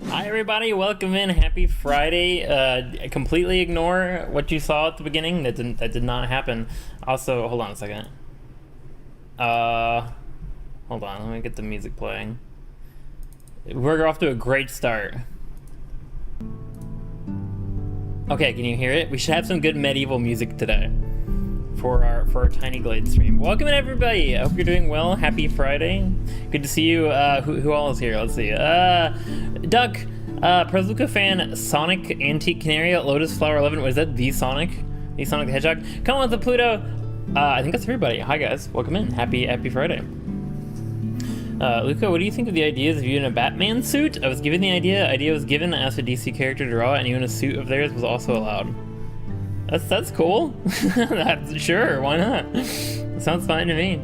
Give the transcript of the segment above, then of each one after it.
Hi everybody, welcome in. Happy Friday. Completely ignore what you saw at the beginning. That did not happen. Also, hold on a second. Hold on, let me get the music playing. We're off to a great start. Okay, can you hear it? We should have some good medieval music today for our Tiny Glade stream. Welcome in everybody. I hope you're doing well. Happy Friday. Good to see you. Who all is here? Let's see. Duck, Prezluka fan, Sonic, Antique Canary, Lotus Flower 11. Was that the Sonic? The Sonic the Hedgehog? Come on, the Pluto. I think that's everybody. Hi guys, welcome in. Happy Friday. Luca, what do you think of the ideas of you in a Batman suit? I was given the idea. Idea was given. I asked a DC character to draw it, and you in a suit of theirs was also allowed. That's cool. Sure, why not? Sounds fine to me.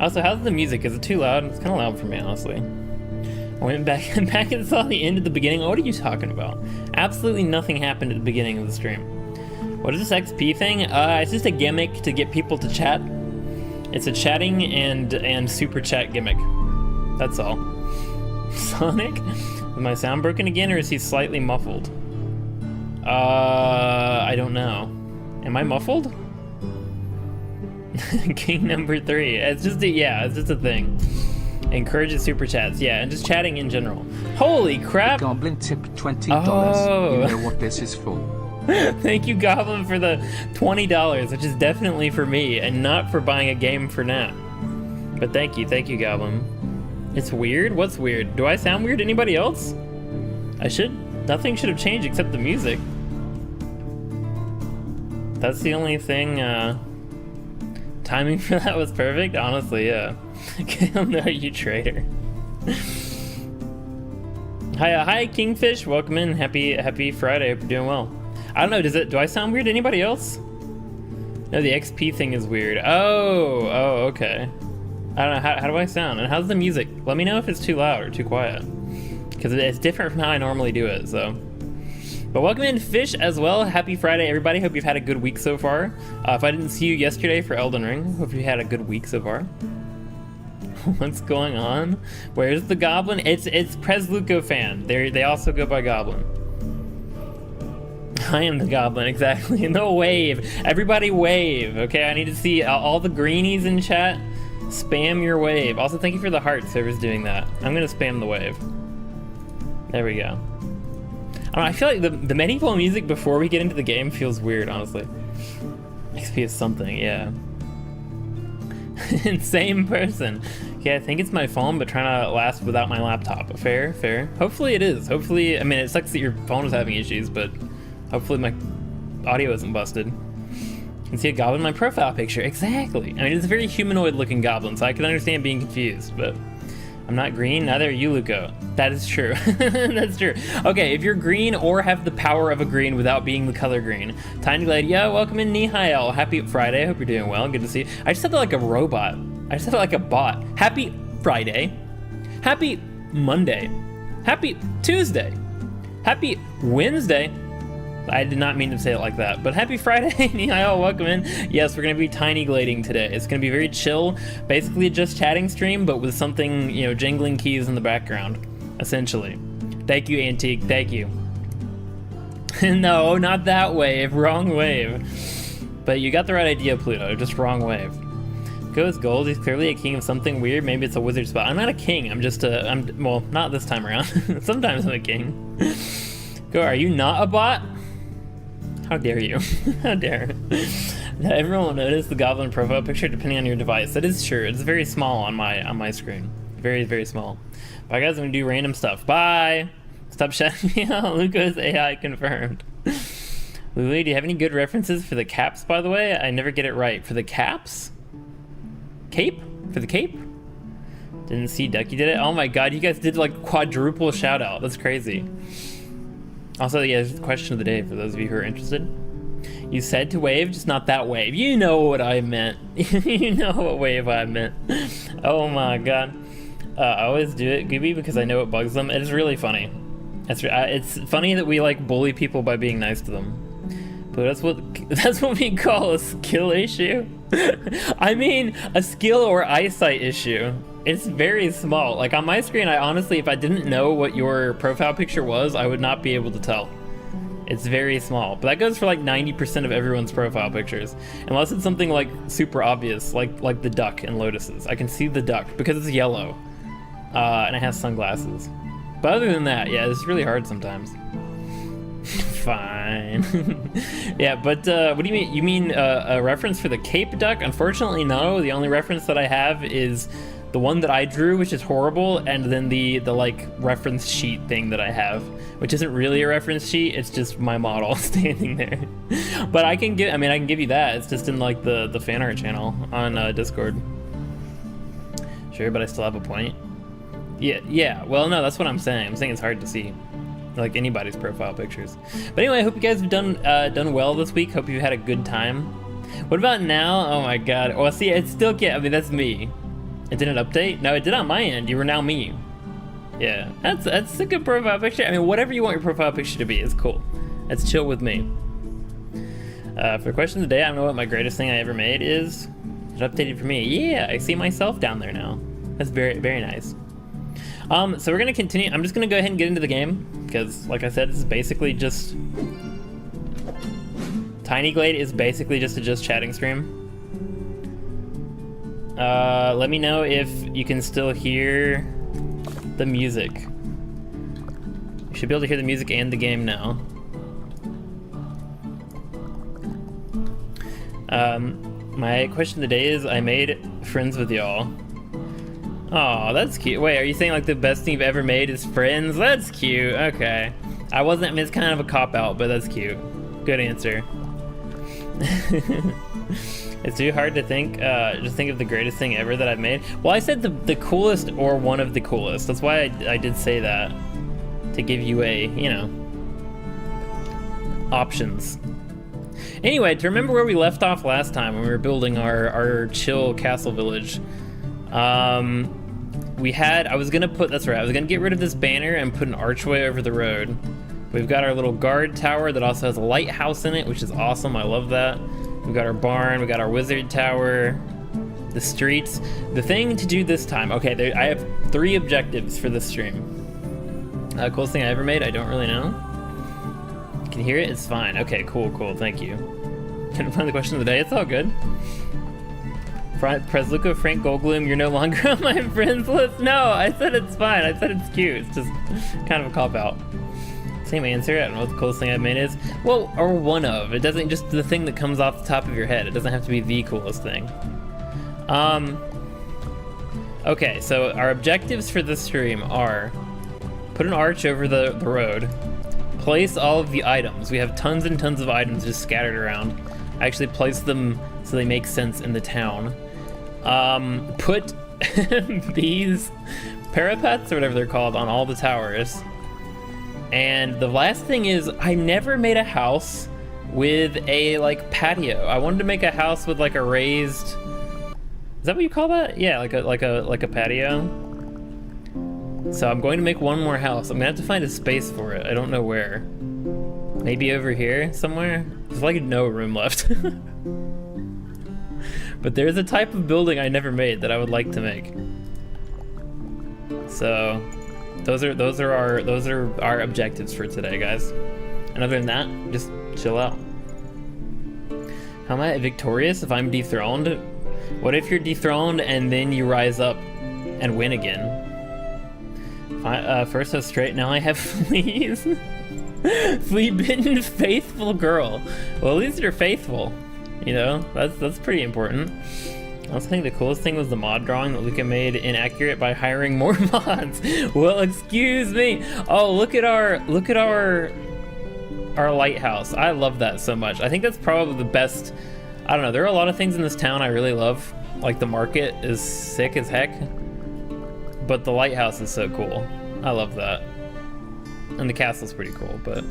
Also, how's the music? Is it too loud? It's kind of loud for me, honestly. I went back and saw the end at the beginning. What are you talking about? Absolutely nothing happened at the beginning of the stream. What is this XP thing? It's just a gimmick to get people to chat. It's a chatting and super chat gimmick. That's all. Sonic? Is my sound broken again, or is he slightly muffled? I don't know. Am I muffled? King number 3. It's just a thing. Encourages super chats, yeah, and just chatting in general. Holy crap! Goblin tip $20. Oh. You know what this is for. Thank you, Goblin, for the $20, which is definitely for me and not for buying a game for Nat. But thank you, Goblin. It's weird? What's weird? Do I sound weird to anybody else? Nothing should have changed except the music. That's the only thing, timing for that was perfect? Honestly, yeah. Hell no, you traitor. Hi, Kingfish. Welcome in. Happy Friday. Hope you're doing well. I don't know. Do I sound weird to anybody else? No, the XP thing is weird. Oh, okay. I don't know. How do I sound? And how's the music? Let me know if it's too loud or too quiet, because it's different from how I normally do it. So. But welcome in, Fish, as well. Happy Friday, everybody. Hope you've had a good week so far. If I didn't see you yesterday for Elden Ring, hope you had a good week so far. What's going on? Where's the Goblin? It's Prezluka fan. They also go by Goblin. I am the Goblin, exactly. No wave. Everybody wave, okay? I need to see all the greenies in chat. Spam your wave. Also, thank you for the hearts, whoever's doing that. I'm gonna spam the wave. There we go. I feel like the medieval music before we get into the game feels weird, honestly. XP is something, yeah. Same person. Okay, I think it's my phone, but trying to last without my laptop. Fair, fair. Hopefully it is. Hopefully, I mean, it sucks that your phone is having issues, but hopefully my audio isn't busted. You can see a goblin in my profile picture. Exactly. I mean, it's a very humanoid-looking goblin, so I can understand being confused, but I'm not green. Neither are you, Luco. That is true. That's true. Okay, if you're green or have the power of a green without being the color green. Tiny Glade, yeah, welcome in, Nihail. Happy Friday. I hope you're doing well. Good to see you. I just said that like a robot. I just said it like a bot. Happy Friday. Happy Monday. Happy Tuesday. Happy Wednesday. I did not mean to say it like that, but happy Friday, Nihail, welcome in. Yes, we're gonna be tiny glading today. It's gonna be very chill, basically just chatting stream, but with something, you know, jingling keys in the background, essentially. Thank you, Antique, thank you. No, not that wave, wrong wave. But you got the right idea, Pluto, just wrong wave. Goes gold, he's clearly a king of something weird, maybe it's a wizard spot. I'm not a king, I'm just a, well, not this time around. Sometimes I'm a king. Go, are you not a bot? How dare you? How dare. Everyone will notice the goblin profile picture depending on your device. That is true. It's very small on my screen. Very, very small. Bye guys, I'm gonna do random stuff. Bye! Stop shouting me out. Luca's AI confirmed. Lily, do you have any good references for the caps, by the way? I never get it right. For the caps? Cape? For the cape? Didn't see Ducky did it? Oh my god, you guys did like quadruple shout out. That's crazy. Also, yeah, this is the question of the day for those of you who are interested. You said to wave, just not that wave. You know what I meant. You know what wave I meant. Oh my god. I always do it, Gooby, because I know it bugs them. It is really funny. It's funny that we like bully people by being nice to them. But that's what we call a skill issue. I mean, a skill or eyesight issue. It's very small. Like on my screen, I honestly, if I didn't know what your profile picture was, I would not be able to tell. It's very small, but that goes for like 90% of everyone's profile pictures. Unless it's something like super obvious, like the duck in Lotuses. I can see the duck because it's yellow, and it has sunglasses. But other than that, yeah, it's really hard sometimes. Fine. Yeah, but what do you mean? You mean a reference for the Cape Duck? Unfortunately, no. The only reference that I have is the one that I drew, which is horrible, and then the like reference sheet thing that I have, which isn't really a reference sheet, it's just my model standing there. But I can give you that. It's just in like the fan art channel on Discord. Sure, but I still have a point. Yeah, well no, that's what I'm saying. I'm saying it's hard to see like anybody's profile pictures. But anyway, I hope you guys have done well this week. Hope you had a good time. What about now? Oh my god. Well, see, it still can't, I mean, that's me. It didn't update? No, it did on my end. You were now me. Yeah, that's a good profile picture. I mean, whatever you want your profile picture to be is cool. It's chill with me. For the question of the day, I don't know what my greatest thing I ever made is. It updated for me. Yeah, I see myself down there now. That's very, very nice. So we're gonna continue. I'm just gonna go ahead and get into the game because, like I said, this is basically just Tiny Glade is basically just a chatting stream. Let me know if you can still hear the music. You should be able to hear the music and the game now. My question of the day is, I made friends with y'all. Oh, that's cute. Wait, are you saying like the best thing you've ever made is friends? That's cute. Okay. I wasn't, I mean, it's kind of a cop-out, but that's cute. Good answer. It's too hard to think, just think of the greatest thing ever that I've made. Well, I said the coolest or one of the coolest. That's why I did say that. To give you a, you know, options. Anyway, to remember where we left off last time when we were building our chill castle village. I was gonna get rid of this banner and put an archway over the road. We've got our little guard tower that also has a lighthouse in it, which is awesome. I love that. We've got our barn, we got our wizard tower, the streets. The thing to do this time, okay, I have 3 objectives for this stream. Coolest thing I ever made, I don't really know. You can hear it, it's fine. Okay, cool, thank you. Couldn't find the question of the day, it's all good. Presluca, Frank Goldblum, you're no longer on my friends list. No, I said it's fine, I said it's cute. It's just kind of a cop-out. Same answer. I don't know what the coolest thing I've made is. Well, or one of. It doesn't, just the thing that comes off the top of your head. It doesn't have to be the coolest thing. Okay, so our objectives for this stream are put an arch over the road, place all of the items. We have tons and tons of items just scattered around. Actually place them so they make sense in the town. Put these parapets or whatever they're called on all the towers. And the last thing is, I never made a house with a like patio. I wanted to make a house with like a raised, is that what you call that? Yeah, like a patio. So I'm going to make one more house. I'm gonna have to find a space for it. I don't know where. Maybe over here somewhere? There's like no room left. But there's a type of building I never made that I would like to make. So those are our objectives for today, guys. And other than that, just chill out. How am I victorious if I'm dethroned? What if you're dethroned and then you rise up and win again? First I was straight, now I have fleas. Flea bitten faithful girl. Well, at least you're faithful. You know, that's pretty important. I also think the coolest thing was the mod drawing that Luca made inaccurate by hiring more mods. Well, excuse me. Oh, look at our lighthouse. I love that so much. I think that's probably the best. I don't know, there are a lot of things in this town I really love. Like the market is sick as heck, but the lighthouse is so cool. I love that. And the castle's pretty cool, but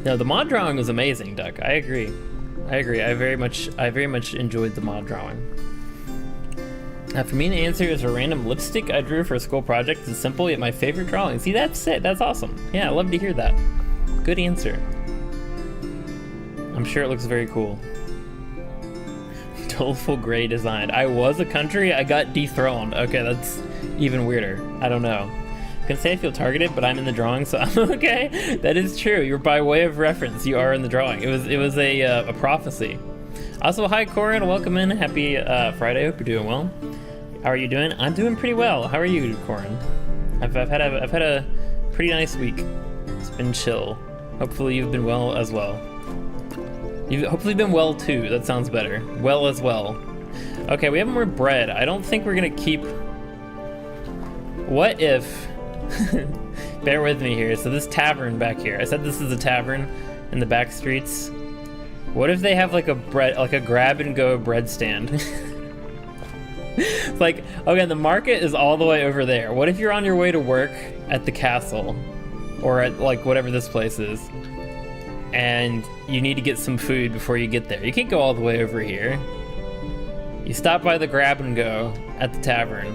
no, the mod drawing was amazing, Duck. I agree. I very much enjoyed the mod drawing. For me, the answer is a random lipstick I drew for a school project. It's simple yet my favorite drawing. See, that's it. That's awesome. Yeah, I love to hear that. Good answer. I'm sure it looks very cool. Doleful gray design. I was a country, I got dethroned. Okay, that's even weirder. I don't know. I can say I feel targeted, but I'm in the drawing, so I'm okay. That is true. You're by way of reference. You are in the drawing. It was a prophecy. Also, hi Corin, welcome in. Happy Friday. Hope you're doing well. How are you doing? I'm doing pretty well. How are you, Corin? I've had a pretty nice week. It's been chill. Hopefully you've been well as well. You've hopefully been well too. That sounds better. Well as well. Okay, we have more bread. I don't think we're gonna keep. What if? Bear with me here. So this tavern back here. I said this is a tavern in the back streets. What if they have like a grab and go bread stand? It's like, okay, the market is all the way over there. What if you're on your way to work at the castle or at like whatever this place is, and you need to get some food before you get there? You can't go all the way over here. You stop by the grab and go at the tavern.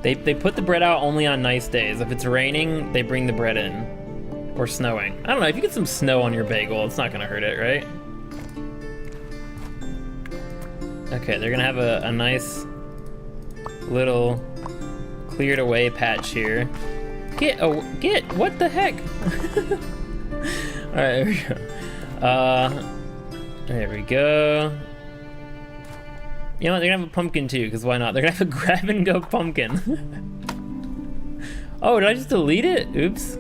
They put the bread out only on nice days. If it's raining, they bring the bread in. Or snowing. I don't know, if you get some snow on your bagel, it's not gonna hurt it, right? Okay, they're gonna have a nice little cleared away patch here. What the heck? All right, there we go. There we go. You know what, they're gonna have a pumpkin too, because why not? They're gonna have a grab and go pumpkin. Oh, did I just delete it? Oops.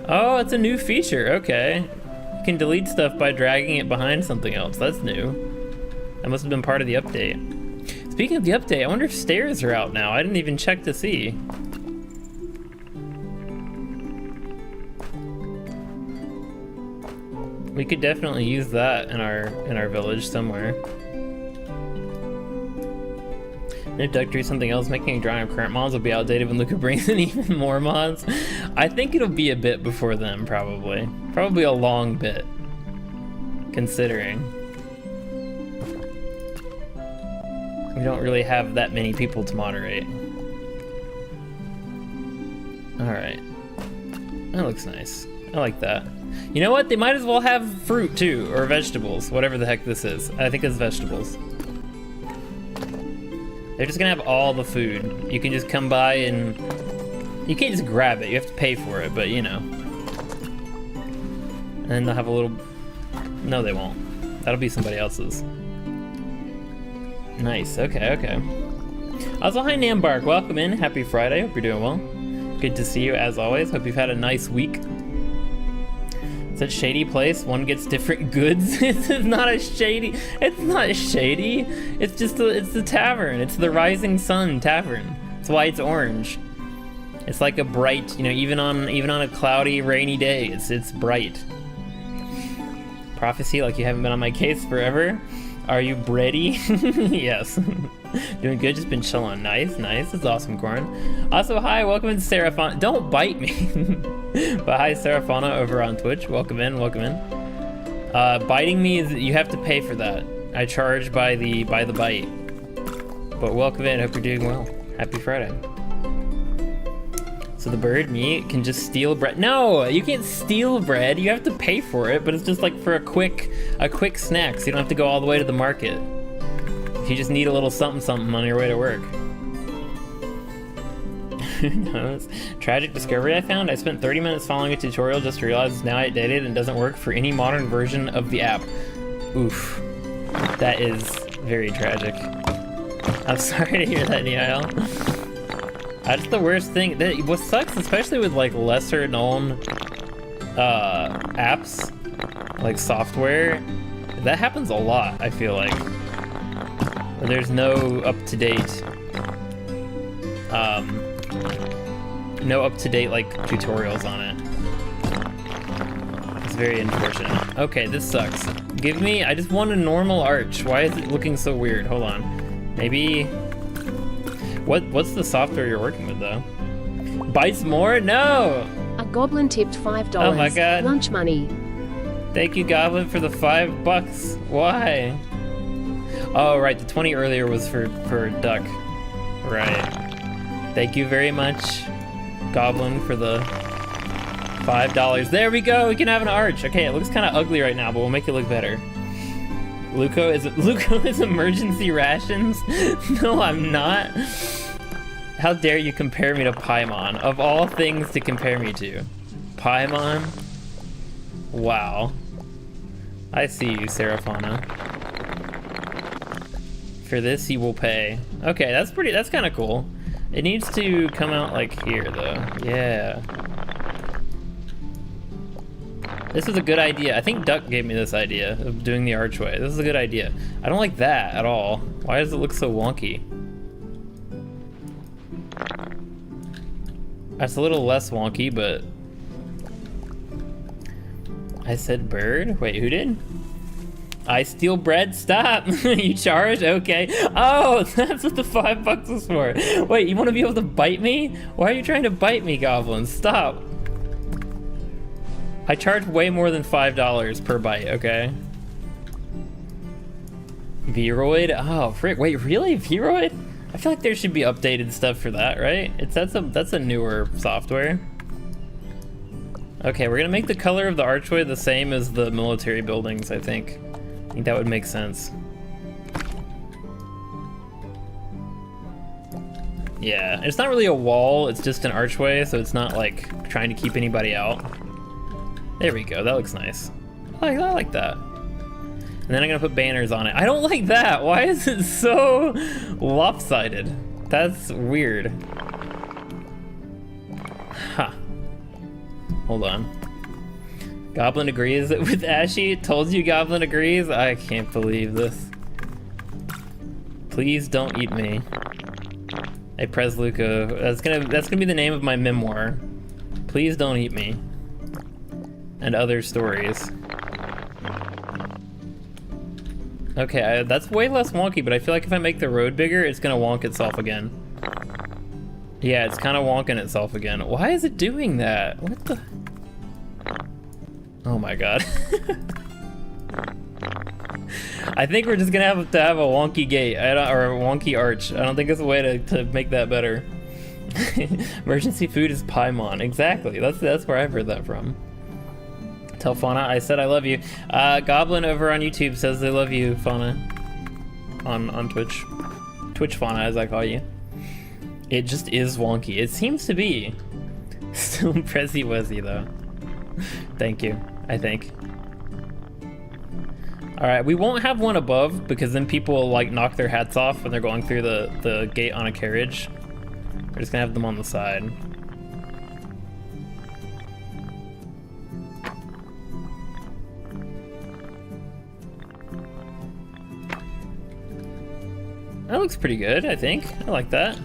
Oh, it's a new feature, okay. You can delete stuff by dragging it behind something else. That's new. That must have been part of the update. Speaking of the update, I wonder if stairs are out now. I didn't even check to see. We could definitely use that in our village somewhere. If Duck drew something else, making a drawing of current mods will be outdated when Luca brings in even more mods. I think it'll be a bit before then, probably. Probably a long bit, considering we don't really have that many people to moderate. Alright. That looks nice. I like that. You know what? They might as well have fruit too, or vegetables, whatever the heck this is. I think it's vegetables. They're just gonna have all the food. You can just come by and... You can't just grab it, you have to pay for it, but you know. And then they'll have a little... No, they won't. That'll be somebody else's. Nice, okay, okay. Also, hi Nambark, welcome in. Happy Friday, hope you're doing well. Good to see you as always. Hope you've had a nice week. Does That shady place, one gets different goods. It's not a shady. It's not shady. It's just it's the tavern. It's the Rising Sun Tavern. That's why it's orange. It's like a bright, you know, even on a cloudy, rainy day, it's bright. Prophecy, like you haven't been on my case forever. Are you bready? Yes. Doing good, just been chilling. Nice, nice. It's awesome, Corn. Also, hi, welcome in, Seraphana. Don't bite me. But hi, Seraphana over on Twitch. Welcome in, welcome in. Biting me is, you have to pay for that. I charge by the bite. But welcome in, hope you're doing well. Happy Friday. So the bird, me, can just steal bread. No, you can't steal bread. You have to pay for it, but it's just like for a quick snack, so you don't have to go all the way to the market. If you just need a little something on your way to work. Who knows? Tragic discovery I found. I spent 30 minutes following a tutorial just to realize it's now outdated and doesn't work for any modern version of the app. Oof. That is very tragic. I'm sorry to hear that, Niall. That's the worst thing. What sucks, especially with like lesser known apps, like software, that happens a lot, I feel like. There's no up-to-date like tutorials on it. It's very unfortunate. Okay, this sucks. I just want a normal arch. Why is it looking so weird? Hold on. Maybe, what's the software you're working with though? Bites more? No! A goblin tipped $5. Oh my god. Lunch money. Thank you, Goblin, for the $5. Why? Oh, right, the 20 earlier was for Duck. Right. Thank you very much, Goblin, for the $5. There we go, we can have an arch. Okay, it looks kind of ugly right now, but we'll make it look better. Luco is emergency rations? No, I'm not. How dare you compare me to Paimon? Of all things to compare me to. Paimon? Wow. I see you, Seraphana. For this, you will pay. Okay, that's kind of cool. It needs to come out like here, though. Yeah. This is a good idea. I think Duck gave me this idea of doing the archway. This is a good idea. I don't like that at all. Why does it look so wonky? That's a little less wonky, but... I said bird? Wait, who did? I steal bread? Stop! You charge? Okay. Oh, that's what the $5 was for. Wait, you want to be able to bite me? Why are you trying to bite me, Goblin? Stop. I charge way more than $5 per bite, okay? Vroid? Oh, frick. Wait, really? Vroid? I feel like there should be updated stuff for that, right? That's a newer software. Okay, we're gonna make the color of the archway the same as the military buildings, I think. I think that would make sense. Yeah, it's not really a wall, it's just an archway, so it's not like trying to keep anybody out. There we go, that looks nice. I like that. And then I'm gonna put banners on it. I don't like that! Why is it so lopsided? That's weird. Huh. Hold on. Goblin agrees with Ashy. Told you Goblin agrees. I can't believe this. Please don't eat me. Hey, Prez Luca. That's gonna be the name of my memoir. Please don't eat me. And other stories. Okay, that's way less wonky, but I feel like if I make the road bigger, it's gonna wonk itself again. Yeah, it's kind of wonking itself again. Why is it doing that? What the? Oh my god. I think we're just gonna have to have a wonky gate, or a wonky arch. I don't think there's a way to make that better. Emergency food is Paimon. Exactly. That's where I've heard that from. Tell Fauna I said I love you. Goblin over on YouTube says they love you, Fauna. On Twitch. Twitch Fauna, as I call you. It just is wonky. It seems to be. Still Prezi Wezzy though. Thank you, I think. Alright, we won't have one above because then people will like knock their hats off when they're going through the gate on a carriage. We're just gonna have them on the side. That looks pretty good, I think. I like that.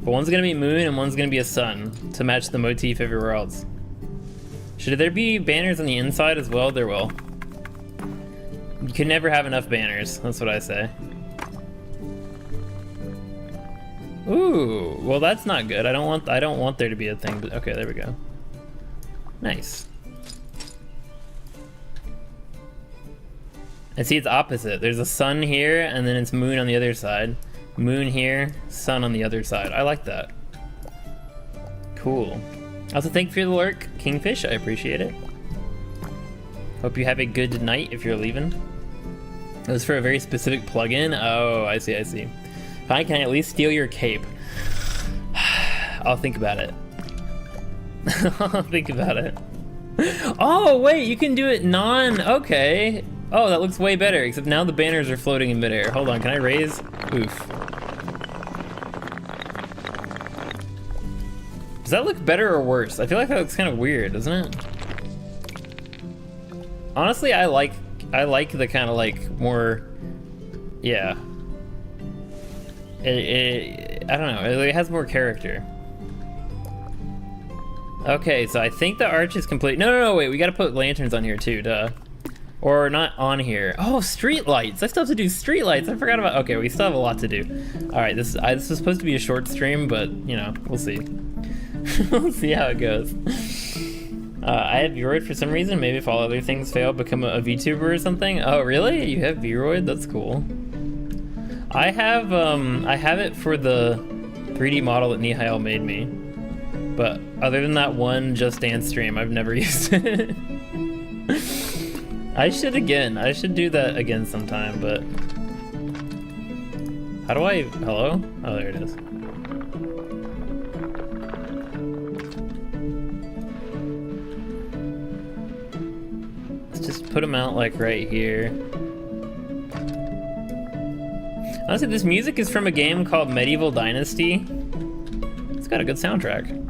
But one's gonna be moon and one's gonna be a sun to match the motif everywhere else. Should there be banners on the inside as well? There will. You can never have enough banners, that's what I say. Ooh, well that's not good. I don't want there to be a thing, but okay, there we go. Nice. And see, it's opposite. There's a sun here, and then it's moon on the other side. Moon here, sun on the other side. I like that. Cool. Also, thank you for the lurk, Kingfish. I appreciate it. Hope you have a good night if you're leaving. It was for a very specific plugin. Oh, I see, I see. Fine, can I at least steal your cape? I'll think about it. I'll think about it. Oh, wait, you can do it okay. Oh, that looks way better, except now the banners are floating in midair. Hold on, can I raise? Oof. Does that look better or worse? I feel like that looks kind of weird, doesn't it? Honestly, I like the kind of like more, yeah. I don't know, it has more character. Okay, so I think the arch is complete. No, wait, we gotta put lanterns on here too, duh. Or not on here. Oh, street lights. I still have to do street lights. I forgot about, okay, we still have a lot to do. All right, this is supposed to be a short stream, but you know, we'll see. We'll see how it goes. I have Vroid for some reason. Maybe if all other things fail, become a VTuber or something. Oh, really? You have Vroid? That's cool. I have it for the 3D model that Nihail made me. But other than that one Just Dance stream, I've never used it. I should do that again sometime, but how do I, hello? Oh, there it is. Let's just put them out like right here. Honestly, this music is from a game called Medieval Dynasty. It's got a good soundtrack.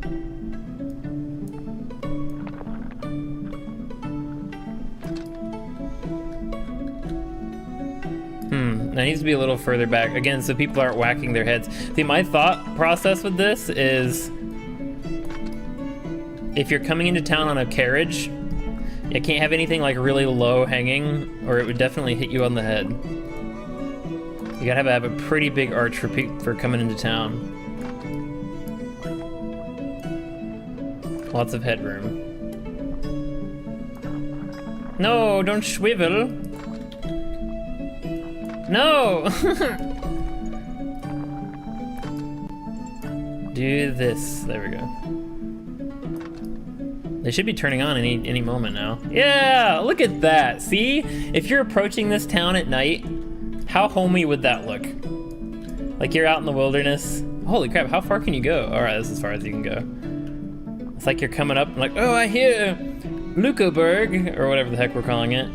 That needs to be a little further back, again, so people aren't whacking their heads. See, my thought process with this is, if you're coming into town on a carriage, you can't have anything like really low hanging, or it would definitely hit you on the head. You gotta have a pretty big arch for coming into town. Lots of headroom. No, don't swivel. No! Do this. There we go. They should be turning on any moment now. Yeah! Look at that! See? If you're approaching this town at night, how homey would that look? Like you're out in the wilderness. Holy crap, how far can you go? Alright, that's as far as you can go. It's like you're coming up and like, oh, I hear Lucaberg, or whatever the heck we're calling it.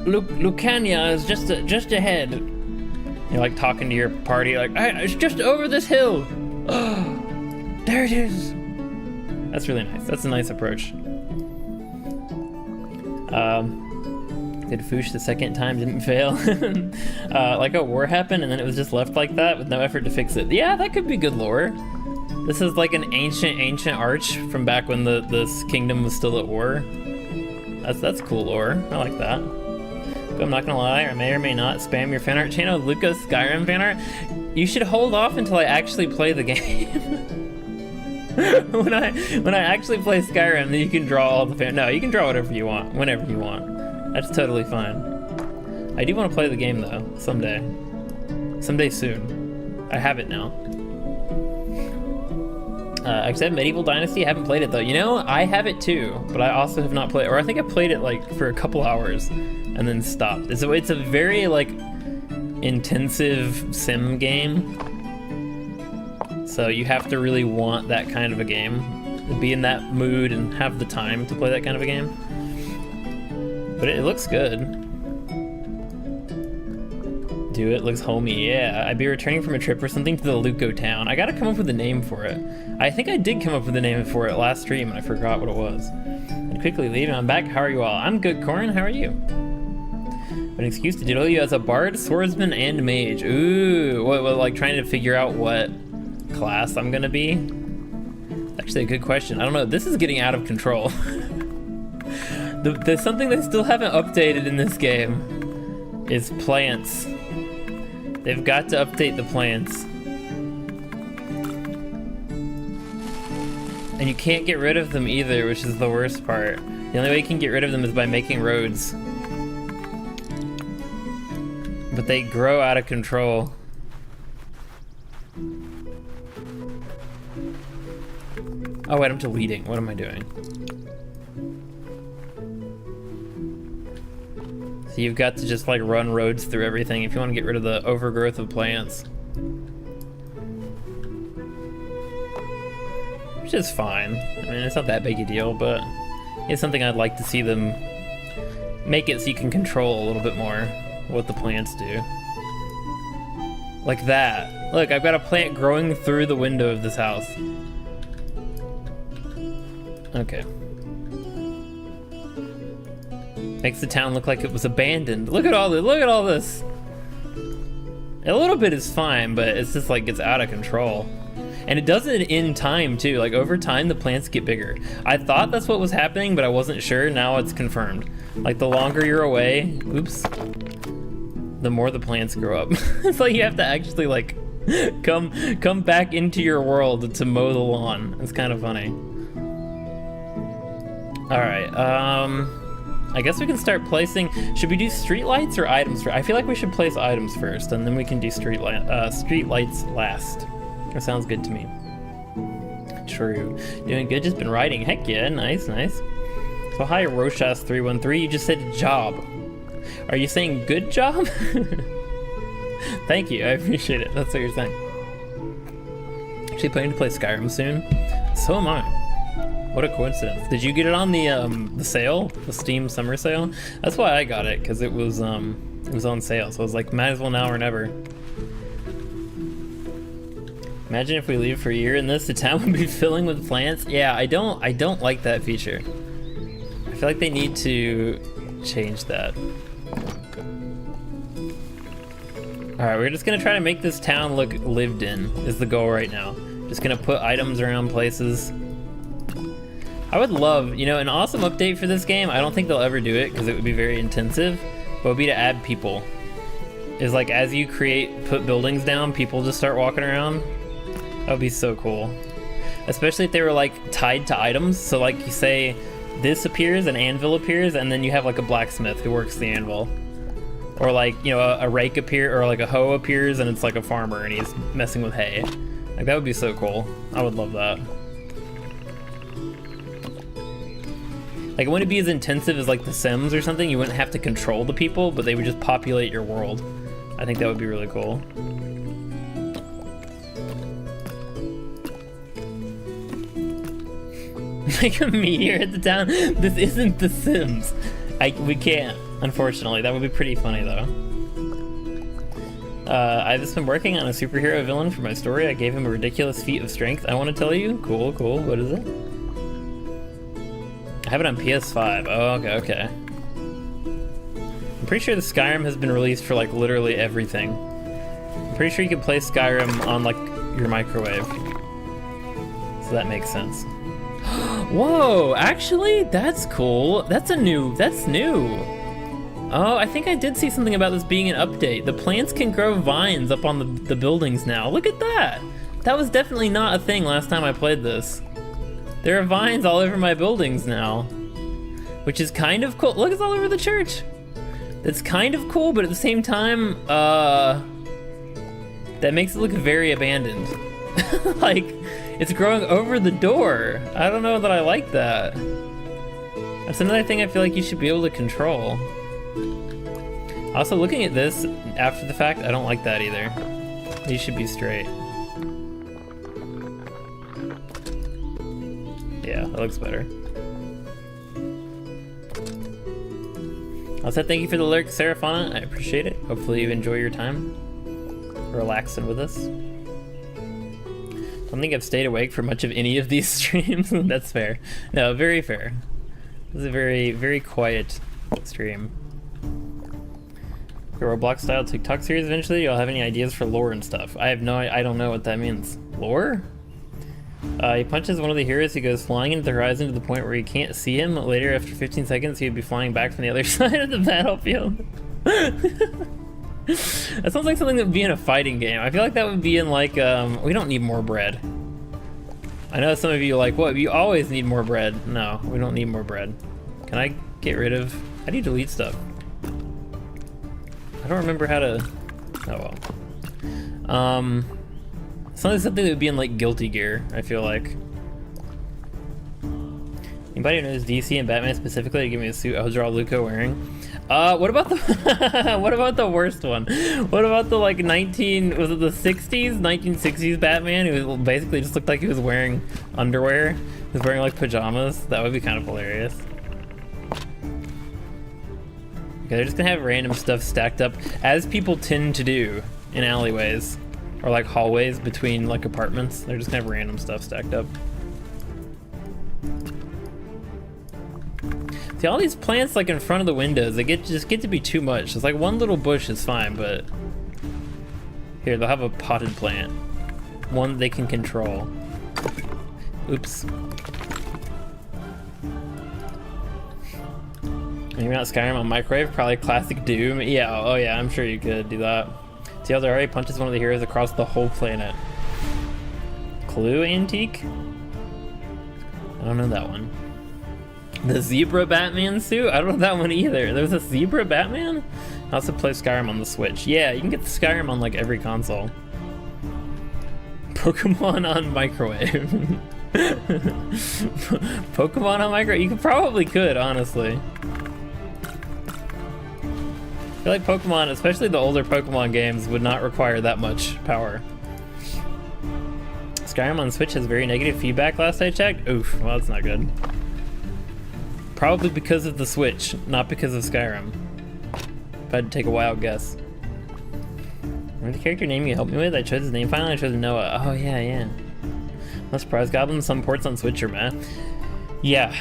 Lucania is just ahead. You're like talking to your party, like, it's just over this hill. Oh, there it is. That's really nice. That's a nice approach. Did Foosh the second time didn't fail? Like a war happened and then it was just left like that with no effort to fix it. Yeah, that could be good lore. This is like an ancient arch from back when this kingdom was still at war. That's cool lore. I like that. But I'm not gonna lie, I may or may not spam your fanart channel, Luca's Skyrim fanart. You should hold off until I actually play the game. when I actually play Skyrim, then you can draw all the fan. No, you can draw whatever you want, whenever you want. That's totally fine. I do want to play the game though, someday. Someday soon. I have it now. Except Medieval Dynasty, I haven't played it though. You know, I have it too, but I also have not played, or I think I played it like for a couple hours and then stopped. It's a very like intensive sim game. So you have to really want that kind of a game, be in that mood and have the time to play that kind of a game. But it looks good. Do it, looks homey, yeah. I'd be returning from a trip or something to the Luco town. I gotta come up with a name for it. I think I did come up with a name for it last stream and I forgot what it was. I'd quickly leave and I'm back. How are you all? I'm good, Corin, how are you? An excuse to diddle you as a bard, swordsman, and mage. Ooh, what, like trying to figure out what class I'm gonna be? Actually a good question. I don't know, this is getting out of control. There's something they still haven't updated in this game is plants. They've got to update the plants. And you can't get rid of them either, which is the worst part. The only way you can get rid of them is by making roads. But they grow out of control. Oh wait, I'm deleting. What am I doing? So you've got to just like run roads through everything if you want to get rid of the overgrowth of plants. Which is fine. I mean, it's not that big a deal, but it's something I'd like to see them make it so you can control a little bit more what the plants do. Like that. Look, I've got a plant growing through the window of this house. Okay. Makes the town look like it was abandoned. Look at all this, look at all this. A little bit is fine, but it's just like gets out of control. And it does it in time too, like over time the plants get bigger. I thought that's what was happening, but I wasn't sure, now it's confirmed. Like the longer you're away, oops, the more the plants grow up. It's like you have to actually like come back into your world to mow the lawn. It's kind of funny. All right, I guess we can start placing. Should we do street lights or items first? I feel like we should place items first, and then we can do street lights last. That sounds good to me. True. Doing good, just been writing. Heck yeah, nice, nice. So hi, Roshas313, you just said job. Are you saying good job? Thank you, I appreciate it. That's what you're saying. Actually planning to play Skyrim soon. So am I. What a coincidence. Did you get it on the sale? The Steam summer sale? That's why I got it, because it was on sale. So I was like, might as well now or never. Imagine if we leave for a year in this, the town would be filling with plants. Yeah, I don't like that feature. I feel like they need to change that. All right, we're just gonna try to make this town look lived in is the goal right now. Just gonna put items around places. I would love, you know, an awesome update for this game. I don't think they'll ever do it because it would be very intensive, but it would be to add people. Is like as you put buildings down, people just start walking around. That would be so cool. Especially if they were like tied to items. So like you say this appears, an anvil appears, and then you have like a blacksmith who works the anvil. Or like, you know, a rake appears, or like a hoe appears and it's like a farmer and he's messing with hay. Like that would be so cool. I would love that. Like it wouldn't be as intensive as like The Sims or something. You wouldn't have to control the people, but they would just populate your world. I think that would be really cool. Like a meteor at the town. This isn't The Sims. We can't, unfortunately. That would be pretty funny though. I've just been working on a superhero villain for my story. I gave him a ridiculous feat of strength. I want to tell you. Cool, cool. What is it? I have it on PS5. Oh, okay. I'm pretty sure the Skyrim has been released for like literally everything. I'm pretty sure you can play Skyrim on like your microwave. So that makes sense. Whoa, actually, that's cool. That's new. Oh, I think I did see something about this being an update. The plants can grow vines up on the buildings now. Look at that. That was definitely not a thing last time I played this. There are vines all over my buildings now, which is kind of cool. Look, it's all over the church. That's kind of cool, but at the same time, that makes it look very abandoned. Like, it's growing over the door. I don't know that I like that. That's another thing I feel like you should be able to control. Also, looking at this after the fact, I don't like that either. These should be straight. Yeah, that looks better. Also, thank you for the lurk, Seraphana. I appreciate it. Hopefully you enjoy your time relaxing with us. I don't think I've stayed awake for much of any of these streams. That's fair. No, very fair. This is a very, very quiet stream. The Roblox style TikTok series eventually. You'll have any ideas for lore and stuff? I don't know what that means. Lore? He punches one of the heroes. He goes flying into the horizon to the point where you can't see him. Later, after 15 seconds, he would be flying back from the other side of the battlefield. That sounds like something that would be in a fighting game. I feel like that would be in like, we don't need more bread. I know some of you are like, what, you always need more bread. No, we don't need more bread. Can I get rid of, how do you delete stuff? I don't remember how to, oh well. Something that would be in like Guilty Gear, I feel like. Anybody who knows DC and Batman specifically to give me a suit I'll draw Luca wearing? What about the what about the worst one? What about the like 1960s Batman who basically just looked like he was wearing underwear? He was wearing like pajamas. That would be kind of hilarious. Okay, they're just gonna have random stuff stacked up as people tend to do in alleyways or like hallways between like apartments. They're just gonna have random stuff stacked up. See, all these plants like in front of the windows, they just get to be too much. It's like one little bush is fine, but here, they'll have a potted plant. One they can control. Oops. And you're not Skyrim on microwave? Probably classic Doom. Yeah, oh yeah, I'm sure you could do that. See how they already punches one of the heroes across the whole planet. Clue Antique? I don't know that one. The zebra Batman suit? I don't know that one either. There's a zebra Batman? I also play Skyrim on the Switch. Yeah, you can get the Skyrim on like every console. Pokemon on microwave. Pokemon on microwave? You could, honestly. I feel like Pokemon, especially the older Pokemon games, would not require that much power. Skyrim on Switch has very negative feedback last I checked. Oof, well that's not good. Probably because of the Switch, not because of Skyrim. If I had to take a wild guess. Remember the character name you helped me with? I chose his name finally, I chose Noah. Oh yeah. No surprise, Goblin, some ports on Switch are meh. Yeah,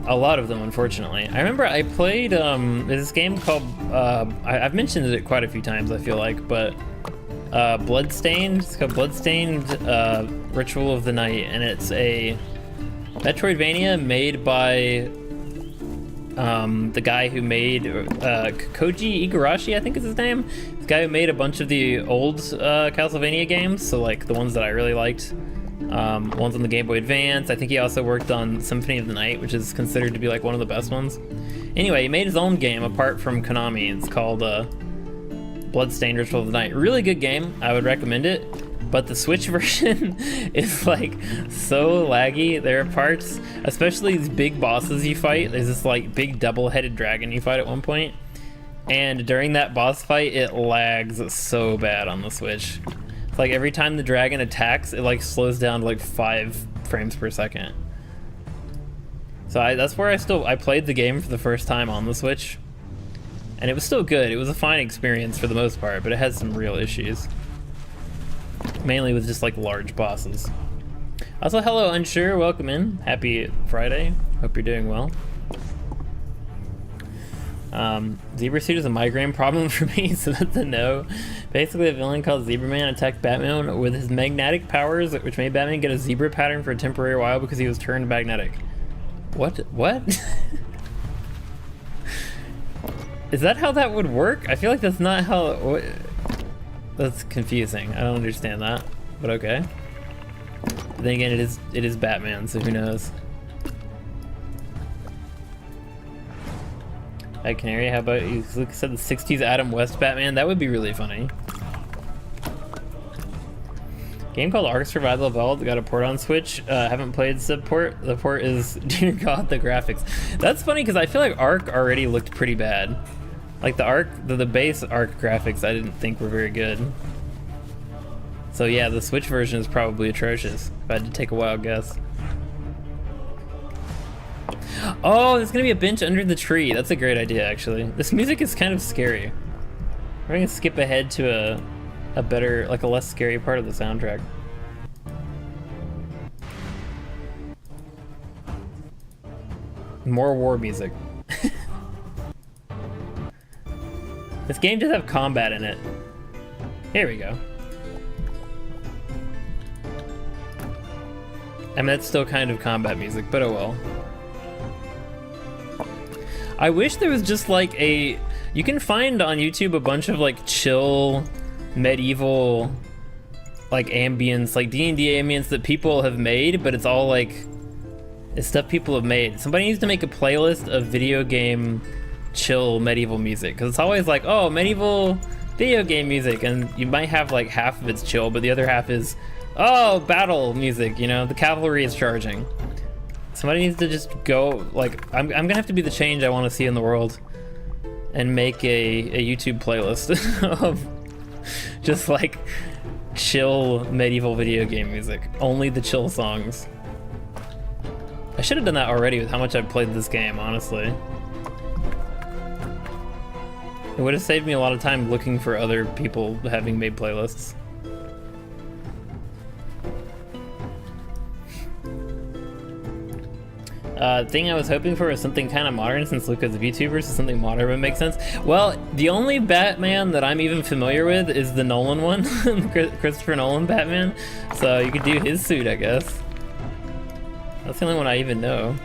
a lot of them, unfortunately. I remember I played there's this game called, I've mentioned it quite a few times, I feel like, but Bloodstained, it's called Bloodstained Ritual of the Night, and it's a Metroidvania made by the guy who made Koji Igarashi, I think is his name. The guy who made a bunch of the old Castlevania games, so like the ones that I really liked. Ones on the Game Boy Advance. I think he also worked on Symphony of the Night, which is considered to be like one of the best ones. Anyway, he made his own game apart from Konami. It's called Bloodstained Ritual of the Night. Really good game. I would recommend it. But the Switch version is like so laggy. There are parts, especially these big bosses you fight. There's this like big double-headed dragon you fight at one point. And during that boss fight, it lags so bad on the Switch. It's like every time the dragon attacks, it like slows down to like 5 frames per second. So that's where I played the game for the first time on the Switch. And it was still good. It was a fine experience for the most part, but it had some real issues. Mainly with just like large bosses. Also, hello Unsure, welcome in. Happy Friday. Hope you're doing well. Zebra suit is a migraine problem for me, so that's a no. Basically, a villain called Zebra Man attacked Batman with his magnetic powers, which made Batman get a zebra pattern for a temporary while because he was turned magnetic. What? Is that how that would work? I feel like that's not how... That's confusing. I don't understand that, but okay. But then again, it is Batman, so who knows? Hey, Canary, how about you said the 60s Adam West Batman? That would be really funny. Game called Ark Survival Evolved got a port on Switch. Haven't played said port. The port is, dear God, the graphics. That's funny because I feel like Ark already looked pretty bad. Like the base Ark graphics I didn't think were very good. So yeah, the Switch version is probably atrocious, if I had to take a wild guess. Oh, there's gonna be a bench under the tree. That's a great idea, actually. This music is kind of scary. We're gonna skip ahead to a better, like a less scary part of the soundtrack. More war music. This game does have combat in it. Here we go. I mean, that's still kind of combat music, but oh well. I wish there was just like a... You can find on YouTube a bunch of like chill, medieval, like ambience, like D&D ambience that people have made, but it's all like... It's stuff people have made. Somebody needs to make a playlist of video game chill medieval music, because it's always like, oh, medieval video game music, and you might have like half of it's chill, but the other half is, oh, battle music, you know, the cavalry is charging. Somebody needs to just go, like, I'm gonna have to be the change I want to see in the world and make a YouTube playlist of just like chill medieval video game music. Only the chill songs. I should have done that already with how much I've played this game, honestly. It would have saved me a lot of time looking for other people having made playlists. Thing I was hoping for was something kind of modern, since Luca's a VTuber, so something modern would make sense. Well, the only Batman that I'm even familiar with is the Nolan one, Christopher Nolan Batman. So you could do his suit, I guess. That's the only one I even know.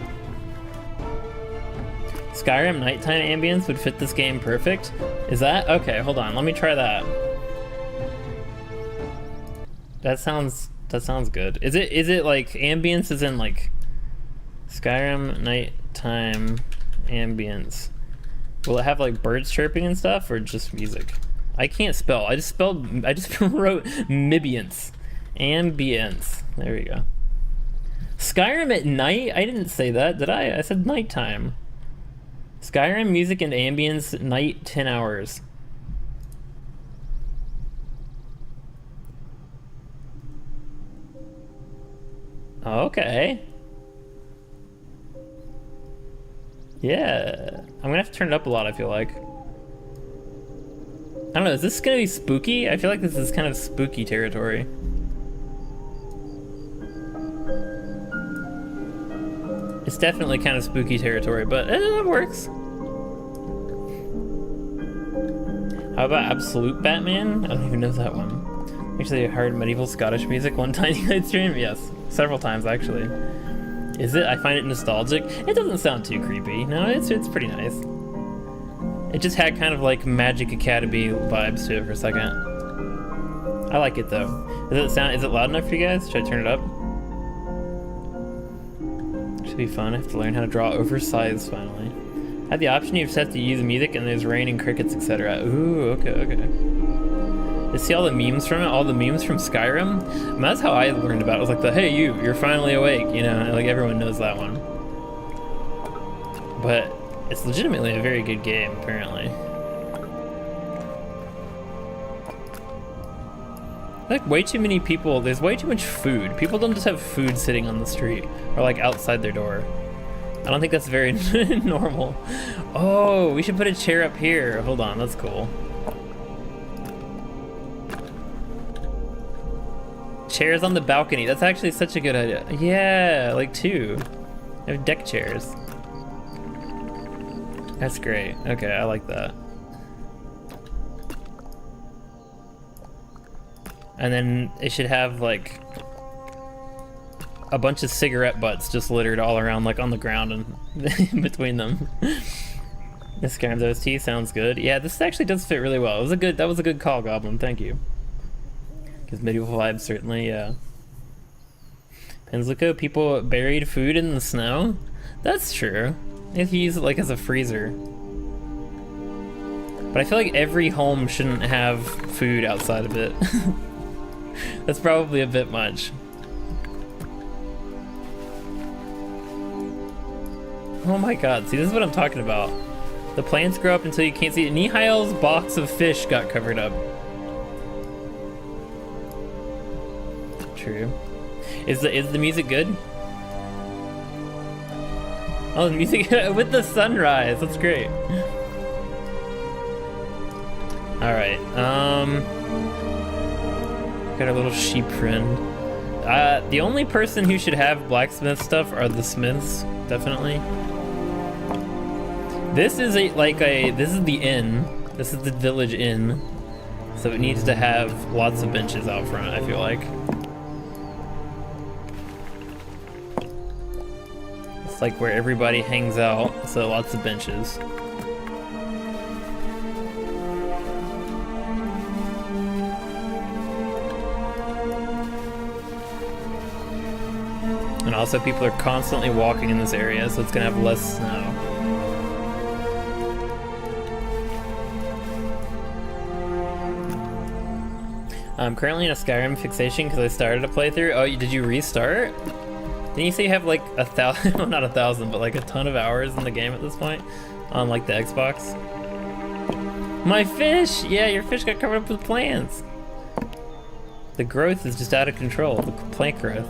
Skyrim nighttime ambience would fit this game perfect. Is that? Okay, hold on. Let me try that. That sounds good. Is it like ambience is in like Skyrim nighttime ambience? Will it have like birds chirping and stuff, or just music? I can't spell. I just wrote Mibience. Ambience. There we go. Skyrim at night? I didn't say that, did I? I said nighttime. Skyrim music and ambience night 10 hours. Okay. Yeah. I'm gonna have to turn it up a lot, I feel like. I don't know, is this gonna be spooky? I feel like this is kind of spooky territory. It's definitely kind of spooky territory, but it works. How about Absolute Batman? I don't even know that one. Actually, I heard medieval Scottish music one Tiny Glade stream. Yes, several times actually. Is it? I find it nostalgic. It doesn't sound too creepy. No, it's pretty nice. It just had kind of like Magic Academy vibes to it for a second. I like it though. Is it loud enough for you guys? Should I turn it up? Should be fun. I have to learn how to draw oversized finally. Had the option you've set to use music and there's rain and crickets, etc. Ooh, okay. You see all the memes from it? All the memes from Skyrim? And that's how I learned about it. It was like the, hey you're finally awake, you know, like everyone knows that one. But it's legitimately a very good game, apparently. Like way too many people, there's way too much food. People don't just have food sitting on the street or like outside their door. I don't think that's very normal. Oh, we should put a chair up here. Hold on, that's cool. Chairs on the balcony. That's actually such a good idea. Yeah, like two. I have deck chairs. That's great. Okay, I like that. And then it should have like a bunch of cigarette butts just littered all around, like on the ground and in between them. This Skyrim's OST sounds good. Yeah, this actually does fit really well. That was a good call, Goblin. Thank you. Because medieval vibes certainly, yeah. Penzlico, people buried food in the snow? That's true. If you use it like as a freezer. But I feel like every home shouldn't have food outside of it. That's probably a bit much. Oh my god, see, this is what I'm talking about. The plants grow up until you can't see it. Nihail's box of fish got covered up. True. Is the music good? Oh, the music with the sunrise. That's great. All right. Got our little sheep friend. The only person who should have blacksmith stuff are the smiths, definitely. This is this is the inn. This is the village inn, so it needs to have lots of benches out front, I feel like. It's like where everybody hangs out, so lots of benches. And also people are constantly walking in this area, so it's gonna have less snow. I'm currently in a Skyrim fixation because I started a playthrough. Oh, did you restart? Didn't you say you have like 1,000, well, not 1,000, but like a ton of hours in the game at this point? On like the Xbox? My fish! Yeah, your fish got covered up with plants. The growth is just out of control, the plant growth.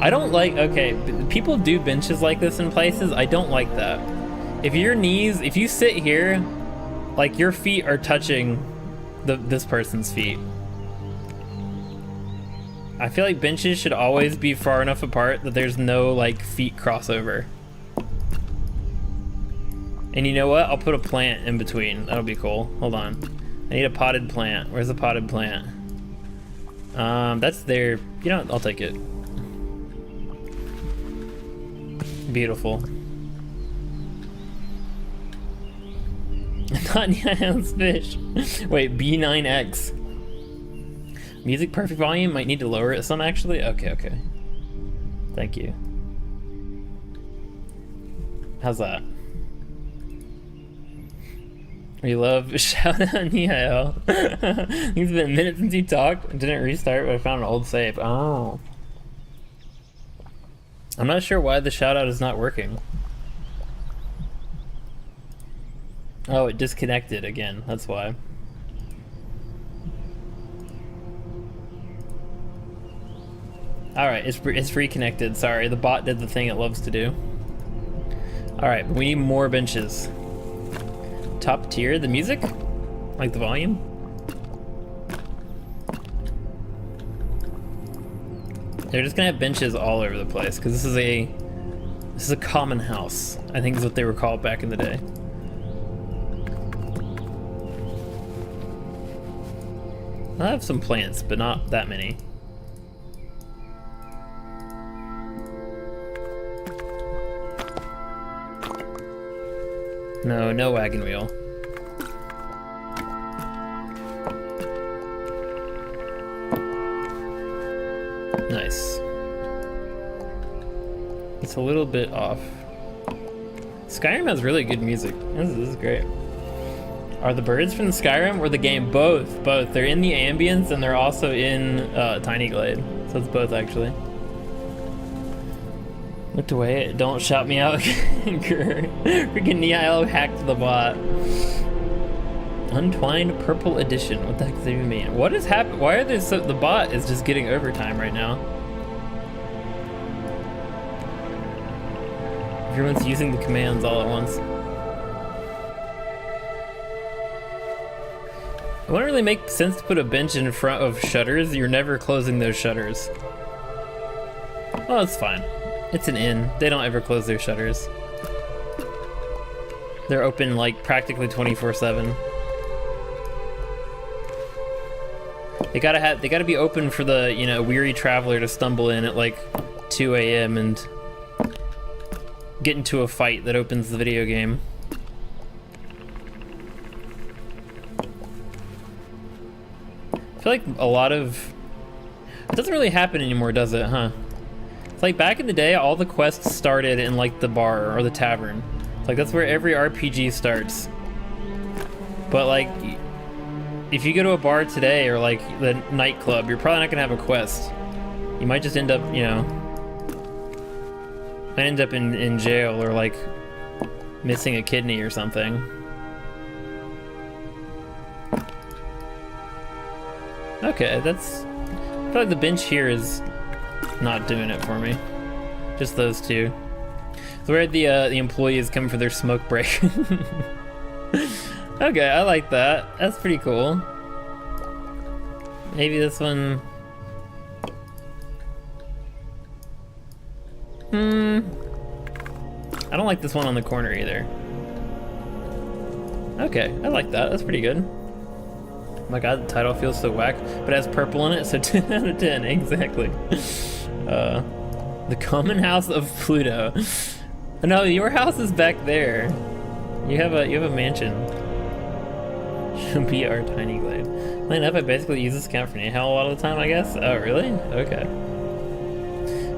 I don't like, okay, people do benches like this in places. I don't like that. If you sit here, like your feet are touching this person's feet. I feel like benches should always be far enough apart that there's no like feet crossover. And you know what? I'll put a plant in between. That'll be cool. Hold on. I need a potted plant. Where's the potted plant? That's there. You know, I'll take it. Beautiful. Not Neon's fish. Wait, B9X. Music perfect volume? Might need to lower it some actually? Okay. Thank you. How's that? We love shout out Nihil. It's been a minute since you talked. Didn't restart, but I found an old save. Oh. I'm not sure why the shout out is not working. Oh, it disconnected again. That's why. All right, it's reconnected. Sorry, the bot did the thing it loves to do. All right, but we need more benches. Top tier, the music, like the volume. They're just gonna have benches all over the place because this is a common house. I think is what they were called back in the day. I have some plants, but not that many. No wagon wheel. Nice. It's a little bit off. Skyrim has really good music. This is great. Are the birds from the Skyrim or the game? Both. They're in the ambience and they're also in Tiny Glade. So it's both actually. Looked away. Don't shout me out. Freaking Nihil hacked the bot. Untwined Purple Edition. What the heck does that even mean? What is happening? Why are there so... The bot is just getting overtime right now. Everyone's using the commands all at once. It wouldn't really make sense to put a bench in front of shutters. You're never closing those shutters. Oh, it's fine. It's an inn. They don't ever close their shutters. They're open like practically 24/7. They gotta be open for the, you know, weary traveler to stumble in at like 2 a.m. and get into a fight that opens the video game. I feel like a lot of... It doesn't really happen anymore, does it, huh? It's like back in the day, all the quests started in like the bar or the tavern. It's like that's where every RPG starts. But like, if you go to a bar today or like the nightclub, you're probably not gonna have a quest. You might just end up, you know, might end up in jail or like missing a kidney or something. Okay, that's... I feel like the bench here is not doing it for me. Just those two. So where the employees come for their smoke break. Okay, I like that. That's pretty cool. Maybe this one... I don't like this one on the corner either. Okay, I like that. That's pretty good. Oh my god, the title feels so whack, but it has purple in it, so 10 out of 10, exactly. The common house of Pluto. No, your house is back there. You have a mansion. Should be our Tiny Glade. Line up, I basically use this account for Hell a lot of the time, I guess. Oh, really? Okay.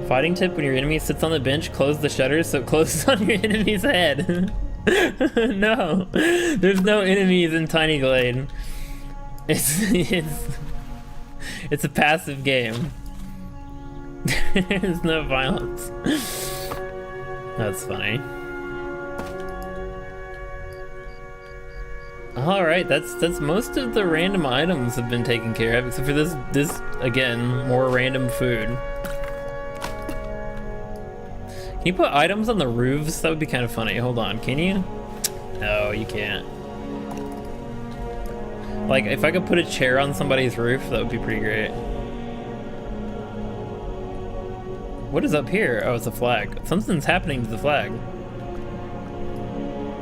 Fighting tip: when your enemy sits on the bench, close the shutters so it closes on your enemy's head. No, there's no enemies in Tiny Glade. It's a passive game. There's no violence. That's funny. All right, that's most of the random items have been taken care of, except for this again, more random food. Can you put items on the roofs? That would be kind of funny. Hold on, can you? No, you can't. Like, if I could put a chair on somebody's roof, that would be pretty great. What is up here? Oh, it's a flag. Something's happening to the flag.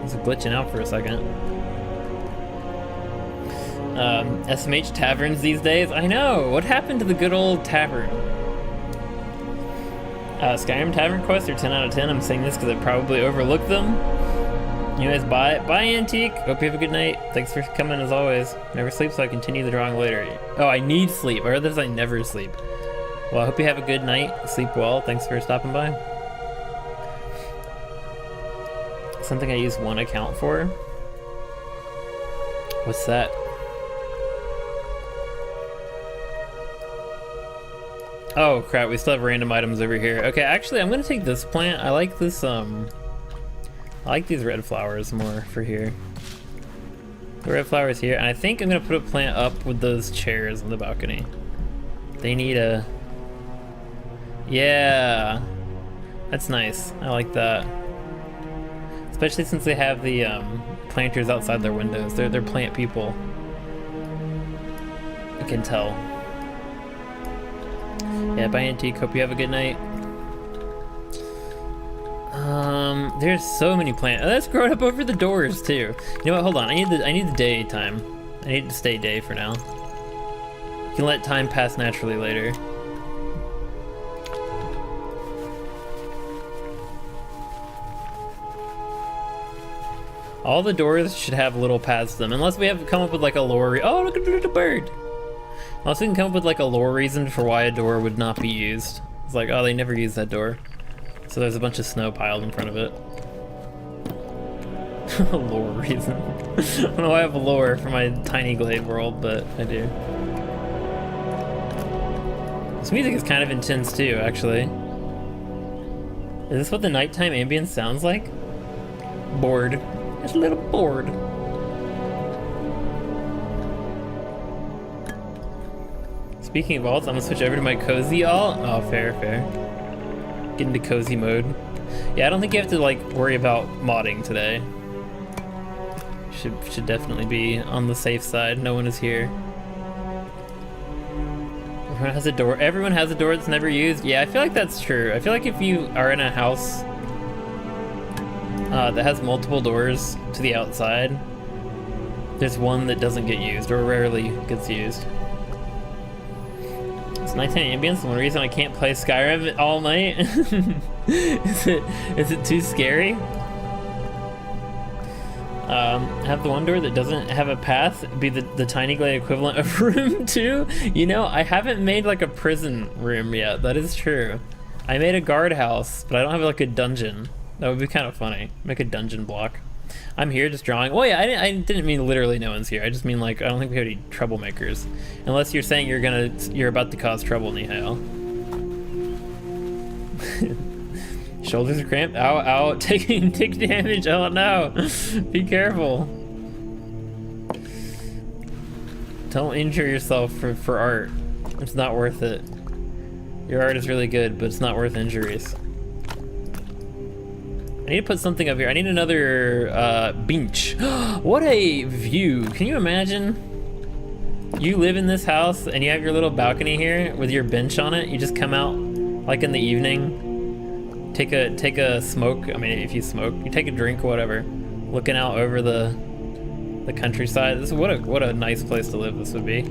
It's glitching out for a second. SMH taverns these days? I know! What happened to the good old tavern? Skyrim tavern quests are 10 out of 10. I'm saying this because I probably overlooked them. Anyways, bye Antique. Hope you have a good night. Thanks for coming as always. Never sleep, so I continue the drawing later. Oh, I need sleep. Or others I never sleep. Well, I hope you have a good night. Sleep well. Thanks for stopping by. Something I use one account for. What's that? Oh crap, we still have random items over here. Okay, actually I'm gonna take this plant. I like this, I like these red flowers more for here. The red flowers here, and I think I'm gonna put a plant up with those chairs on the balcony. They need a... Yeah, that's nice. I like that. Especially since they have the planters outside their windows. They're plant people. I can tell. Yeah, bye Antique. Hope you have a good night. There's so many plants. Oh, that's grown up over the doors too. You know what? Hold on. I need the daytime. I need to stay day for now. You can let time pass naturally later. All the doors should have little paths to them, unless we have come up with like a lore. Oh, look at the bird. Unless we can come up with like a lore reason for why a door would not be used. It's like, oh, they never used that door. So there's a bunch of snow piled in front of it. A lore reason. I don't know why I have a lore for my Tiny Glade world, but I do. This music is kind of intense too, actually. Is this what the nighttime ambience sounds like? Bored. Just a little bored. Speaking of alts, I'm gonna switch over to my cozy alt. Oh, fair. Get into cozy mode. Yeah, I don't think you have to like worry about modding today. Should definitely be on the safe side. No one is here. Everyone has a door. Everyone has a door that's never used. Yeah, I feel like that's true. I feel like if you are in a house that has multiple doors to the outside, there's one that doesn't get used or rarely gets used. It's nighttime ambience. The one reason I can't play Skyrim all night. Is it too scary? Have the one door that doesn't have a path be the Tiny Glade equivalent of room 2? You know, I haven't made like a prison room yet. That is true. I made a guardhouse, but I don't have like a dungeon. That would be kind of funny. Make a dungeon block. I'm here just drawing. Well, yeah, I didn't mean literally no one's here. I just mean like I don't think we have any troublemakers, unless you're saying you're about to cause trouble, Nihal. Shoulders are cramped. Ow, ow. Taking tick damage. Oh no. Be careful. Don't injure yourself for art. It's not worth it. Your art is really good, but it's not worth injuries. I need to put something up here. I need another bench. What a view. Can you imagine? You live in this house and you have your little balcony here with your bench on it. You just come out like in the evening take a smoke. I mean, if you smoke, you take a drink or whatever. Looking out over the countryside. This what a nice place to live this would be.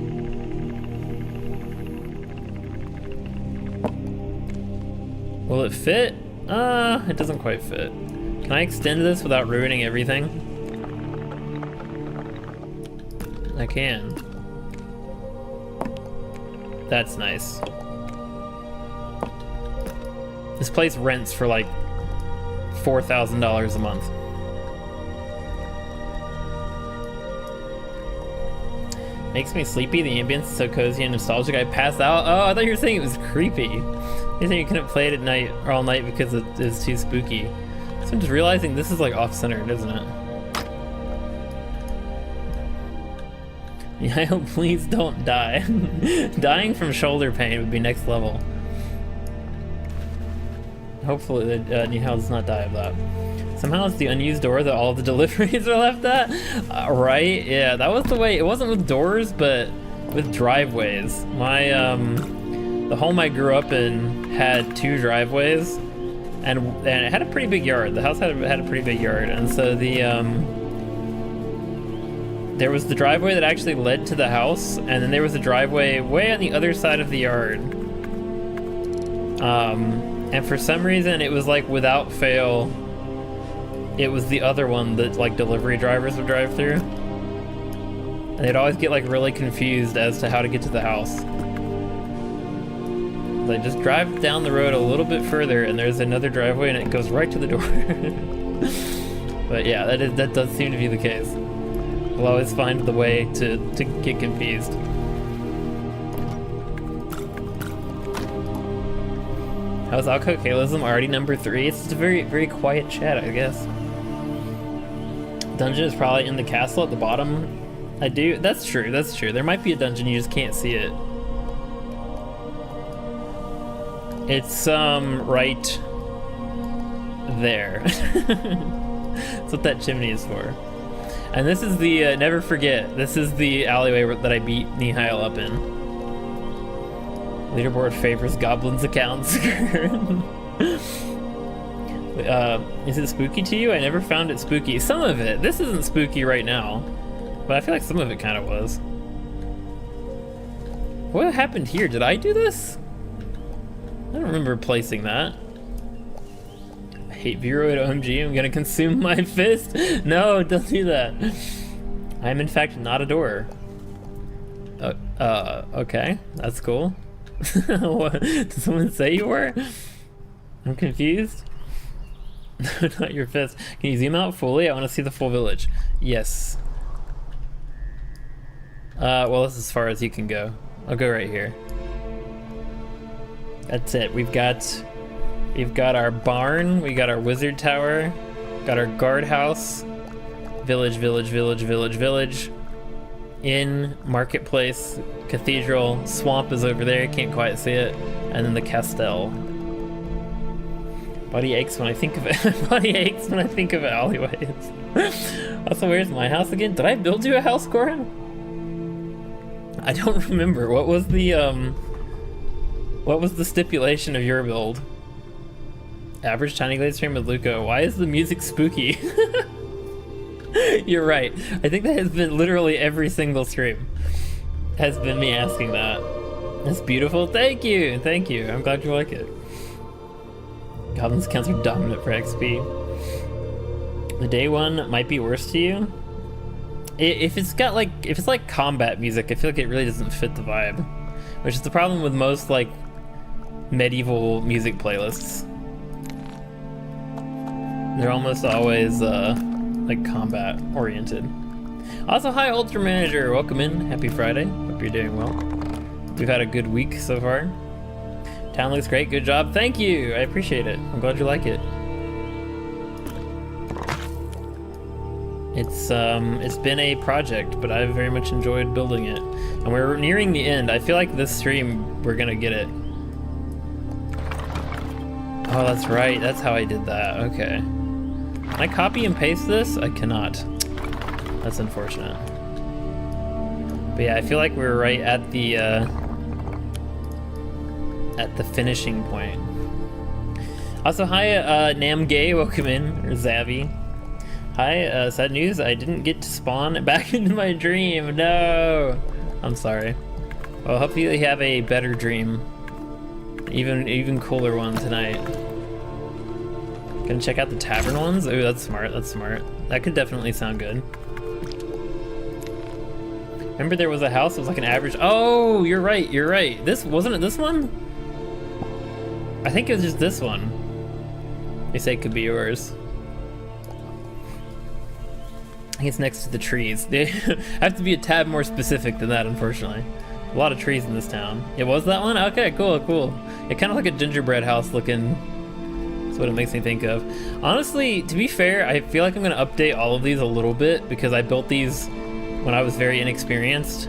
Will it fit? It doesn't quite fit. Can I extend this without ruining everything? I can. That's nice. This place rents for like $4,000 a month. Makes me sleepy. The ambience is so cozy and nostalgic. I pass out. Oh, I thought you were saying it was creepy. You think you couldn't play it at night or all night because it is too spooky. So I'm just realizing this is like off-centered, isn't it? Yeah, I hope please don't die. Dying from shoulder pain would be next level. Hopefully Nihal does not die of that. Somehow it's the unused door that all the deliveries are left at. Right? Yeah, that was the way. It wasn't with doors, but with driveways. My the home I grew up in had 2 driveways, and it had a pretty big yard. The house had a pretty big yard, and so the there was the driveway that actually led to the house, and then there was a driveway way on the other side of the yard. And for some reason, it was like without fail, it was the other one that like delivery drivers would drive through. And they'd always get like really confused as to how to get to the house. They just drive down the road a little bit further and there's another driveway and it goes right to the door. But yeah, that does seem to be the case. We'll always find the way to get confused. How's alcoholism already number 3? It's just a very, very quiet chat, I guess. Dungeon is probably in the castle at the bottom. That's true, that's true. There might be a dungeon, you just can't see it. It's, right there. That's what that chimney is for. And this is the, never forget, this is the alleyway that I beat Nihal up in. Leaderboard favors goblins accounts. Is it spooky to you? I never found it spooky. Some of it. This isn't spooky right now, but I feel like some of it kind of was. What happened here? Did I do this? I don't remember placing that. I hate Viroid OMG. I'm gonna consume my fist. No, don't do that. I am in fact not a door. Okay, that's cool. What, did someone say you were? I'm confused. Not your fist. Can you zoom out fully? I want to see the full village. Yes. Well, this is as far as you can go. I'll go right here. That's it. We've got our barn. We got our wizard tower. Got our guardhouse. Village, village, village, village, village. Inn, marketplace, cathedral, swamp is over there, can't quite see it, and then the castell. Body aches when I think of it. Body aches when I think of alleyways. Also, where's my house again? Did I build you a house, Corin? I don't remember. What was the stipulation of your build? Average Tiny Glade stream with Luca. Why is the music spooky? You're right. I think that has been literally every single stream. Has been me asking that. That's beautiful. Thank you. Thank you. I'm glad you like it. Goblins counts are dominant for XP. The day one might be worse to you. If it's like combat music, I feel like it really doesn't fit the vibe. Which is the problem with most like medieval music playlists. They're almost always like combat oriented. Also, hi Ultra Manager, welcome in. Happy Friday. Hope you're doing well. We've had a good week so far. Town looks great. Good job. Thank you. I appreciate it. I'm glad you like it. It's been a project, but I've very much enjoyed building it. And we're nearing the end. I feel like this stream we're gonna get it. Oh, that's right. That's how I did that. Okay. Can I copy and paste this? I cannot. That's unfortunate. But yeah, I feel like we're right at the finishing point. Also, hi, Nam Gay, welcome in, or Zavi. Hi, sad news, I didn't get to spawn back into my dream, no! I'm sorry. Well, hopefully you have a better dream. Even cooler one tonight. Gonna check out the tavern ones? Ooh, that's smart, that's smart. That could definitely sound good. Remember there was a house that was like an average... Oh, you're right, you're right. This, wasn't it this one? I think it was just this one. They say it could be yours. I think it's next to the trees. They have to be a tad more specific than that, unfortunately. A lot of trees in this town. It was that one? Okay, cool, cool. It kind of like a gingerbread house looking. That's what it makes me think of. Honestly, to be fair, I feel like I'm gonna update all of these a little bit because I built these when I was very inexperienced,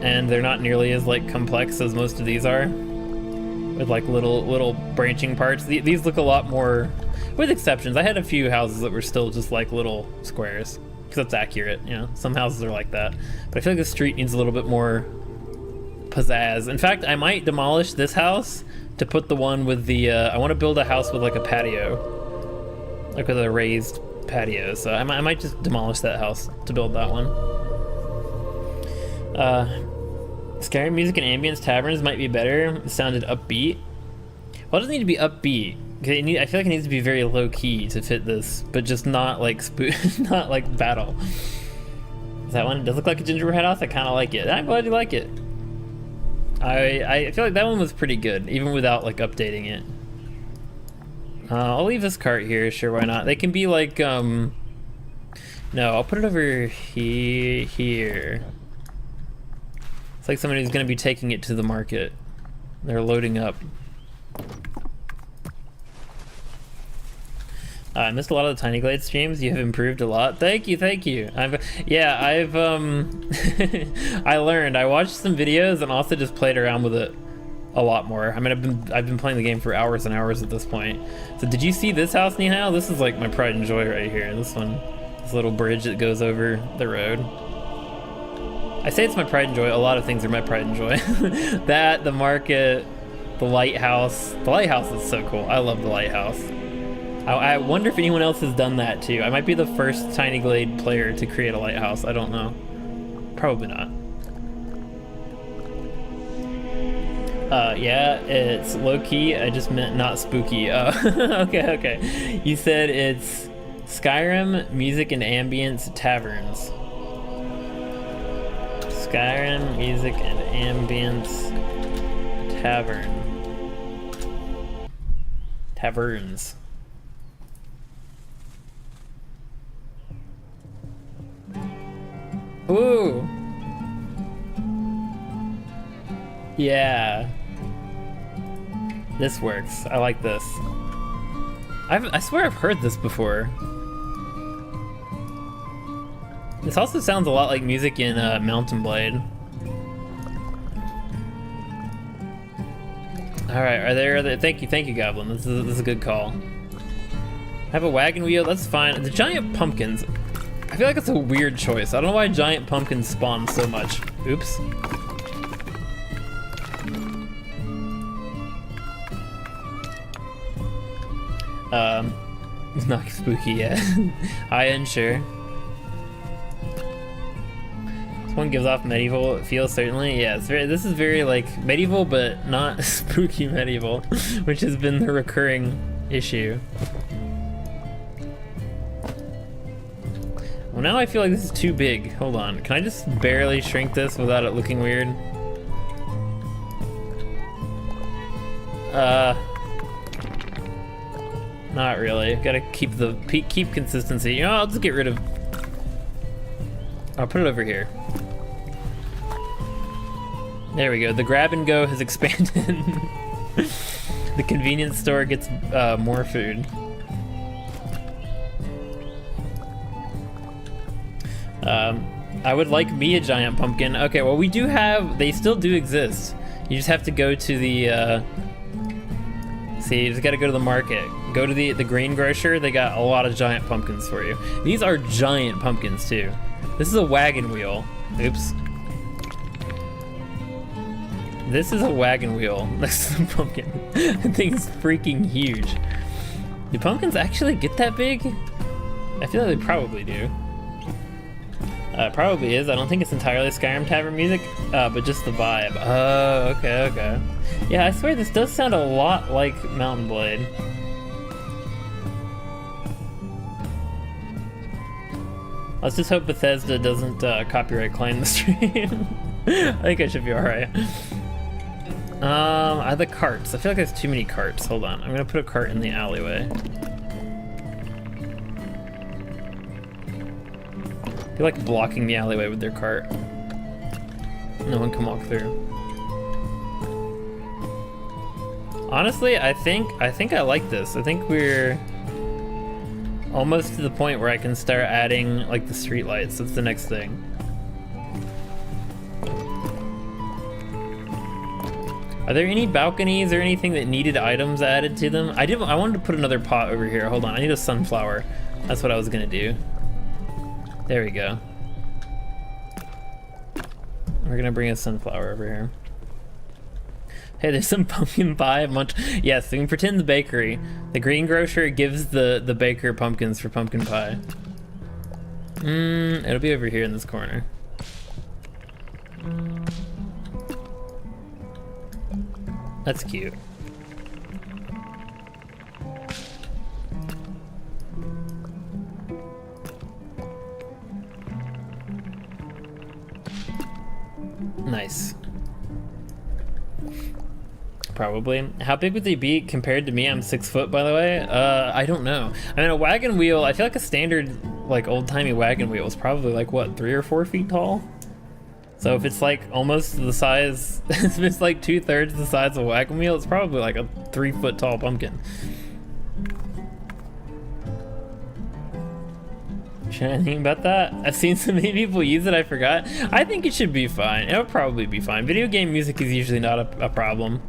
and they're not nearly as like complex as most of these are, with like little branching parts. These look a lot more, with exceptions. I had a few houses that were still just like little squares, because that's accurate, you know. Some houses are like that, but I feel like the street needs a little bit more pizzazz. In fact, I might demolish this house to put the one with the, I want to build a house with like a patio, like with a raised patio. So I might just demolish that house to build that one. Scary music and ambience taverns might be better. It sounded upbeat. Well, it doesn't need to be upbeat. I feel like it needs to be very low key to fit this, but just not like not like battle. Is that one? It does look like a gingerbread house. I kind of like it. I'm glad you like it. I feel like that one was pretty good, even without like updating it. I'll leave this cart here. Sure, why not? They can be like no, I'll put it over here. It's like somebody who's going to be taking it to the market. They're loading up. I missed a lot of the Tiny Glade streams. You have improved a lot. Thank you, thank you. I learned. I watched some videos and also just played around with it a lot more. I mean, I've been playing the game for hours and hours at this point. So did you see this house, Nihao? This is like my pride and joy right here. This one, this little bridge that goes over the road. I say it's my pride and joy. A lot of things are my pride and joy. That, the market, the lighthouse. The lighthouse is so cool. I love the lighthouse. I wonder if anyone else has done that too. I might be the first Tiny Glade player to create a lighthouse. I don't know. Probably not. Yeah, it's low-key. I just meant not spooky. Okay. You said it's Skyrim, music and ambience taverns. Skyrim, music and ambience taverns. Ooh. Yeah. This works. I like this. I swear I've heard this before. This also sounds a lot like music in Mountain Blade. Alright, are there thank you, Goblin. This is a good call. Have a wagon wheel, that's fine. The giant pumpkins. I feel like it's a weird choice. I don't know why giant pumpkins spawn so much. Oops. It's not spooky yet. I unsure. This one gives off medieval feel, certainly. Yeah, it's very. This is very like medieval, but not spooky medieval, which has been the recurring issue. Well, now I feel like this is too big. Hold on. Can I just barely shrink this without it looking weird? Not really. Gotta keep consistency. You know, I'll just get rid of. I'll put it over here. There we go. The grab and go has expanded. The convenience store gets more food. I would like me a giant pumpkin. Okay, well we do have, they still do exist. You just have to go to the, see, you just gotta go to the market. Go to the greengrocer, they got a lot of giant pumpkins for you. These are giant pumpkins too. This is a wagon wheel. Oops. This is a wagon wheel next to the pumpkin. That thing is freaking huge. Do pumpkins actually get that big? I feel like they probably do. Probably is. I don't think it's entirely Skyrim Tavern music, but just the vibe. Oh, okay, okay. Yeah, I swear this does sound a lot like Mountain Blade. Let's just hope Bethesda doesn't copyright claim the stream. I think I should be alright. I have the carts. I feel like there's too many carts. Hold on. I'm gonna put a cart in the alleyway. They're like blocking the alleyway with their cart. No one can walk through. Honestly, I think I like this. I think we're almost to the point where I can start adding like the street lights. That's the next thing. Are there any balconies or anything that needed items added to them? I wanted to put another pot over here. Hold on, I need a sunflower. That's what I was gonna do. There we go. We're gonna bring a sunflower over here. Hey, there's some pumpkin pie munch. Yes, we can pretend the bakery. The greengrocer gives the baker pumpkins for pumpkin pie. It'll be over here in this corner. That's cute. Nice. Probably. How big would they be compared to me? I'm 6 foot, by the way. I don't know. I mean, a wagon wheel, I feel like a standard, like, old-timey wagon wheel is probably, like, what, 3 or 4 feet tall? So if it's, like, almost the size, if it's, like, 2/3 the size of a wagon wheel, it's probably, like, a 3 foot tall pumpkin. Should I think about that? I've seen so many people use it, I forgot. I think it should be fine. It'll probably be fine. Video game music is usually not a problem.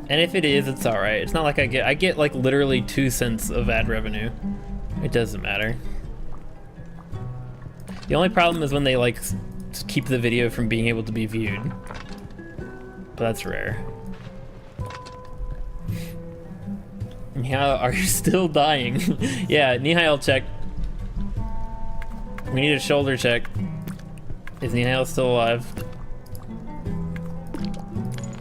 And if it is, it's alright. It's not like I get like literally 2 cents of ad revenue. It doesn't matter. The only problem is when they like keep the video from being able to be viewed. But that's rare. Yeah, are you still dying? Yeah, Nihail check. We need a shoulder check. Is Nihail still alive?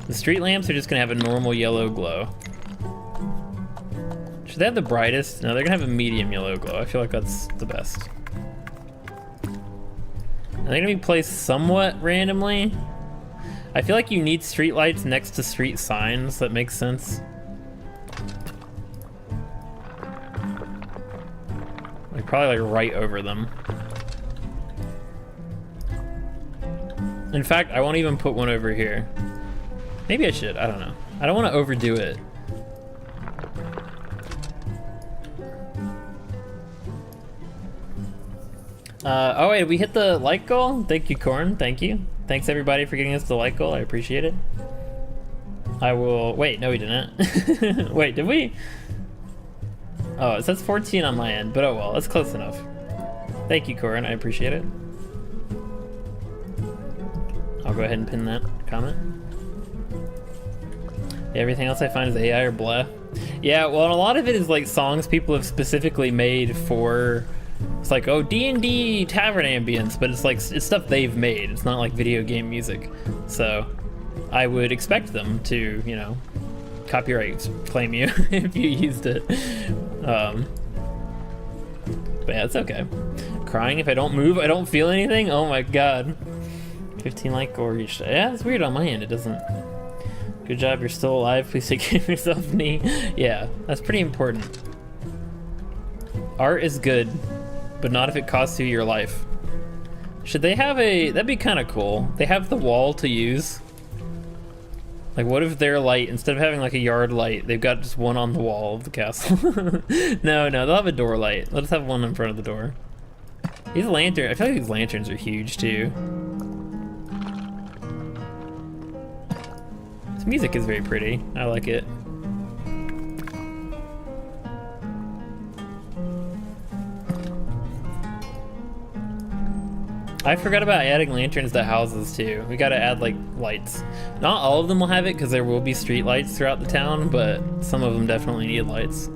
The street lamps are just gonna have a normal yellow glow. Should they have the brightest? No, they're gonna have a medium yellow glow. I feel like that's the best. And they're gonna be placed somewhat randomly. I feel like you need street lights next to street signs. That makes sense. Like probably like right over them. In fact, I won't even put one over here. Maybe I should, I don't know. I don't want to overdo it. Oh wait, we hit the like goal? Thank you, Corn, thank you. Thanks everybody for getting us the like goal, I appreciate it. I will, wait, no we didn't. Wait, did we? Oh, it says 14 on my end, but oh well, that's close enough. Thank you, Corn, I appreciate it. I'll go ahead and pin that comment. Yeah, everything else I find is AI or blah. Yeah, well, a lot of it is like songs people have specifically made for, it's like, oh, D&D tavern ambience, but it's like, it's stuff they've made. It's not like video game music. So I would expect them to, you know, copyright claim you if you used it. But yeah, it's okay. Crying if I don't move, I don't feel anything? Oh my god. 15 like or each. Yeah, it's weird on my end, it doesn't. Good job, you're still alive. Please take care of yourself, knee. Yeah, that's pretty important. Art is good, but not if it costs you your life. Should they have a, that'd be kind of cool. They have the wall to use. Like what if their light, instead of having like a yard light, they've got just one on the wall of the castle. No, they'll have a door light. Let us have one in front of the door. These lanterns, I feel like these lanterns are huge too. This music is very pretty. I like it. I forgot about adding lanterns to houses too. We gotta add like lights. Not all of them will have it because there will be street lights throughout the town, but some of them definitely need lights.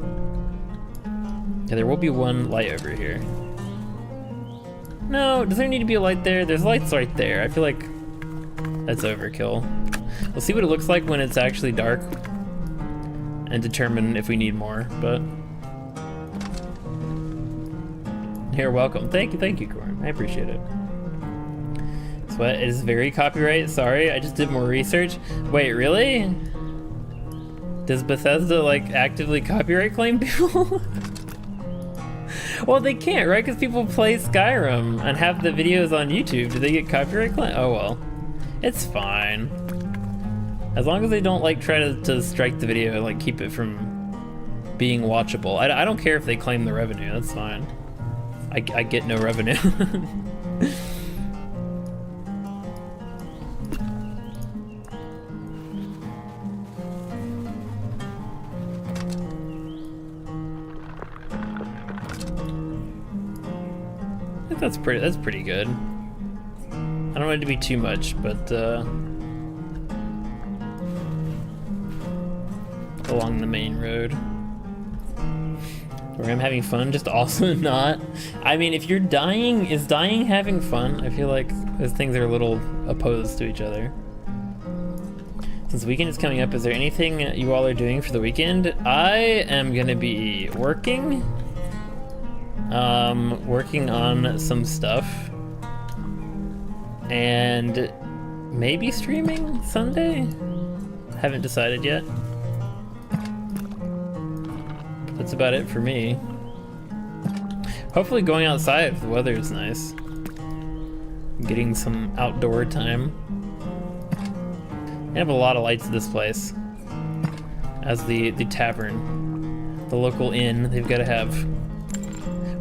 Yeah, there will be one light over here. No, does there need to be a light there? There's lights right there. I feel like that's overkill. We'll see what it looks like when it's actually dark and determine if we need more, but... You're welcome. Thank you, Corn. I appreciate it. Sweat is very copyright. Sorry, I just did more research. Wait, really? Does Bethesda like actively copyright claim people? Well, they can't, right? Because people play Skyrim and have the videos on YouTube. Do they get copyright claim? Oh well, it's fine. As long as they don't like try to strike the video and like keep it from being watchable. I don't care if they claim the revenue. That's fine. I get no revenue. I think that's pretty good. I don't want it to be too much, but along the main road. Where I'm having fun, just also not. I mean, if you're dying, is dying having fun? I feel like those things are a little opposed to each other. Since the weekend is coming up, is there anything you all are doing for the weekend? I am gonna be working. Working on some stuff. And maybe streaming Sunday? Haven't decided yet. That's about it for me. Hopefully going outside if the weather is nice. Getting some outdoor time. I have a lot of lights at this place. As the tavern. The local inn, they've got to have...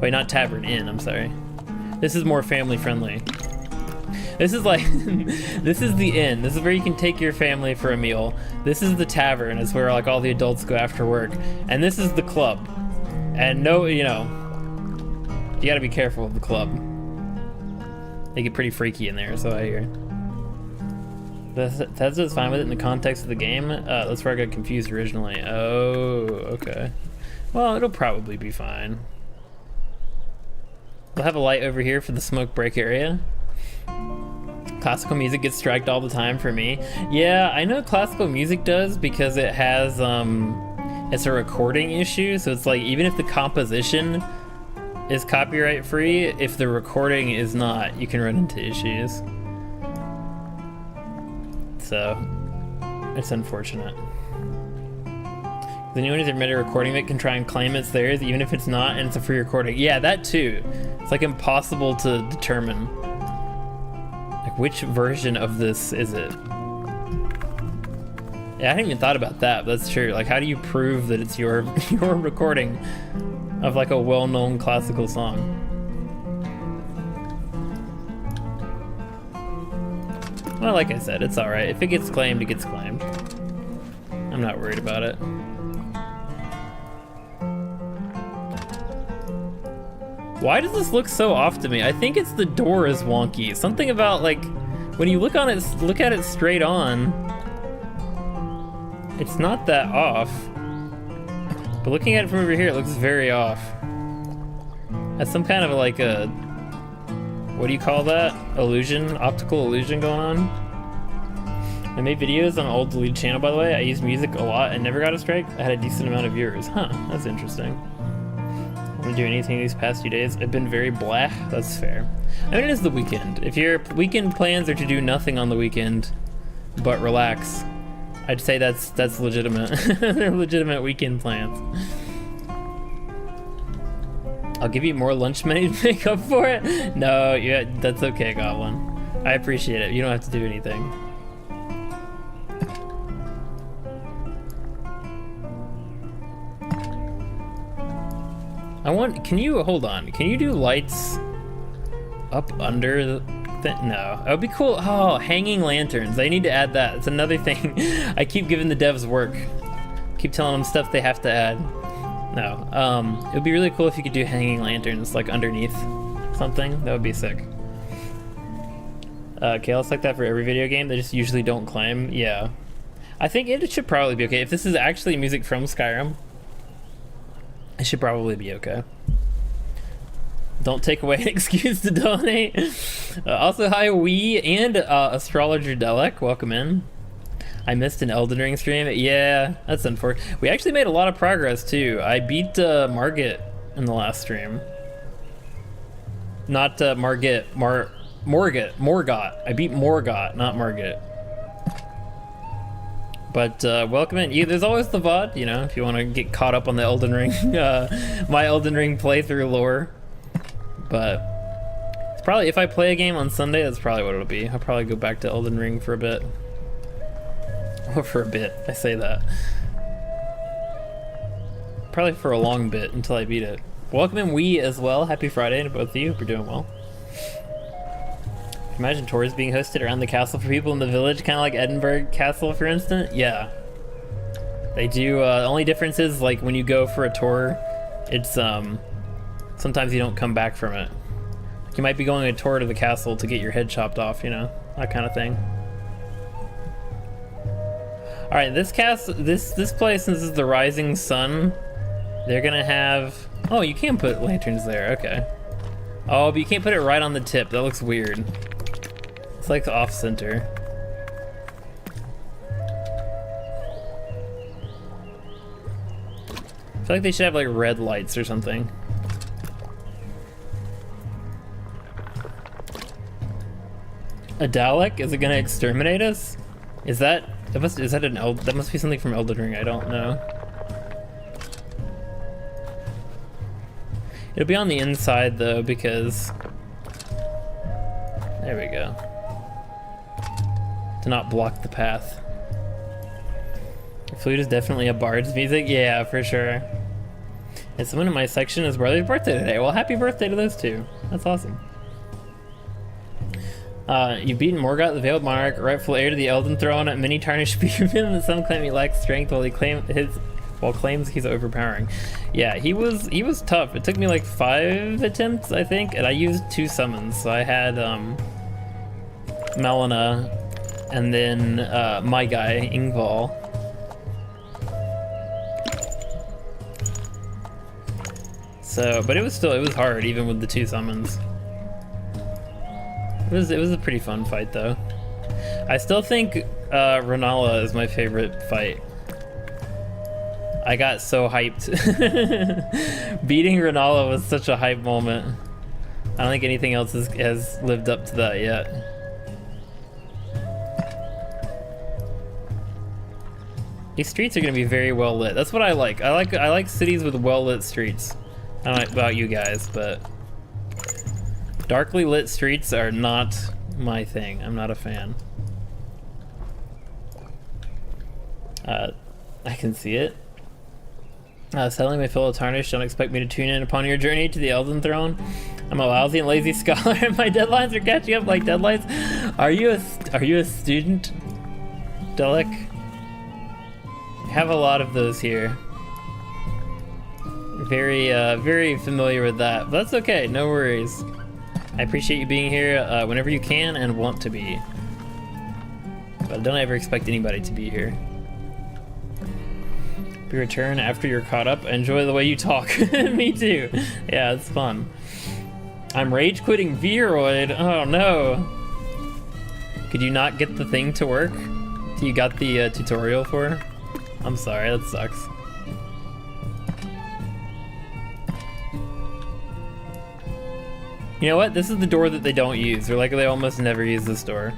Wait, not tavern, inn, I'm sorry. This is more family friendly. This is like, this is the inn. This is where you can take your family for a meal. This is the tavern. It's where like all the adults go after work. And this is the club. And no, you know, you gotta be careful with the club. They get pretty freaky in there, so I hear. Bethesda's fine with it in the context of the game. That's where I got confused originally. Oh, okay. Well, it'll probably be fine. We'll have a light over here for the smoke break area. Classical music gets striked all the time for me. Yeah, I know classical music does because it has, it's a recording issue. So it's like, even if the composition is copyright free, if the recording is not, you can run into issues. So, it's unfortunate. Does anyone who's ever made a recording that can try and claim it's theirs, even if it's not, and it's a free recording? Yeah, that too. It's like impossible to determine. Like, which version of this is it? Yeah, I hadn't even thought about that, but that's true. Like, how do you prove that it's your recording of like a well-known classical song? Well, like I said, it's alright. If it gets claimed, it gets claimed. I'm not worried about it. Why does this look so off to me? I think it's the door is wonky. Something about like, when you look at it straight on, it's not that off. But looking at it from over here, it looks very off. That's some kind of like a, what do you call that? Illusion, optical illusion going on. I made videos on an old deleted channel, by the way. I used music a lot and never got a strike. I had a decent amount of viewers. Huh, that's interesting. Want to do anything these past few days? I've been very blah. That's fair. I mean, it is the weekend. If your weekend plans are to do nothing on the weekend, but relax, I'd say that's legitimate. They're legitimate weekend plans. I'll give you more lunch money to make up for it. No, yeah, that's okay, Goblin. I appreciate it. You don't have to do anything. Can you, hold on, can you do lights up under the thing? No, that would be cool. Oh, hanging lanterns, I need to add that. It's another thing. I keep giving the devs work. Keep telling them stuff they have to add. No, it would be really cool if you could do hanging lanterns like underneath something. That would be sick. Chaos like that for every video game. They just usually don't claim. Yeah. I think it should probably be okay. If this is actually music from Skyrim, it should probably be okay. Don't take away an excuse to donate. Also, hi, and Astrologer Delek. Welcome in. I missed an Elden Ring stream. Yeah, that's unfortunate. We actually made a lot of progress, too. I beat Margit in the last stream. Not Morgot. I beat Morgot, not Margit. But welcome in. There's always the VOD, you know, if you want to get caught up on the Elden Ring, my Elden Ring playthrough lore. But it's probably, if I play a game on Sunday, that's probably what it'll be. I'll probably go back to Elden Ring for a bit. Or for a bit, I say that. Probably for a long bit until I beat it. Welcome in we as well. Happy Friday to both of you. Hope you're doing well. Imagine tours being hosted around the castle for people in the village, kind of like Edinburgh Castle, for instance. Yeah. They do, the only difference is, like, when you go for a tour, it's, sometimes you don't come back from it. You might be going a tour to the castle to get your head chopped off, you know? That kind of thing. Alright, this place, since it's the rising sun, they're gonna have... Oh, you can put lanterns there, okay. Oh, but you can't put it right on the tip. That looks weird. It's like off-center. I feel like they should have like red lights or something. A Dalek? Is it gonna exterminate us? Is that that must be something from Elden Ring, I don't know. It'll be on the inside though, because there we go. To not block the path. The flute is definitely a bard's music, yeah, for sure. And someone in my section is brother's birthday today. Well, happy birthday to those two. That's awesome. You've beaten Morgoth, the Veiled Monarch, rightful heir to the Elden Throne, a many tarnished spearman that some claim he lacks strength while claims he's overpowering. Yeah, he was tough. It took me like 5 attempts, I think, and I used 2 summons. So I had Melina and then my guy, Ingval. So, but it was hard even with the 2 summons. It was a pretty fun fight though. I still think Renala is my favorite fight. I got so hyped. Beating Renala was such a hype moment. I don't think anything else has lived up to that yet. These streets are gonna be very well lit. That's what I like. I like cities with well lit streets. I don't know about you guys, but darkly lit streets are not my thing. I'm not a fan. I can see it. Settling my fellow tarnished, don't expect me to tune in upon your journey to the Elden Throne. I'm a lousy and lazy scholar and my deadlines are catching up like deadlines. Are you a student, Delek? I have a lot of those here. Very familiar with that, but that's okay, no worries. I appreciate you being here whenever you can and want to be. But don't ever expect anybody to be here. Be return after you're caught up. Enjoy the way you talk. Me too. Yeah, it's fun. I'm rage quitting Viroid. Oh no. Could you not get the thing to work? You got the tutorial for? I'm sorry, that sucks. You know what? This is the door that they don't use. Or like they almost never use this door.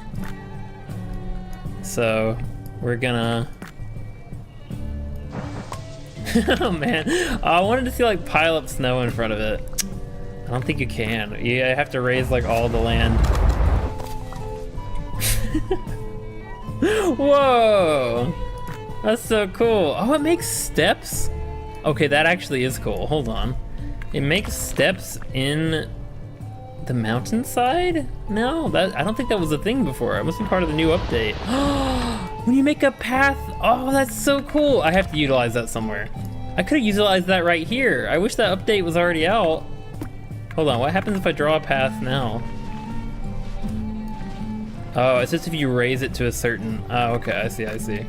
So we're gonna... Oh man, I wanted to see like pile up snow in front of it. I don't think you can. You have to raise like all the land. Whoa, that's so cool. Oh, it makes steps? Okay, that actually is cool. Hold on. It makes steps in the mountainside? No, I don't think that was a thing before. It must be part of the new update. When you make a path, oh, that's so cool. I have to utilize that somewhere. I could have utilized that right here. I wish that update was already out. Hold on, what happens if I draw a path now? Oh, it's just if you raise it to a certain... Oh, okay, I see, I see.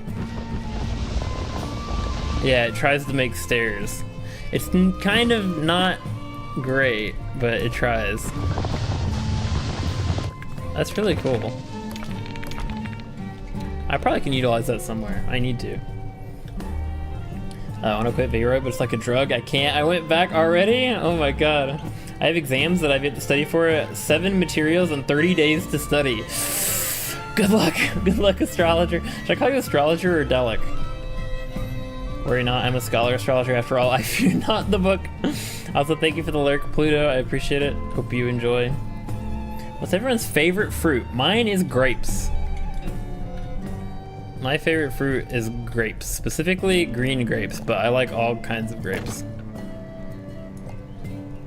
Yeah, it tries to make stairs. It's kind of not great, but it tries. That's really cool. I probably can utilize that somewhere. I need to. I want to quit Vero, but it's like a drug. I can't. I went back already? Oh my god. I have exams that I've yet to study for. 7 materials and 30 days to study. Good luck. Good luck, astrologer. Should I call you astrologer or Delic? Worry not, I'm a scholar astrologer after all. I fear not the book. Also, thank you for the lurk, Pluto. I appreciate it. Hope you enjoy. What's everyone's favorite fruit? Mine is grapes. My favorite fruit is grapes, specifically green grapes, but I like all kinds of grapes.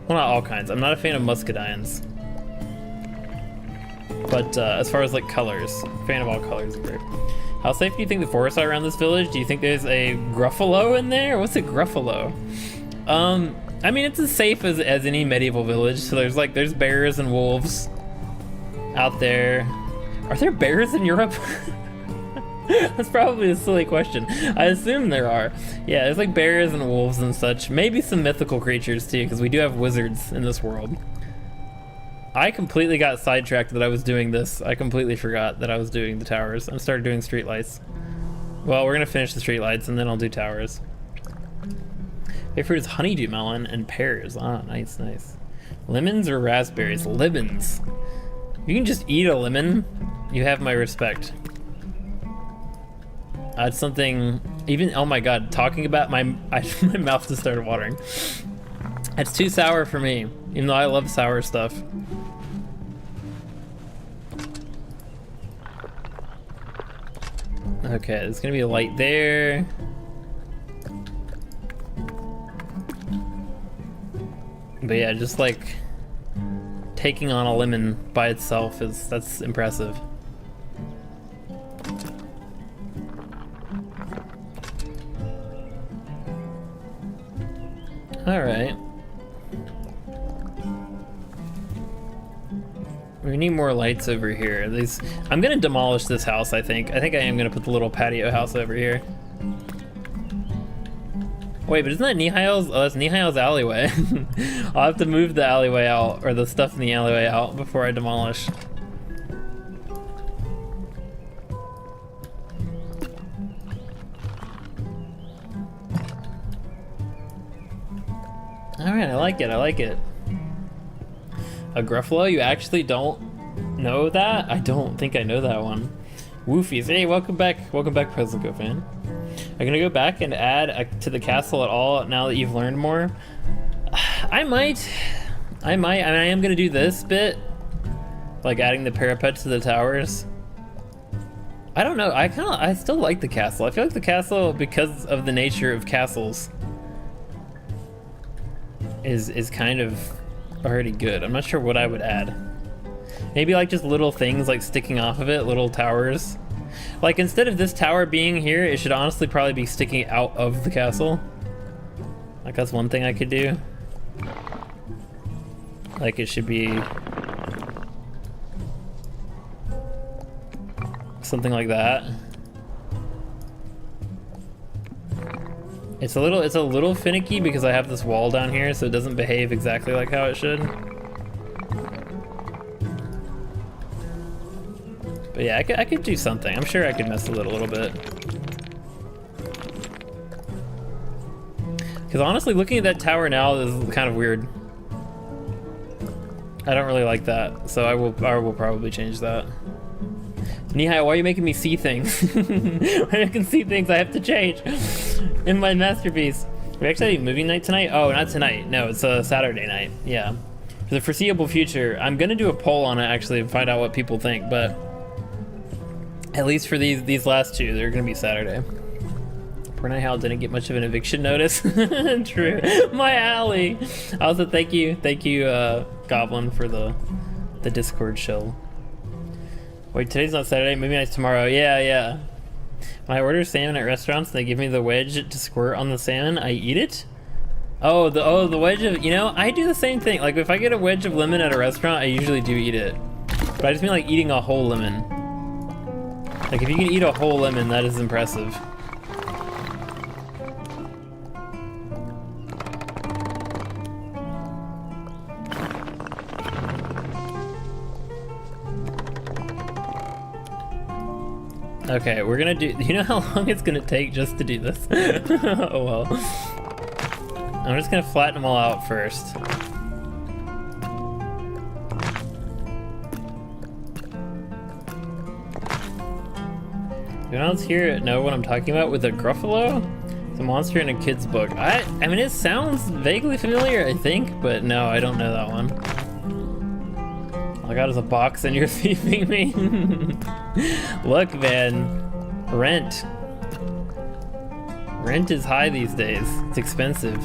Well, not all kinds. I'm not a fan of muscadines. But as far as like colors, fan of all colors of grape. How safe do you think the forests are around this village? Do you think there's a gruffalo in there? What's a gruffalo? I mean, it's as safe as any medieval village. So there's bears and wolves out there. Are there bears in Europe? That's probably a silly question. I assume there are. Yeah, there's like bears and wolves and such. Maybe some mythical creatures too, because we do have wizards in this world. I completely got sidetracked that I was doing this. I completely forgot that I was doing the towers. I started doing streetlights. Well, we're gonna finish the streetlights and then I'll do towers. Favorite fruit is honeydew melon and pears. Ah, nice, nice. Lemons or raspberries? Lemons. You can just eat a lemon. You have my respect. It's something, even, oh my god, talking about my mouth just started watering. It's too sour for me, even though I love sour stuff. Okay, there's gonna be a light there. But yeah, just like taking on a lemon by itself that's impressive. All right. We need more lights over here. I'm gonna demolish this house, I think. I am gonna put the little patio house over here. Wait, but isn't that Nihail's? Oh, that's Nihail's alleyway. I'll have to move the alleyway out, or the stuff in the alleyway out before I demolish. Alright, I like it, I like it. A Gruffalo? You actually don't know that? I don't think I know that one. Woofies. Hey, welcome back, Preslico fan. Are you gonna go back and add to the castle at all now that you've learned more? I might. I mean, I am gonna do this bit, like adding the parapet to the towers. I don't know, I still like the castle. I feel like the castle, because of the nature of castles, is kind of already good. I'm not sure what I would add. Maybe like just little things like sticking off of it, little towers. Like instead of this tower being here, it should honestly probably be sticking out of the castle. Like that's one thing I could do. Like it should be something like that. It's a little finicky because I have this wall down here, so it doesn't behave exactly like how it should. But yeah, I could do something. I'm sure I could mess with it a little bit. Because honestly, looking at that tower now is kind of weird. I don't really like that, so I will probably change that. Nihai, why are you making me see things? When I can see things I have to change in my masterpiece. We actually have a movie night tonight? Oh, not tonight. No, it's a Saturday night. Yeah. For the foreseeable future, I'm gonna do a poll on it actually and find out what people think, but at least for these last two, they're gonna be Saturday. Poor Nihal didn't get much of an eviction notice. True. My alley. Also, thank you, Goblin, for the Discord show. Wait, today's not Saturday, maybe night's tomorrow. Yeah. When I order salmon at restaurants and they give me the wedge to squirt on the salmon, I eat it? Oh, the wedge of, I do the same thing. Like if I get a wedge of lemon at a restaurant, I usually do eat it. But I just mean like eating a whole lemon. Like, if you can eat a whole lemon, that is impressive. Okay, we're gonna do... You know how long it's gonna take just to do this? Oh well. I'm just gonna flatten them all out first. Anyone else here know what I'm talking about with a Gruffalo? It's a monster in a kid's book. I mean, it sounds vaguely familiar, I think, but no, I don't know that one. All I got is a box and you're thieving me. Look, man, rent. Rent is high these days. It's expensive.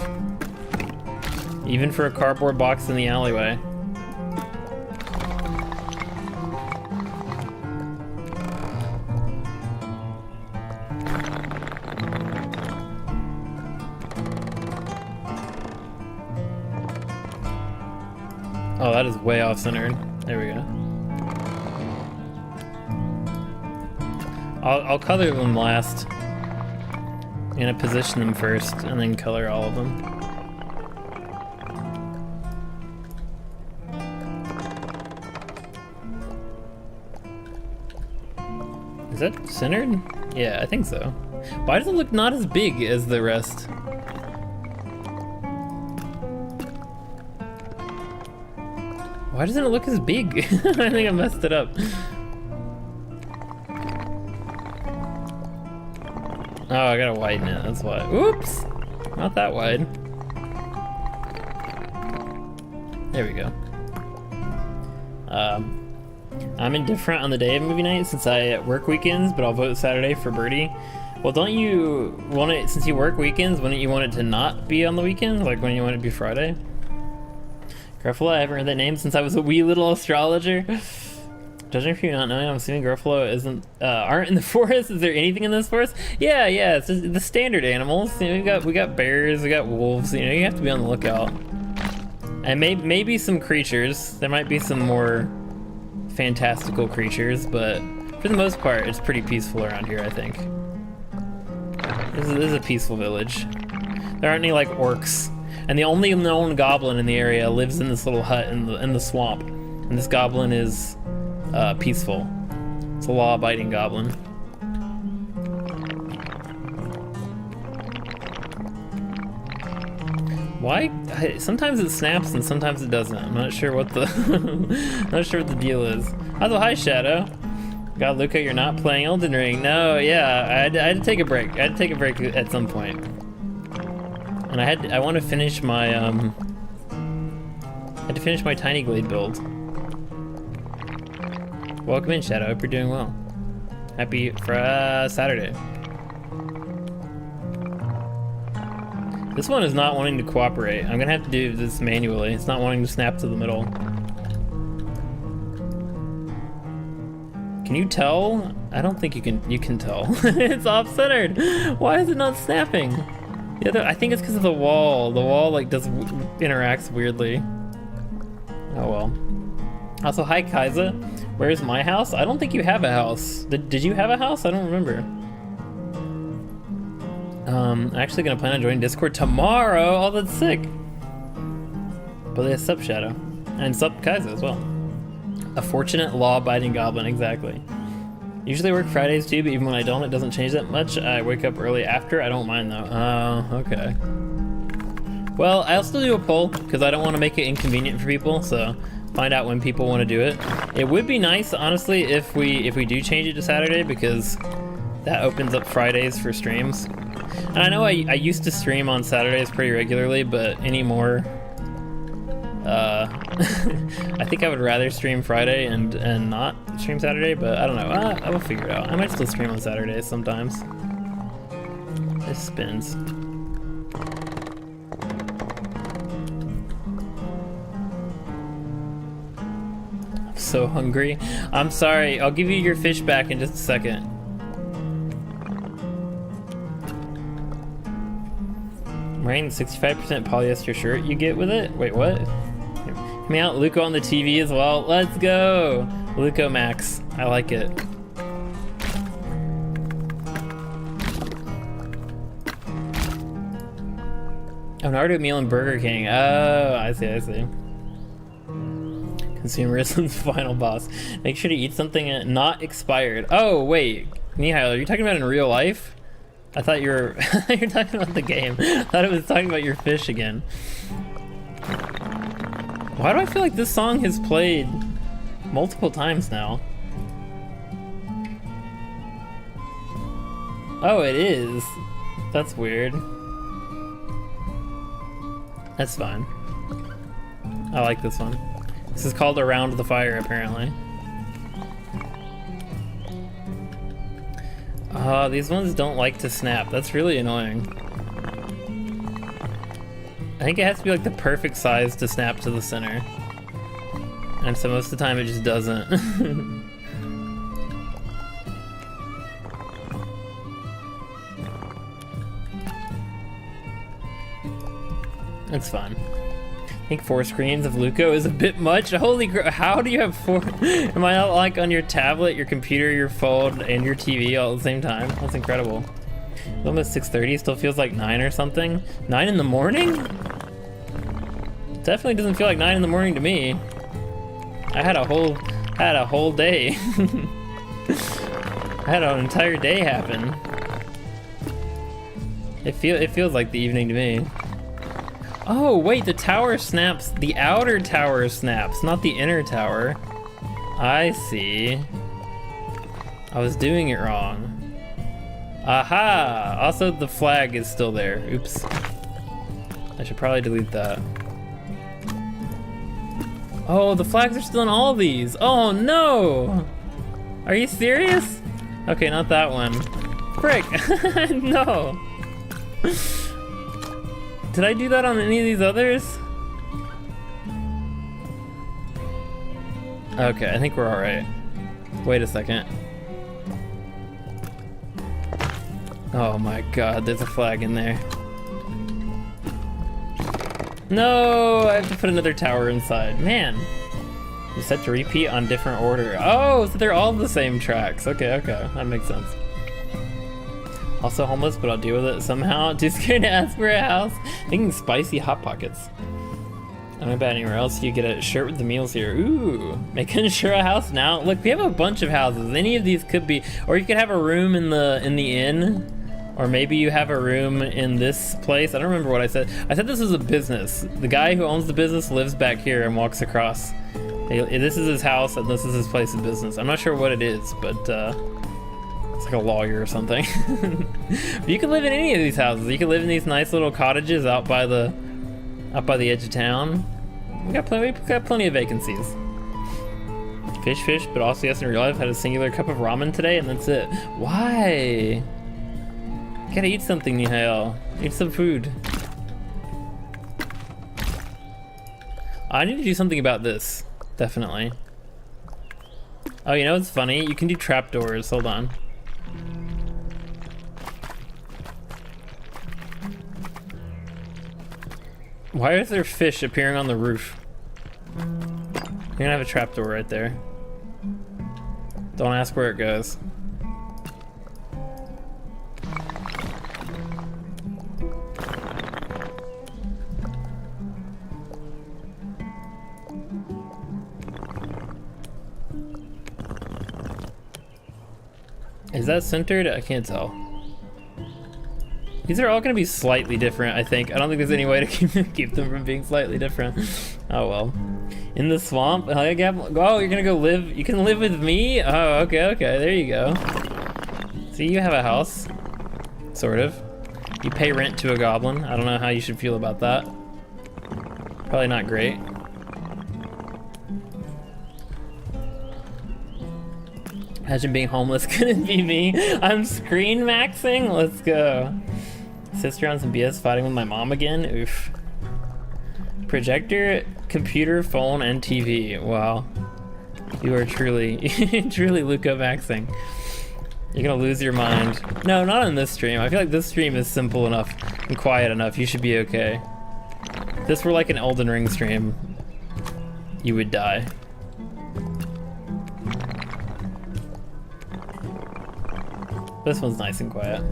Even for a cardboard box in the alleyway. Oh, that is way off centered. There we go. I'll color them last. I'm gonna position them first and then color all of them. Is that centered? Yeah, I think so. Why does it look not as big as the rest? Why doesn't it look as big? I think I messed it up. Oh, I gotta widen it, that's why. Oops! Not that wide. There we go. I'm indifferent on the day of movie night since I work weekends, but I'll vote Saturday for Birdie. Well, don't you want it, since you work weekends, wouldn't you want it to not be on the weekend? Like, when you want it to be Friday? Gruffalo, I haven't heard that name since I was a wee little astrologer. Judging for you not knowing, I'm assuming Gruffalo isn't, aren't in the forest. Is there anything in this forest? Yeah, it's just the standard animals. You know, we got bears, we got wolves. You know, you have to be on the lookout. And maybe some creatures. There might be some more fantastical creatures, but for the most part, it's pretty peaceful around here, I think. This is a peaceful village. There aren't any like orcs. And the only known goblin in the area lives in this little hut in the swamp. And this goblin is peaceful. It's a law-abiding goblin. Why? Sometimes it snaps and sometimes it doesn't. I'm not sure what the not sure what the deal is. Also, hi Shadow. God, Luca, you're not playing Elden Ring. No, yeah, I had to take a break. I had to take a break at some point. And I want to finish my I had to finish my Tiny Glade build. Welcome in, Shadow. Hope you're doing well. Happy Saturday. This one is not wanting to cooperate. I'm gonna have to do this manually. It's not wanting to snap to the middle. Can you tell? I don't think you can. You can tell. It's off-centered. Why is it not snapping? Yeah, I think it's because of the wall. The wall like interacts weirdly. Oh well. Also, hi Kaiza. Where's my house? I don't think you have a house. Did you have a house? I don't remember. Actually gonna plan on joining Discord tomorrow. Oh, that's sick. But yeah, sup Shadow. And sup Kaiza as well. A fortunate law-abiding goblin, exactly. Usually work Fridays too, but even when I don't, it doesn't change that much. I wake up early after. I don't mind though. Oh, okay. Well, I'll still do a poll because I don't want to make it inconvenient for people. So find out when people want to do it. It would be nice, honestly, if we do change it to Saturday because that opens up Fridays for streams. And I know I used to stream on Saturdays pretty regularly, but anymore, I think I would rather stream Friday and not stream Saturday, but I don't know. I will figure it out. I might still stream on Saturdays sometimes. This spins. I'm so hungry. I'm sorry. I'll give you your fish back in just a second. I'm wearing the 65% polyester shirt you get with it? Wait, what? Coming out Luco on the TV as well. Let's go! Luco Max. I like it. Oh, Naruto meal and Burger King. Oh, I see, I see. Consumerism's final boss. Make sure to eat something not expired. Oh, wait. Nihal, are you talking about in real life? I thought you were you're talking about the game. I thought it was talking about your fish again. Why do I feel like this song has played multiple times now? Oh, it is. That's weird. That's fine. I like this one. This is called Around the Fire, apparently. These ones don't like to snap. That's really annoying. I think it has to be like the perfect size to snap to the center. And so most of the time it just doesn't. It's fine. I think 4 screens of Luco is a bit much. Holy crap, how do you have 4? Am I not like on your tablet, your computer, your phone, and your TV all at the same time? That's incredible. It's almost 6:30, still feels like 9 or something. 9 in the morning? Definitely doesn't feel like 9 in the morning to me. I had a whole day. I had an entire day happen. It feels like the evening to me. Oh, wait, the tower snaps. The outer tower snaps, not the inner tower. I see. I was doing it wrong. Aha! Also, the flag is still there. Oops. I should probably delete that. Oh, the flags are still in all these. Oh, no! Are you serious? Okay, not that one. Frick! No! Did I do that on any of these others? Okay, I think we're alright. Wait a second. Oh my god, there's a flag in there. No, I have to put another tower inside. Man. You're set to repeat on different order. Oh, so they're all the same tracks. Okay, okay, that makes sense. Also homeless, but I'll deal with it somehow. Too scared to ask for a house. Thinking spicy Hot Pockets. I don't know about anywhere else. You get a shirt with the meals here. Ooh, making sure a house now. Look, we have a bunch of houses. Any of these could be, or you could have a room in the inn, or maybe you have a room in this place. I don't remember what I said. I said this was a business. The guy who owns the business lives back here and walks across. This is his house and this is his place of business. I'm not sure what it is, but it's like a lawyer or something. But you can live in any of these houses. You can live in these nice little cottages out by the edge of town. We got plenty of vacancies. Fish, but also yes, in real life had a singular cup of ramen today, and that's it. Why? You gotta eat something, Nihal. Eat some food. I need to do something about this. Definitely. Oh, you know what's funny? You can do trapdoors. Hold on. Why is there fish appearing on the roof? You're gonna have a trapdoor right there. Don't ask where it goes. Is that centered? I can't tell. These are all gonna be slightly different, I think. I don't think there's any way to keep them from being slightly different. Oh well. In the swamp? Oh, you're gonna go live? You can live with me? Oh, okay, there you go. See, you have a house. Sort of. You pay rent to a goblin. I don't know how you should feel about that. Probably not great. Imagine being homeless couldn't be me. I'm screen maxing? Let's go. Sister on some BS fighting with my mom again? Oof. Projector, computer, phone, and TV. Wow. You are truly Luca maxing. You're gonna lose your mind. No, not on this stream. I feel like this stream is simple enough and quiet enough. You should be okay. If this were like an Elden Ring stream, you would die. This one's nice and quiet.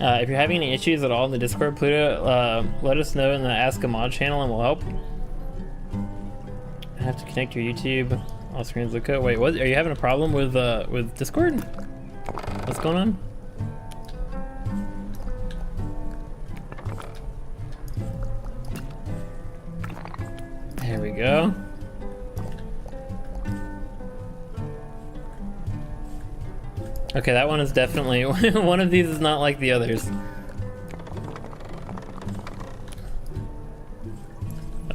If you're having any issues at all in the Discord, Pluto, let us know in the Ask a Mod channel and we'll help. I have to connect your YouTube. All screens look good. Wait, what? Are you having a problem with Discord? What's going on? There we go. Okay, that one is definitely one of these is not like the others.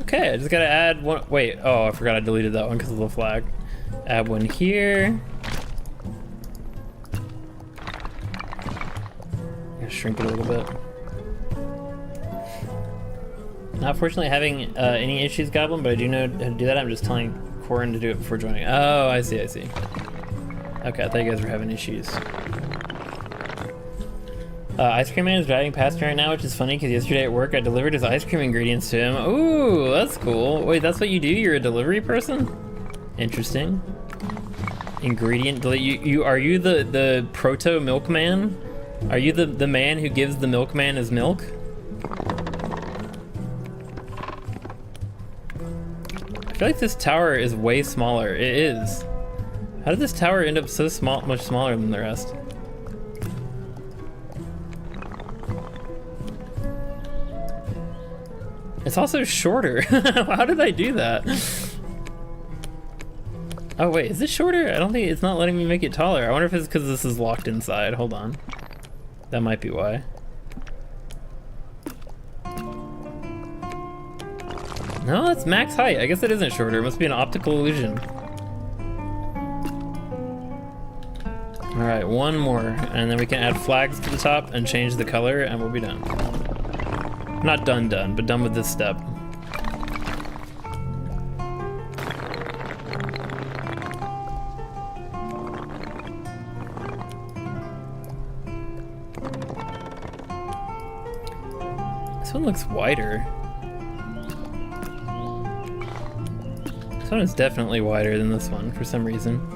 Okay, I just gotta add one. Wait, oh, I forgot I deleted that one because of the flag. Add one here. Gotta shrink it a little bit. Not fortunately having any issues, Goblin, but I do know how to do that. I'm just telling Corin to do it before joining. Oh, I see, I see. Okay, I thought you guys were having issues. Ice Cream Man is driving past me right now, which is funny because yesterday at work I delivered his ice cream ingredients to him. Ooh, that's cool. Wait, that's what you do? You're a delivery person? Interesting. Ingredient are you the proto milkman? Are you the man who gives the milkman his milk? I feel like this tower is way smaller. It is. How did this tower end up so small, much smaller than the rest? It's also shorter. How did I do that? Oh wait, is this shorter? I don't think it's not letting me make it taller. I wonder if it's because this is locked inside. Hold on. That might be why. No, it's max height. I guess it isn't shorter. It must be an optical illusion. All right, one more, and then we can add flags to the top and change the color, and we'll be done. Not done, but done with this step. This one looks wider. This one is definitely wider than this one for some reason.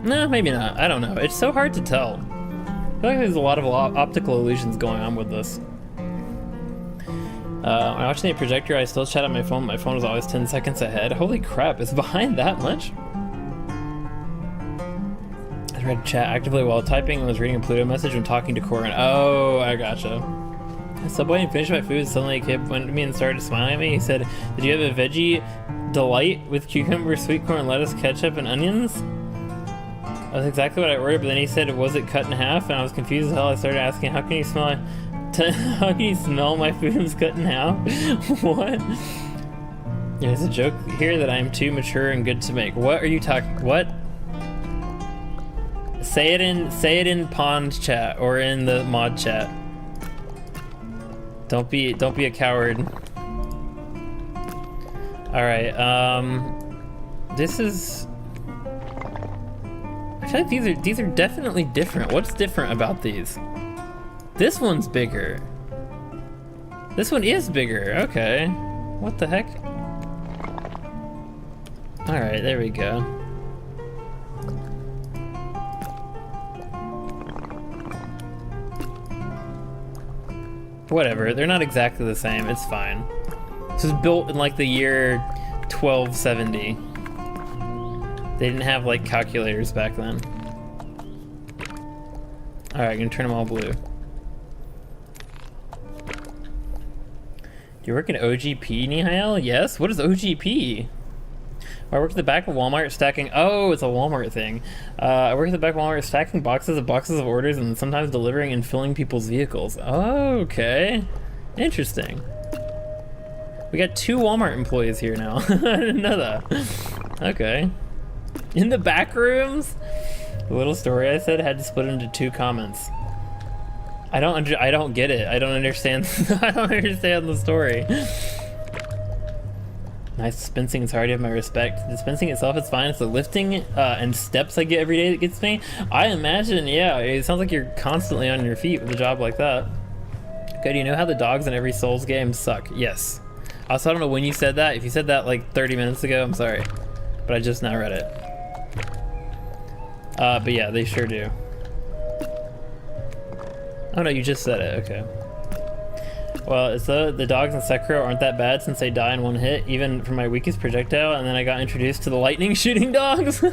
No, maybe not. I don't know. It's so hard to tell. I feel like there's a lot of optical illusions going on with this. When I watched the projector, I still chat on my phone. My phone was always 10 seconds ahead. Holy crap, it's behind that much? I read chat actively while typing and was reading a Pluto message when talking to Corin. Oh, I gotcha. Subway and finished my food. Suddenly a kid went to me and started smiling at me. He said, "Did you have a veggie delight with cucumber, sweet corn, lettuce, ketchup, and onions?" That's exactly what I ordered, but then he said, "Was it cut in half?" And I was confused as hell. I started asking, how can you smell my food was cut in half? What? There's a joke here that I am too mature and good to make. What are you talking? What? Say it in pond chat or in the mod chat. Don't be a coward. All right. This is. I feel like these are definitely different. What's different about these? This one's bigger. This one is bigger. Okay. What the heck? All right, there we go. Whatever, they're not exactly the same. It's fine. This was built in like the year 1270. They didn't have like calculators back then. All right, I'm gonna turn them all blue. Do you work in OGP, Nihail? Yes. What is OGP? I work at the back of Walmart stacking. Oh, it's a Walmart thing. I work at the back of Walmart stacking boxes of orders and sometimes delivering and filling people's vehicles. Oh, okay. Interesting. We got 2 Walmart employees here now. I didn't know that. Okay. In the back rooms? The little story I said had to split into 2 comments. I don't get it. I don't understand. I don't understand the story. Nice dispensing is hard to have my respect. Dispensing itself is fine. It's the lifting and steps I get every day that gets me. I imagine, yeah, it sounds like you're constantly on your feet with a job like that. Okay, do you know how the dogs in every Souls game suck? Yes. Also, I don't know when you said that. If you said that like 30 minutes ago, I'm sorry. but I just now read it. But yeah, they sure do. Oh no, you just said it, okay. Well, it's the dogs in Sekiro aren't that bad since they die in one hit, even from my weakest projectile, and then I got introduced to the lightning shooting dogs. So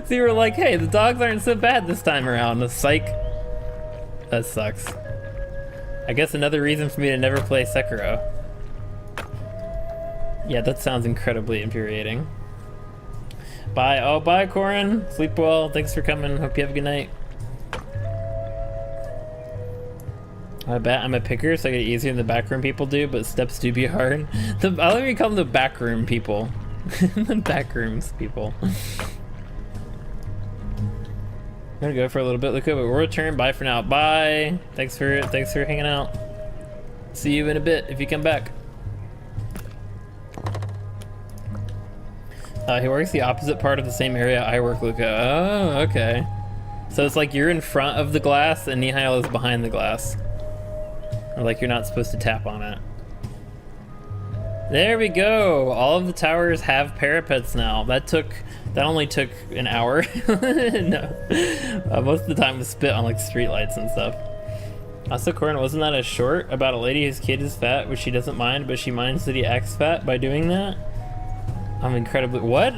you were like, hey, the dogs aren't so bad this time around. The psych. That sucks. I guess another reason for me to never play Sekiro. Yeah, that sounds incredibly infuriating. Bye. Oh, bye, Corin. Sleep well. Thanks for coming. Hope you have a good night. I bet I'm a picker, so I get it easier than the backroom people do, but steps do be hard. I like to call them the backroom people. The backrooms people. I'm gonna go for a little bit, Luca, but we'll return. Bye for now. Bye. Thanks for hanging out. See you in a bit if you come back. He works the opposite part of the same area I work, Luca. Oh, okay. So it's like you're in front of the glass and Nihil is behind the glass. Or like you're not supposed to tap on it. There we go. All of the towers have parapets now. That only took an hour. No. Most of the time was spit on like streetlights and stuff. Also, Corin, wasn't that a short about a lady whose kid is fat, which she doesn't mind, but she minds that he acts fat by doing that? I'm incredibly... What?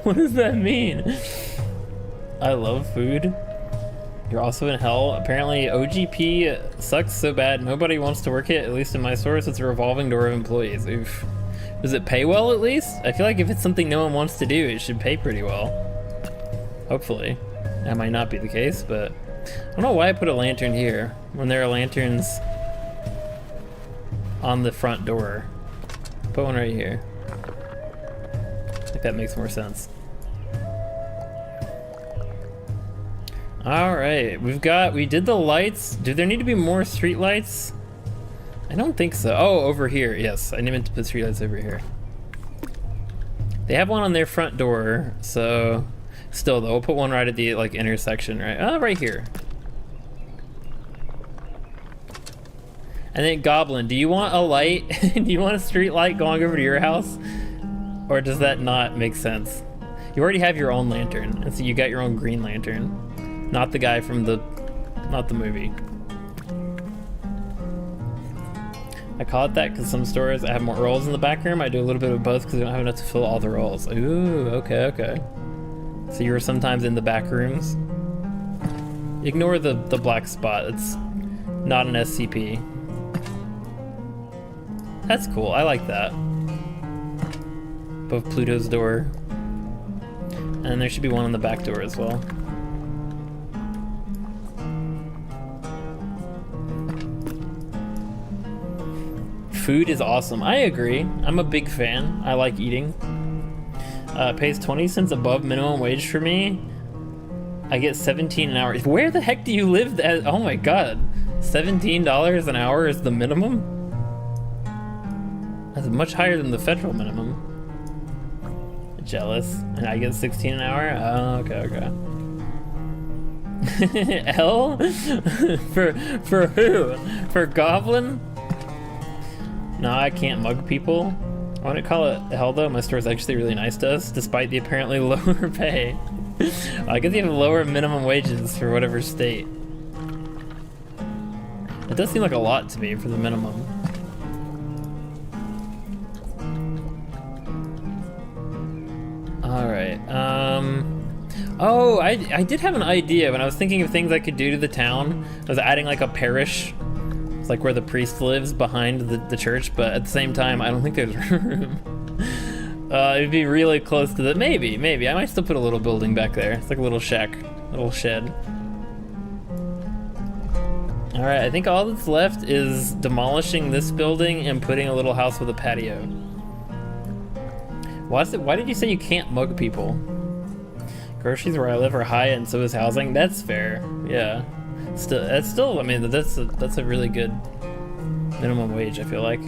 What does that mean? I love food. You're also in hell. Apparently, OGP sucks so bad nobody wants to work it, at least in my source. It's a revolving door of employees. Oof. Does it pay well, at least? I feel like if it's something no one wants to do, it should pay pretty well. Hopefully. That might not be the case, but... I don't know why I put a lantern here when there are lanterns on the front door. Put one right here. I think that makes more sense. All right, we did the lights. Do there need to be more street lights? I don't think so. Oh, over here, yes. I meant to put street lights over here. They have one on their front door, so still though, we'll put one right at the like intersection, right? Oh, right here. And then Goblin, do you want a light? Do you want a street light going over to your house? Or does that not make sense? You already have your own lantern, and so you got your own green lantern. Not the guy from not the movie. I call it that because some stores I have more rolls in the back room. I do a little bit of both because I don't have enough to fill all the rolls. Ooh, okay, okay. So you were sometimes in the back rooms. Ignore the black spot. It's not an SCP. That's cool. I like that. Above Pluto's door. And there should be one on the back door as well. Food is awesome. I agree. I'm a big fan. I like eating. Pays 20 cents above minimum wage for me. I get 17 an hour. Where the heck do you live? Oh my god. $17 an hour is the minimum? That's much higher than the federal minimum. Jealous. And I get 16 an hour? Oh, okay, okay. L? For who? For Goblin? No, I can't mug people. I wouldn't call it hell though. My store's actually really nice to us, despite the apparently lower pay. I guess you have lower minimum wages for whatever state. It does seem like a lot to me for the minimum. Alright, oh, I did have an idea when I was thinking of things I could do to the town. I was adding like a parish. It's like where the priest lives behind the church, but at the same time, I don't think there's room. It'd be really close to the, maybe. I might still put a little building back there. It's like a little shack, little shed. All right, I think all that's left is demolishing this building and putting a little house with a patio. Why did you say you can't mug people? Groceries where I live are high and so is housing. That's fair, yeah. Still, I mean, that's a really good minimum wage, I feel like.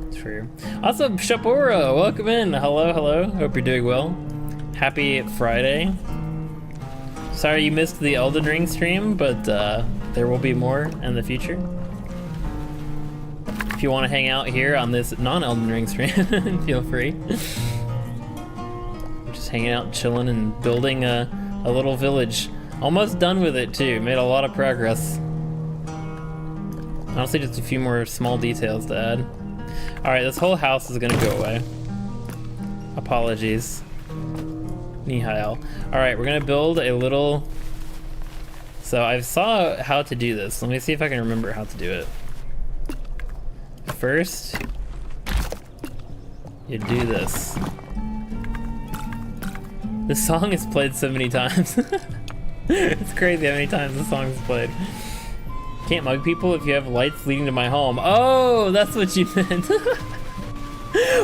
It's true. Also, Shapura, welcome in. Hello. Hope you're doing well. Happy Friday. Sorry you missed the Elden Ring stream, but there will be more in the future. If if you want to hang out here on this non-Elden Ring stream, feel free. Just hanging out, chilling, and building a little village. Almost done with it too. Made a lot of progress. Honestly, just a few more small details to add. Alright, this whole house is gonna go away. Apologies. Nihil. Alright, we're gonna build a little... So I saw how to do this. Let me see if I can remember how to do it. First, you do this. This song is played so many times. It's crazy how many times the song is played. Can't mug people if you have lights leading to my home. Oh, that's what you meant.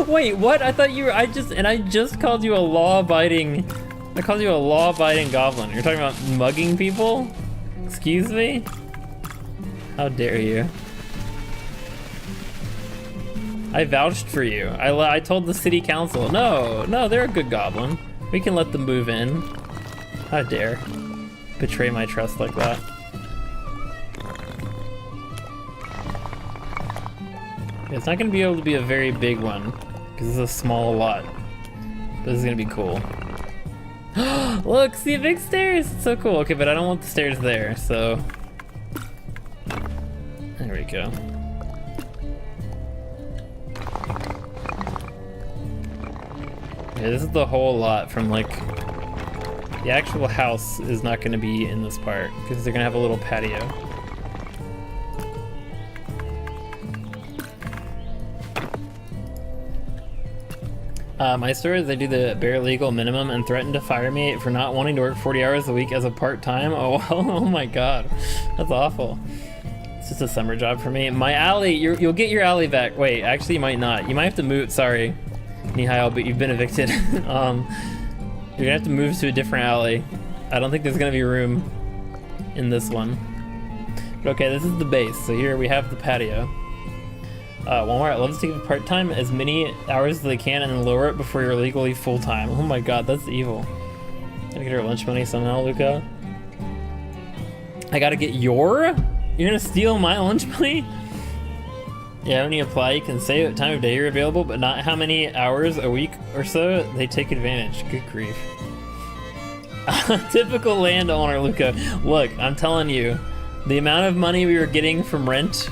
Wait, what? I thought you were, I just called you a law-abiding, I called you a law-abiding goblin. You're talking about mugging people? Excuse me? How dare you? I vouched for you. I told the city council, no, they're a good goblin. We can let them move in. How dare betray my trust like that. It's not gonna be able to be a very big one because it's a small lot. But this is gonna be cool. Look, see the big stairs. It's so cool. Okay, but I don't want the stairs there, so there we go. Yeah, this is the whole lot from like the actual house is not going to be in this part because they're going to have a little patio. My store, they do the bare legal minimum and threaten to fire me for not wanting to work 40 hours a week as a part-time. Oh, well, oh my god, that's awful. It's just a summer job for me. My alley, you'll get your alley back. Wait, actually you might not. You might have to move, sorry, Nihil, but you've been evicted. You're gonna have to move to a different alley. I don't think there's gonna be room in this one. But okay, this is the base. So here we have the patio. Walmart loves to give part-time as many hours as they can and then lower it before you're legally full-time. Oh my god, that's evil. Gotta get her lunch money somehow, Luca. I gotta get your? You're gonna steal my lunch money? Yeah, when you apply, you can say what time of day you're available, but not how many hours a week or so they take advantage. Good grief. Typical landowner, Luca. Look, I'm telling you, the amount of money we were getting from rent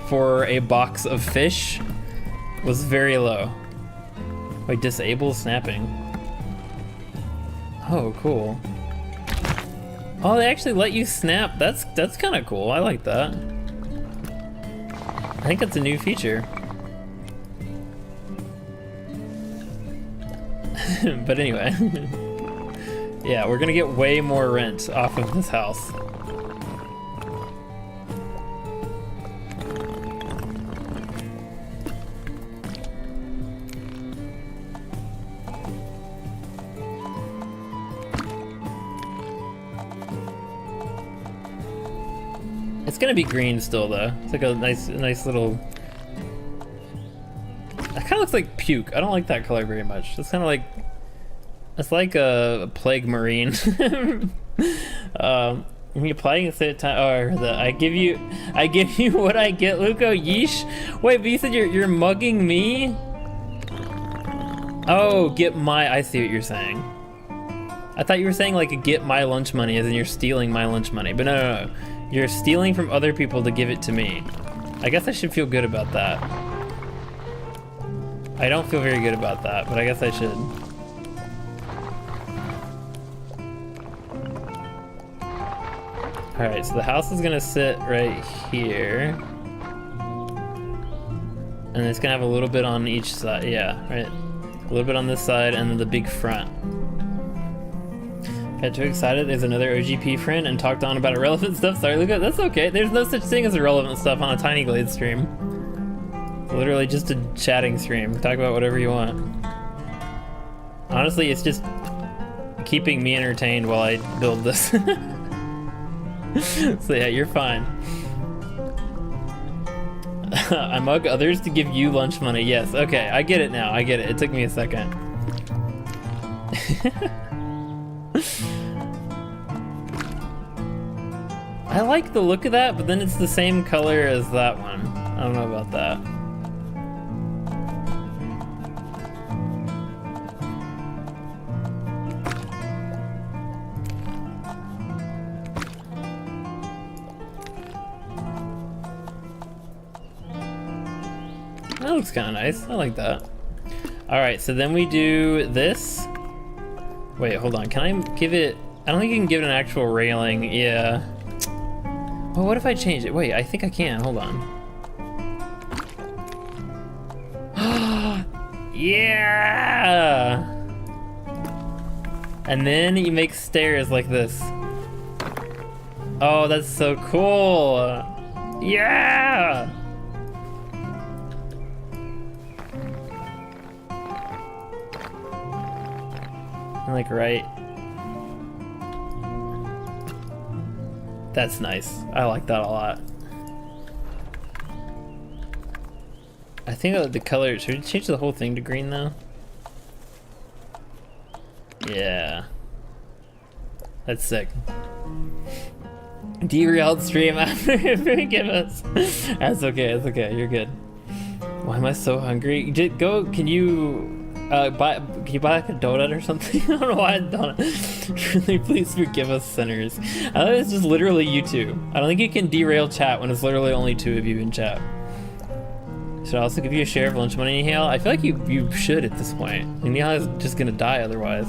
for a box of fish was very low. Wait, disable snapping. Oh, cool. Oh, they actually let you snap. That's kind of cool. I like that. I think that's a new feature. But anyway. Yeah, we're gonna get way more rent off of this house. It's gonna be green still though. It's like a nice little... It kind of looks like puke. I don't like that color very much. It's kind of like... It's like a plague marine. When you applying at the time, or I give you what I get, Luco. Yeesh. Wait, but you said you're mugging me? Oh, get my... I see what you're saying. I thought you were saying like get my lunch money, as in you're stealing my lunch money. But no. You're stealing from other people to give it to me. I guess I should feel good about that. I don't feel very good about that, but I guess I should. Alright, so the house is gonna sit right here. And it's gonna have a little bit on each side, yeah, right? A little bit on this side and then the big front. Got too excited, there's another OGP friend and talked on about irrelevant stuff. Sorry, Luca, that's okay. There's no such thing as irrelevant stuff on a Tiny Glade stream. It's literally just a chatting stream. Talk about whatever you want. Honestly, it's just keeping me entertained while I build this. So yeah, you're fine. I mug others to give you lunch money. Yes, okay, I get it now. I get it. It took me a second. I like the look of that, but then it's the same color as that one. I don't know about that. That looks kind of nice. I like that. All right, so then we do this. Wait, hold on. Can I give it? I don't think you can give it an actual railing. Yeah. Well, what if I change it? Wait, I think I can. Hold on. Yeah! And then you make stairs like this. Oh, that's so cool. Yeah! And like right. That's nice. I like that a lot. I think the color, should we change the whole thing to green though? Yeah. That's sick. Derailed stream after forgive us. That's okay, you're good. Why am I so hungry? Can you buy like a donut or something? I don't know why a donut. Truly, please forgive us sinners. I thought it's just literally you two. I don't think you can derail chat when it's literally only 2 of you in chat. Should I also give you a share of lunch money, Nihal? I feel like you should at this point. I mean, Nihal is just gonna die otherwise.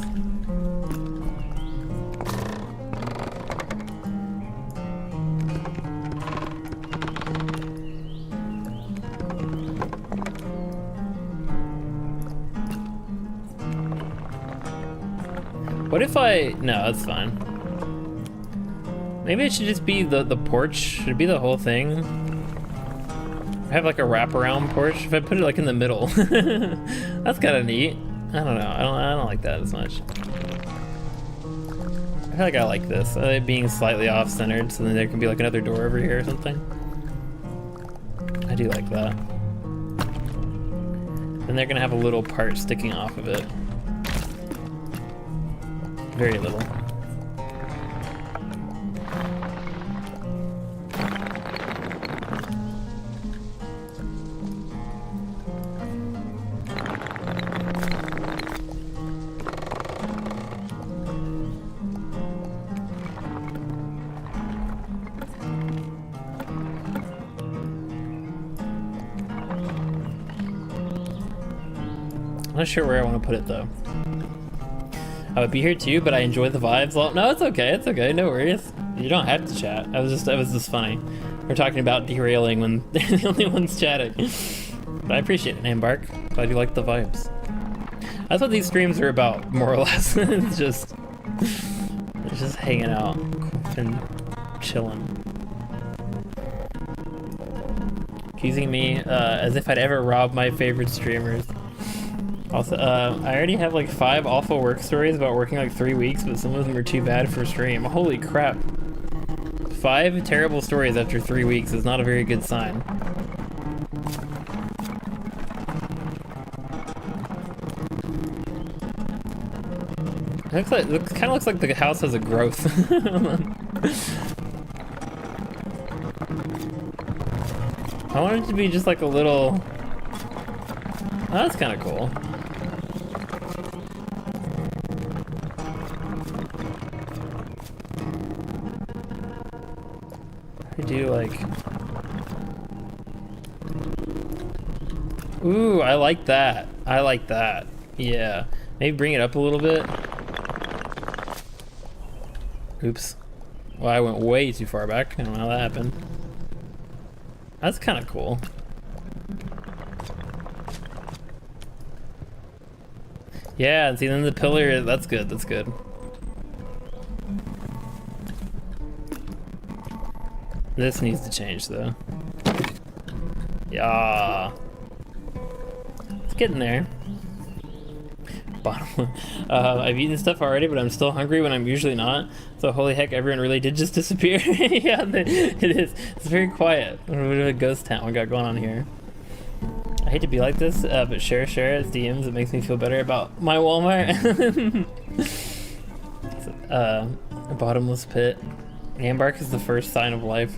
What if I... No, that's fine. Maybe it should just be the porch. Should it be the whole thing? I have like a wraparound porch. If I put it like in the middle. That's kind of neat. I don't know. I don't like that as much. I feel like I like this. I like being slightly off-centered, so then there can be like another door over here or something. I do like that. Then they're gonna have a little part sticking off of it. Very little. I'm not sure where I want to put it though. I would be here too, but I enjoy the vibes. Well, no, it's okay, no worries. You don't have to chat. That was just funny. We're talking about derailing when they're the only ones chatting. But I appreciate it, Nambark. Glad you like the vibes. That's what these streams are about, more or less. it's just hanging out and chilling. Accusing me as if I'd ever robbed my favorite streamers. Also, I already have like 5 awful work stories about working like 3 weeks, but some of them are too bad for stream. Holy crap. 5 terrible stories after 3 weeks is not a very good sign. It kind of looks like the house has a growth. I want it to be just like a little... Oh, that's kind of cool. I do like... Ooh, I like that. I like that. Yeah. Maybe bring it up a little bit. Oops. Well, I went way too far back. I don't know how that happened. That's kind of cool. Yeah, and see then the pillar, that's good, that's good. This needs to change though. Yeah. It's getting there. Bottom. I've eaten stuff already, but I'm still hungry when I'm usually not. So holy heck, everyone really did just disappear. Yeah, it is. It's very quiet. What a ghost town we got going on here. I hate to be like this, but share as DMs. It makes me feel better about my Walmart. A bottomless pit. Ambark is the first sign of life.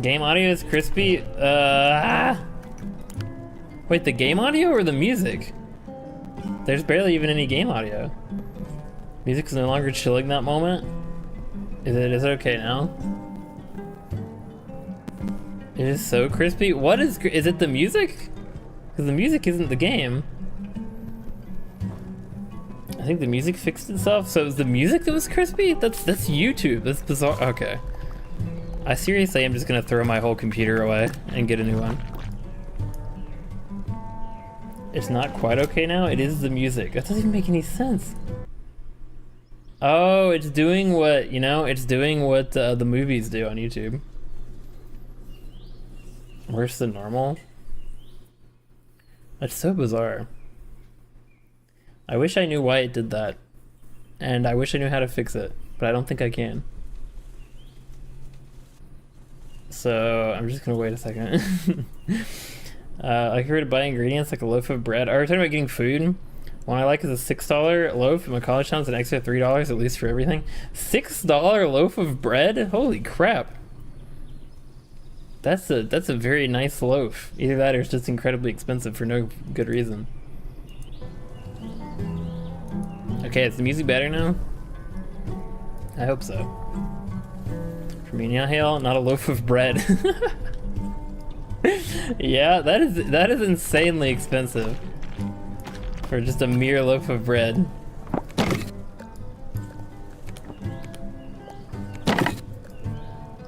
Game audio is crispy. Wait, the game audio or the music? There's barely even any game audio. Music is no longer chilling that moment. Is it okay now? It is so crispy. What is it the music? Because the music isn't the game. I think the music fixed itself, so it was the music that was crispy? That's YouTube. That's bizarre. Okay. I seriously am just gonna throw my whole computer away and get a new one. It's not quite okay now. It is the music. That doesn't even make any sense. Oh, it's doing what, you know, it's doing what the movies do on YouTube. Worse than normal. That's so bizarre. I wish I knew why it did that. And I wish I knew how to fix it, but I don't think I can. So I'm just gonna wait a second. I heard to buy ingredients like a loaf of bread. Are we talking about getting food? One I like is a $6 loaf. In my college town, it's an extra $3 at least for everything. $6 loaf of bread? Holy crap. That's a very nice loaf. Either that or it's just incredibly expensive for no good reason. Okay, is the music better now? I hope so. For me, Hail, not a loaf of bread. Yeah, that is insanely expensive for just a mere loaf of bread.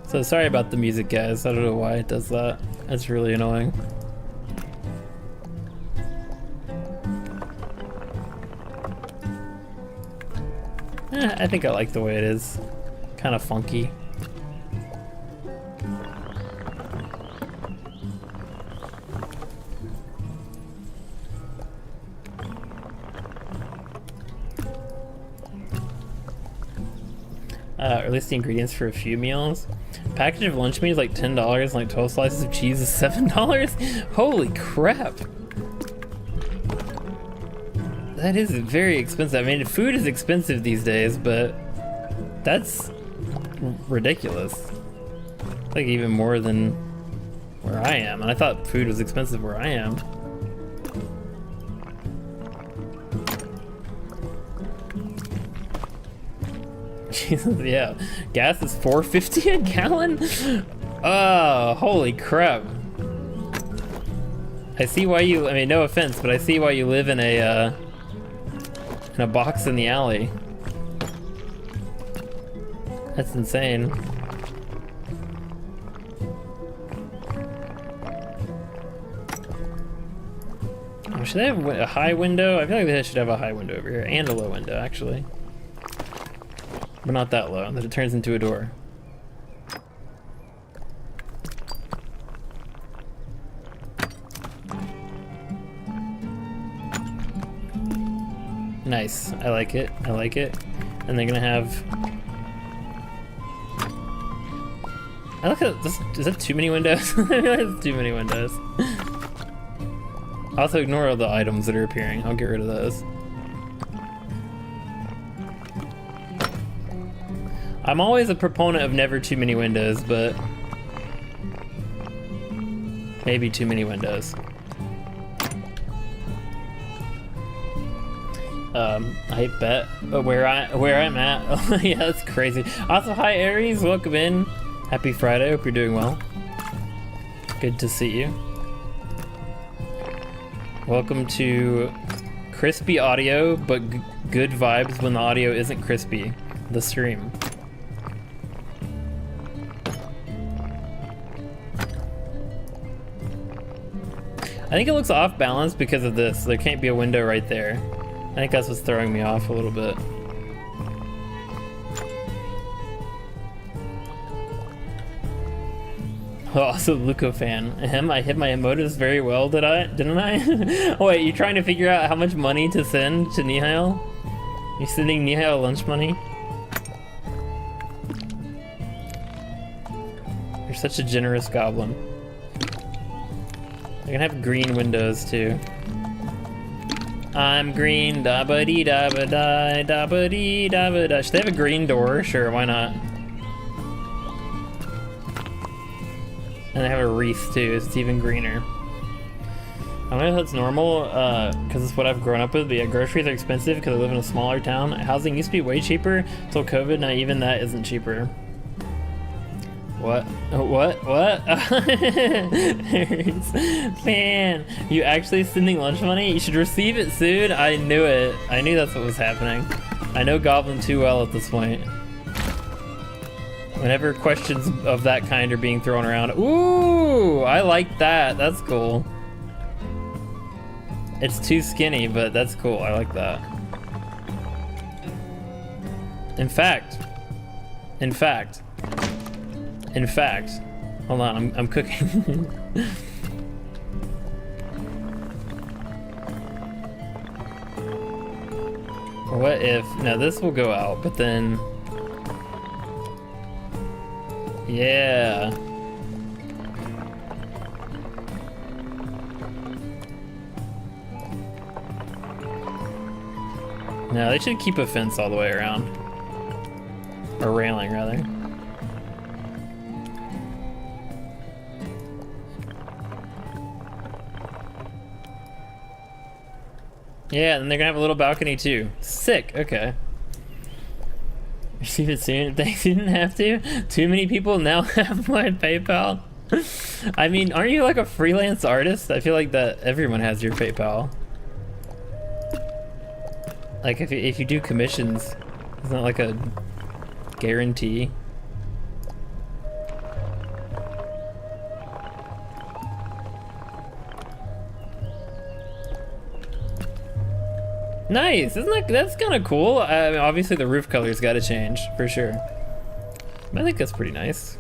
So sorry about the music, guys. I don't know why it does that. That's really annoying. I think I like the way it is. Kind of funky. Or at least the ingredients for a few meals. Package of lunch meat is like $10, and like 12 slices of cheese is $7. Holy crap! That is very expensive. I mean, food is expensive these days, but that's ridiculous. Like even more than where I am, and I thought food was expensive where I am. Jesus, yeah. Gas is $4.50 a gallon? Oh, holy crap. I see why you, I mean, no offense, but I see why you live in a box in the alley. That's insane. Oh, should they have a high window? I feel like they should have a high window over here, and a low window, actually. But not that low, that it turns into a door. Nice, I like it, I like it. And they're gonna have... I look at this, is that too many windows? I feel like it's too many windows. Also ignore all the items that are appearing, I'll get rid of those. I'm always a proponent of never too many windows, but maybe too many windows. I bet where I'm at. Oh, yeah, that's crazy. Also, hi Aries, welcome in. Happy Friday. Hope you're doing well. Good to see you. Welcome to crispy audio, but good vibes when the audio isn't crispy. The stream. I think it looks off balance because of this. There can't be a window right there. I think that's what's throwing me off a little bit. Oh, also Luco fan. I hit my emotes very well, didn't I? Oh, wait, you trying to figure out how much money to send to Nihil? You sending Nihil lunch money? You're such a generous goblin. They're gonna have green windows too. I'm green, da ba dee da ba die, da ba dee da ba da. Should they have a green door? Sure, why not? And they have a wreath too, so it's even greener. I don't know if that's normal, because it's what I've grown up with, but yeah, groceries are expensive because I live in a smaller town. Housing used to be way cheaper until COVID, now even that isn't cheaper. What? What? Man, you actually sending lunch money? You should receive it soon. I knew it. I knew that's what was happening. I know Goblin too well at this point. Whenever questions of that kind are being thrown around. Ooh, I like that. That's cool. It's too skinny, but that's cool. I like that. In fact, hold on, I'm cooking. What if, now this will go out, but then, yeah. No, they should keep a fence all the way around. Or railing, rather. Yeah, and they're gonna have a little balcony too. Sick, okay. Receive it soon. Thanks, you didn't have to. Too many people now have my PayPal. I mean, aren't you like a freelance artist? I feel like that everyone has your PayPal. Like if you do commissions, it's not like a guarantee. Nice, isn't that's kind of cool? I mean, obviously the roof color's got to change for sure. I think that's pretty nice.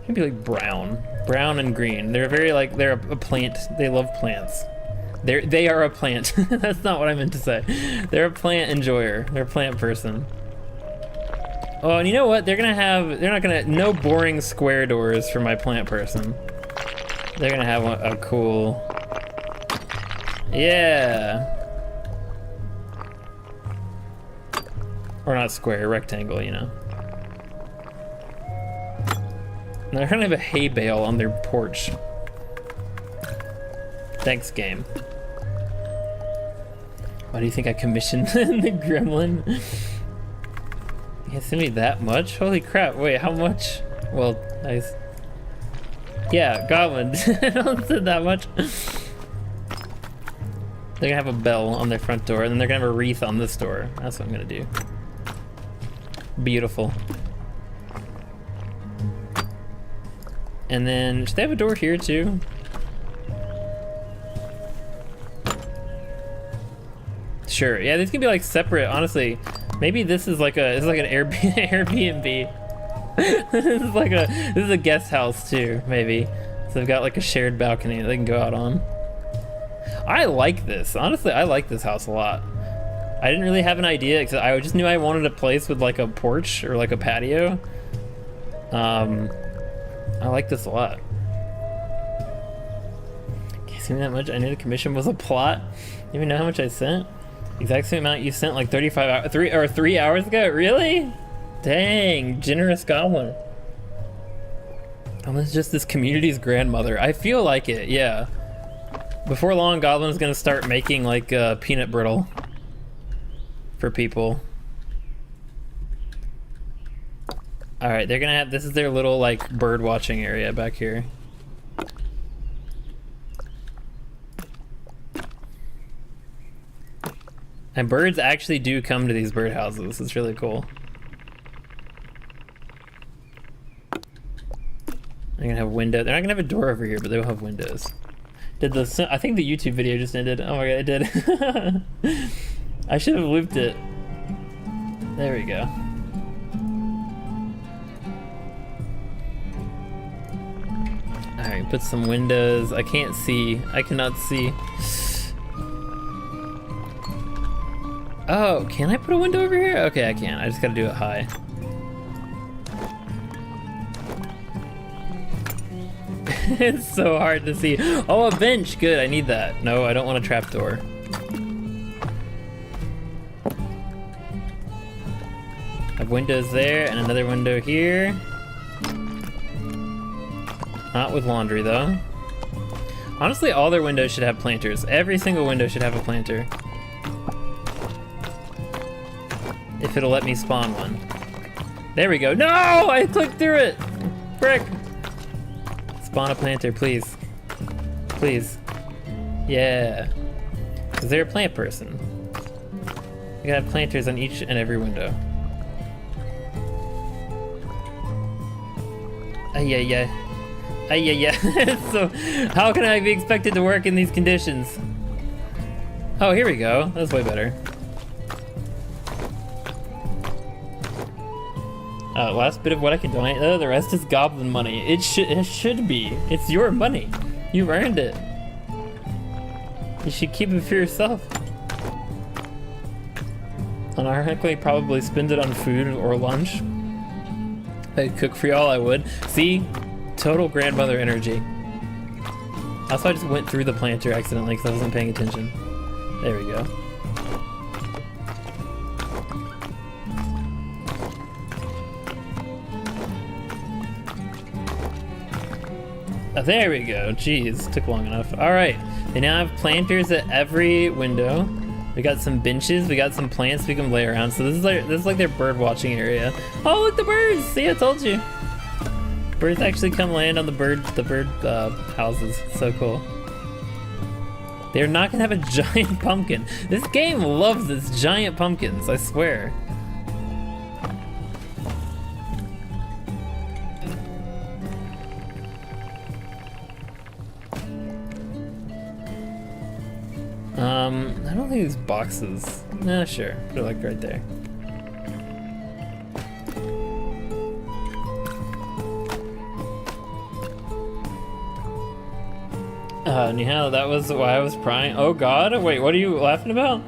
Maybe like brown and green. They're very like they're a plant. They love plants. They are a plant. That's not what I meant to say. They're a plant enjoyer. They're a plant person. Oh, and you know what? They're not gonna, no boring square doors for my plant person. They're gonna have a cool, yeah. Or not square, rectangle, you know. And they're gonna have a hay bale on their porch. Thanks, game. Why do you think I commissioned the gremlin? You can't send me that much? Holy crap, wait, how much? Well, nice. Yeah, goblin, don't send that much. They're gonna have a bell on their front door, and then they're gonna have a wreath on this door. That's what I'm gonna do. Beautiful. And then, should they have a door here too? Sure, yeah, these can be like separate, honestly. Maybe this is like an Airbnb. This is a guest house too, maybe. So they've got like a shared balcony that they can go out on. I like this, honestly, I like this house a lot. I didn't really have an idea because I just knew I wanted a place with like a porch or like a patio. I like this a lot. Can't see me that much. I knew the commission was a plot. You even know how much I sent? Exact same amount you sent like 35 hours, 3 hours ago? Really? Dang, generous goblin. Goblin's just this community's grandmother. I feel like it, yeah. Before long, Goblin's gonna start making like peanut brittle for people. All right, they're gonna have, this is their little like bird watching area back here. And birds actually do come to these birdhouses. It's really cool. They're gonna have window. They're not gonna have a door over here, but they'll have windows. Did the? I think the YouTube video just ended. Oh my god, it did. I should have looped it. There we go. All right, put some windows. I can't see. I cannot see. Oh, can I put a window over here? Okay, I can. I just gotta do it high. It's so hard to see. Oh, a bench. Good, I need that. No, I don't want a trapdoor. I have windows there and another window here. Not with laundry, though. Honestly, all their windows should have planters. Every single window should have a planter. If it'll let me spawn one. There we go. No! I clicked through it! Frick! Spawn a planter, please. Please. Yeah. Because they're a plant person. You gotta have planters on each and every window. Ay. So, how can I be expected to work in these conditions? Oh, here we go. That's way better. Last bit of what I can donate. The rest is goblin money. It should be. It's your money. You've earned it. You should keep it for yourself. Unironically, probably spend it on food or lunch. If I could cook for y'all, I would. See? Total grandmother energy. Also, I just went through the planter accidentally because I wasn't paying attention. There we go. Oh, there we go. Jeez, took long enough. All right, they now have planters at every window. We got some benches. We got some plants we can lay around. So this is like their bird watching area. Oh, look, the birds! See, I told you. Birds actually come land on the bird houses. So cool. They're not gonna have a giant pumpkin. This game loves its giant pumpkins, I swear. I don't think these boxes. Nah, sure. Put it like right there. Anyhow, that was why I was prying. Oh god, wait, what are you laughing about?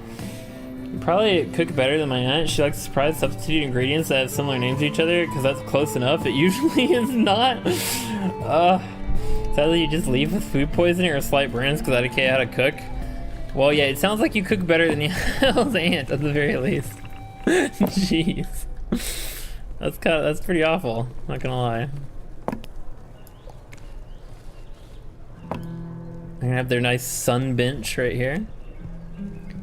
You probably cook better than my aunt. She likes to surprise substitute ingredients that have similar names to each other because that's close enough. It usually is not. Sadly, you just leave with food poisoning or slight burns because I don't care how to cook. Well, yeah, it sounds like you cook better than y'all's aunt at the very least. Jeez, that's pretty awful. Not gonna lie. They're gonna have their nice sun bench right here.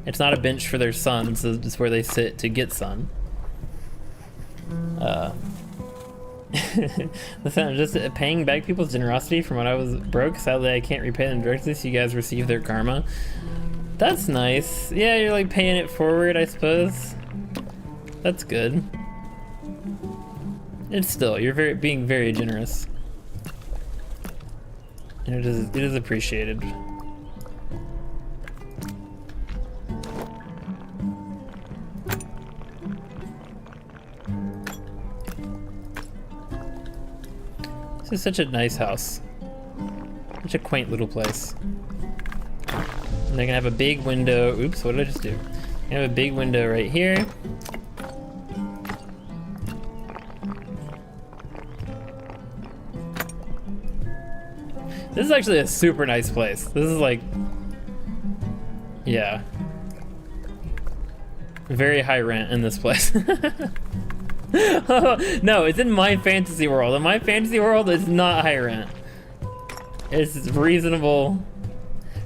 It's not a bench for their sun, so it's where they sit to get sun. Listen, I'm just paying back people's generosity from when I was broke. Sadly, I can't repay them directly, so you guys receive their karma. That's nice. Yeah, you're like paying it forward, I suppose. That's good. It's still, you're being very generous. And it is appreciated. This is such a nice house. Such a quaint little place. And they're gonna have a big window. Oops, what did I just do? They have a big window right here. This is actually a super nice place. This is like, yeah. Very high rent in this place. No, it's in my fantasy world. In my fantasy world, it's not high rent. It's reasonable.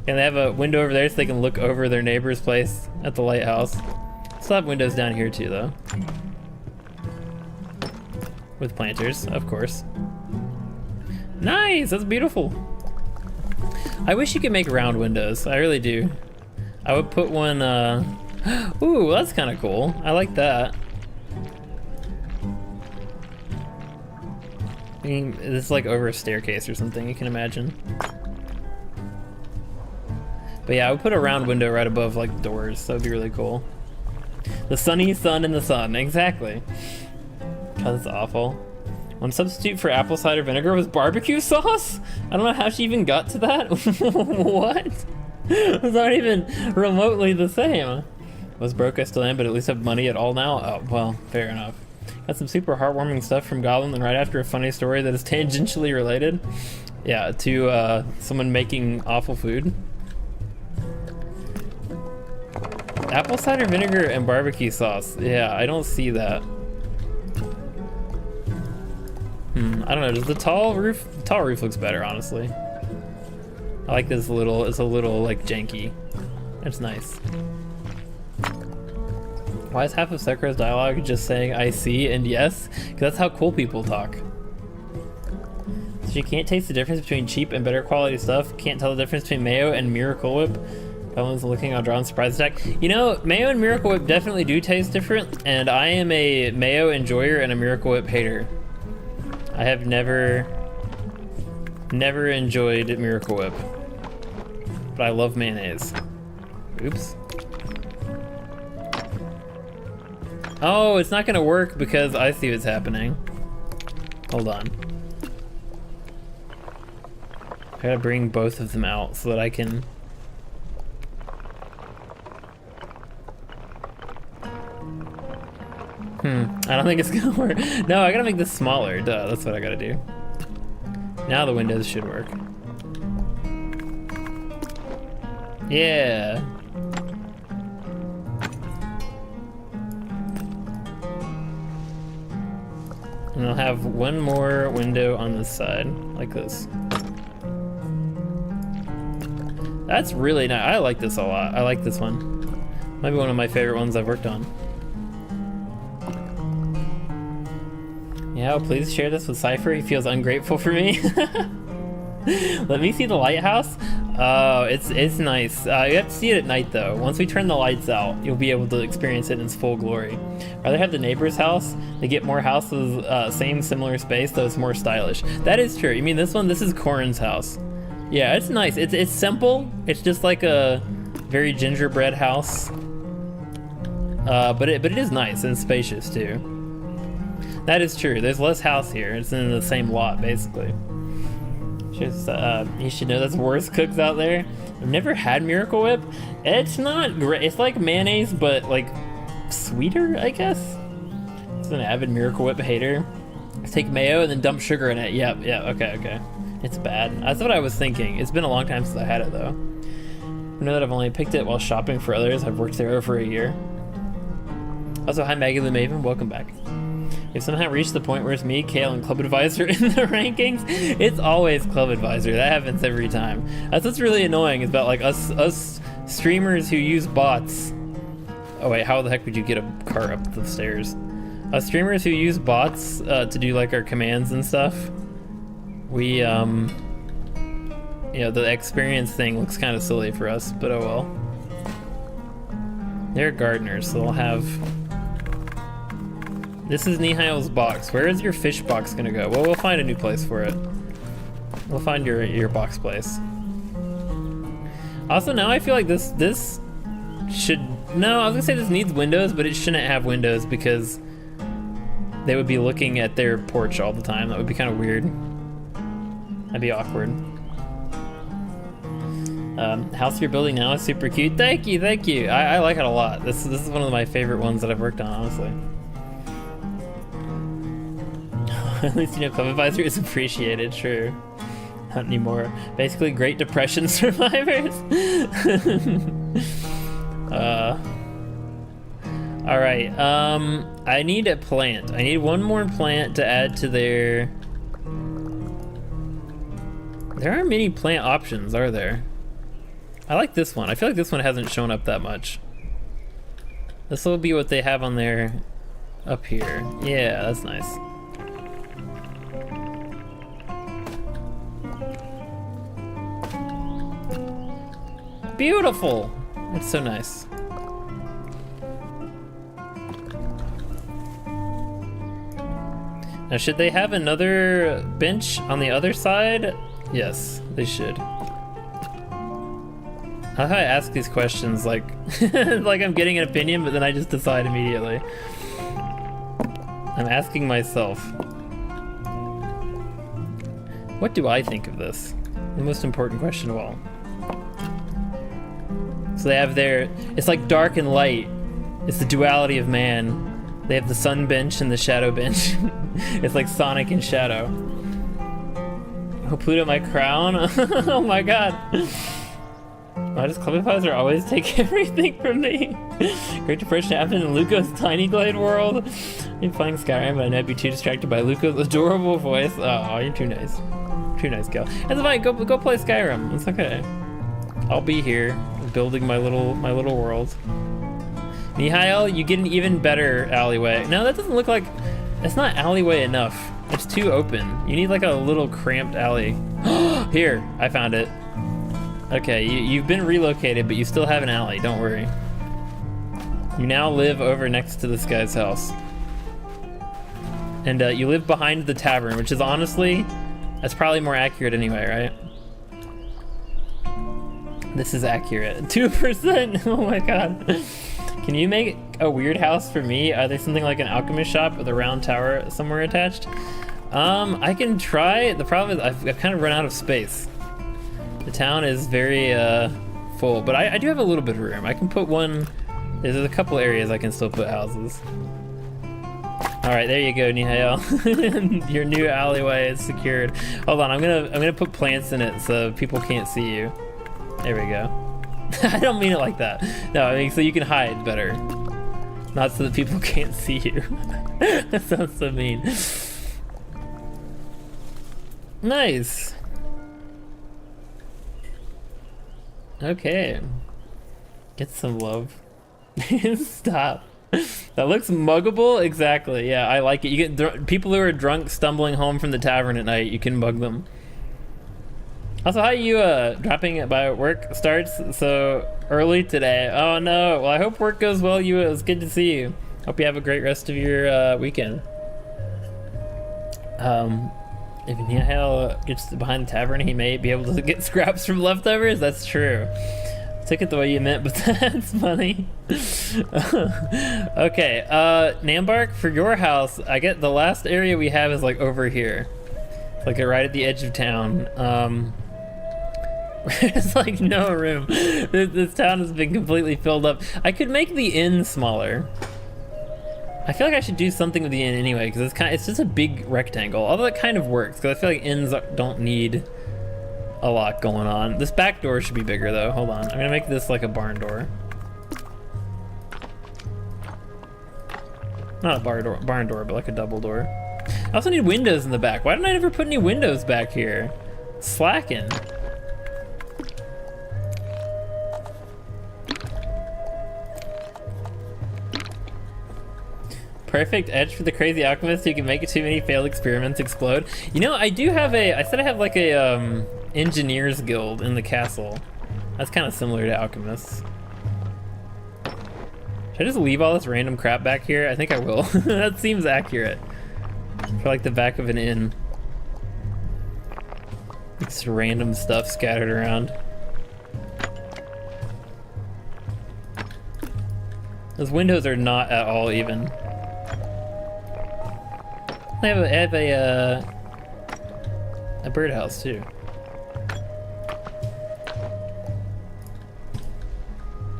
And they have a window over there so they can look over their neighbor's place at the lighthouse. Still have windows down here too, though. With planters, of course. Nice, that's beautiful. I wish you could make round windows. I really do. I would put one, ooh, that's kind of cool. I like that. I mean, this is like over a staircase or something, you can imagine. But yeah, I would put a round window right above like doors. That would be really cool. The sunny sun in the sun, exactly. God, that's awful. One substitute for apple cider vinegar was barbecue sauce? I don't know how she even got to that. What? It's not even remotely the same. Was broke, I still am, but at least have money at all now? Oh, well, fair enough. Got some super heartwarming stuff from Goblin, and right after a funny story that is tangentially related. Yeah, to someone making awful food. Apple cider vinegar and barbecue sauce. Yeah, I don't see that. I don't know. Does the tall roof? The tall roof looks better, honestly. I like this little. It's a little like janky. It's nice. Why is half of Sekira's dialogue just saying "I see" and "yes"? Because that's how cool people talk. So you can't taste the difference between cheap and better quality stuff. Can't tell the difference between mayo and Miracle Whip. Everyone's looking on drawn surprise attack. You know, mayo and Miracle Whip definitely do taste different, and I am a mayo enjoyer and a Miracle Whip hater. I have never enjoyed Miracle Whip, but I love mayonnaise. Oops. Oh, it's not gonna work because I see what's happening. Hold on. I gotta bring both of them out so that I can... I don't think it's gonna work. No, I gotta make this smaller. Duh, that's what I gotta do. Now the windows should work. Yeah. And I'll have one more window on this side, like this. That's really nice. I like this a lot. I like this one. Might be one of my favorite ones I've worked on. Yeah, please share this with Cypher. He feels ungrateful for me. Let me see the lighthouse. Oh, it's nice. You have to see it at night though. Once we turn the lights out, you'll be able to experience it in its full glory. Rather have the neighbor's house. They get more houses, same similar space, though it's more stylish. That is true. You mean this one? This is Corin's house. Yeah, it's nice. It's simple. It's just like a very gingerbread house. But it is nice and spacious too. That is true. There's less house here. It's in the same lot, basically. Just, you should know that's worse cooks out there. I've never had Miracle Whip. It's not great. It's like mayonnaise, but like sweeter, I guess. It's an avid Miracle Whip hater. Take mayo and then dump sugar in it. Yep, yeah, okay. It's bad. That's what I was thinking. It's been a long time since I had it, though. I know that I've only picked it while shopping for others. I've worked there over a year. Also, hi Maggie the Maven. Welcome back. We've somehow reached the point where it's me, Kale, and Club Advisor in the rankings. It's always Club Advisor. That happens every time. That's what's really annoying is about like us streamers who use bots. Oh wait, how the heck would you get a car up the stairs? Us streamers who use bots to do like our commands and stuff. We, you know, the experience thing looks kind of silly for us, but oh well. They're gardeners, so they'll have... This is Nihile's box. Where is your fish box gonna go? Well, we'll find a new place for it. We'll find your box place. Also, now I feel like this should... No, I was gonna say this needs windows, but it shouldn't have windows because they would be looking at their porch all the time. That would be kind of weird. That'd be awkward. House you're building now is super cute. Thank you. I like it a lot. This is one of my favorite ones that I've worked on, honestly. At least you know Club Advisor is appreciated, sure. Not anymore. Basically, Great Depression survivors. Alright, I need a plant. I need one more plant to add to their... There aren't many plant options, are there? I like this one. I feel like this one hasn't shown up that much. This will be what they have on there up here. Yeah, that's nice. Beautiful! It's so nice. Now, should they have another bench on the other side? Yes, they should. How do I ask these questions like like I'm getting an opinion, but then I just decide immediately. I'm asking myself, what do I think of this? The most important question of all. So they have their, it's like dark and light. It's the duality of man. They have the sun bench and the shadow bench. It's like Sonic and Shadow. Oh, Pluto, my crown. Oh my god. Why does Club Advisor always take everything from me? Great Depression happened in Luca's Tiny Glade world. You're playing Skyrim, but I might be too distracted by Luca's adorable voice. Oh, you're too nice. Too nice, Gal. That's fine. Go play Skyrim. It's okay. I'll be here, building my little world. Mihail, you get an even better alleyway. No, that doesn't look like... It's not alleyway enough. It's too open. You need like a little cramped alley. Here, I found it. Okay, you've been relocated, but you still have an alley. Don't worry. You now live over next to this guy's house. And you live behind the tavern, which is honestly, that's probably more accurate anyway, right? This is accurate. 2%! Oh my god. Can you make a weird house for me? Are there something like an alchemist shop with a round tower somewhere attached? I can try. The problem is I've kind of run out of space. The town is very full, but I do have a little bit of room. I can put one. There's a couple areas I can still put houses. All right, there you go, Nihail. Your new alleyway is secured. Hold on, I'm gonna put plants in it so people can't see you. There we go. I don't mean it like that. No, I mean so you can hide better, not so that people can't see you. That sounds so mean. Nice. Okay. Get some love. Stop. That looks muggable. Exactly. Yeah, I like it. You get people who are drunk stumbling home from the tavern at night. You can mug them. Also, how are you dropping by work starts so early today? Oh no. Well, I hope work goes well. It was good to see you. Hope you have a great rest of your weekend. If Nihail gets behind the tavern, he may be able to get scraps from leftovers. That's true. I took it the way you meant, but that's funny. Okay, Nambark, for your house, I get the last area we have is like over here. It's like right at the edge of town. There's like no room. This town has been completely filled up. I could make the inn smaller. I feel like I should do something with the inn anyway, because it's just a big rectangle. Although it kind of works, because I feel like inns don't need a lot going on. This back door should be bigger though. Hold on, I'm gonna make this like a barn door. Not a barn door, but like a double door. I also need windows in the back. Why didn't I ever put any windows back here? Slacking. Perfect edge for the crazy alchemist who can make too many failed experiments explode. You know, I do have I said I have like a engineers guild in the castle. That's kind of similar to alchemists. Should I just leave all this random crap back here? I think I will. That seems accurate. For like the back of an inn. It's random stuff scattered around. Those windows are not at all even. I have a birdhouse too.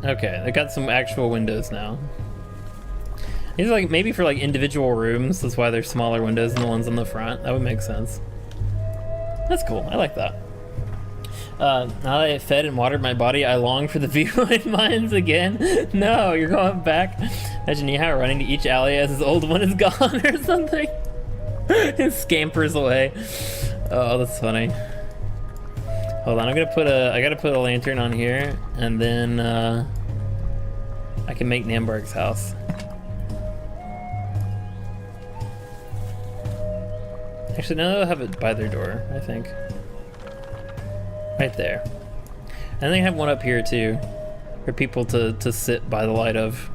Okay, I got some actual windows now. These are like maybe for like individual rooms. That's why there's smaller windows than the ones on the front. That would make sense. That's cool. I like that. Now that I fed and watered my body, I long for the Viewpoint Mines again. No, you're going back. Imagine Nihail running to each alley as his old one is gone or something. It scampers away. Oh, that's funny. Hold on, I gotta put a lantern on here, and then I can make Nambark's house. Actually, no, they'll have it by their door, I think. Right there. And they have one up here too, for people to sit by the light of.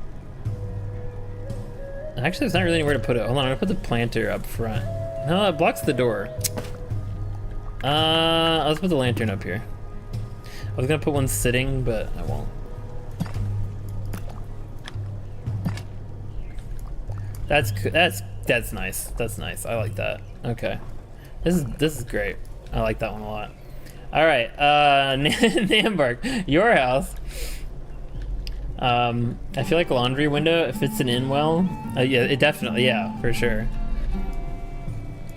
Actually, there's not really anywhere to put it. Hold on, I'm gonna put the planter up front. No, it blocks the door. Let's put the lantern up here. I was gonna put one sitting, but I won't. That's nice. That's nice. I like that. Okay, this is great. I like that one a lot. All right, Nambark, your house. I feel like a laundry window, it fits it in well. Yeah, it definitely, yeah, for sure.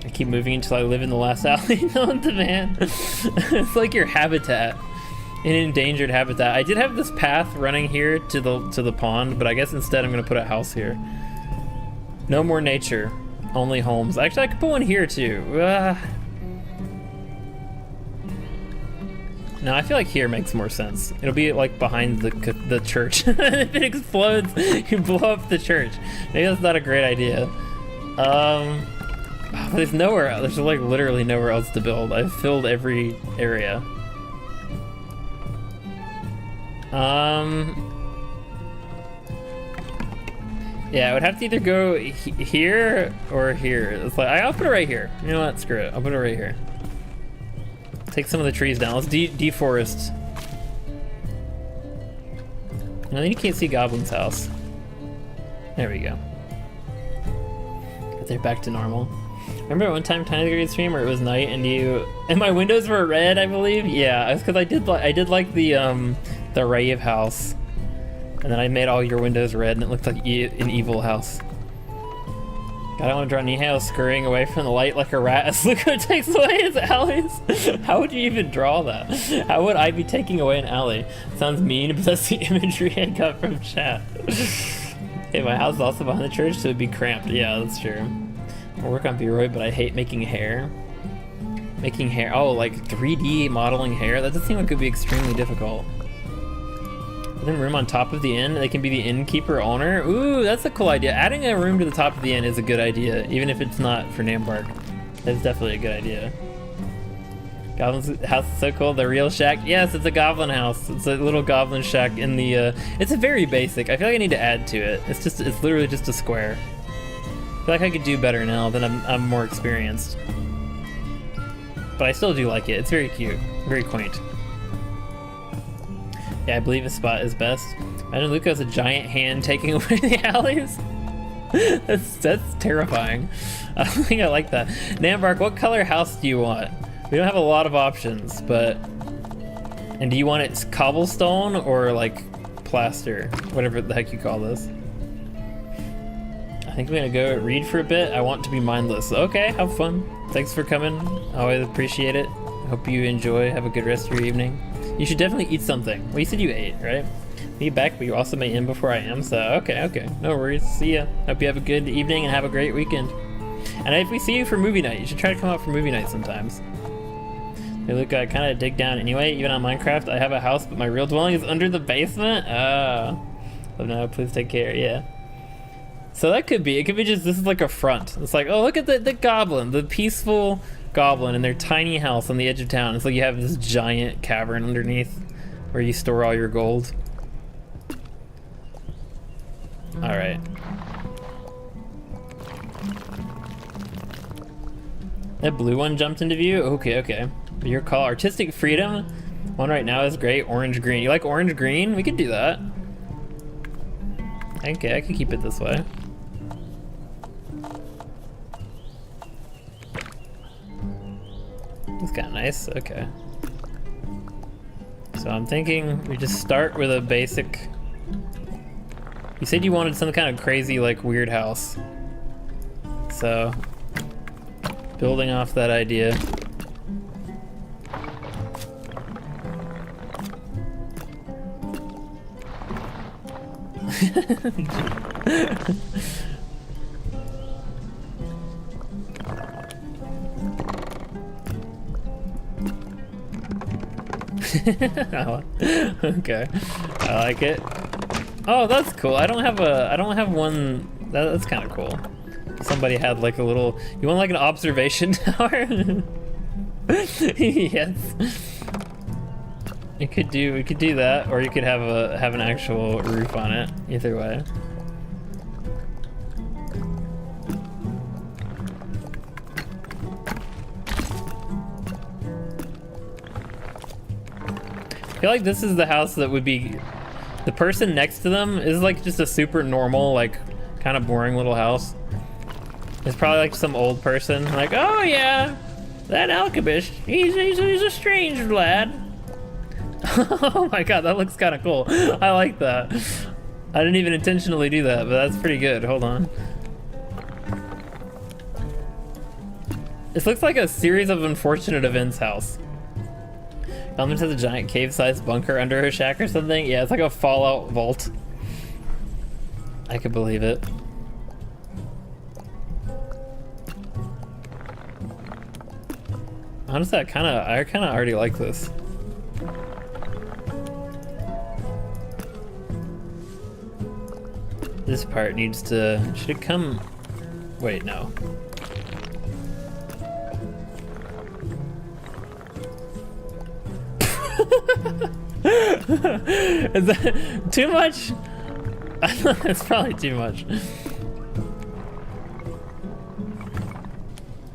I keep moving until I live in the last alley. No demand. It's like your habitat, an endangered habitat. I did have this path running here to the pond, but I guess instead I'm gonna put a house here. No more nature, only homes. Actually, I could put one here too. No, I feel like here makes more sense. It'll be like behind the church. If it explodes, you blow up the church. Maybe that's not a great idea. There's nowhere else. There's like literally nowhere else to build. I've filled every area. Yeah, I would have to either go here or here. It's like, I'll put it right here. You know what? Screw it. I'll put it right here. Take some of the trees down. Let's deforest. I think you can't see Goblin's house. There we go. They're back to normal. Remember one time Tiny Glade stream where it was night and my windows were red, I believe? Yeah, it's because I did like the rave house. And then I made all your windows red and it looked like an evil house. God, I want to draw Nihao scurrying away from the light like a rat as Luca takes away his alleys. How would you even draw that? How would I be taking away an alley? Sounds mean, but that's the imagery I got from chat. Okay, my house is also behind the church, so it'd be cramped. Yeah, that's true. I work on B-Roy, but I hate making hair. Making hair, oh, like 3D modeling hair? That does seem like it would be extremely difficult. Then room on top of the inn, they can be the innkeeper owner. Ooh, that's a cool idea. Adding a room to the top of the inn is a good idea, even if it's not for Nambark. That's definitely a good idea. Goblin's house is so cool. The real shack. Yes, it's a goblin house. It's a little goblin shack in the, it's a very basic. I feel like I need to add to it. It's literally just a square. I feel like I could do better now that I'm more experienced. But I still do like it. It's very cute, very quaint. Yeah, I believe his spot is best. Imagine Luca has a giant hand taking away the alleys. That's terrifying. I don't think I like that. Nambark, what color house do you want? We don't have a lot of options, but... And do you want it cobblestone or like plaster? Whatever the heck you call this. I think I'm gonna go read for a bit. I want to be mindless. Okay, have fun. Thanks for coming. Always appreciate it. Hope you enjoy. Have a good rest of your evening. You should definitely eat something. Well, you said you ate, right? Be back, but you also may end before I am, so okay. No worries. See ya. Hope you have a good evening and have a great weekend. And if we see you for movie night, you should try to come out for movie night sometimes. Hey, look, I kind of dig down anyway. Even on Minecraft, I have a house, but my real dwelling is under the basement. Oh no, please take care. Yeah. So that could be. It could be just, this is like a front. It's like, oh, look at the goblin, the peaceful goblin in their tiny house on the edge of town. It's like you have this giant cavern underneath where you store all your gold. All right. That blue one jumped into view? Okay. Your call. Artistic freedom. One right now is great. Orange green. You like orange green? We could do that. Okay, I could keep it this way. It's kind of nice. Okay. So I'm thinking we just start with a basic. You said you wanted some kind of crazy, like, weird house. So, building off that idea. Oh, okay, I like it. Oh, that's cool. I don't have one. That's kind of cool. Somebody had like a little. You want like an observation tower? Yes. We could do that, or you could have an actual roof on it. Either way. I feel like this is the house that would be. The person next to them is like just a super normal, like kind of boring little house. It's probably like some old person, like, oh yeah, that alchemist, he's a strange lad. Oh my god, that looks kind of cool. I like that. I didn't even intentionally do that, but that's pretty good. Hold on. This looks like a series of unfortunate events house. Elman has a giant cave-sized bunker under her shack or something. Yeah, it's like a Fallout vault. I could believe it. Honestly, I kind of already like this. This part needs to, should it come, wait, no. Is that too much? It's probably too much.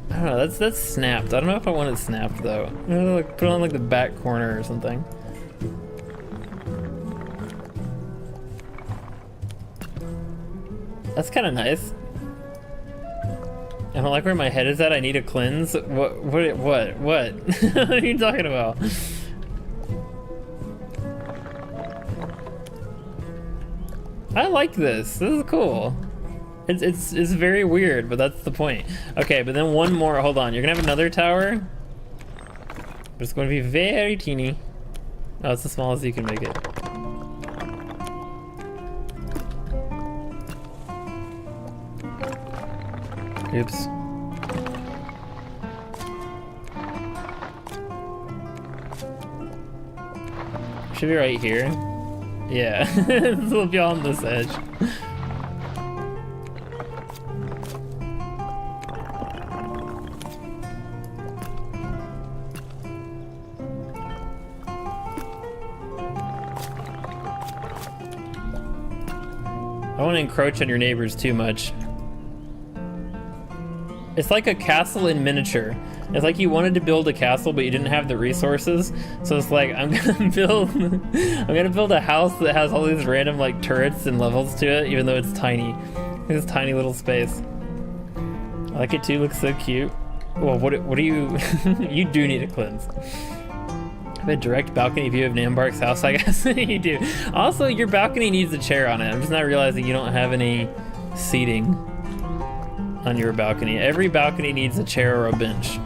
I don't know, that's snapped. I don't know if I want it snapped though. I'm gonna like put it on like the back corner or something. That's kind of nice. I don't like where my head is at. I need a cleanse. What? What are you talking about? I like this. This is cool. It's very weird, but that's the point. Okay, but then one more. Hold on. You're gonna have another tower. But it's going to be very teeny. Oh, it's the smallest you can make it. Oops. Should be right here. Yeah, it's a little beyond this edge. I don't want to encroach on your neighbors too much. It's like a castle in miniature. It's like you wanted to build a castle, but you didn't have the resources. So it's like, I'm gonna build a house that has all these random like turrets and levels to it, even though it's tiny. This tiny little space. I like it too, looks so cute. Well, what do you, you do need a cleanse. I have a direct balcony view of Nambark's house, I guess. You do. Also, your balcony needs a chair on it. I'm just not realizing you don't have any seating on your balcony. Every balcony needs a chair or a bench.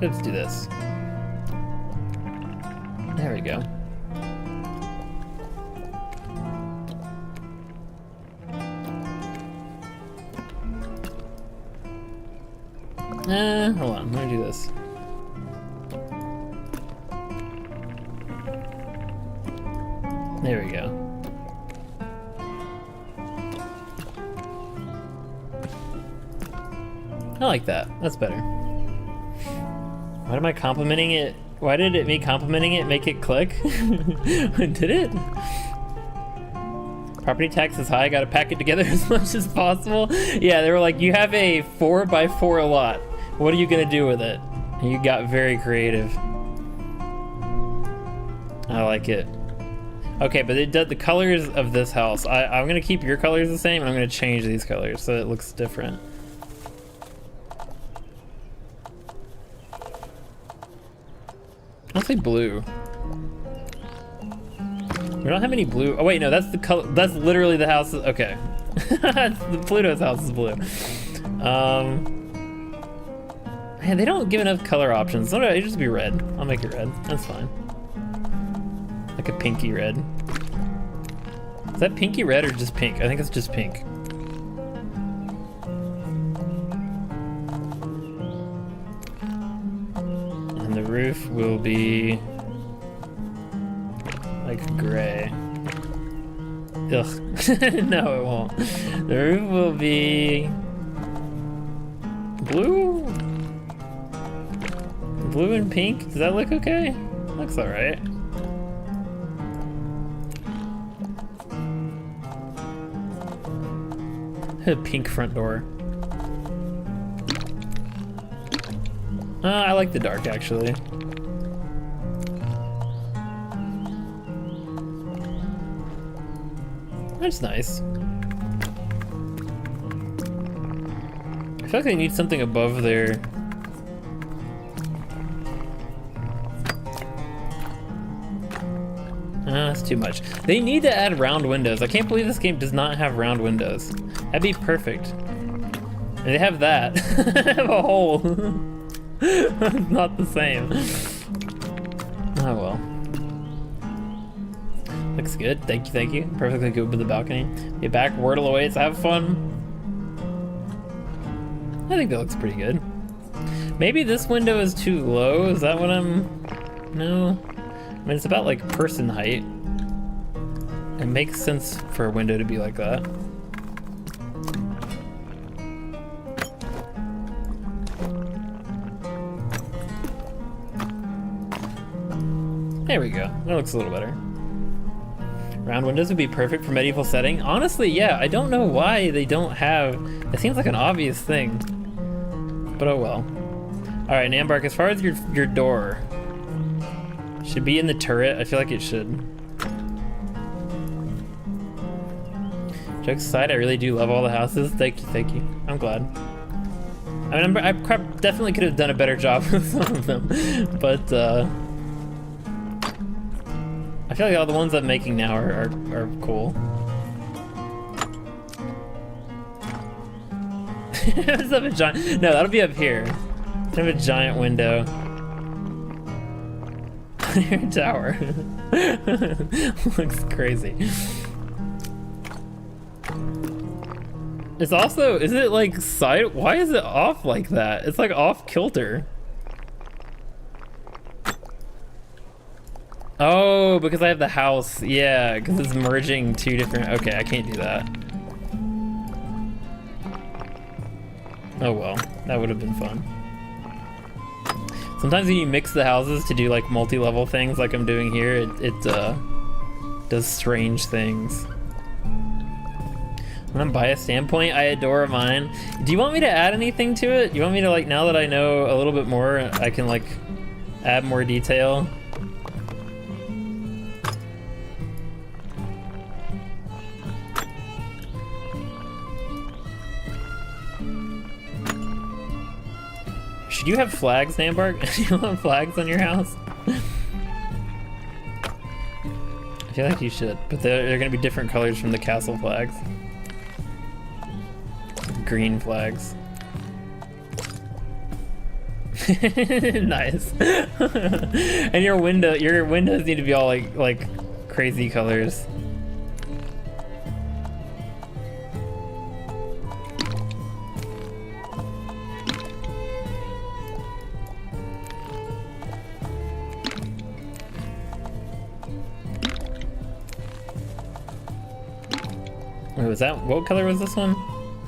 Let's do this. There we go. Hold on, let me do this. There we go. I like that. That's better. Why am I complimenting it? Why did me complimenting it make it click? Did it? Property tax is high, gotta pack it together as much as possible. Yeah, they were like, you have a 4x4 lot. What are you gonna do with it? And you got very creative. I like it. Okay, but it does the colors of this house. I'm gonna keep your colors the same, and I'm gonna change these colors so it looks different. I'll say blue. We don't have any blue. Oh wait, no, that's the color. That's literally the house. Okay, the Pluto's house is blue. Man, they don't give enough color options. No, it just be red. I'll make it red. That's fine. Like a pinky red. Is that pinky red or just pink? I think it's just pink. And the roof will be like gray. Ugh. No, it won't. The roof will be blue? Blue and pink? Does that look okay? Looks alright. A pink front door. I like the dark actually. That's nice. I feel like they need something above there. That's too much. They need to add round windows. I can't believe this game does not have round windows. That'd be perfect. And they have that. They have a hole. Not the same. Oh well. Looks good. Thank you, thank you. Perfectly good with the balcony. Get back, Wordle awaits. Have fun. I think that looks pretty good. Maybe this window is too low. Is that what I'm... No. I mean, it's about like person height. It makes sense for a window to be like that. There we go. That looks a little better. Round windows would be perfect for medieval setting. Honestly, yeah, I don't know why they don't have... It seems like an obvious thing. But oh well. Alright, Nambark, as far as your door... Should be in the turret. I feel like it should. Jokes aside, I really do love all the houses. Thank you, thank you. I'm glad. I mean, I definitely could have done a better job with some of them. But, I feel like all the ones I'm making now are cool. It's up a giant... No, that'll be up here. I have a giant window. Your tower. Looks crazy. It's also... Is it like side... Why is it off like that? It's like off kilter. Oh, because I have the house. Yeah, because it's merging two different... Okay, I can't do that. Oh well, that would have been fun. Sometimes when you mix the houses to do like multi-level things like I'm doing here, it does strange things. From a biased standpoint, I adore mine. Do you want me to add anything to it? You want me to, like, now that I know a little bit more, I can like add more detail? Should you have flags, Nambark? Do you want flags on your house? I feel like you should, but they're gonna be different colors from the castle flags. Green flags. Nice. And your windows need to be all like crazy colors. Wait, was that, what color was this one?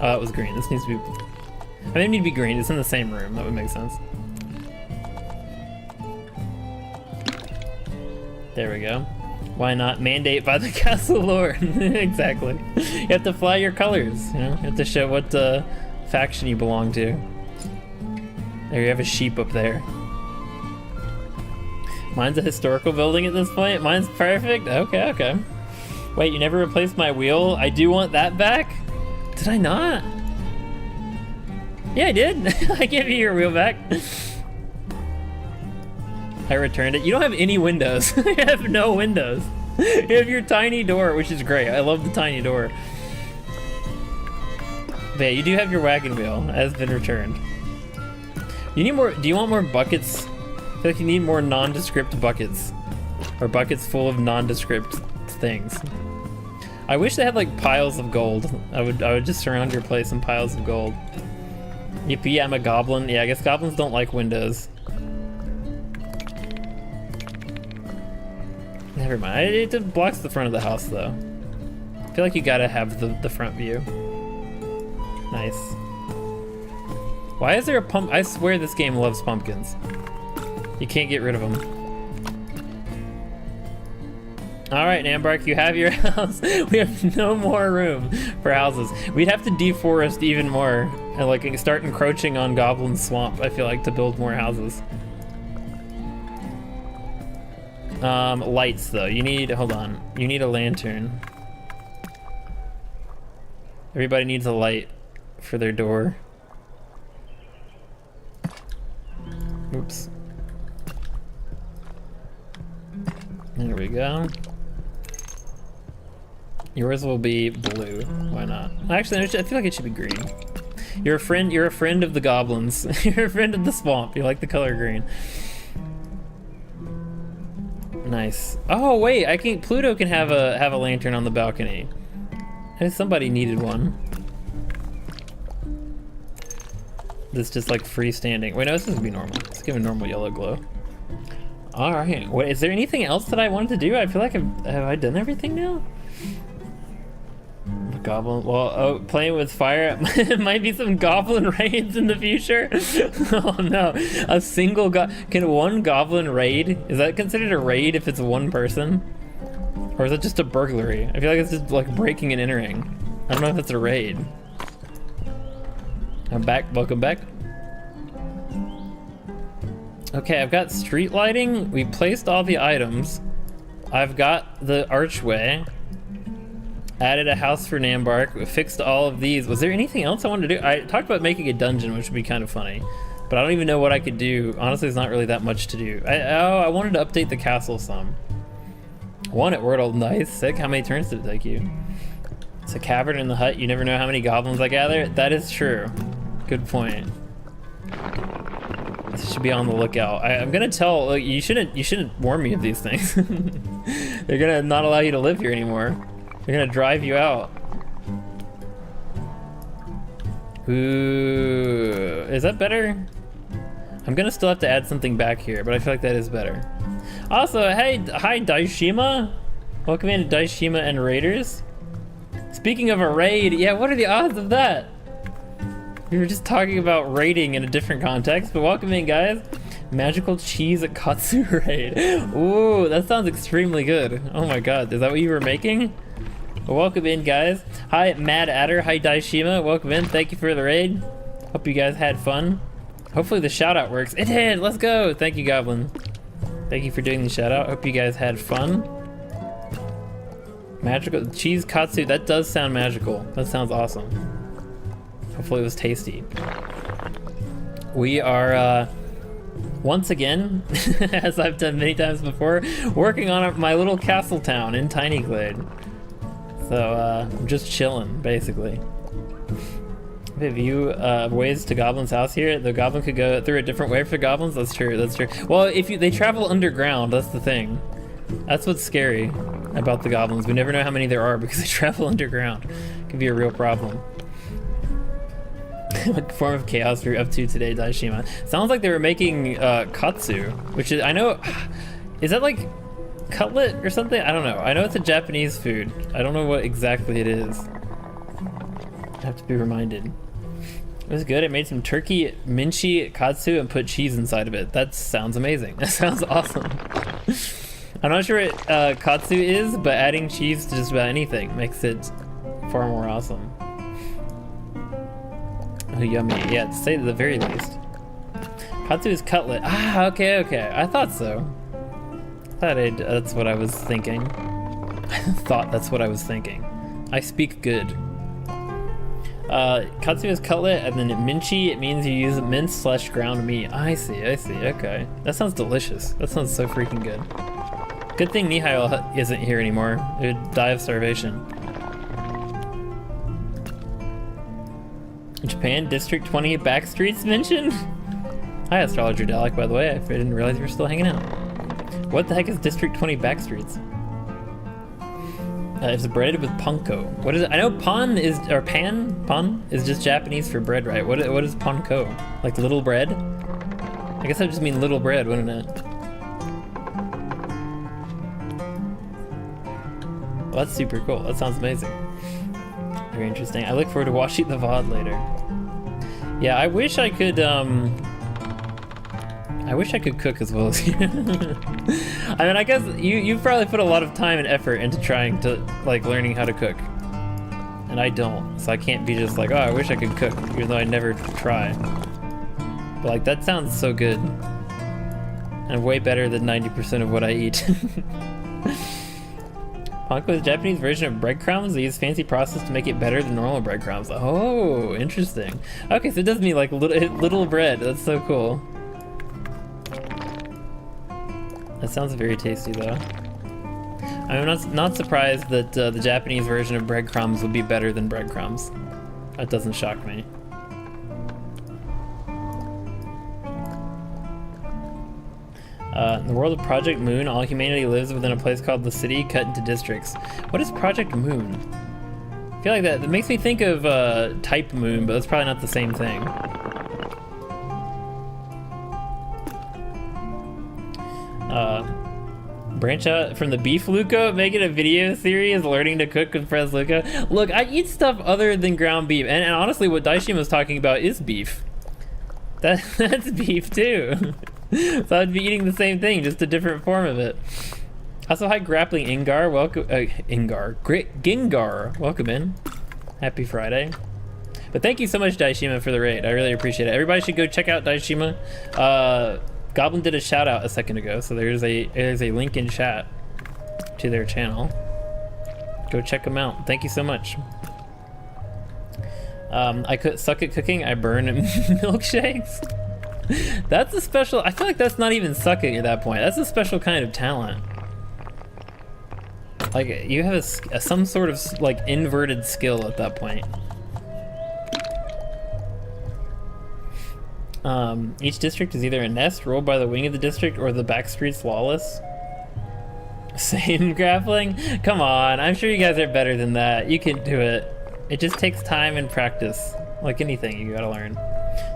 Oh, that was green. This needs to be, I mean, it need to be green. It's in the same room. That would make sense. There we go. Why not mandate by the castle lord? Exactly. You have to fly your colors, you know? You have to show what faction you belong to. There, you have a sheep up there. Mine's a historical building at this point. Mine's perfect. Okay, okay. Wait, you never replaced my wheel? I do want that back? Did I not? Yeah, I did. I gave you your wheel back. I returned it. You don't have any windows. You have no windows. You have your tiny door, which is great. I love the tiny door. But yeah, you do have your wagon wheel. It has been returned. You need more, do you want more buckets? I feel like you need more nondescript buckets. Or buckets full of nondescript things. I wish they had like piles of gold. I would just surround your place in piles of gold. Yippee, I'm a goblin. Yeah, I guess goblins don't like windows. Never mind. It blocks the front of the house though. I feel like you gotta have the front view. Nice. Why is there a pump? I swear this game loves pumpkins. You can't get rid of them. All right, Nambark, you have your house. We have no more room for houses. We'd have to deforest even more and like start encroaching on Goblin Swamp, I feel like, to build more houses. Lights though. You need, hold on. You need a lantern. Everybody needs a light for their door. Oops. There we go. Yours will be blue. Why not? Actually, I feel like it should be green. You're a friend. You're a friend of the goblins. You're a friend of the swamp. You like the color green. Nice. Oh wait, Pluto can have a lantern on the balcony. Hey, somebody needed one. This just like freestanding. Wait, no, this is gonna be normal. Let's give it a normal yellow glow. All right. Wait, is there anything else that I wanted to do? I feel like have I done everything now? The goblin. Well, oh, playing with fire. It might be some goblin raids in the future. Oh no, a single can one goblin raid? Is that considered a raid if it's one person, or is it just a burglary? I feel like it's just like breaking and entering. I don't know if it's a raid. I'm back. Welcome back. Okay, I've got street lighting. We placed all the items. I've got the archway. Added a house for Nambark. We fixed all of these. Was there anything else I wanted to do? I talked about making a dungeon, which would be kind of funny. But I don't even know what I could do. Honestly, there's not really that much to do. I wanted to update the castle some. One at Wordle. Nice. Sick. How many turns did it take you? It's a cavern in the hut. You never know how many goblins I gather. That is true. Good point. Should be on the lookout. I'm gonna tell. Look, you shouldn't warn me of these things. They're gonna not allow you to live here anymore. They're gonna drive you out. Ooh, is that better? I'm gonna still have to add something back here, but I feel like that is better. Also, hey, hi Daishima. Welcome in to Daishima and Raiders. Speaking of a raid, yeah, what are the odds of that? We were just talking about raiding in a different context, but welcome in, guys. Magical cheese at Katsu raid. Ooh, that sounds extremely good. Oh my god, is that what you were making? Well, welcome in, guys. Hi, Mad Adder. Hi, Daishima. Welcome in. Thank you for the raid. Hope you guys had fun. Hopefully the shout out works. It did. Let's go. Thank you, Goblin. Thank you for doing the shout out. Hope you guys had fun. Magical cheese katsu. That does sound magical. That sounds awesome. Hopefully it was tasty. We are, once again, as I've done many times before, working on my little castle town in Tiny Glade. So, I'm just chilling, basically. We have a view ways to Goblin's house here. The Goblin could go through a different way for Goblins. That's true, that's true. Well, they travel underground, that's the thing. That's what's scary about the Goblins. We never know how many there are because they travel underground. It could be a real problem. What form of chaos are you up to today, Daishima? Sounds like they were making katsu, which is, I know, is that like cutlet or something? I don't know. I know it's a Japanese food. I don't know what exactly it is. I have to be reminded. It was good. I made some turkey minchi katsu and put cheese inside of it. That sounds amazing. That sounds awesome. I'm not sure what katsu is, but adding cheese to just about anything makes it far more awesome. Oh, yummy. Yeah, to say the very least. Katsu is cutlet. Ah, okay, okay. I thought so. That's what I was thinking. I thought that's what I was thinking. I speak good. Katsu is cutlet, and then minchi, it means you use minced/ground meat. I see, okay. That sounds delicious. That sounds so freaking good. Good thing Nihil isn't here anymore. It would die of starvation. Japan, District 20 backstreets mentioned? Hi, Astrologer Dalek, by the way. I didn't realize you were still hanging out. What the heck is District 20 backstreets? It's breaded with panko. What is it? I know pan is just Japanese for bread, right? What is panko? Like little bread? I guess that would just mean little bread, wouldn't it? Well, that's super cool. That sounds amazing. Very interesting. I look forward to watching the VOD later. Yeah, I wish I could cook as well as you. I mean, I guess you've probably put a lot of time and effort into trying to, like, learning how to cook. And I don't, so I can't be just like, oh, I wish I could cook, even though I never try. But, like, that sounds so good. And way better than 90% of what I eat. Panko is a Japanese version of breadcrumbs. They use fancy process to make it better than normal breadcrumbs. Oh, interesting. Okay, so it does mean like little bread. That's so cool. That sounds very tasty though. I'm not surprised that the Japanese version of breadcrumbs would be better than breadcrumbs. That doesn't shock me. In the world of Project Moon, all humanity lives within a place called the city, cut into districts. What is Project Moon? I feel like that makes me think of Type Moon, but it's probably not the same thing. Branch out from the beef, Luca, make it a video series, learning to cook with Prez Luca. Look, I eat stuff other than ground beef, and honestly, what Daishima was talking about is beef. That's beef too. So I'd be eating the same thing, just a different form of it. Also, hi Grappling Ingar, welcome. Gingar, welcome in. Happy Friday. But thank you so much, Daishima, for the raid. I really appreciate it. Everybody should go check out Daishima. Goblin did a shout out a second ago, so there's a link in chat to their channel. Go check them out. Thank you so much. I could suck at cooking. I burn milkshakes. That's a special. I feel like that's not even sucking at that point. That's a special kind of talent. Like you have some sort of like inverted skill at that point. Each district is either a nest ruled by the wing of the district or the back streets lawless. Same grappling? Come on, I'm sure you guys are better than that. You can do it. It just takes time and practice. Like anything, you gotta learn.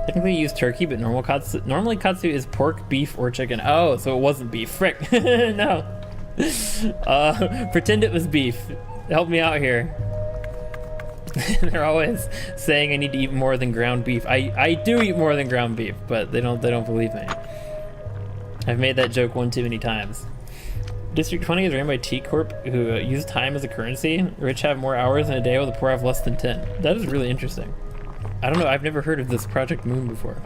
Technically you use turkey, but normally katsu is pork, beef, or chicken. Oh, so it wasn't beef. Frick. No. Pretend it was beef. Help me out here. They're always saying I need to eat more than ground beef. I do eat more than ground beef, but they don't believe me. I've made that joke one too many times. District 20 is ran by T Corp, who use time as a currency. Rich have more hours in a day, while the poor have less than 10. That is really interesting. I don't know, I've never heard of this Project Moon before.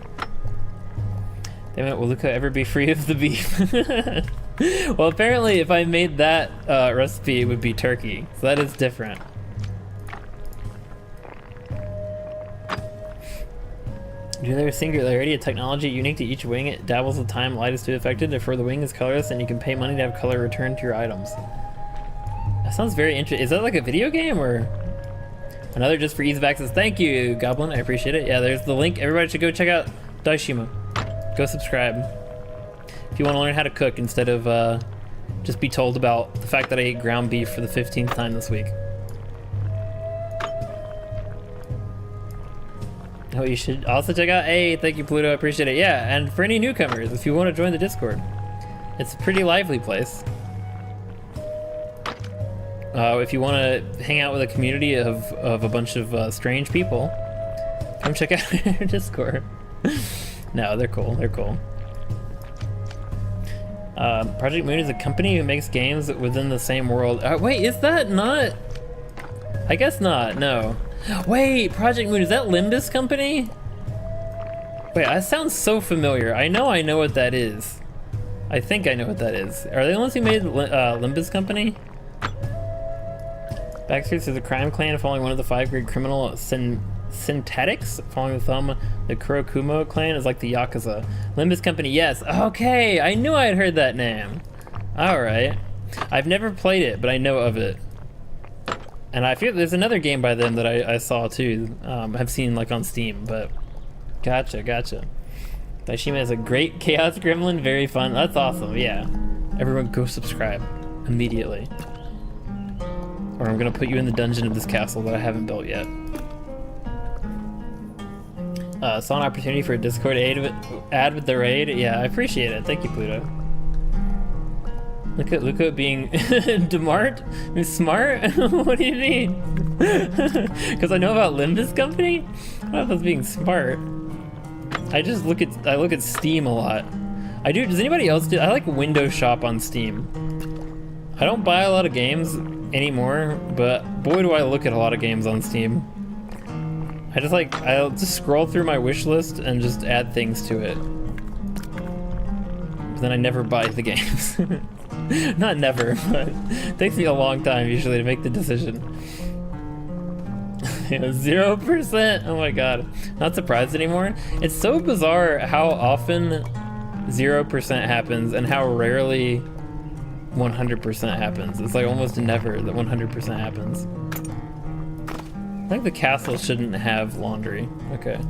Damn it, will Luca ever be free of the beef? Well, apparently if I made that recipe, it would be turkey. So that is different. Due to their singularity, a technology unique to each wing, it dabbles with time, light is too affected, therefore the wing is colorless and you can pay money to have color returned to your items. That sounds very interesting. Is that like a video game or? Another just for ease of access. Thank you, Goblin, I appreciate it. Yeah, there's the link. Everybody should go check out Daishima. Go subscribe. If you want to learn how to cook instead of just be told about the fact that I ate ground beef for the 15th time this week. Oh, you should also check out. Hey, thank you, Pluto. I appreciate it. Yeah, and for any newcomers, if you want to join the Discord, it's a pretty lively place. If you want to hang out with a community of a bunch of strange people, come check out our Discord. No, they're cool. They're cool. Project Moon is a company who makes games within the same world. Wait, is that not? I guess not. No. Wait, Project Moon, is that Limbus Company? Wait, that sounds so familiar. I know what that is. I think I know what that is. Are they the ones who made Limbus Company? Backstreets is a crime clan following one of the 5 great criminal syntactics. Following the thumb, the Kurokumo clan is like the Yakuza. Limbus Company, yes. Okay, I knew I had heard that name. Alright. I've never played it, but I know of it. And I feel there's another game by them that I saw too, have seen like on Steam, but gotcha. Daishima is a great Chaos Gremlin, very fun. That's awesome, yeah. Everyone go subscribe immediately. Or I'm gonna put you in the dungeon of this castle that I haven't built yet. Saw an opportunity for a Discord ad with the raid. Yeah, I appreciate it. Thank you, Pluto. Look at Luca being demart? Smart? What do you mean? Because I know about Limbus Company? I don't know if that's being smart. I look at Steam a lot. I do. Does anybody else do? I like window shop on Steam. I don't buy a lot of games anymore, but boy do I look at a lot of games on Steam. I'll just scroll through my wish list and just add things to it. But then I never buy the games. Not never, but it takes me a long time usually to make the decision. 0%? Oh my god. Not surprised anymore. It's so bizarre how often 0% happens and how rarely 100% happens. It's like almost never that 100% happens. I think the castle shouldn't have laundry. Okay.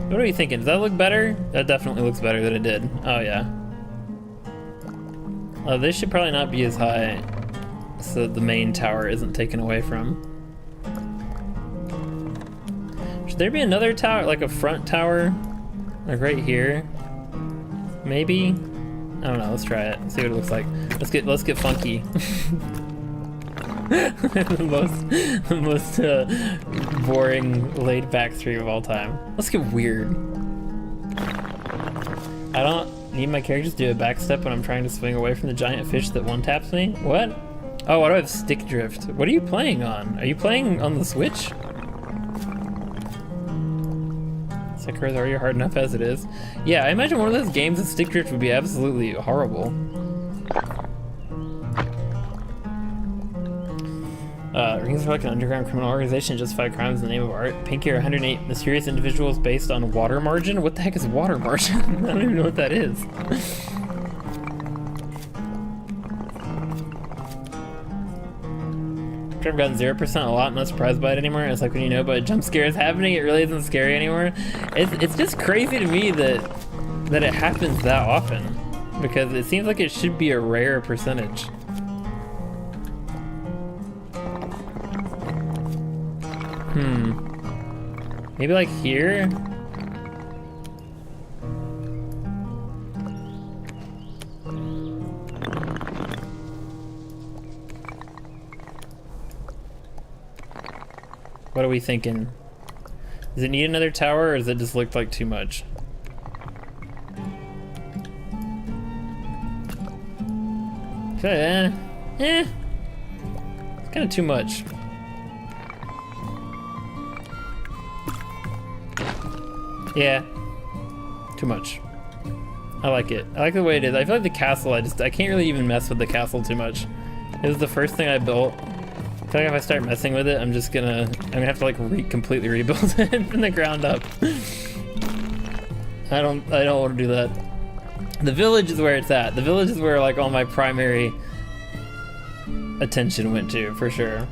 What are you thinking? Does that look better? That definitely looks better than it did. Oh yeah. This should probably not be as high so that the main tower isn't taken away from. Should there be another tower, like a front tower? Like right here? Maybe? I don't know, let's try it. See what it looks like. Let's get funky. the most boring laid back stream of all time. Let's get weird. I don't need my characters to do a backstep when I'm trying to swing away from the giant fish that one taps me. What? Oh, why do I have stick drift? What are you playing on? Are you playing on the Switch? Sekiro is already hard enough as it is. Yeah, I imagine one of those games with stick drift would be absolutely horrible. Rings are like an underground criminal organization that justify crimes in the name of art. Pinky are 108 mysterious individuals based on water margin? What the heck is water margin? I don't even know what that is. I've gotten 0% a lot, I'm not surprised by it anymore. It's like when you know about a jump scare is happening, it really isn't scary anymore. It's just crazy to me that it happens that often, because it seems like it should be a rare percentage. Maybe like here? What are we thinking? Does it need another tower, or does it just look like too much? It's kind of too much. Yeah, too much. I like it. I like the way it is. I feel like the castle, I can't really even mess with the castle too much. It was the first thing I built. I feel like if I start messing with it, I'm gonna have to like completely rebuild it from the ground up. I don't want to do that. The village is where it's at. The village is where like all my primary attention went to, for sure.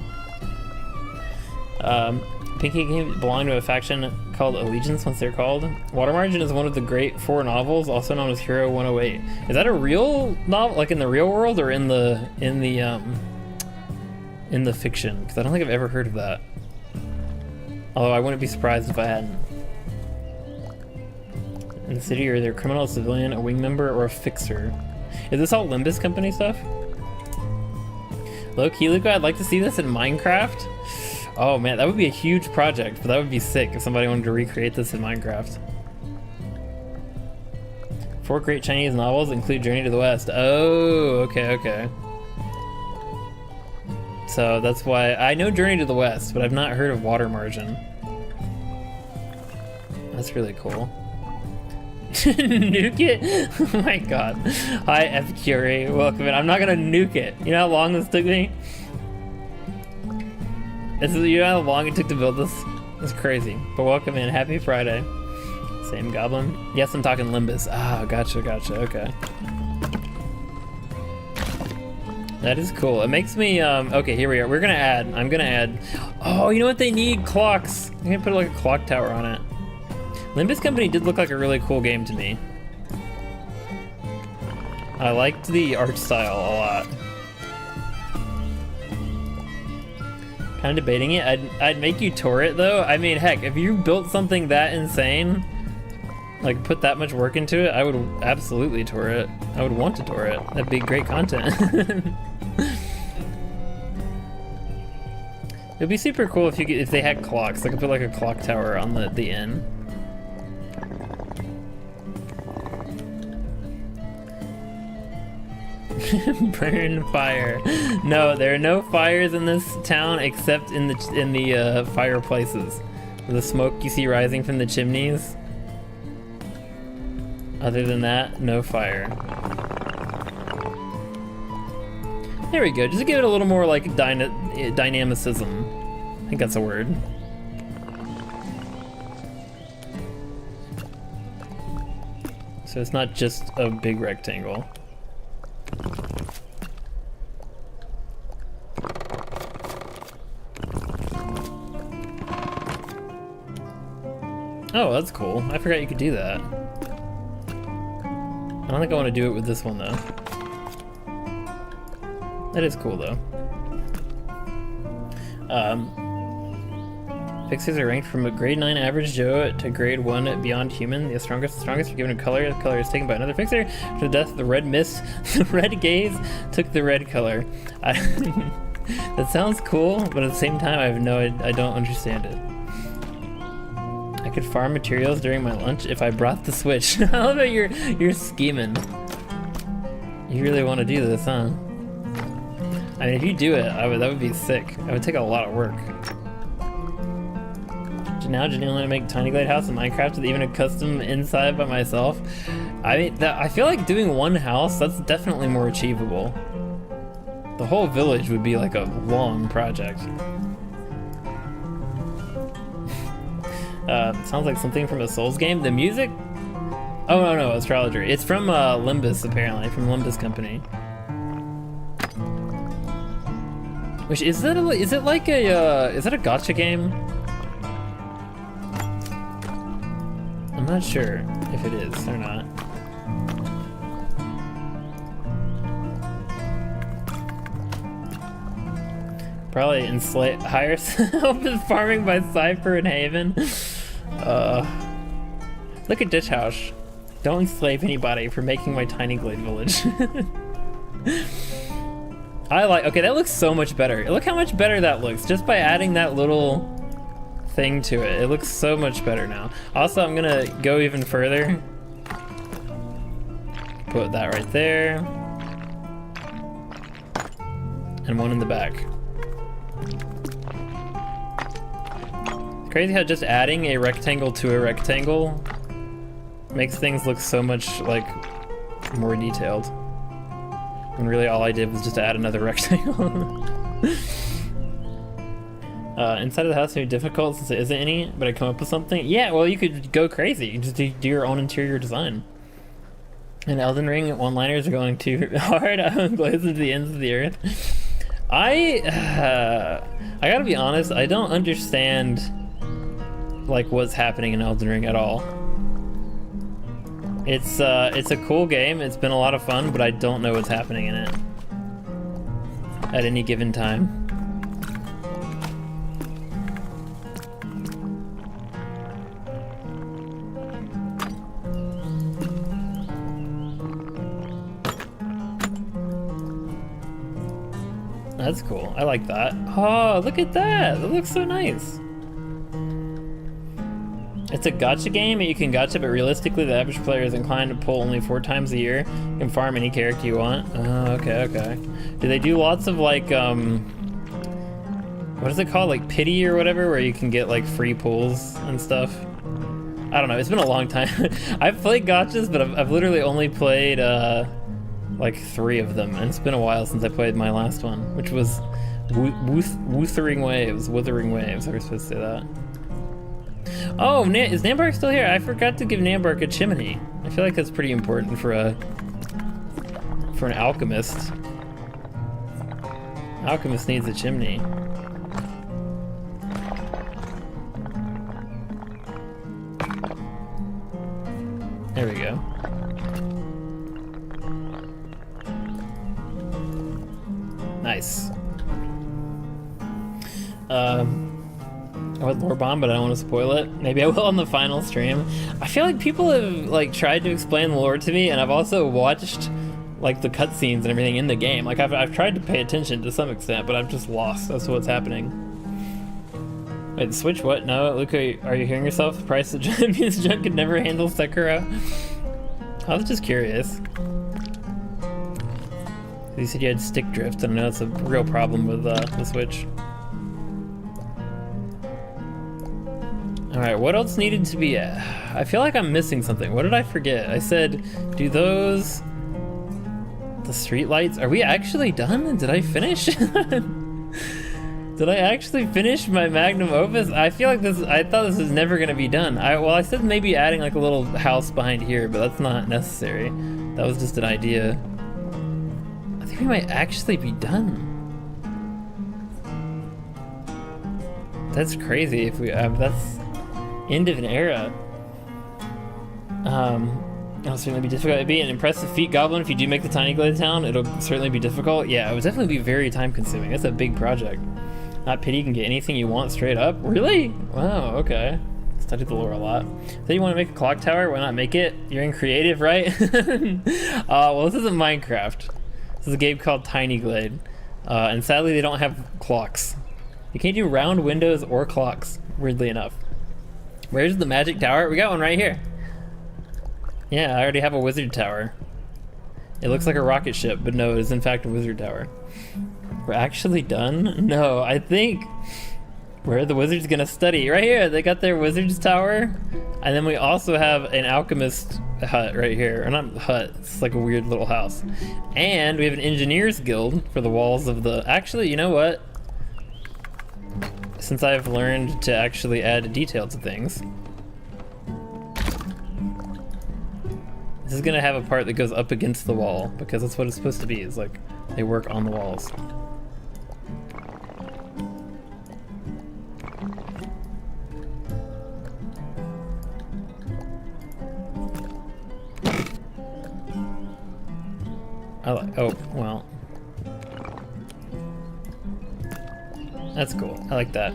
Pinky Game belonged to a faction called Allegiance once they're called. Water Margin is one of the great 4 novels, also known as Hero 108. Is that a real novel, like in the real world, or in the fiction? Because I don't think I've ever heard of that. Although I wouldn't be surprised if I hadn't. In the city, are there a criminal, a civilian, a wing member, or a fixer? Is this all Limbus Company stuff? Low-key, Luca, I'd like to see this in Minecraft. Oh man, that would be a huge project, but that would be sick if somebody wanted to recreate this in Minecraft. 4 great Chinese novels include Journey to the West. Oh, okay. So that's why I know Journey to the West, but I've not heard of Water Margin. That's really cool. Nuke it? Oh my god. Hi, F. Curie. Welcome in. I'm not gonna nuke it. You know how long this took me? You know how long it took to build this? It's crazy. But welcome in. Happy Friday. Same goblin. Yes, I'm talking Limbus. Ah, gotcha. Okay. That is cool. It makes me, okay, here we are. I'm gonna add, oh, you know what they need? Clocks. I'm gonna put like a clock tower on it. Limbus Company did look like a really cool game to me. I liked the art style a lot. Kind of debating it. I'd make you tour it though. I mean, heck, if you built something that insane, like put that much work into it, I would absolutely tour it. I would want to tour it. That'd be great content. It'd be super cool if they had clocks. They could put like a clock tower on the inn. Burn fire. No, there are no fires in this town except in the fireplaces. The smoke you see rising from the chimneys. Other than that, no fire. There we go. Just to give it a little more like dynamicism. I think that's a word. So it's not just a big rectangle. Oh, that's cool. I forgot you could do that. I don't think I want to do it with this one though. That is cool though. Fixes are ranked from a grade 9 average Joe to grade 1 beyond human. The strongest are given a color. The color is taken by another fixer. To the death of the red mist, the red gaze took the red color. That sounds cool, but at the same time, I don't understand it. I could farm materials during my lunch if I brought the Switch. I love that you're scheming. You really want to do this, huh? I mean, if you do it, that would be sick. It would take a lot of work. Now genuinely to make Tiny Glade house in Minecraft with even a custom inside by myself. I mean, I feel like doing one house, that's definitely more achievable. The whole village would be like a long project. Sounds like something from a Souls game. The music? Oh no, Astrologer. It's from Limbus apparently, from Limbus Company. Which is that? Is it like a? Is that a gacha game? I'm not sure if it is or not. Probably enslave higher opus farming by Cypher and Haven. Look at Ditch House. Don't enslave anybody for making my Tiny Glade village. Okay, that looks so much better. Look how much better that looks just by adding that little thing to it. It looks so much better now. Also, I'm gonna go even further. Put that right there. And one in the back. It's crazy how just adding a rectangle to a rectangle makes things look so much like more detailed. And really all I did was just add another rectangle. Inside of the house may be difficult since it isn't any, but I come up with something. Yeah, well, you could go crazy. You just do your own interior design. In Elden Ring, one-liners are going too hard. I'm glazing to the ends of the earth. I gotta be honest, I don't understand like what's happening in Elden Ring at all. It's a cool game. It's been a lot of fun, but I don't know what's happening in it at any given time. That's cool. I like that. Oh, look at that. That looks so nice. It's a gacha game, and you can gacha, but realistically, the average player is inclined to pull only 4 times a year. You can farm any character you want. Oh, okay. Do they do lots of like, what is it called? Like pity or whatever, where you can get like free pulls and stuff? I don't know. It's been a long time. I've played gachas, but I've literally only played like 3 of them, and it's been a while since I played my last one, which was Wuthering Waves. Withering Waves. I was supposed to say that. Oh, is Nambark still here? I forgot to give Nambark a chimney. I feel like that's pretty important for an alchemist. Alchemist needs a chimney. There we go. Nice. I would lore bomb, but I don't want to spoil it. Maybe I will on the final stream. I feel like people have like tried to explain the lore to me, and I've also watched like the cutscenes and everything in the game. Like I've tried to pay attention to some extent, but I've just lost as to what's happening. Wait, the Switch what? No, Luca, are you hearing yourself? The price of Champions Junk could never handle Sekiro. I was just curious. You said you had stick drift, and I know it's a real problem with the Switch. Alright, what else needed to be... I feel like I'm missing something. What did I forget? I said, do those... The street lights? Are we actually done? Did I finish? Did I actually finish my magnum opus? I feel like this... I thought this was never going to be done. Well, I said maybe adding like a little house behind here, but that's not necessary. That was just an idea. I think we might actually be done. That's crazy if we... that's... End of an era. It'll certainly be difficult. It'd be an impressive feat, Goblin. If you do make the Tiny Glade town, it'll certainly be difficult. Yeah, it would definitely be very time consuming. That's a big project. Not pity, you can get anything you want straight up. Really? Wow, okay. Studied the lore a lot. So you want to make a clock tower? Why not make it? You're in creative, right? Well, this isn't Minecraft. This is a game called Tiny Glade. And sadly, they don't have clocks. You can't do round windows or clocks, weirdly enough. Where's the magic tower? We got one right here. Yeah, I already have a wizard tower. It looks like a rocket ship, but no, it is in fact a wizard tower. We're actually done? No, I think... Where are the wizards gonna study? Right here, they got their wizard's tower. And then we also have an alchemist hut right here. Or not hut, it's like a weird little house. And we have an engineer's guild for the walls of the... Actually, you know what? Since I've learned to actually add detail to things, this is gonna have a part that goes up against the wall, because that's what it's supposed to be, is like, they work on the walls. Oh, well. That's cool, I like that.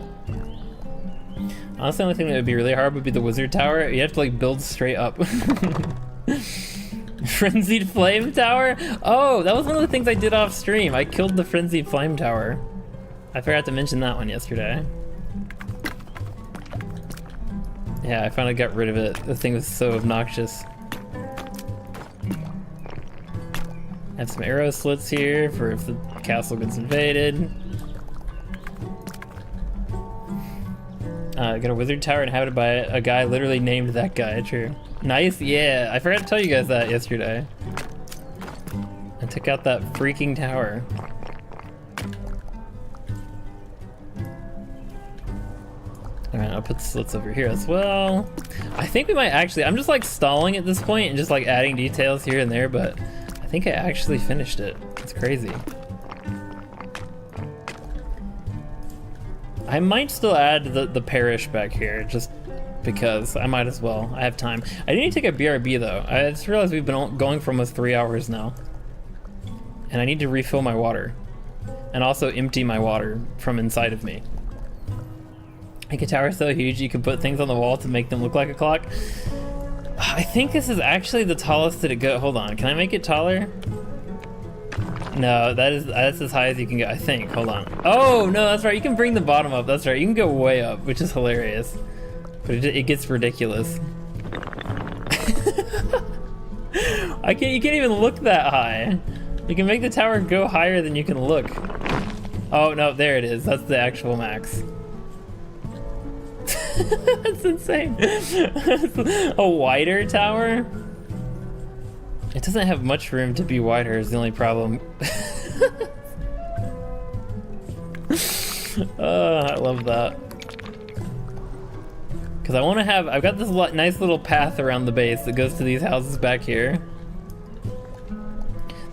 Honestly, the only thing that would be really hard would be the wizard tower. You have to like build straight up. Frenzied flame tower? Oh, that was one of the things I did off stream. I killed the frenzied flame tower. I forgot to mention that one yesterday. Yeah, I finally got rid of it. The thing was so obnoxious. I have some arrow slits here for if the castle gets invaded. Got a wizard tower inhabited by a guy literally named that guy, true. Nice, yeah. I forgot to tell you guys that yesterday. I took out that freaking tower. Alright, I'll put the slits over here as well. I think we might actually, I'm just like stalling at this point and just like adding details here and there, but I think I actually finished it. It's crazy. I might still add the parish back here, just because I might as well. I have time. I do need to take a BRB though. I just realized we've been going for almost 3 hours now. And I need to refill my water. And also empty my water from inside of me. Make a tower so huge you can put things on the wall to make them look like a clock. I think this is actually the tallest that it goes. Hold on, can I make it taller? No, that's as high as you can go, I think. Hold on. Oh, no, that's right. You can bring the bottom up. That's right. You can go way up, which is hilarious. But it gets ridiculous. You can't even look that high. You can make the tower go higher than you can look. Oh, no, there it is. That's the actual max. That's insane. A wider tower? It doesn't have much room to be wider is the only problem. I love that. Because I want to have, I've got this nice little path around the base that goes to these houses back here.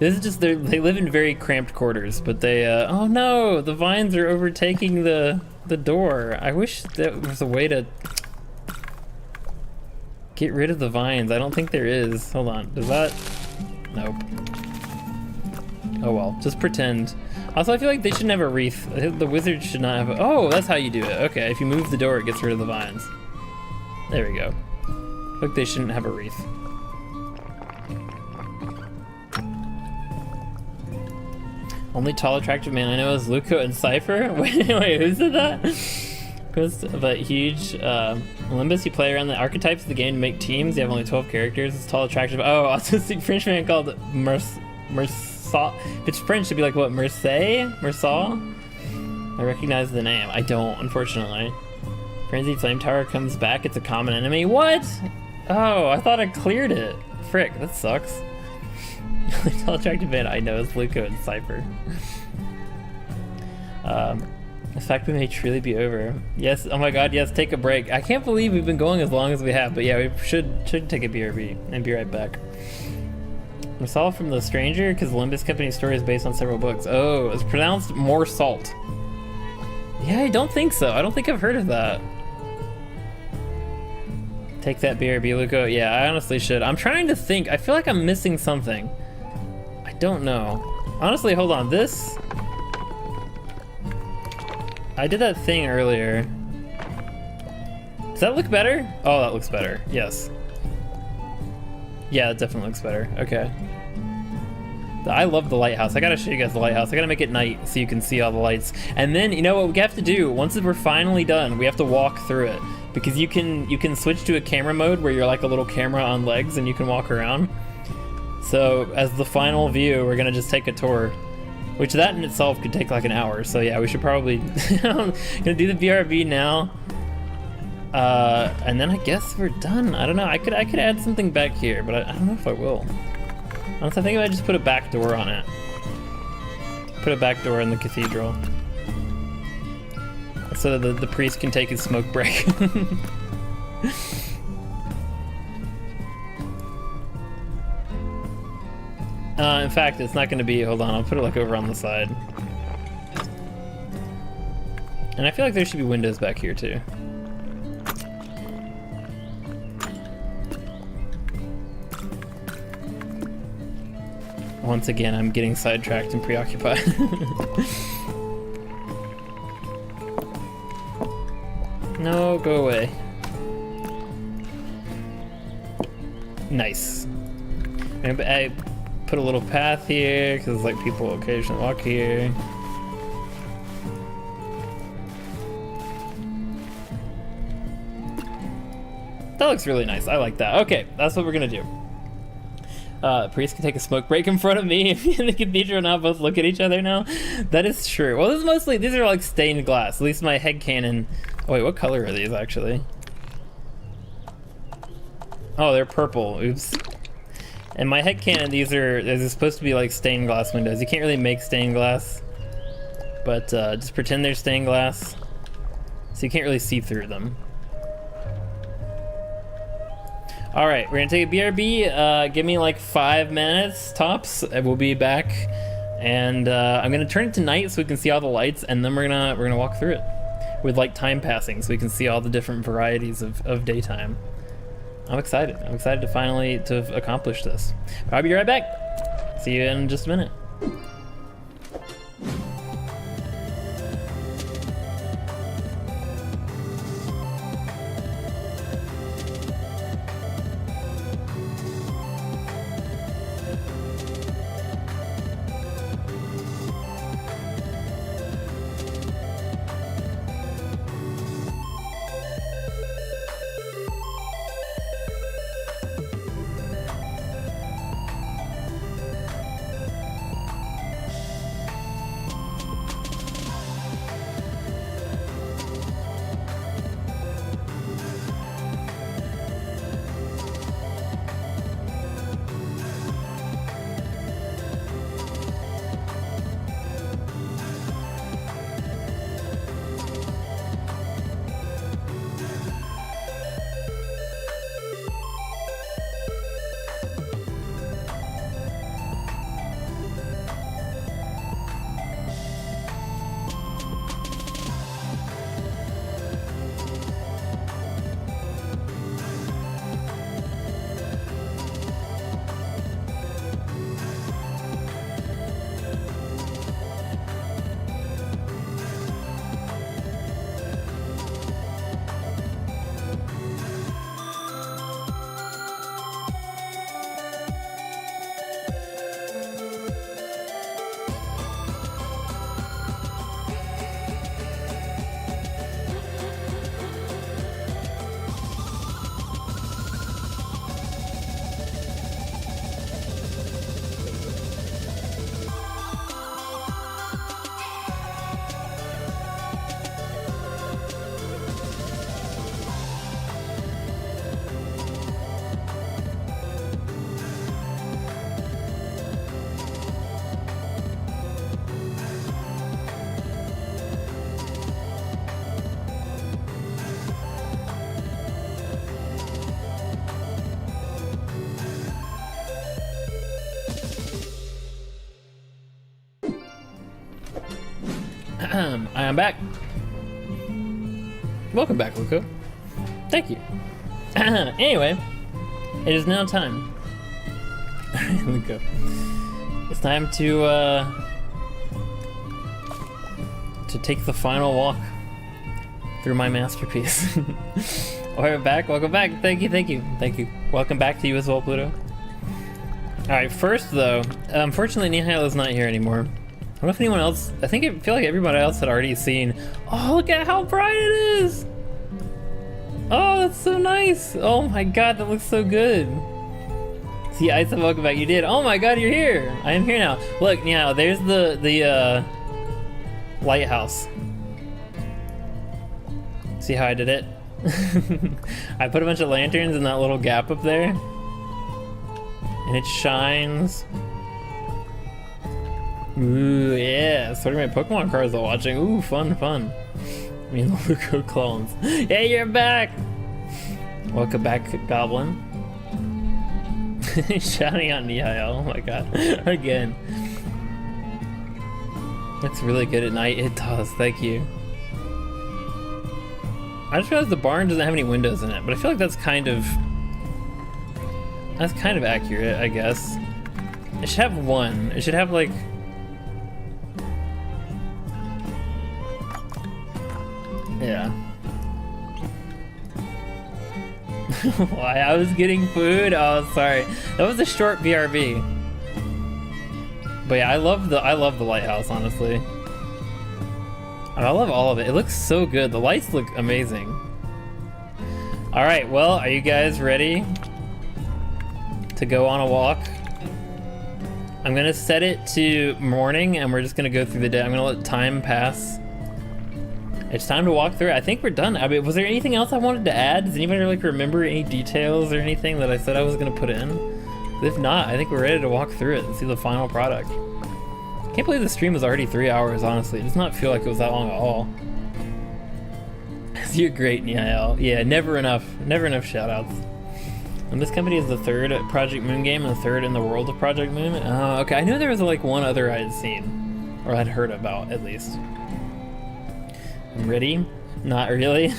This is just, they live in very cramped quarters, but they, oh no, the vines are overtaking the door. I wish there was a way to get rid of the vines. I don't think there is. Hold on. Does that? Nope. Oh well. Just pretend. Also, I feel like they shouldn't have a wreath. The wizard should not have a... Oh, that's how you do it. Okay, if you move the door, it gets rid of the vines. There we go. Look, they shouldn't have a wreath. Only tall, attractive man I know is Luco and Cypher. Wait, who said that? But huge Olympus, you play around the archetypes of the game to make teams. You have only 12 characters. It's tall, attractive. Oh, autistic French man called Mersault. If it's French, it'd be like what, Mersault? I recognize the name. I don't, unfortunately. Frenzied Flame Tower comes back. It's a common enemy. What? Oh, I thought I cleared it. Frick, that sucks. The only tall, attractive man I know is Luco and Cypher. In fact, we may truly be over. Yes, oh my god, yes, take a break. I can't believe we've been going as long as we have, but yeah, we should take a BRB and be right back. Mersault from The Stranger, because the Olympus Company's story is based on several books. Oh, it's pronounced more salt. Yeah, I don't think so. I don't think I've heard of that. Take that BRB, Luco. Yeah, I honestly should. I'm trying to think. I feel like I'm missing something. I don't know. Honestly, hold on. This... I did that thing earlier. Does that look better? Oh, that looks better. Yes. Yeah, it definitely looks better. Okay. I love the lighthouse. I gotta show you guys the lighthouse. I gotta make it night so you can see all the lights. And then, you know what we have to do? Once we're finally done, we have to walk through it. Because you can switch to a camera mode where you're like a little camera on legs and you can walk around. So, as the final view, we're gonna just take a tour. Which that in itself could take like an hour. So yeah, we should probably... I'm gonna do the BRB now. And then I guess we're done. I don't know. I could add something back here, but I don't know if I will. Honestly, I think I might just put a back door on it. Put a back door in the cathedral. So that the priest can take his smoke break. In fact, it's not going to be... Hold on, I'll put it like over on the side. And I feel like there should be windows back here too. Once again, I'm getting sidetracked and preoccupied. No, go away. Nice. I put a little path here because like people occasionally walk here. That looks really nice. I like that. Okay, that's what we're gonna do. Priest can take a smoke break in front of me. If me and the cathedral now both look at each other now. That is true. Well, this is mostly, these are like stained glass. At least my headcanon. Oh, wait, what color are these actually? Oh, they're purple. Oops. And my headcanon, these are supposed to be like stained glass windows. You can't really make stained glass, but just pretend they're stained glass, so you can't really see through them. All right, we're gonna take a BRB. Give me like 5 minutes tops. We'll be back, and I'm gonna turn it to night so we can see all the lights, and then we're gonna walk through it with like time passing, so we can see all the different varieties of daytime. I'm excited. I'm excited to finally to accomplish this. I'll be right back. See you in just a minute. I am back. Welcome back, Luco. Thank you. Anyway, it is now time. Here we go. It's time to take the final walk through my masterpiece. Welcome back, welcome back. Thank you, thank you, thank you. Welcome back to you as well, Pluto. Alright, first though, unfortunately Nihil is not here anymore. I don't know if anyone else, I feel like everybody else had already seen. Oh, look at how bright it is! Oh, that's so nice! Oh my god, that looks so good. See, Isa, welcome back. You did. Oh my god, you're here! I am here now. Look, now there's the lighthouse. See how I did it? I put a bunch of lanterns in that little gap up there. And it shines. Ooh, yeah. Sorting my Pokemon cards while watching. Ooh, fun, fun. Me and the Luco clones. Yeah, you're back! Welcome back, Goblin. Shouting out Nihil. Oh my god. Again. Looks really good at night. It does. Thank you. I just realized the barn doesn't have any windows in it, but I feel like that's kind of accurate, I guess. It should have one. It should have like... Yeah. Why? I was getting food? Oh, sorry. That was a short BRB. But yeah, I love the lighthouse, honestly. And I love all of it. It looks so good. The lights look amazing. All right, well, are you guys ready to go on a walk? I'm gonna set it to morning and we're just gonna go through the day. I'm gonna let time pass. It's time to walk through it. I think we're done. I mean, was there anything else I wanted to add? Does anybody like remember any details or anything that I said I was gonna put in? If not, I think we're ready to walk through it and see the final product. Can't believe the stream was already 3 hours, honestly. It does not feel like it was that long at all. You're great, Nihil. Yeah, never enough shoutouts. And this company is the third at Project Moon game and the third in the world of Project Moon. Okay, I knew there was like one other I had seen, or I'd heard about at least. I'm ready? Not really.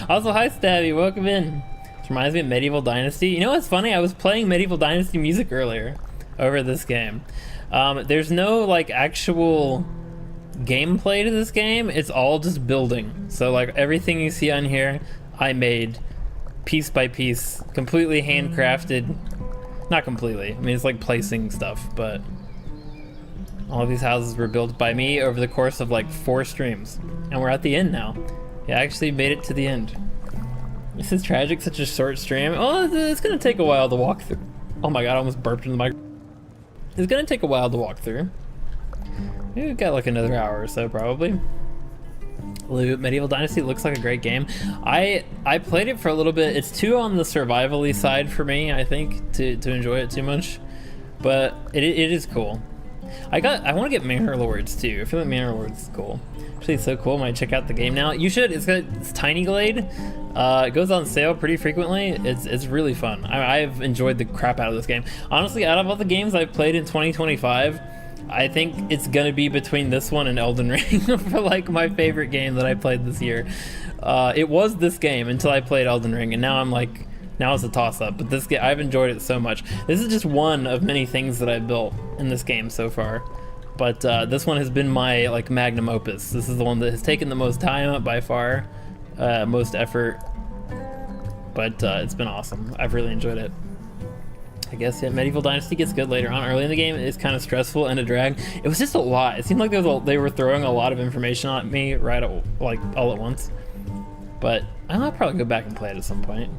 Also, hi Stabby, welcome in. This reminds me of Medieval Dynasty. You know what's funny? I was playing Medieval Dynasty music earlier over this game. There's no like actual gameplay to this game. It's all just building. So like everything you see on here, I made piece by piece, completely handcrafted. Not completely. I mean, it's like placing stuff, but all of these houses were built by me over the course of like 4 streams. And we're at the end now. Yeah, I actually made it to the end. This is tragic, such a short stream. Oh, it's gonna take a while to walk through. Oh my god, I almost burped in the mic. It's gonna take a while to walk through. We've got like another hour or so probably. Medieval Dynasty looks like a great game. I played it for a little bit. It's too on the survival-y side for me, I think, to enjoy it too much. But it is cool. I want to get Manor Lords too. I feel like Manor Lords is cool. Actually, it's so cool. I might check out the game now. You should. It's Tiny Glade. It goes on sale pretty frequently. It's really fun. I've enjoyed the crap out of this game. Honestly, out of all the games I've played in 2025, I think it's gonna be between this one and Elden Ring for like my favorite game that I played this year. It was this game until I played Elden Ring, and now I'm like, now it's a toss-up. But this game, I've enjoyed it so much. This is just one of many things that I've built in this game so far. But this one has been my like magnum opus. This is the one that has taken the most time by far, most effort. But it's been awesome. I've really enjoyed it. I guess, yeah, Medieval Dynasty gets good later on. Early in the game, it's kind of stressful and a drag. It was just a lot. It seemed like they were throwing a lot of information at me right at, like all at once. But I'll probably go back and play it at some point.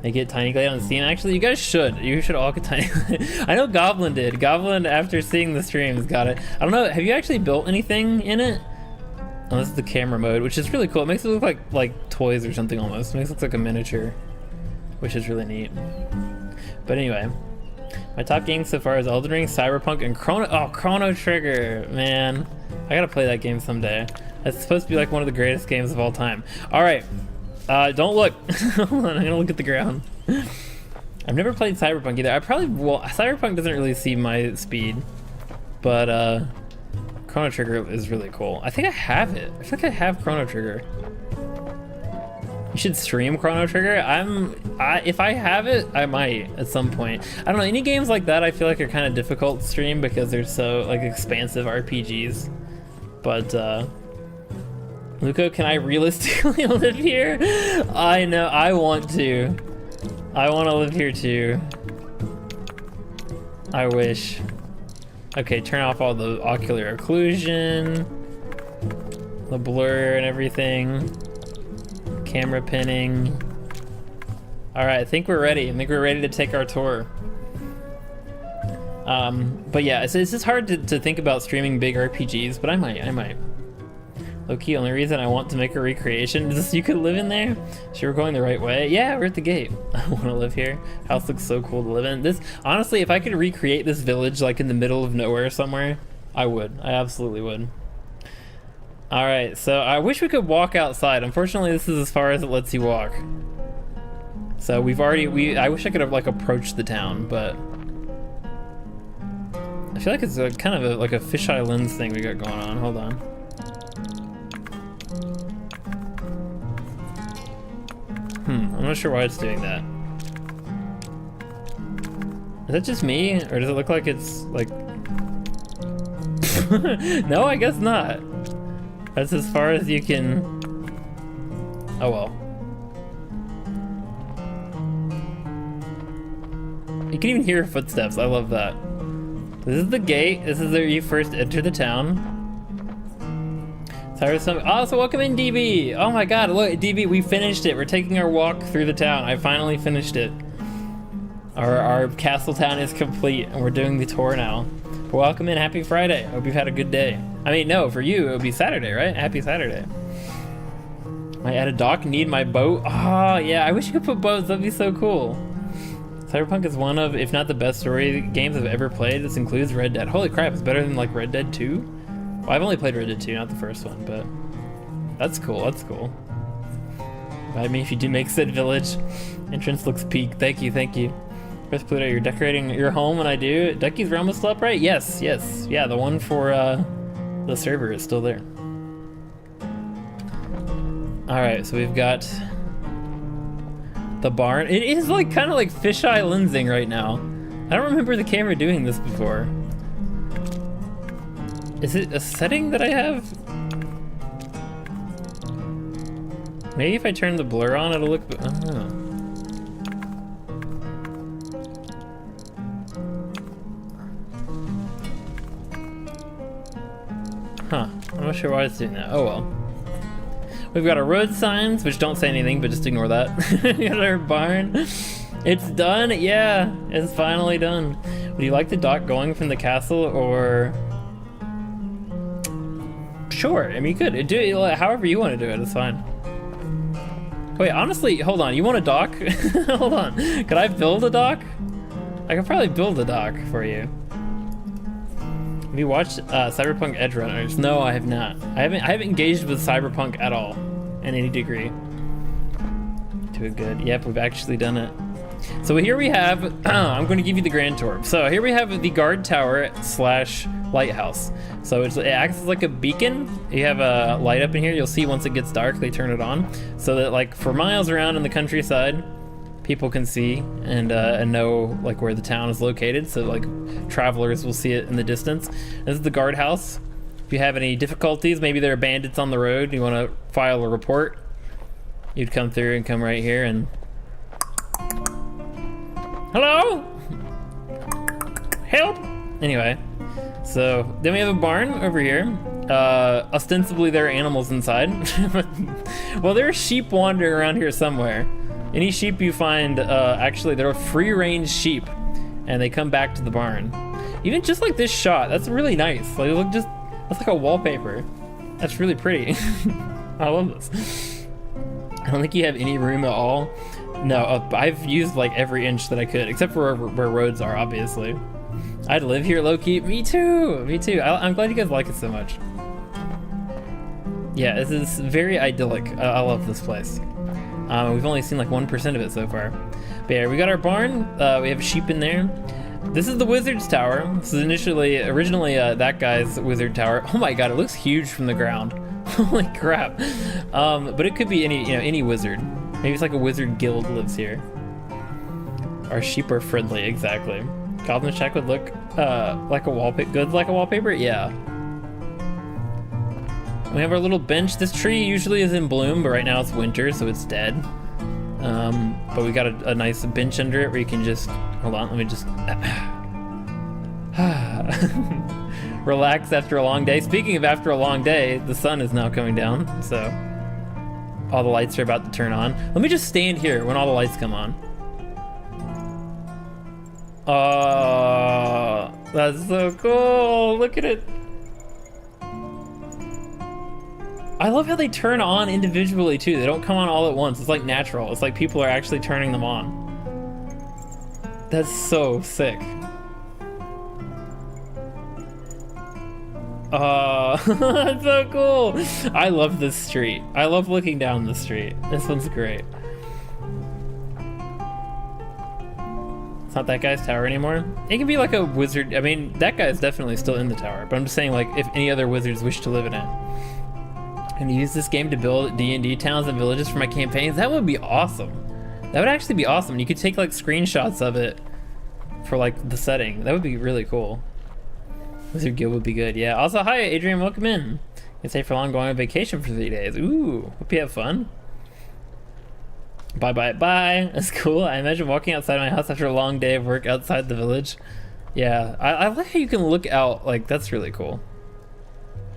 They get Tiny Glade on Steam. Actually, you guys should. You should all get Tiny Glade. I know Goblin did. Goblin, after seeing the streams, got it. I don't know. Have you actually built anything in it? Oh, this is the camera mode, which is really cool. It makes it look like toys or something almost. It makes it look like a miniature, which is really neat. But anyway, my top games so far is Elden Ring, Cyberpunk, and Chrono Trigger. Man, I gotta play that game someday. It's supposed to be like one of the greatest games of all time. All right, don't look. Hold on, I'm gonna look at the ground. I've never played Cyberpunk either. Cyberpunk doesn't really see my speed, but Chrono Trigger is really cool. I think I have it. I think I have Chrono Trigger. You should stream Chrono Trigger. If I have it, I might at some point. I don't know, any games like that I feel like are kind of difficult to stream because they're so like expansive RPGs. But Luco, can I realistically live here? I know, I want to. I want to live here too. I wish. Okay, turn off all the ocular occlusion, the blur and everything, camera pinning. All right, I think we're ready. I think we're ready to take our tour. But yeah, it's just hard to think about streaming big RPGs, but I might. Low-key, only reason I want to make a recreation is this, you could live in there. Sure, we're going the right way. Yeah, we're at the gate. I want to live here. House looks so cool to live in. This, honestly, if I could recreate this village like in the middle of nowhere somewhere, I would. I absolutely would. All right, so I wish we could walk outside. Unfortunately, this is as far as it lets you walk. So I wish I could have like approached the town, but I feel like it's a kind of like a fisheye lens thing we got going on. Hold on. I'm not sure why it's doing that. Is that just me, or does it look like it's like... No, I guess not. That's as far as you can... Oh well. You can even hear footsteps, I love that. This is the gate, this is where you first enter the town. Oh, so welcome in, DB. Oh my god, look, DB, we finished it. We're taking our walk through the town. I finally finished it. Our castle town is complete, and we're doing the tour now. But welcome in, happy Friday. Hope you've had a good day. I mean, no, for you, it would be Saturday, right? Happy Saturday. I add a dock, need my boat. Oh, yeah, I wish you could put boats. That'd be so cool. Cyberpunk is one of, if not the best story games I've ever played. This includes Red Dead. Holy crap, it's better than like Red Dead 2? Well, I've only played Red Dead 2, not the first one, but that's cool, that's cool. I mean, if you do make said village, entrance looks peak. Thank you, thank you. Chris Pluto, you're decorating your home when I do. Ducky's Realm is still up, right? Yes, yes. Yeah, the one for the server is still there. All right, so we've got the barn. It is like kind of like fisheye lensing right now. I don't remember the camera doing this before. Is it a setting that I have? Maybe if I turn the blur on, it'll look. I don't know. Huh. I'm not sure why it's doing that. Oh well. We've got our road signs, which don't say anything, but just ignore that. We got our barn. It's done. Yeah, it's finally done. Would you like the dock going from the castle or? Sure, I mean, you could do it however you want to do it, it's fine. Wait, honestly, hold on, you want a dock? Hold on, could I build a dock? I could probably build a dock for you. Have you watched Cyberpunk Edge Runners? No, I have not. I haven't engaged with Cyberpunk at all, in any degree. Too good, yep, we've actually done it. So here we have, I'm going to give you the grand tour. So here we have the guard tower / lighthouse. So it acts as like a beacon. You have a light up in here. You'll see once it gets dark, they turn it on. So that like for miles around in the countryside, people can see and know like where the town is located. So like travelers will see it in the distance. This is the guardhouse. If you have any difficulties, maybe there are bandits on the road, you want to file a report, you'd come through and come right here and... Hello? Help? Anyway, so then we have a barn over here. Ostensibly there are animals inside. Well, there are sheep wandering around here somewhere. Any sheep you find, actually they're free-range sheep and they come back to the barn. Even just like this shot, that's really nice. Like, look, just, that's like a wallpaper. That's really pretty. I love this. I don't think you have any room at all. No, I've used like every inch that I could, except for where roads are, obviously. I'd live here low-key. Me too, me too. I'm glad you guys like it so much. Yeah, this is very idyllic. I love this place. We've only seen like 1% of it so far. But yeah, we got our barn. We have sheep in there. This is the wizard's tower. This is originally that guy's wizard tower. Oh my god, it looks huge from the ground. Holy crap. But it could be any wizard. Maybe it's like a wizard guild lives here. Our sheep are friendly, exactly. Goblin Shack would look like a wallpaper. Good like a wallpaper? Yeah. We have our little bench. This tree usually is in bloom, but right now it's winter, so it's dead. But we got a nice bench under it where you can just, hold on, let me just relax after a long day. Speaking of after a long day, the sun is now coming down, so all the lights are about to turn on. Let me just stand here when all the lights come on. Oh, that's so cool. Look at it. I love how they turn on individually too. They don't come on all at once. It's like natural. It's like people are actually turning them on. That's so sick. That's so cool. I love this street. I love looking down the street. This one's great. It's not that guy's tower anymore. It can be like a wizard. I mean, that guy's definitely still in the tower, but I'm just saying, like, if any other wizards wish to live in it. And use this game to build D&D towns and villages for my campaigns. That would be awesome. That would actually be awesome. You could take like screenshots of it for like the setting. That would be really cool. Wizard Guild would be good. Yeah. Also, hi Adrian, welcome in. You can stay for long, going on vacation for 3 days. Ooh, hope you have fun. Bye. That's cool. I imagine walking outside my house after a long day of work outside the village. Yeah, I like how you can look out. Like, that's really cool.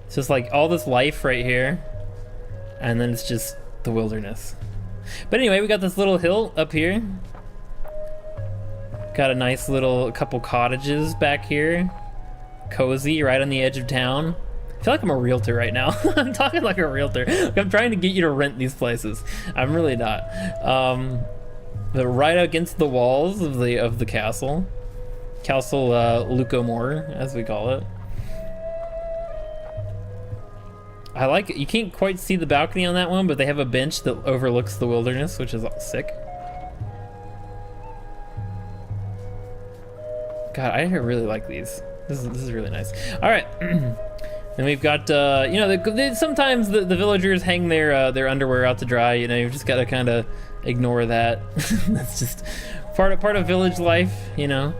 It's just like all this life right here, and then it's just the wilderness. But anyway, we got this little hill up here. Got a nice little couple cottages back here. Cozy, right on the edge of town. I feel like I'm a realtor right now. I'm talking like a realtor. Like I'm trying to get you to rent these places. I'm really not. But right against the walls of the castle. Castle Lucomore, as we call it. I like it. You can't quite see the balcony on that one, but they have a bench that overlooks the wilderness, which is sick. God, I really like these. This is really nice. All right. And we've got, you know, sometimes the villagers hang their underwear out to dry. You know, you've just got to kind of ignore that. That's just part of village life, you know.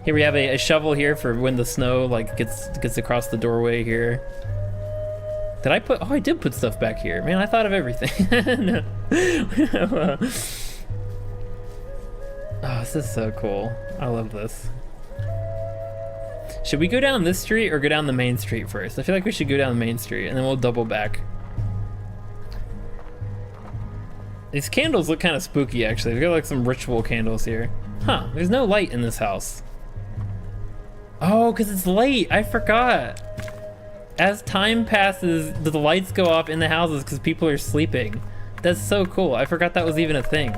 Here we have a shovel here for when the snow like gets across the doorway here. Did I put? Oh, I did put stuff back here. Man, I thought of everything. No. Oh, this is so cool. I love this. Should we go down this street or go down the main street first? I feel like we should go down the main street and then we'll double back. These candles look kind of spooky, actually. We've got like some ritual candles here. Huh, there's no light in this house. Oh, because it's late. I forgot. As time passes, the lights go off in the houses because people are sleeping. That's so cool. I forgot that was even a thing.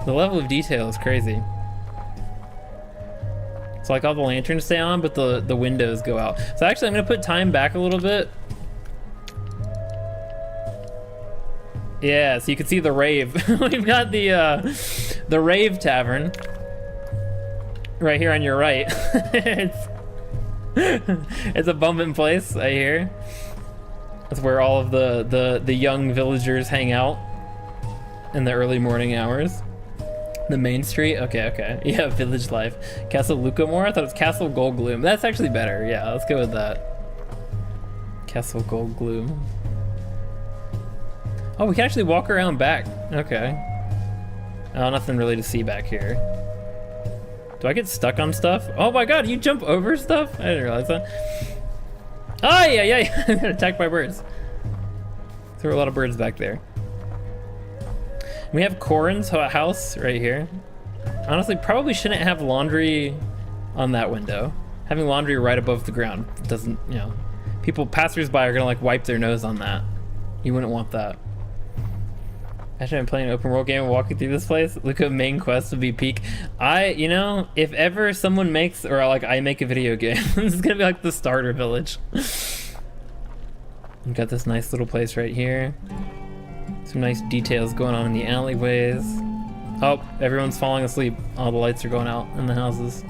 The level of detail is crazy. So like all the lanterns stay on, but the windows go out. So actually I'm gonna put time back a little bit. Yeah, so you can see the rave. We've got the rave tavern right here on your right. It's a bumping place, I hear. That's where all of the young villagers hang out in the early morning hours. The main street? Okay. Yeah, village life. Castle Lucomore? I thought it was Castle Goldgloom. That's actually better. Yeah, let's go with that. Castle Goldgloom. Oh, we can actually walk around back. Okay. Oh, nothing really to see back here. Do I get stuck on stuff? Oh my god, you jump over stuff? I didn't realize that. Oh, yeah. I got attacked by birds. There were a lot of birds back there. We have Corin's house right here. Honestly, probably shouldn't have laundry on that window. Having laundry right above the ground doesn't, you know, passersby are gonna like wipe their nose on that. You wouldn't want that. Actually, I'm playing an open world game and walking through this place. Look at main quest would be peak. You know, if ever someone makes, or like I make a video game, this is gonna be like the starter village. We've got this nice little place right here. Some nice details going on in the alleyways. Oh, everyone's falling asleep. All the lights are going out in the houses.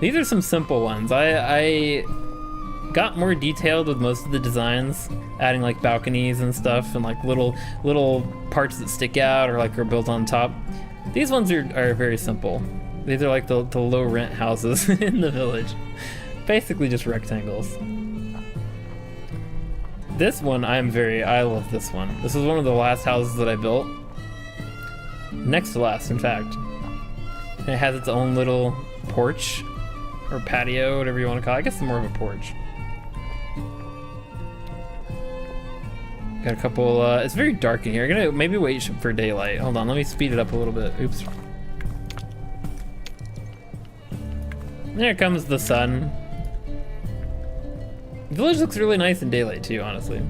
These are some simple ones. I got more detailed with most of the designs, adding like balconies and stuff and like little parts that stick out or like are built on top. These ones are very simple. These are like the low rent houses in the village. Basically just rectangles. This one I love this one. This was one of the last houses that I built. Next to last, in fact. And it has its own little porch or patio, whatever you want to call it. I guess it's more of a porch. Got a couple, it's very dark in here. I'm gonna maybe wait for daylight. Hold on, let me speed it up a little bit. Oops. There comes the sun. The village looks really nice in daylight too, honestly.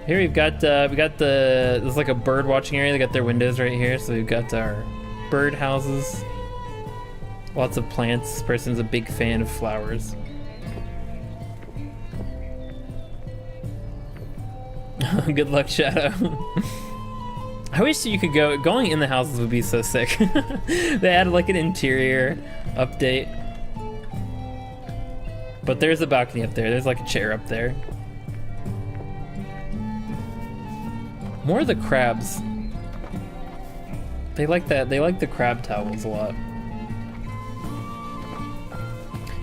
Here we've got there's like a bird watching area. They got their windows right here, so we've got our bird houses. Lots of plants. This person's a big fan of flowers. Good luck, Shadow. I wish you could going in the houses would be so sick. They added like an interior update. But there's a balcony up there. There's like a chair up there. More of the crabs. They like that. They like the crab towels a lot.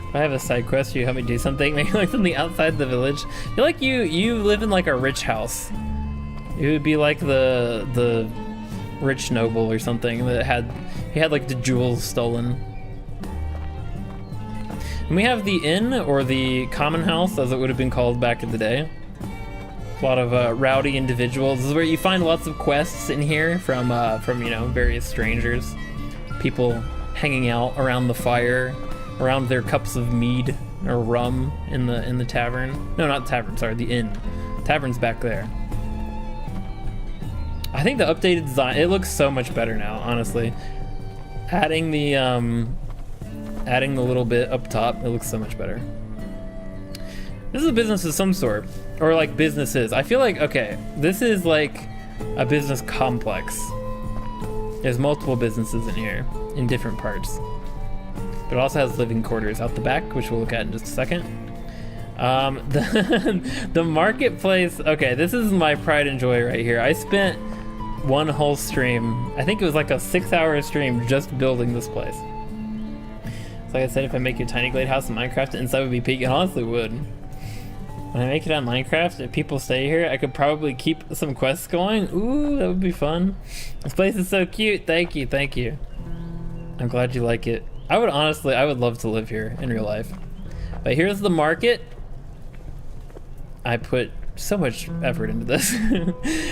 If I have a side quest, you help me do something. Maybe like something outside the village. I feel like you live in like a rich house. It would be like the rich noble or something that he had like the jewels stolen. And we have the inn, or the common house as it would have been called back in the day. A lot of rowdy individuals. This is where you find lots of quests in here from you know, various strangers. People hanging out around the fire, around their cups of mead or rum in the tavern. No, not tavern, sorry, the inn. Tavern's back there. I think the updated design, it looks so much better now, honestly. Adding the little bit up top, it looks so much better. This is a business of some sort, or like businesses. I feel like, okay, this is like a business complex. There's multiple businesses in here, in different parts. But it also has living quarters out the back, which we'll look at in just a second. The marketplace, okay, this is my pride and joy right here. I spent one whole stream, I think it was like a 6-hour stream just building this place. So like I said, if I make a Tiny Glade house in Minecraft, inside would be peak. It honestly would. When I make it on Minecraft, if people stay here, I could probably keep some quests going. Ooh, that would be fun. This place is so cute. Thank you, thank you. I'm glad you like it. I would love to live here in real life. But here's the market. I put so much effort into this.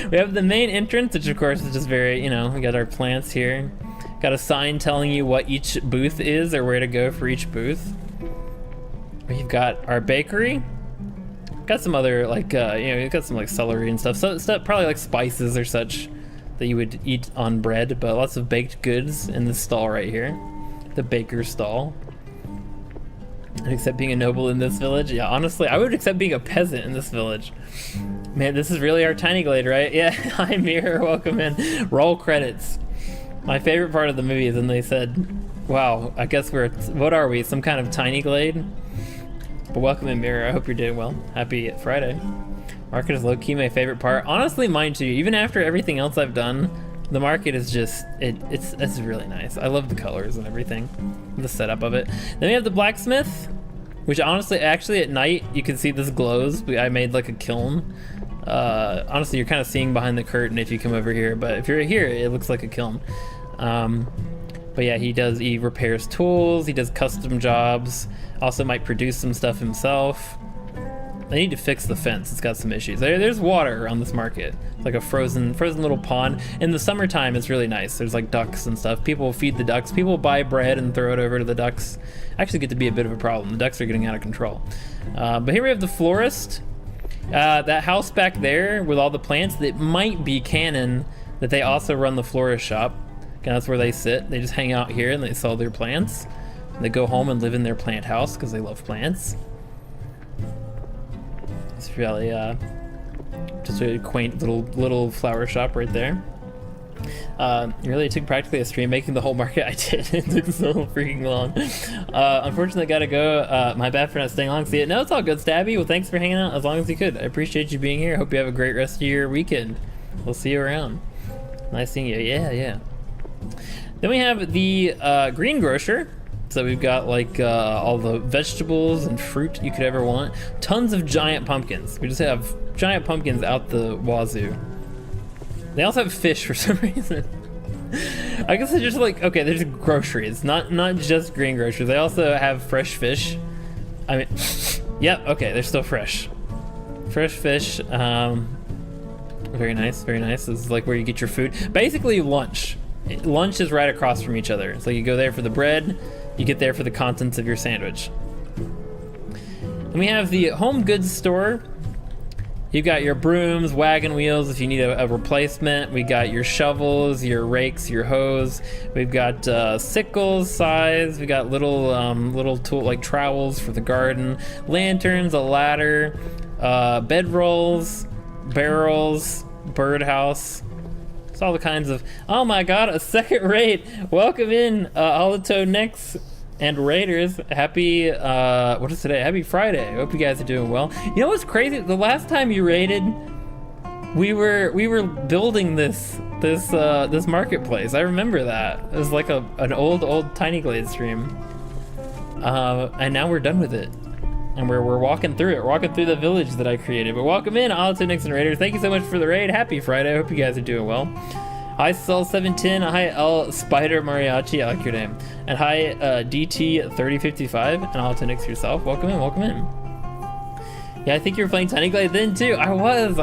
We have the main entrance, which of course is just very, you know, we got our plants here. Got a sign telling you what each booth is or where to go for each booth. We've got our bakery. Got some other like, you know, you've got some like celery and stuff. So stuff, probably like spices or such that you would eat on bread, but lots of baked goods in this stall right here. The baker's stall. And accept being a noble in this village? Yeah, honestly, I would accept being a peasant in this village. Man, this is really our Tiny Glade, right? Yeah, hi Mirror, welcome in. Roll credits. My favorite part of the movie is when they said, wow, I guess what are we, some kind of Tiny Glade? But welcome in Mirror, I hope you're doing well. Happy Friday. Market is low-key my favorite part. Honestly, mine too. Even after everything else I've done, the market is just, it's really nice. I love the colors and everything, the setup of it. Then we have the blacksmith, which honestly, actually at night, you can see this glows. I made like a kiln. Honestly, you're kind of seeing behind the curtain if you come over here, but if you're here, it looks like a kiln. But yeah, he repairs tools, he does custom jobs, also might produce some stuff himself. They need to fix the fence, it's got some issues. There's water around this market. It's like a frozen little pond. In the summertime, it's really nice. There's like ducks and stuff. People feed the ducks. People buy bread and throw it over to the ducks. Actually get to be a bit of a problem. The ducks are getting out of control. But here we have the florist. That house back there with all the plants, that might be canon that they also run the florist shop. And that's where they sit. They just hang out here and they sell their plants. And they go home and live in their plant house because they love plants. It's really just a quaint little flower shop right there. Really, it took practically a stream making the whole market I did. It took so freaking long. Unfortunately, gotta go. My bad for not staying long. See it? No, it's all good, Stabby. Well, thanks for hanging out as long as you could. I appreciate you being here. Hope you have a great rest of your weekend. We'll see you around. Nice seeing you. Yeah. Then we have the greengrocer. So we've got like all the vegetables and fruit you could ever want. Tons of giant pumpkins. We just have giant pumpkins out the wazoo. They also have fish for some reason. I guess they're just like, okay, they're just groceries, not just greengrocers. They also have fresh fish. I mean, yep, okay, they're still fresh. Fresh fish. Very nice, very nice. This is like where you get your food. Basically lunch. Lunch is right across from each other. So you go there for the bread, you get there for the contents of your sandwich. And we have the home goods store. You've got your brooms, wagon wheels if you need a replacement. We got your shovels, your rakes, your hoes. We've got sickles, scythes. We got little tool like trowels for the garden, lanterns, a ladder, bed rolls, barrels, birdhouse. It's all the kinds of. Oh my God, a second raid! Welcome in, Alito Nix and Raiders. Happy what is today? Happy Friday. I hope you guys are doing well. You know what's crazy? The last time you raided, we were building this marketplace. I remember that. It was like an old Tiny Glade stream. And now we're done with it. And we're walking through it. We're walking through the village that I created. But welcome in, Alito Nix and Raiders. Thank you so much for the raid. Happy Friday. I hope you guys are doing well. Hi Sol710, hi L Spider Mariachi, I like your name. And hi DT3055, and Alito Nix yourself. Welcome in, welcome in. Yeah, I think you were playing Tiny Glade then too. I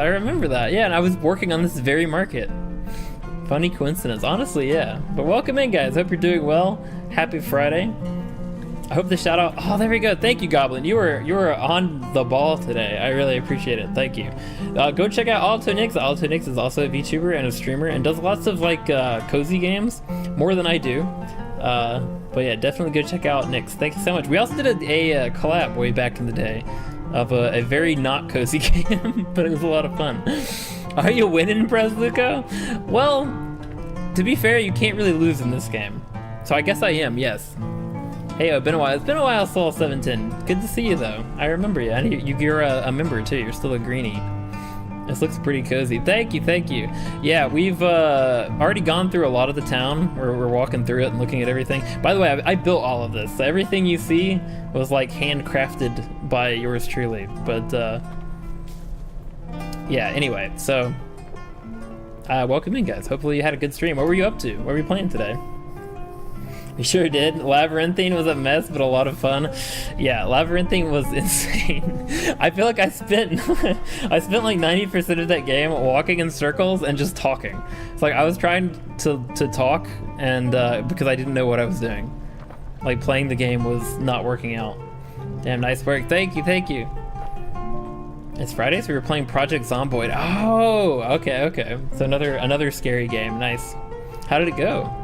remember that. Yeah, and I was working on this very market. Funny coincidence, honestly, yeah. But welcome in, guys. Hope you're doing well. Happy Friday. I hope the shout out. Oh, there we go. Thank you, Goblin. You were on the ball today. I really appreciate it. Thank you. Go check out Alito Nix. Alito Nix is also a VTuber and a streamer and does lots of like cozy games, more than I do. But yeah, definitely go check out Nix. Thank you so much. We also did a collab way back in the day of a very not cozy game, but it was a lot of fun. Are you winning, Presluco? Well, to be fair, you can't really lose in this game. So I guess I am, yes. Hey, it's been a while, Soul710. Good to see you, though. I remember you. And you're a member, too. You're still a greenie. This looks pretty cozy. Thank you. Yeah, we've already gone through a lot of the town. We're walking through it and looking at everything. By the way, I built all of this. So everything you see was, like, handcrafted by yours truly. But, yeah, anyway. So, welcome in, guys. Hopefully you had a good stream. What were you up to? What were you playing today? We sure did. Labyrinthine was a mess, but a lot of fun. Yeah, Labyrinthine was insane. I feel like I spent like 90% of that game walking in circles and just talking. It's like I was trying to talk and because I didn't know what I was doing. Like playing the game was not working out. Damn, nice work. Thank you. It's Friday, so we were playing Project Zomboid. Oh, okay. So another scary game. Nice. How did it go?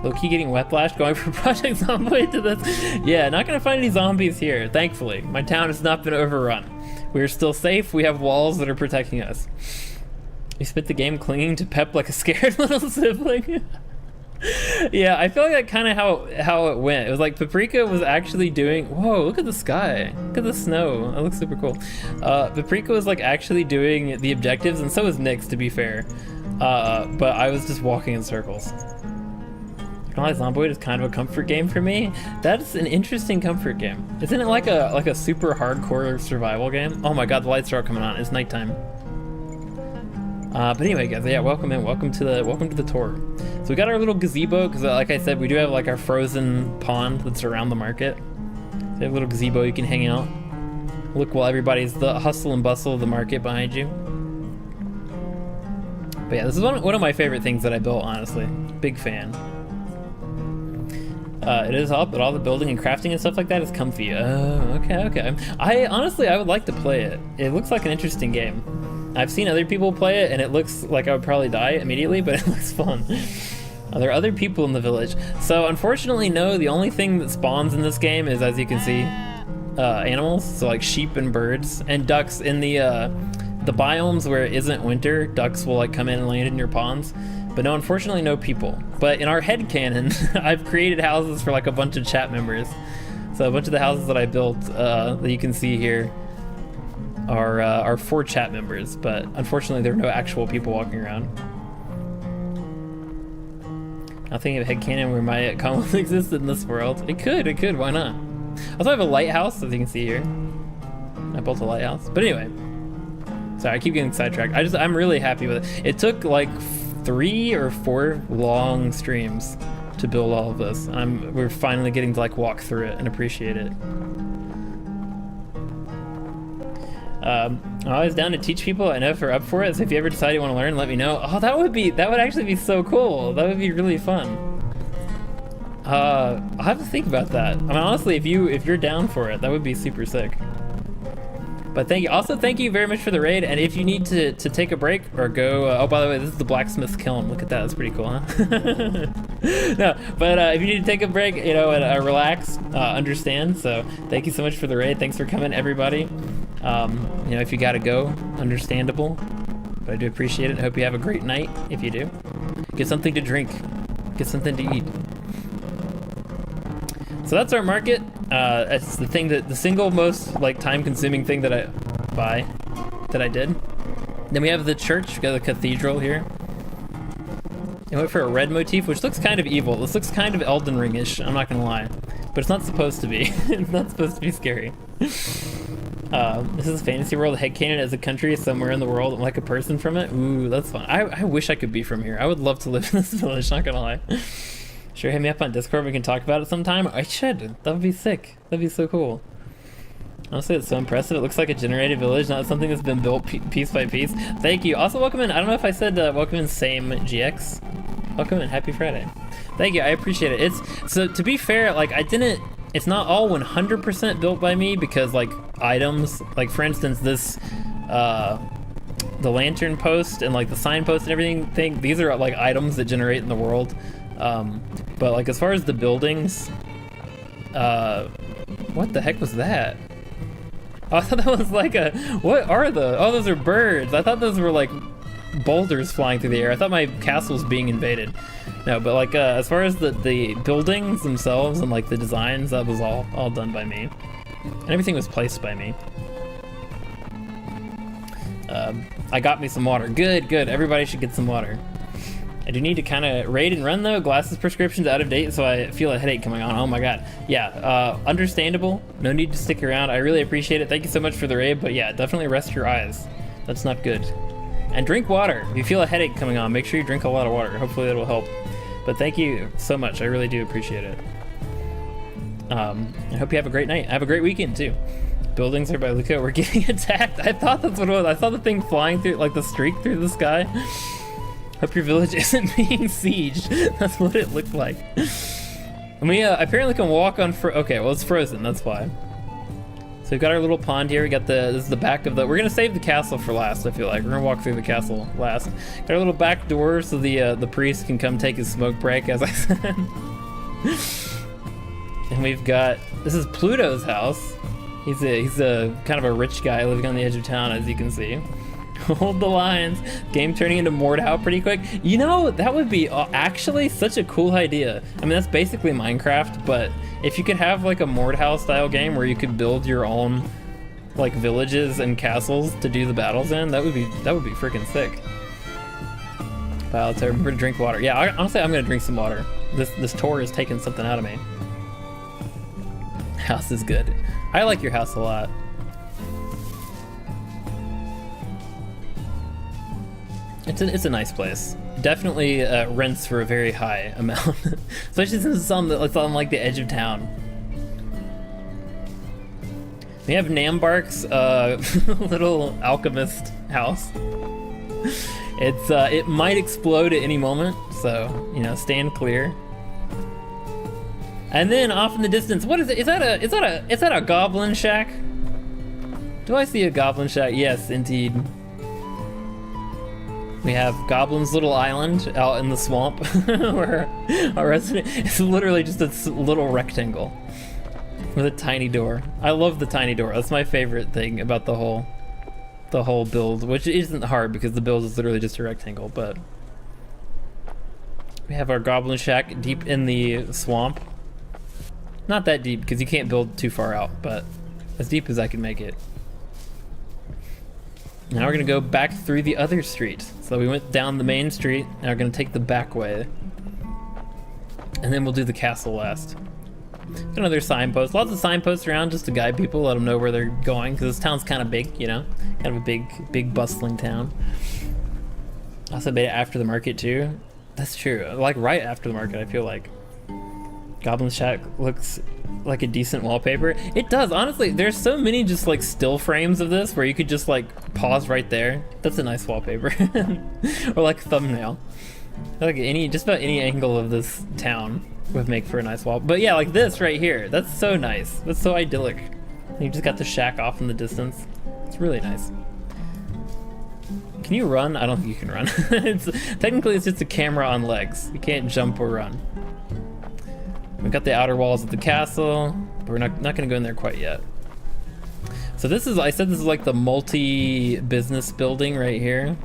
Low-key getting whiplash going from Project Zomboid to this. Yeah, not gonna find any zombies here, thankfully. My town has not been overrun. We're still safe. We have walls that are protecting us. We spent the game clinging to Pep like a scared little sibling. Yeah, I feel like that's kind of how it went. It was like Paprika was actually doing. Whoa, look at the sky. Look at the snow. That looks super cool. Paprika was like actually doing the objectives, and so was Nyx, to be fair. But I was just walking in circles. Zomboid is kind of a comfort game for me. That's an interesting comfort game. Isn't it like a super hardcore survival game? Oh my god, the lights are all coming on. It's nighttime. But anyway, guys, yeah, welcome in. Welcome to the tour. So we got our little gazebo because, like I said, we do have like our frozen pond that's around the market. So we have a little gazebo you can hang out. Look while everybody's the hustle and bustle of the market behind you. But yeah, this is one of my favorite things that I built, honestly. Big fan. It is up, but all the building and crafting and stuff like that is comfy. Oh, okay. I would like to play it. It looks like an interesting game. I've seen other people play it, and it looks like I would probably die immediately, but it looks fun. Are there other people in the village? So, unfortunately, no. The only thing that spawns in this game is, as you can see, animals. So, like sheep and birds and ducks in the biomes where it isn't winter. Ducks will like come in and land in your ponds. But no, unfortunately, no people. But in our headcanon, I've created houses for like a bunch of chat members. So a bunch of the houses that I built that you can see here are for chat members. But unfortunately, there are no actual people walking around. I'm thinking of headcanon where my comments existed in this world. It could, why not? I also have a lighthouse, as you can see here. I built a lighthouse. But anyway, sorry, I keep getting sidetracked. I'm really happy with it. It took like 3 or 4 long streams to build all of this. We're finally getting to like walk through it and appreciate it. I'm always down to teach people. I know if you're up for it, so if you ever decide you want to learn, let me know. Oh, that would actually be so cool. That would be really fun. I'll have to think about that. I mean, honestly, if you're down for it, that would be super sick. But thank you. Also, thank you very much for the raid. And if you need to take a break or go, oh, by the way, this is the blacksmith kiln. Look at that. That's pretty cool, huh? No, but if you need to take a break, you know, and relax, understand. So thank you so much for the raid. Thanks for coming, everybody. You know, if you gotta go, understandable. But I do appreciate it. I hope you have a great night. If you do, get something to drink, get something to eat. So that's our market. It's the thing the single most like time-consuming thing that I did. Then we have the church, we got the cathedral here. I went for a red motif, which looks kind of evil. This looks kind of Elden Ring-ish, I'm not gonna lie. But it's not supposed to be. It's not supposed to be scary. This is a fantasy world. Headcanon as a country somewhere in the world. I'm like a person from it. Ooh, that's fun. I wish I could be from here. I would love to live in this village, not gonna lie. Sure, hit me up on Discord. We can talk about it sometime. I should. That would be sick. That'd be so cool. Honestly, it's so impressive. It looks like a generated village, not something that's been built piece by piece. Thank you. Also, welcome in. I don't know if I said welcome in Same GX. Welcome in. Happy Friday. Thank you. I appreciate it. So to be fair, like it's not all 100% built by me because like items, like for instance, this the lantern post and like the signpost and everything. These are like items that generate in the world. But like as far as the buildings, what the heck was that? Oh, I thought that was like what are oh, those are birds. I thought those were like boulders flying through the air. I thought my castle was being invaded. No, but like as far as the buildings themselves and like the designs, that was all done by me. And everything was placed by me. I got me some water. Good. Everybody should get some water. I do need to kind of raid and run though. Glasses prescription's out of date, so I feel a headache coming on. Oh my god. Yeah, understandable. No need to stick around. I really appreciate it. Thank you so much for the raid, but yeah, definitely rest your eyes. That's not good. And drink water. If you feel a headache coming on, make sure you drink a lot of water. Hopefully that'll help. But thank you so much. I really do appreciate it. I hope you have a great night. Have a great weekend too. Buildings are by Luca. We're getting attacked. I thought that's what it was. I saw the thing flying through, like the streak through the sky. Hope your village isn't being sieged. That's what it looked like. And we apparently can walk on okay, well it's frozen, that's why. So we've got our little pond here. We got this is the back of we're gonna save the castle for last, I feel like. We're gonna walk through the castle last. Got our little back door so the priest can come take his smoke break, as I said. And we've got, this is Pluto's house. He's a kind of a rich guy living on the edge of town, as you can see. Hold the lines. Game turning into Mordhau pretty quick. You know, that would be actually such a cool idea. I mean, that's basically Minecraft, but if you could have like a Mordhau style game where you could build your own like villages and castles to do the battles in, that would be freaking sick. Wow, let's remember to drink water. Yeah, honestly, I'm gonna drink some water. This tour is taking something out of me. House is good. I like your house a lot. It's a nice place. Definitely rents for a very high amount, especially since it's on like the edge of town. We have Nambark's little alchemist house. It might explode at any moment, so you know, stand clear. And then off in the distance, what is it? Is that a goblin shack? Do I see a goblin shack? Yes, indeed. We have Goblin's little island out in the swamp where our resident is literally just a little rectangle with a tiny door. I love the tiny door. That's my favorite thing about the whole build, which isn't hard because the build is literally just a rectangle, but We have our goblin shack deep in the swamp. Not that deep because you can't build too far out, but as deep as I can make it. Now we're gonna go back through the other street. So we went down the main street, and we're gonna take the back way. And then we'll do the castle last. Another signpost. Lots of signposts around just to guide people, let them know where they're going, because this town's kind of big, you know? Kind of a big bustling town. Also made it after the market too. That's true. Like right after the market, I feel like. Goblin Shack looks like a decent wallpaper. It does, honestly. There's so many just like still frames of this where you could just like pause right there. That's a nice wallpaper. Or like thumbnail. Like just about any angle of this town would make for a nice wall. But yeah, like this right here. That's so nice. That's so idyllic. You just got the shack off in the distance. It's really nice. Can you run? I don't think you can run. Technically, it's just a camera on legs. You can't jump or run. We've got the outer walls of the castle, but we're not gonna go in there quite yet. So this is, I said this is like the multi-business building right here.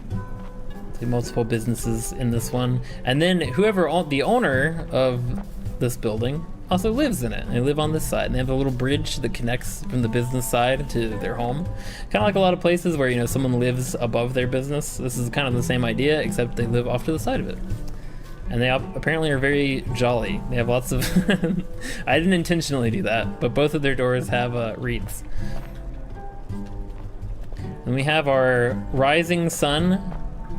See multiple businesses in this one. And then the owner of this building also lives in it. They live on this side, and they have a little bridge that connects from the business side to their home. Kind of like a lot of places where, you know, someone lives above their business. This is kind of the same idea, except they live off to the side of it. And they apparently are very jolly. They have lots of... I didn't intentionally do that, but both of their doors have wreaths. And we have our Rising Sun,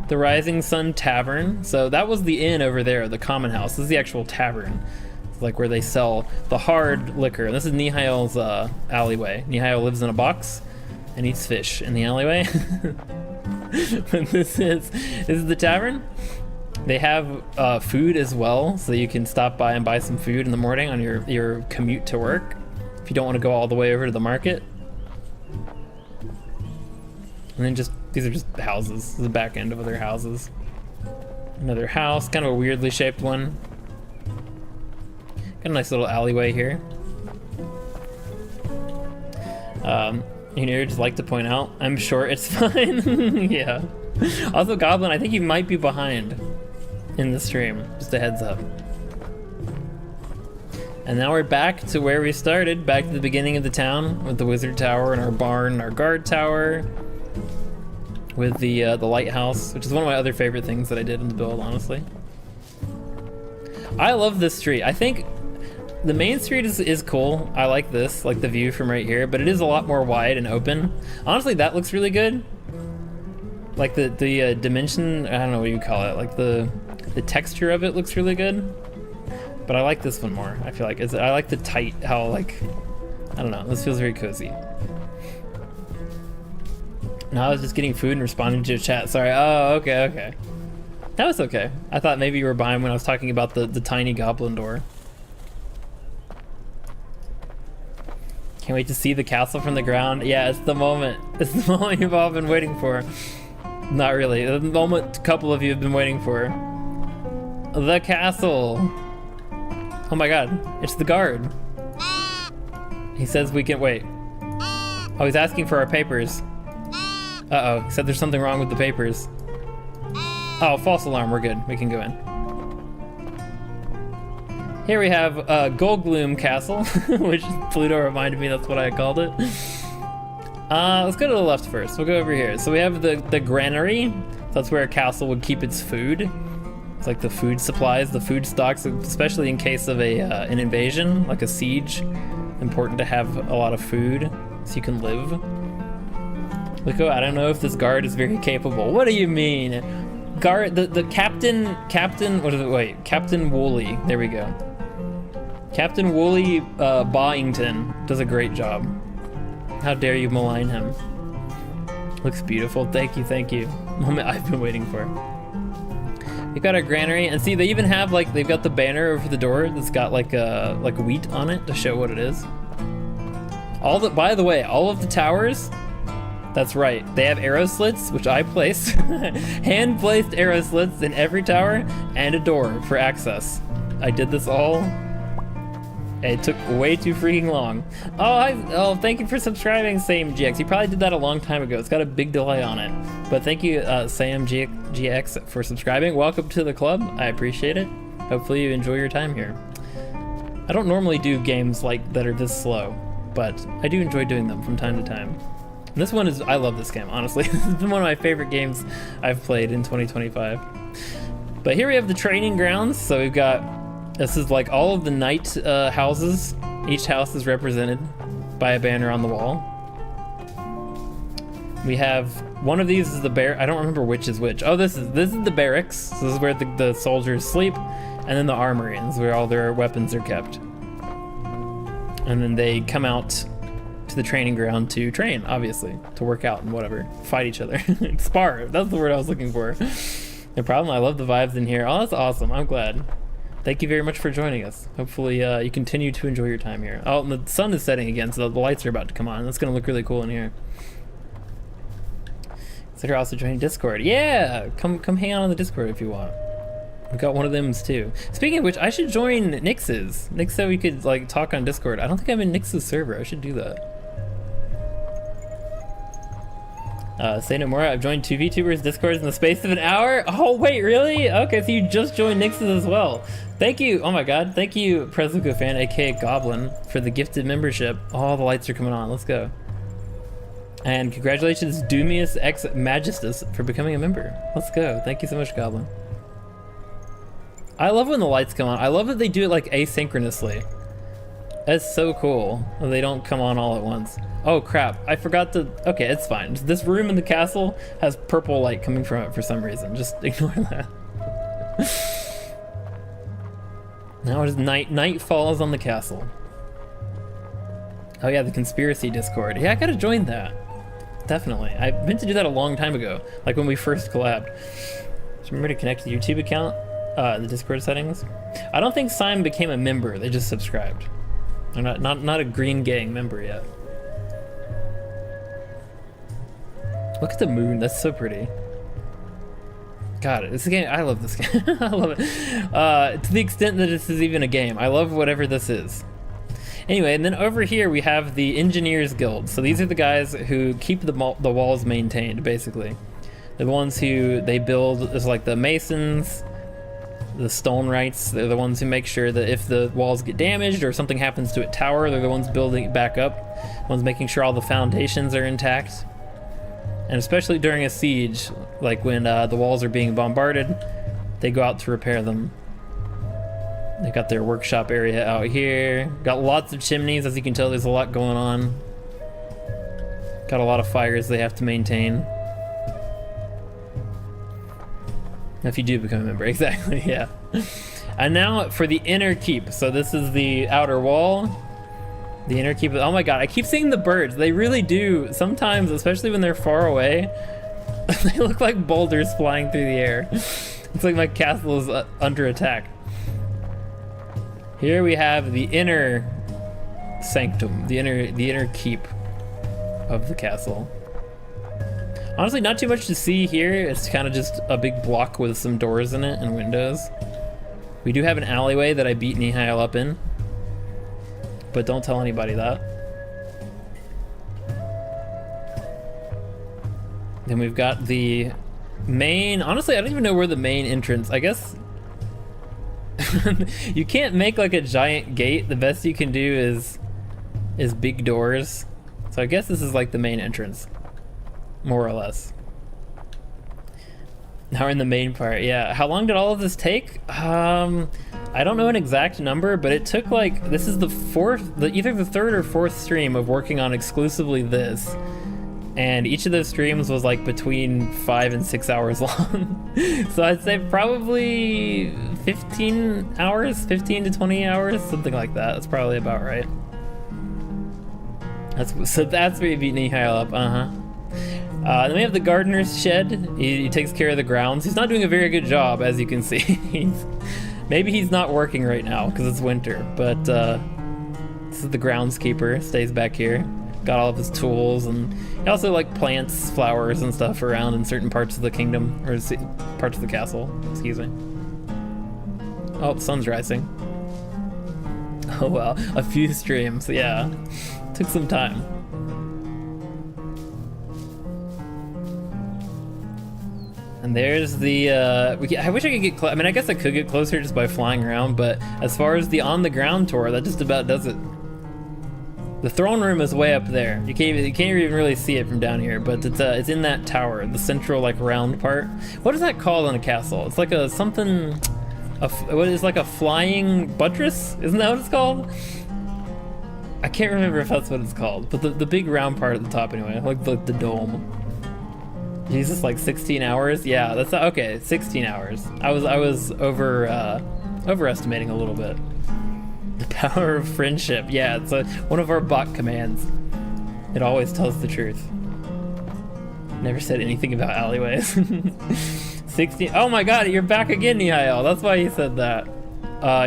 the Rising Sun Tavern. So that was the inn over there, the common house. This is the actual tavern. It's like where they sell the hard liquor. This is Nihail's alleyway. Nihail lives in a box and eats fish in the alleyway. But this is the tavern. They have food as well, so you can stop by and buy some food in the morning on your commute to work if you don't want to go all the way over to the market. And then these are just houses. This is the back end of other houses. Another house, kind of a weirdly shaped one. Got a nice little alleyway here. You know, just like to point out, I'm sure it's fine. Yeah. Also, Goblin, I think you might be behind in the stream. Just a heads up. And now we're back to where we started, back to the beginning of the town with the wizard tower and our barn and our guard tower. With the lighthouse, which is one of my other favorite things that I did in the build, honestly. I love this street. I think the main street is cool. I like this, like the view from right here, but it is a lot more wide and open. Honestly, that looks really good. Like the dimension, I don't know what you call it, like the texture of it looks really good. But I like this one more. I feel like I like the tight, how like, I don't know, this feels very cozy. No, I was just getting food and responding to your chat. Sorry. Oh, okay. That was okay. I thought maybe you were behind when I was talking about the tiny goblin door. Can't wait to see the castle from the ground. Yeah, it's the moment. It's the moment you've all been waiting for. Not really. The moment a couple of you have been waiting for. The castle. Oh my god. It's the guard. He says we can wait. Oh, he's asking for our papers. Uh-oh, he said there's something wrong with the papers. Oh, false alarm, we're good. We can go in. Here we have Goldgloom Castle, which Pluto reminded me that's what I called it. Let's go to the left first. We'll go over here. So we have the granary. So that's where a castle would keep its food. It's like the food supplies, the food stocks, especially in case of an invasion, like a siege. Important to have a lot of food so you can live. Look, I don't know if this guard is very capable. What do you mean? Guard, the captain, what is it, wait, Captain Woolley, there we go. Captain Woolley Bawington does a great job. How dare you malign him? Looks beautiful, thank you. Moment I've been waiting for. We've got our granary, and see, they even have, like, they've got the banner over the door that's got like wheat on it to show what it is. By the way, all of the towers, that's right, they have arrow slits, which I placed. Hand-placed arrow slits in every tower, and a door for access. I did this all. It took way too freaking long. Oh, thank you for subscribing, SamGX. You probably did that a long time ago. It's got a big delay on it. But thank you, SamGX, for subscribing. Welcome to the club. I appreciate it. Hopefully you enjoy your time here. I don't normally do games like that are this slow, but I do enjoy doing them from time to time. And this one is, I love this game, honestly. This has been one of my favorite games I've played in 2025. But here we have the training grounds. So we've got, this is like all of the knight houses. Each house is represented by a banner on the wall. We have, one of these is the I don't remember which is which. Oh, this is the barracks. So this is where the soldiers sleep. And then the armory, this is where all their weapons are kept. And then they come out to the training ground to train, obviously, to work out and whatever, fight each other. Spar, that's the word I was looking for. No problem, I love the vibes in here. Oh, that's awesome, I'm glad. Thank you very much for joining us. Hopefully you continue to enjoy your time here. Oh, and the sun is setting again, so the lights are about to come on. That's gonna look really cool in here. Consider also joining Discord. Yeah, come hang out on the Discord if you want. We got one of them too. Speaking of which, I should join Nix's. Nix said we could like talk on Discord. I don't think I'm in Nix's server. I should do that. Say no more. I've joined 2 VTubers Discords in the space of an hour. Oh wait, really? Okay, so you just joined Nix's as well. Thank you. Oh my god. Thank you, Preslico fan, aka Goblin, for the gifted membership. Oh, the lights are coming on. Let's go. And congratulations, Doomius X Magistus, for becoming a member. Let's go. Thank you so much, Goblin. I love when the lights come on. I love that they do it like asynchronously. That's so cool. They don't come on all at once. Oh crap, I forgot to, okay, it's fine. This room in the castle has purple light coming from it for some reason. Just ignore that. Now it is night. Night falls on the castle. Oh yeah, the conspiracy Discord. Yeah, I gotta join that. Definitely. I meant to do that a long time ago, like when we first collabed. Just remember to connect to the YouTube account. The Discord settings. I don't think Simon became a member. They just subscribed. They're not a Green Gang member yet. Look at the moon. That's so pretty. God, this game. I love this game. I love it. To the extent that this is even a game. I love whatever this is. Anyway, and then over here we have the Engineers Guild. So these are the guys who keep the walls maintained, basically. The ones who they build is like the masons. The stone wrights, they're the ones who make sure that if the walls get damaged or something happens to a tower, they're the ones building it back up, ones making sure all the foundations are intact. And especially during a siege, like when the walls are being bombarded, they go out to repair them. They got their workshop area out here. Got lots of chimneys, as you can tell there's a lot going on. Got a lot of fires they have to maintain. If you do become a member, exactly, yeah. And now for the inner keep. So this is the outer wall. The inner keep, oh my god, I keep seeing the birds. They really do, sometimes, especially when they're far away, they look like boulders flying through the air. It's like my castle is under attack. Here we have the inner sanctum, the inner keep of the castle. Honestly, not too much to see here. It's kind of just a big block with some doors in it and windows. We do have an alleyway that I beat Nihil up in, but don't tell anybody that. Then we've got the main, honestly, I don't even know where the main entrance, I guess. You can't make like a giant gate. The best you can do is big doors. So I guess this is like the main entrance. More or less. Now we're in the main part, yeah. How long did all of this take? I don't know an exact number, but it took like, this is the either the third or fourth stream of working on exclusively this. And each of those streams was like between 5 and 6 hours long. So I'd say probably 15 hours, 15 to 20 hours, something like that. That's probably about right. So that's where you beat Nihil up, then we have the gardener's shed. He takes care of the grounds. He's not doing a very good job, as you can see. Maybe he's not working right now because it's winter, but this is the groundskeeper, stays back here. Got all of his tools, and he also like plants flowers and stuff around in certain parts of the kingdom, or parts of the castle, excuse me. Oh, the sun's rising. Oh wow, a few streams, yeah. Took some time. And And there's the, I wish I could get I mean, I guess I could get closer just by flying around, but as far as the on-the-ground tour, that just about does it. The throne room is way up there. You can't even really see it from down here, but it's in that tower, the central, like, round part. What is that called in a castle? It's like a something, what is like a flying buttress? Isn't that what it's called? I can't remember if that's what it's called, but the big round part at the top anyway, like the dome. Jesus, like 16 hours? Yeah, that's okay. 16 hours. I was overestimating a little bit. The power of friendship. Yeah, it's one of our bot commands. It always tells the truth. Never said anything about alleyways. 16. Oh my God, you're back again, Nihail. That's why you said that.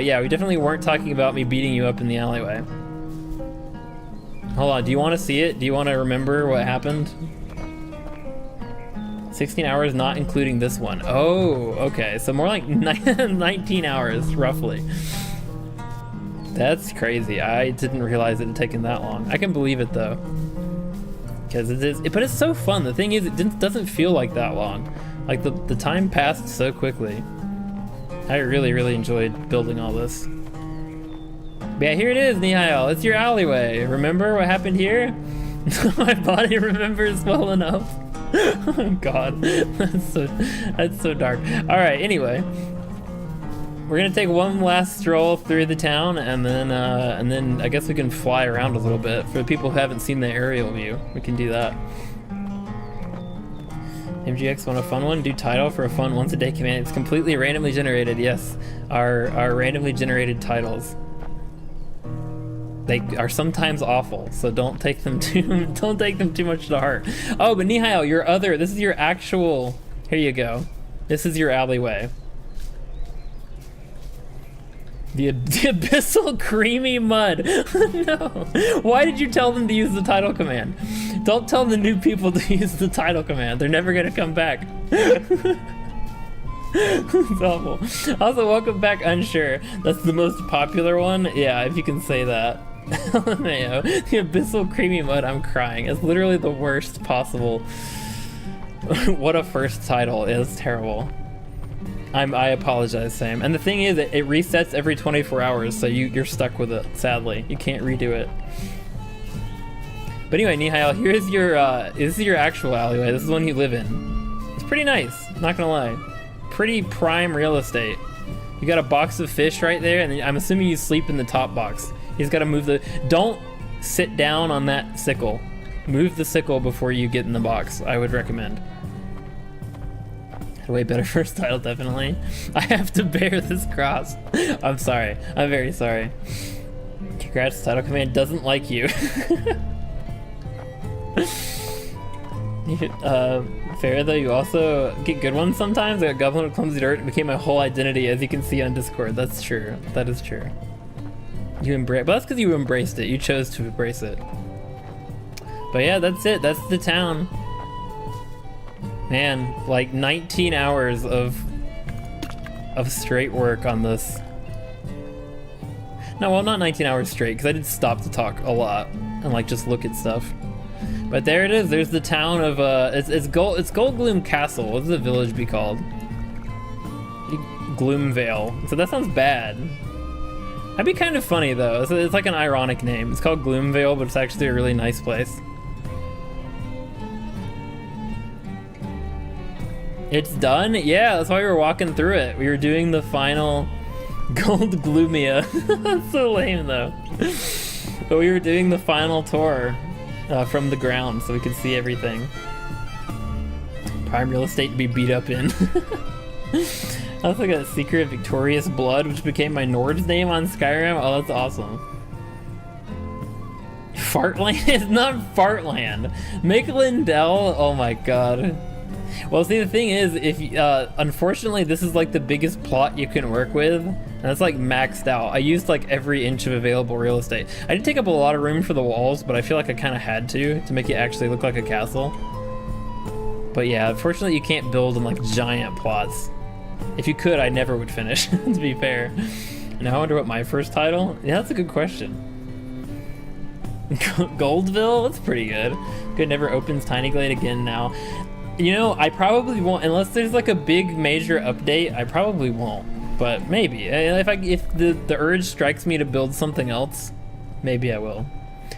Yeah, we definitely weren't talking about me beating you up in the alleyway. Hold on. Do you want to see it? Do you want to remember what happened? 16 hours, not including this one. Oh, okay. So more like 19 hours, roughly. That's crazy. I didn't realize it had taken that long. I can believe it, though. Because it is, but it's so fun. The thing is, it doesn't feel like that long. Like, the time passed so quickly. I really, really enjoyed building all this. But yeah, here it is, Nihail. It's your alleyway. Remember what happened here? My body remembers well enough. Oh God, that's so dark. All right, anyway, we're gonna take one last stroll through the town, and then I guess we can fly around a little bit. For the people who haven't seen the aerial view, we can do that. MGX want a fun one? Do title for a fun once a day command. It's completely randomly generated. Yes, our randomly generated titles. They are sometimes awful, so don't take them too much to heart. Oh, but Nihail, this is your actual. Here you go. This is your alleyway. The abyssal creamy mud. No. Why did you tell them to use the title command? Don't tell the new people to use the title command. They're never gonna come back. It's awful. Also, welcome back, Unsure. That's the most popular one. Yeah, if you can say that. LMAO. The abyssal creamy mud. I'm crying. It's literally the worst possible. What a first title. It's terrible. I apologize, Sam. And the thing is, it resets every 24 hours, so you're stuck with it. Sadly, you can't redo it. But anyway, Nihail, here's your this is your actual alleyway. This is the one you live in. It's pretty nice. Not gonna lie. Pretty prime real estate. You got a box of fish right there, and I'm assuming you sleep in the top box. You just gotta move don't sit down on that sickle. Move the sickle before you get in the box, I would recommend. Way better first title, definitely. I have to bear this cross. I'm sorry. I'm very sorry. Congrats, title command doesn't like you. Fair though, you also get good ones sometimes. I got Goblin of Clumsy Dirt. It became my whole identity, as you can see on Discord. That's true. That is true. You embrace, but that's because you embraced it. You chose to embrace it. But yeah, that's it. That's the town. Man, like 19 hours of straight work on this. No, well, not 19 hours straight, because I did stop to talk a lot and like just look at stuff. But there it is. There's the town of it's Goldgloom Castle. What does the village be called? Gloomvale. So that sounds bad. That'd be kind of funny though. It's like an ironic name. It's called Gloomvale, but it's actually a really nice place. It's done? Yeah, that's why we were walking through it. We were doing the final Gold Gloomia. That's so lame though. But we were doing the final tour from the ground so we could see everything. Prime real estate to be beat up in. I also got Secret of Victorious Blood, which became my Nord's name on Skyrim. Oh, that's awesome. Fartland? It's not Fartland. Make Lindell? Oh my god. Well, see, the thing is, if unfortunately, this is like the biggest plot you can work with, and it's like maxed out. I used like every inch of available real estate. I did take up a lot of room for the walls, but I feel like I kind of had to make it actually look like a castle. But yeah, unfortunately, you can't build in like giant plots. If you could, I never would finish, to be fair. Now I wonder what my first title? Yeah, that's a good question. Goldville? That's pretty good. Good, never opens Tiny Glade again now. You know, I probably won't unless there's like a big major update. I probably won't, but maybe if the urge strikes me to build something else, maybe I will.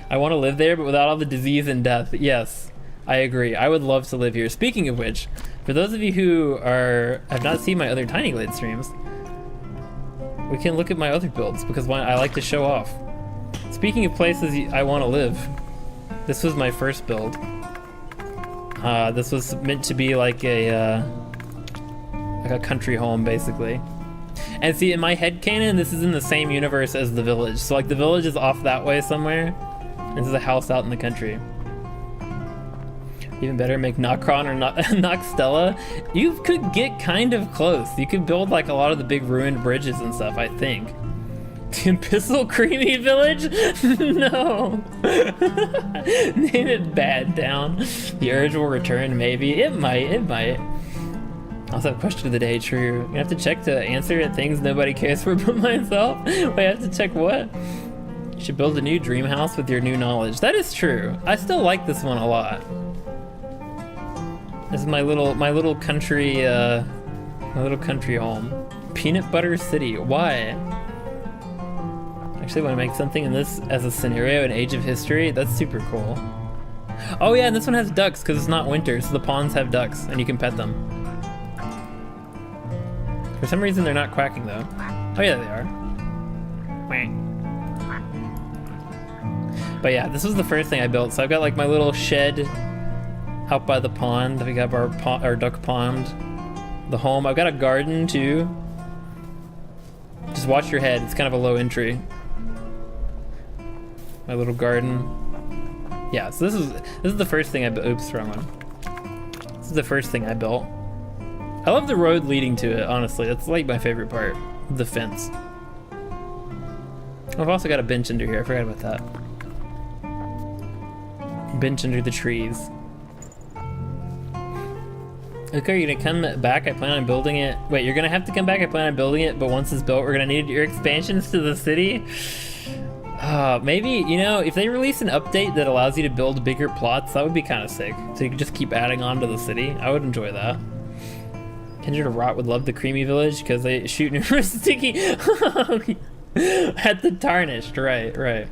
I want to live there, but without all the disease and death. Yes, I agree. I would love to live here. Speaking of which, for those of you who have not seen my other Tiny Glade streams, we can look at my other builds because I like to show off. Speaking of places I want to live, this was my first build. This was meant to be like a country home, basically. And see, in my headcanon, this is in the same universe as the village. So like the village is off that way somewhere. This is a house out in the country. Even better, make Nocron or Noxtella. You could get kind of close. You could build like a lot of the big ruined bridges and stuff, I think. The Abyssal Creamy Village? No. Name it Bad Town. The urge will return, maybe. It might. I also have a question of the day, true. You have to check to answer things nobody cares for but myself. Wait, I have to check what? You should build a new dream house with your new knowledge. That is true. I still like this one a lot. This is my little country home. Peanut Butter City. Why? Actually want to make something in this as a scenario in Age of History. That's super cool. Oh yeah, and this one has ducks because it's not winter, so the ponds have ducks and you can pet them. For some reason they're not quacking though. Oh yeah, they are. But yeah, this was the first thing I built. So I've got like my little shed out by the pond. We got our duck pond. The home. I've got a garden too. Just watch your head. It's kind of a low entry. My little garden. Yeah, so this is the first thing I built. Oops, wrong one. This is the first thing I built. I love the road leading to it, honestly. That's like my favorite part. The fence. I've also got a bench under here. I forgot about that. Bench under the trees. Okay, are you gonna come back? I plan on building it. Wait, you're gonna have to come back. I plan on building it, but once it's built, we're gonna need your expansions to the city. Maybe, you know, if they release an update that allows you to build bigger plots, that would be kind of sick. So you could just keep adding on to the city. I would enjoy that. Kindred of Rot would love the Creamy Village because they shoot numerous sticky at the Tarnished. Right.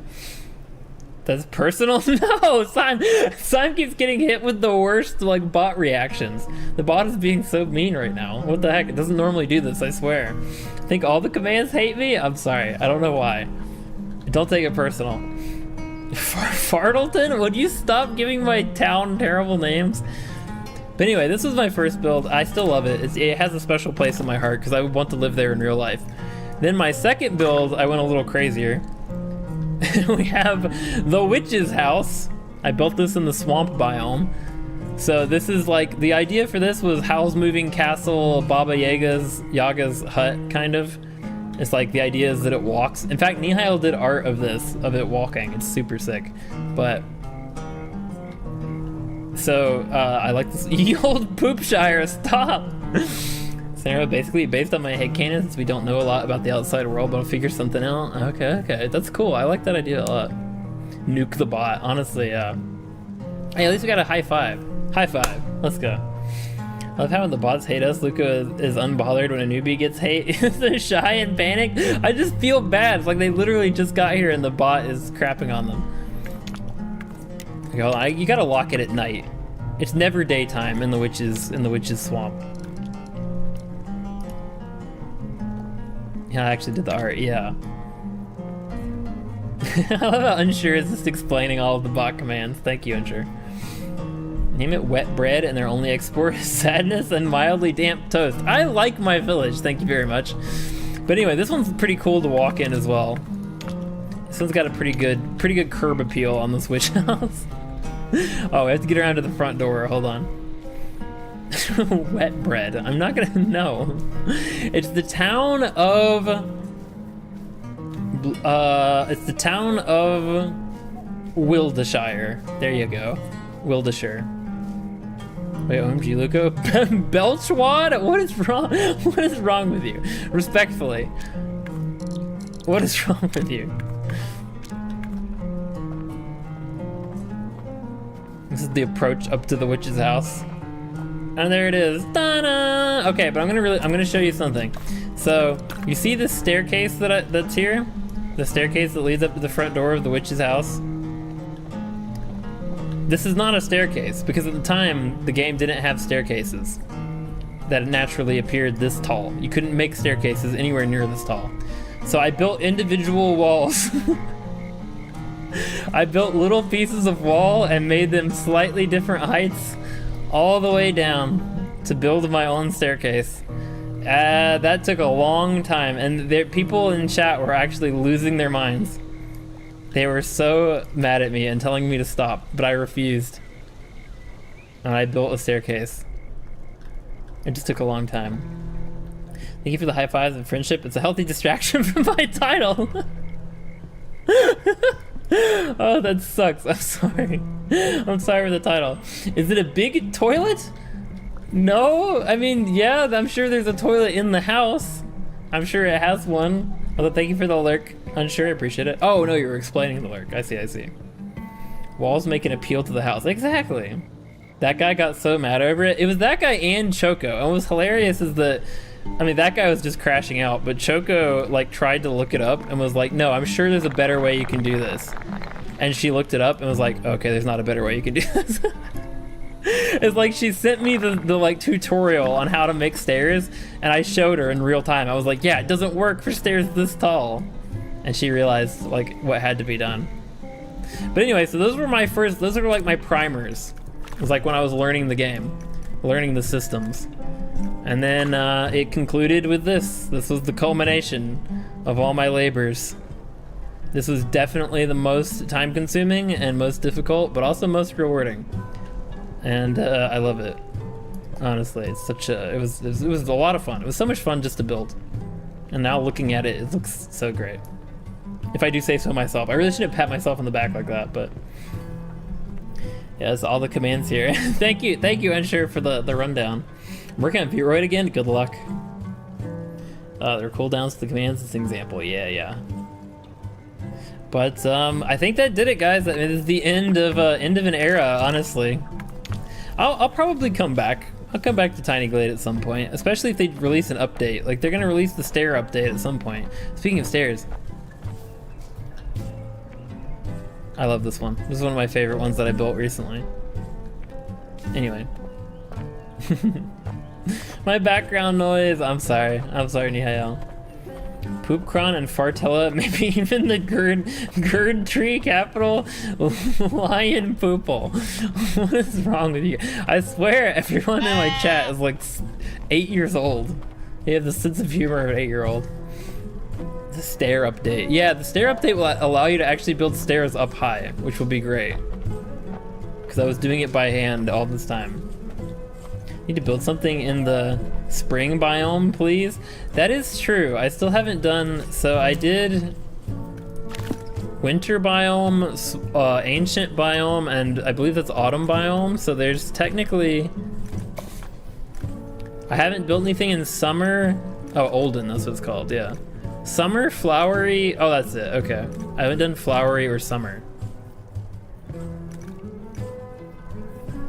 That's personal? No, Simon keeps getting hit with the worst like bot reactions. The bot is being so mean right now. What the heck? It doesn't normally do this, I swear. I think all the commands hate me? I'm sorry. I don't know why. Don't take it personal. Fartleton? Would you stop giving my town terrible names? But anyway, this was my first build. I still love it. It has a special place in my heart because I would want to live there in real life. Then my second build, I went a little crazier. We have the witch's house. I built this in the swamp biome. So this is like, the idea for this was Howl's Moving Castle, Baba Yaga's hut, kind of. It's like, the idea is that it walks. In fact, Nihil did art of this, of it walking. It's super sick. But, so, I like this. Ye old Poopshire, stop! Scenario basically based on my headcanon, since we don't know a lot about the outside world, but I'll figure something out. Okay, that's cool. I like that idea a lot. Nuke the bot, honestly, yeah. Hey, at least we got a high five. High five, let's go. I love how when the bots hate us, Luca is unbothered when a newbie gets hate. They're shy and panicked. I just feel bad. It's like they literally just got here and the bot is crapping on them. You gotta lock it at night. It's never daytime in the witch's swamp. Yeah, I actually did the art, yeah. I love how Unsure is just explaining all of the bot commands. Thank you, Unsure. Name it Wet Bread and their only export is sadness and mildly damp toast. I like my village, thank you very much. But anyway, this one's pretty cool to walk in as well. This one's got a pretty good curb appeal on this witch house. Oh, we have to get around to the front door, hold on. Wet Bread, I'm not gonna know. It's the town of Wildeshire. There you go. Wildeshire. Wait, OMG, Luco. Belchwad? What is wrong? What is wrong with you? Respectfully. What is wrong with you? This is the approach up to the witch's house. And there it is. Ta-da! Okay, but I'm gonna show you something. So you see this staircase that's here? The staircase that leads up to the front door of the witch's house? This is not a staircase, because at the time, the game didn't have staircases that naturally appeared this tall. You couldn't make staircases anywhere near this tall. So I built individual walls. I built little pieces of wall and made them slightly different heights all the way down to build my own staircase. That took a long time, and people in chat were actually losing their minds. They were so mad at me and telling me to stop, but I refused. And I built a staircase. It just took a long time. Thank you for the high fives and friendship. It's a healthy distraction from my title. Oh, that sucks. I'm sorry. I'm sorry for the title. Is it a big toilet? No, I mean, yeah, I'm sure there's a toilet in the house. I'm sure it has one. Although, thank you for the lurk. Unsure, I appreciate it. Oh, no, you were explaining the lurk. I see. Walls make an appeal to the house. Exactly. That guy got so mad over it. It was that guy and Choco. And what was hilarious is that, I mean, that guy was just crashing out, but Choco, like, tried to look it up and was like, no, I'm sure there's a better way you can do this. And she looked it up and was like, okay, there's not a better way you can do this. It's like she sent me the like tutorial on how to make stairs, and I showed her in real time. I was like, yeah, it doesn't work for stairs this tall. And she realized like what had to be done. But anyway, so those were like my primers. It was like when I was learning the game, learning the systems. And then it concluded with this. This was the culmination of all my labors. This was definitely the most time consuming and most difficult, but also most rewarding. And I love it. Honestly, it's such a, it was a lot of fun. It was so much fun just to build. And now looking at it, it looks so great. If I do say so myself. I really shouldn't pat myself on the back like that, but yeah, that's all the commands here. Thank you, Unsure, for the rundown. I'm working on Vroid again. Good luck. There are cooldowns to the commands. This example, yeah. But I think that did it, guys. I mean, this is the end of an era, honestly. I'll probably come back. I'll come back to Tiny Glade at some point, especially if they release an update. Like, they're gonna release the stair update at some point. Speaking of stairs, I love this one. This is one of my favorite ones that I built recently. Anyway. My background noise. I'm sorry, Nihael. Poopcron and Fartella, maybe even the Gerd tree capital, Lion Poople. What is wrong with you? I swear everyone in my chat is like 8 years old. They have the sense of humor of an 8-year-old. The stair update. Yeah, the stair update will allow you to actually build stairs up high, which will be great. Because I was doing it by hand all this time. Need to build something in the spring biome, please. That is true. I still haven't done, so I did winter biome, ancient biome, and I believe that's autumn biome. So there's technically, I haven't built anything in summer. Oh, Olden, that's what it's called, yeah. Summer, flowery, oh, that's it, okay. I haven't done flowery or summer.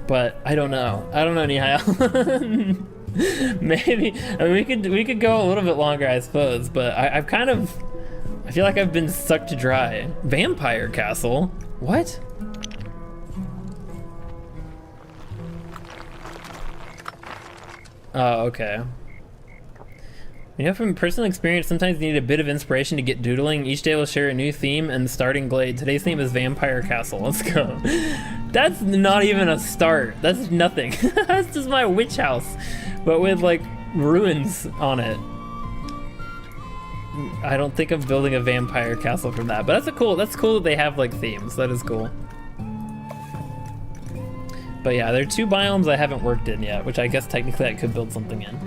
But I don't know, Nihail. Maybe, I mean, we could go a little bit longer, I suppose, but I feel like I've been sucked dry. Vampire Castle? What? Oh, okay. You know, from personal experience, sometimes you need a bit of inspiration to get doodling. Each day will share a new theme and starting glade. Today's theme is Vampire Castle. Let's go. That's not even a start. That's nothing. That's just my witch house, but with like ruins on it. I don't think I'm building a vampire castle from that, but that's cool that they have like themes. That is cool. But yeah, there are 2 biomes I haven't worked in yet, which I guess technically I could build something in.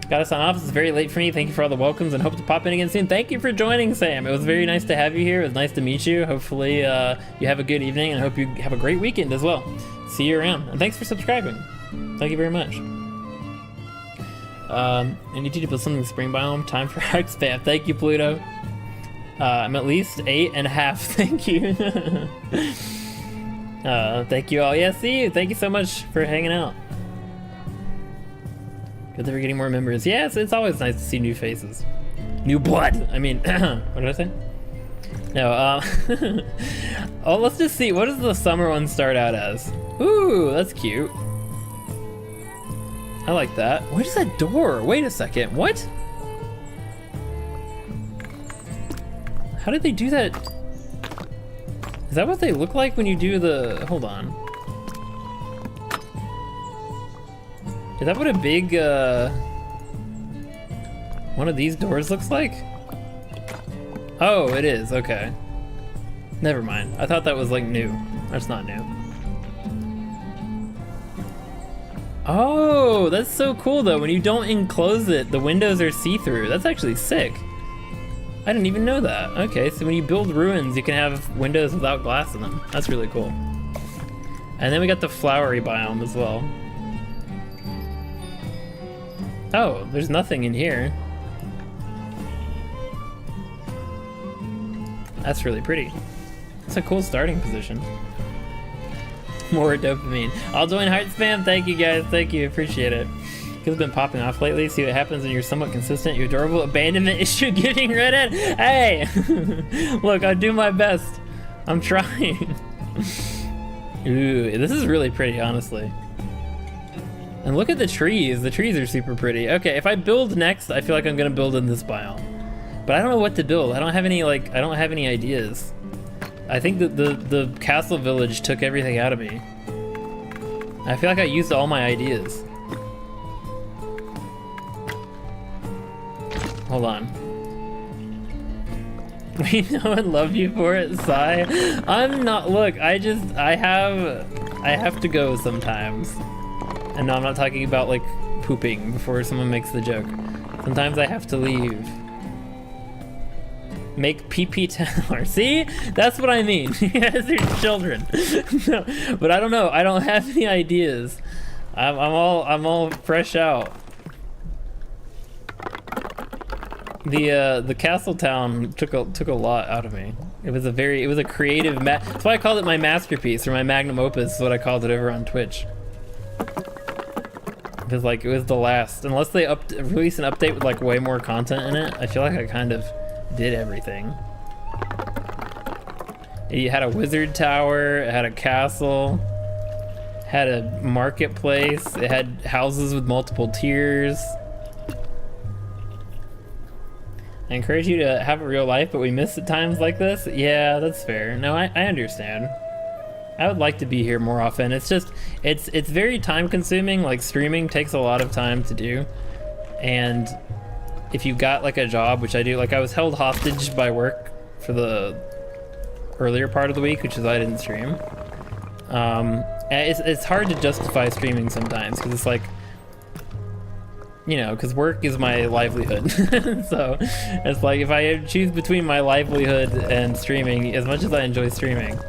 Got us on off. It's very late for me. Thank you for all the welcomes and hope to pop in again soon. Thank you for joining, Sam. It was very nice to have you here. It was nice to meet you. Hopefully you have a good evening and hope you have a great weekend as well. See you around. And thanks for subscribing. Thank you very much. I need you to build something in spring biome. Time for hard spam. Thank you, Pluto. I'm at least 8.5. Thank you. Thank you all. Yeah, see you. Thank you so much for hanging out. Good that we're getting more members. Yeah, it's always nice to see new faces. New blood! I mean, what did I say? No, oh, let's just see. What does the summer one start out as? Ooh, that's cute. I like that. What is that door? Wait a second, what? How did they do that? Is that what they look like when you do the, hold on. Is that what a big, one of these doors looks like? Oh, it is, okay. Never mind, I thought that was like new. That's not new. Oh, that's so cool though. When you don't enclose it, the windows are see-through. That's actually sick. I didn't even know that. Okay, so when you build ruins, you can have windows without glass in them. That's really cool. And then we got the flowery biome as well. Oh, there's nothing in here. That's really pretty. It's a cool starting position. More dopamine. I'll join heart spam. Thank you guys. Thank you. Appreciate it. It's been popping off lately. See what happens when you're somewhat consistent. Your adorable abandonment issue getting rid of. Hey! Look, I do my best. I'm trying. Ooh, this is really pretty, honestly. And look at the trees. The trees are super pretty. Okay, if I build next, I feel like I'm gonna build in this biome. But I don't know what to build. I don't have any, like, I don't have any ideas. I think that the castle village took everything out of me. I feel like I used all my ideas. Hold on. We know and love you for it, sigh. I'm not, look, I have to go sometimes. And no, I'm not talking about like pooping before someone makes the joke. Sometimes I have to leave. Make PP tower. See? That's what I mean. You guys are children. No, but I don't know. I don't have any ideas. I'm all fresh out. The castle town took a lot out of me. It was a creative that's why I called it my masterpiece, or my magnum opus is what I called it over on Twitch. Because like it was the last, unless they release an update with like way more content in it, I feel like I kind of did everything. It had a wizard tower, it had a castle, had a marketplace, it had houses with multiple tiers. I encourage you to have a real life, but we miss at times like this. Yeah, that's fair. No, I understand. I would like to be here more often. It's just, it's very time consuming. Like streaming takes a lot of time to do. And if you've got like a job, which I do, like I was held hostage by work for the earlier part of the week, which is I didn't stream. And it's hard to justify streaming sometimes because it's like, you know, because work is my livelihood. So it's like if I choose between my livelihood and streaming, as much as I enjoy streaming,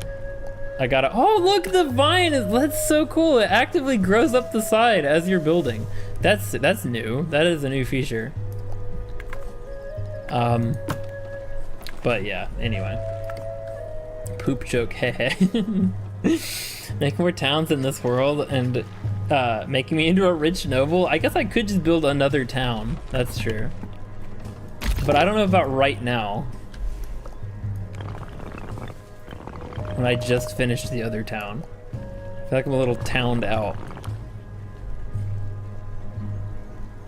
I gotta, oh look, the vine that's so cool. It actively grows up the side as you're building. That's new. That is a new feature. But yeah, anyway. Poop joke, heh. Make more towns in this world and making me into a rich noble. I guess I could just build another town. That's true. But I don't know about right now. When I just finished the other town. I feel like I'm a little towned out.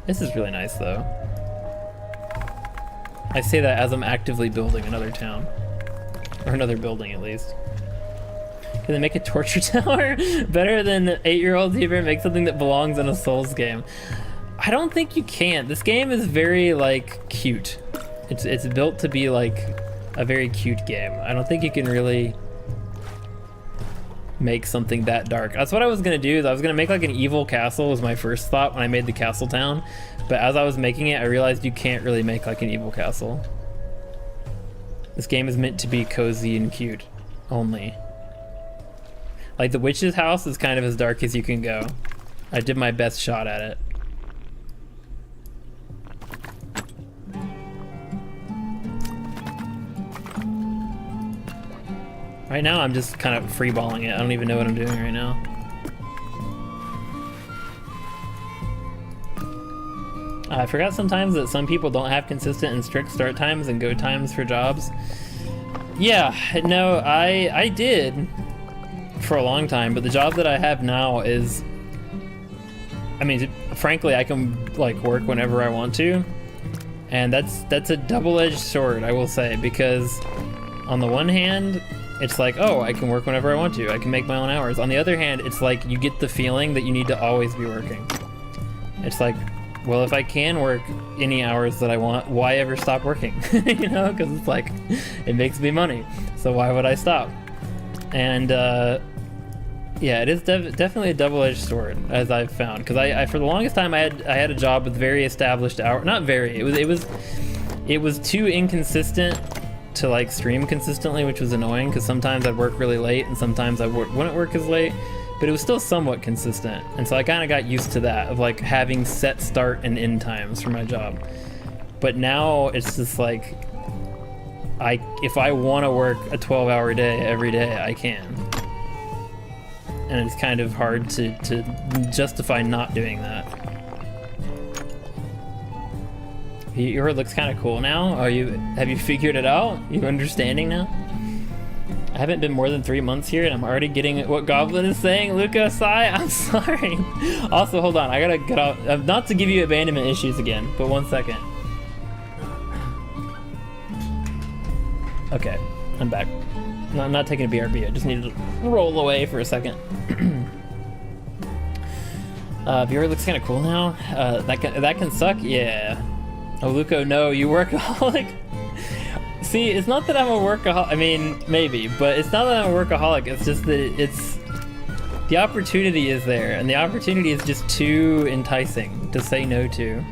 This is really nice though. I say that as I'm actively building another town. Or another building at least. Can they make a torture tower? Better than 8-year-olds ever make something that belongs in a Souls game. I don't think you can. This game is very like cute. It's built to be like a very cute game. I don't think you can really make something that dark. That's what I was gonna do. Is I was gonna make like an evil castle was my first thought when I made the castle town. But as I was making it, I realized you can't really make like an evil castle. This game is meant to be cozy and cute only. Like the witch's house is kind of as dark as you can go. I did my best shot at it. Right now I'm just kind of freeballing it. I don't even know what I'm doing right now. I forgot sometimes that some people don't have consistent and strict start times and go times for jobs. Yeah, no, I did for a long time, but the job that I have now is, I mean, frankly, I can like work whenever I want to, and that's a double-edged sword, I will say, because on the one hand, it's like, oh, I can work whenever I want to, I can make my own hours. On the other hand, it's like you get the feeling that you need to always be working. It's like, well, if I can work any hours that I want, why ever stop working? You know, because it's like, it makes me money, so why would I stop? And yeah, it is definitely a double-edged sword, as I've found, because I for the longest time I had a job with very established hours. Not very, it was too inconsistent to like stream consistently, which was annoying, because sometimes I'd work really late and sometimes I wouldn't work as late. But it was still somewhat consistent, and so I kind of got used to that, of like having set start and end times for my job. But now it's just like, if I want to work a 12-hour day every day, I can. And it's kind of hard to justify not doing that. Your looks kind of cool now. Have you figured it out? You understanding now? I haven't been more than 3 months here and I'm already getting what Goblin is saying. Luca, sigh, I'm sorry. Also, hold on, I gotta get off, not to give you abandonment issues again, but 1 second. Okay, I'm back. No, I'm not taking a BRB, I just need to roll away for a second. Viewer looks kind of cool now. That can suck, yeah. Oh, Luca, no, you workaholic. See, it's not that I'm a workaholic, I mean, maybe, but it's not that I'm a workaholic, it's just that the opportunity is there, and the opportunity is just too enticing to say no to.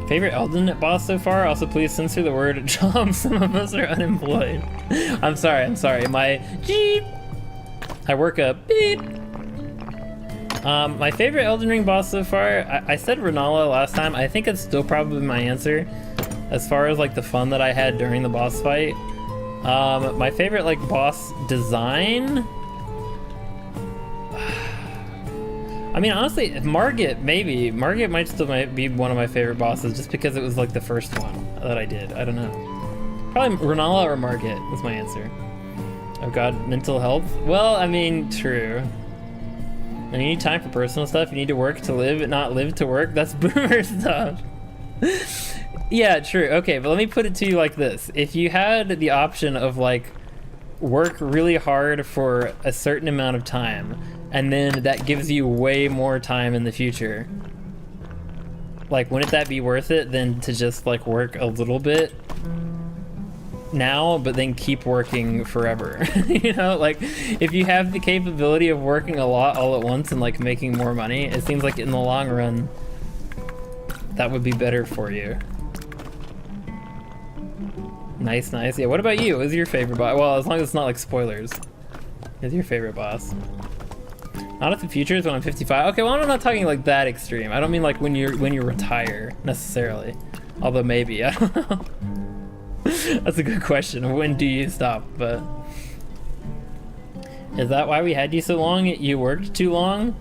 Favorite Elden boss so far? Also, please censor the word job, some of us are unemployed. I'm sorry, my Jeep! I work a beep! My favorite Elden Ring boss so far, I said Renala last time, I think it's still probably my answer. As far as like the fun that I had during the boss fight, my favorite like boss design, I mean honestly, Margit might still be one of my favorite bosses just because it was like the first one that I did. I don't know, probably Renala or Margit was my answer. Oh god, mental health. Well, I mean, true. And you need time for personal stuff. You need to work to live, not live to work. That's boomer stuff. Yeah, true. Okay, but let me put it to you like this. If you had the option of like work really hard for a certain amount of time and then that gives you way more time in the future, like wouldn't that be worth it than to just like work a little bit now but then keep working forever? You know, like if you have the capability of working a lot all at once and like making more money, it seems like in the long run that would be better for you. Nice. Yeah, what about you? What's your favorite boss? Well, as long as it's not like spoilers. What's your favorite boss? Not if the future is when I'm 55. Okay, well, I'm not talking like that extreme. I don't mean like when you retire necessarily. Although maybe, I don't know. That's a good question. When do you stop? But is that why we had you so long? You worked too long?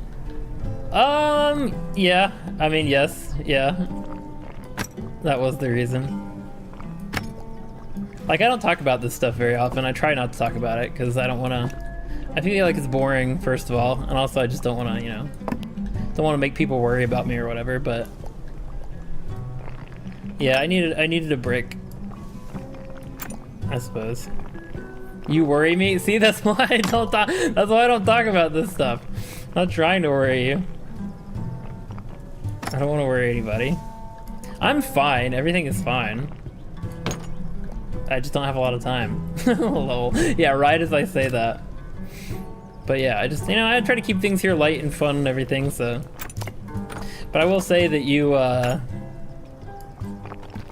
Yeah. I mean, yes. Yeah. That was the reason. Like, I don't talk about this stuff very often. I try not to talk about it because I don't want to... I feel like it's boring, first of all. And also, I just don't want to, you know... Don't want to make people worry about me or whatever, but... Yeah, I needed a break. I suppose. You worry me? See, that's why I don't talk... That's why I don't talk about this stuff. I'm not trying to worry you. I don't want to worry anybody. I'm fine. Everything is fine. I just don't have a lot of time. Lol. Yeah, right as I say that. But yeah, I just, you know, I try to keep things here light and fun and everything, so. But I will say that you,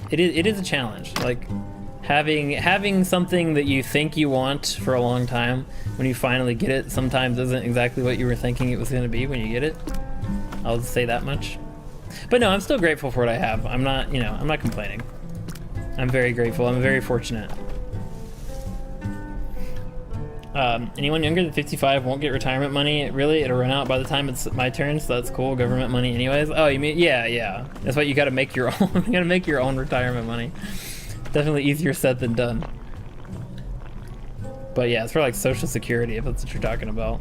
it is a challenge. Like, having something that you think you want for a long time, when you finally get it, sometimes isn't exactly what you were thinking it was going to be when you get it. I'll just say that much. But no, I'm still grateful for what I have. I'm not, you know, I'm not complaining. I'm very grateful. I'm very fortunate. Anyone younger than 55 won't get retirement money. Really, it'll run out by the time it's my turn, so that's cool. Government money anyways. Oh, you mean, yeah. That's why you gotta make your own, you gotta make your own retirement money. Definitely easier said than done. But yeah, it's for like Social Security, if that's what you're talking about.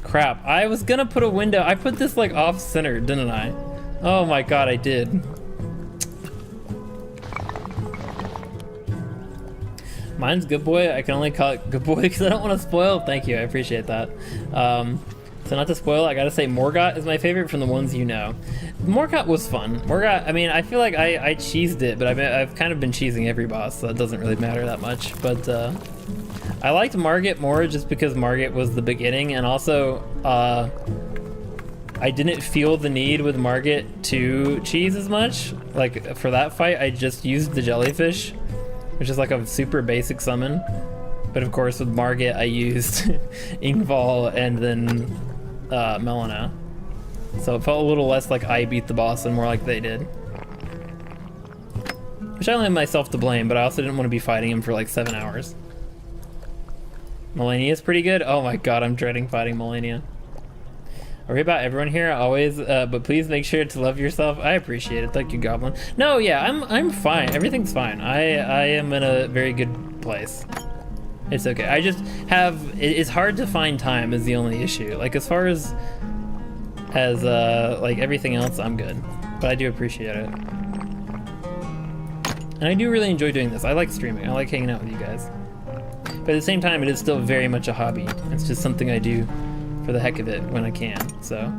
Crap, I was gonna put a window. I put this like off center, didn't I? Oh my god, I did. Mine's good boy. I can only call it good boy because I don't want to spoil. Thank you, I appreciate that. So not to spoil, I gotta say Morgot is my favorite from the ones you know. Morgot was fun. Morgot, I mean, I feel like I cheesed it, but I've kind of been cheesing every boss, so it doesn't really matter that much. But I liked Margit more just because Margit was the beginning, and also I didn't feel the need with Margit to cheese as much. Like for that fight, I just used the jellyfish, which is like a super basic summon. But of course with Margit, I used Ingval and then Melina. So it felt a little less like I beat the boss and more like they did. Which I only have myself to blame, but I also didn't want to be fighting him for like 7 hours. Melania is pretty good. Oh my god, I'm dreading fighting Melania. I worry about everyone here always, but please make sure to love yourself. I appreciate it. Thank you, Goblin. No, yeah, I'm fine. Everything's fine. I am in a very good place. It's okay. I just have, it's hard to find time is the only issue. Like as far as like everything else, I'm good. But I do appreciate it. And I do really enjoy doing this. I like streaming. I like hanging out with you guys. But at the same time, it is still very much a hobby. It's just something I do for the heck of it when I can, so.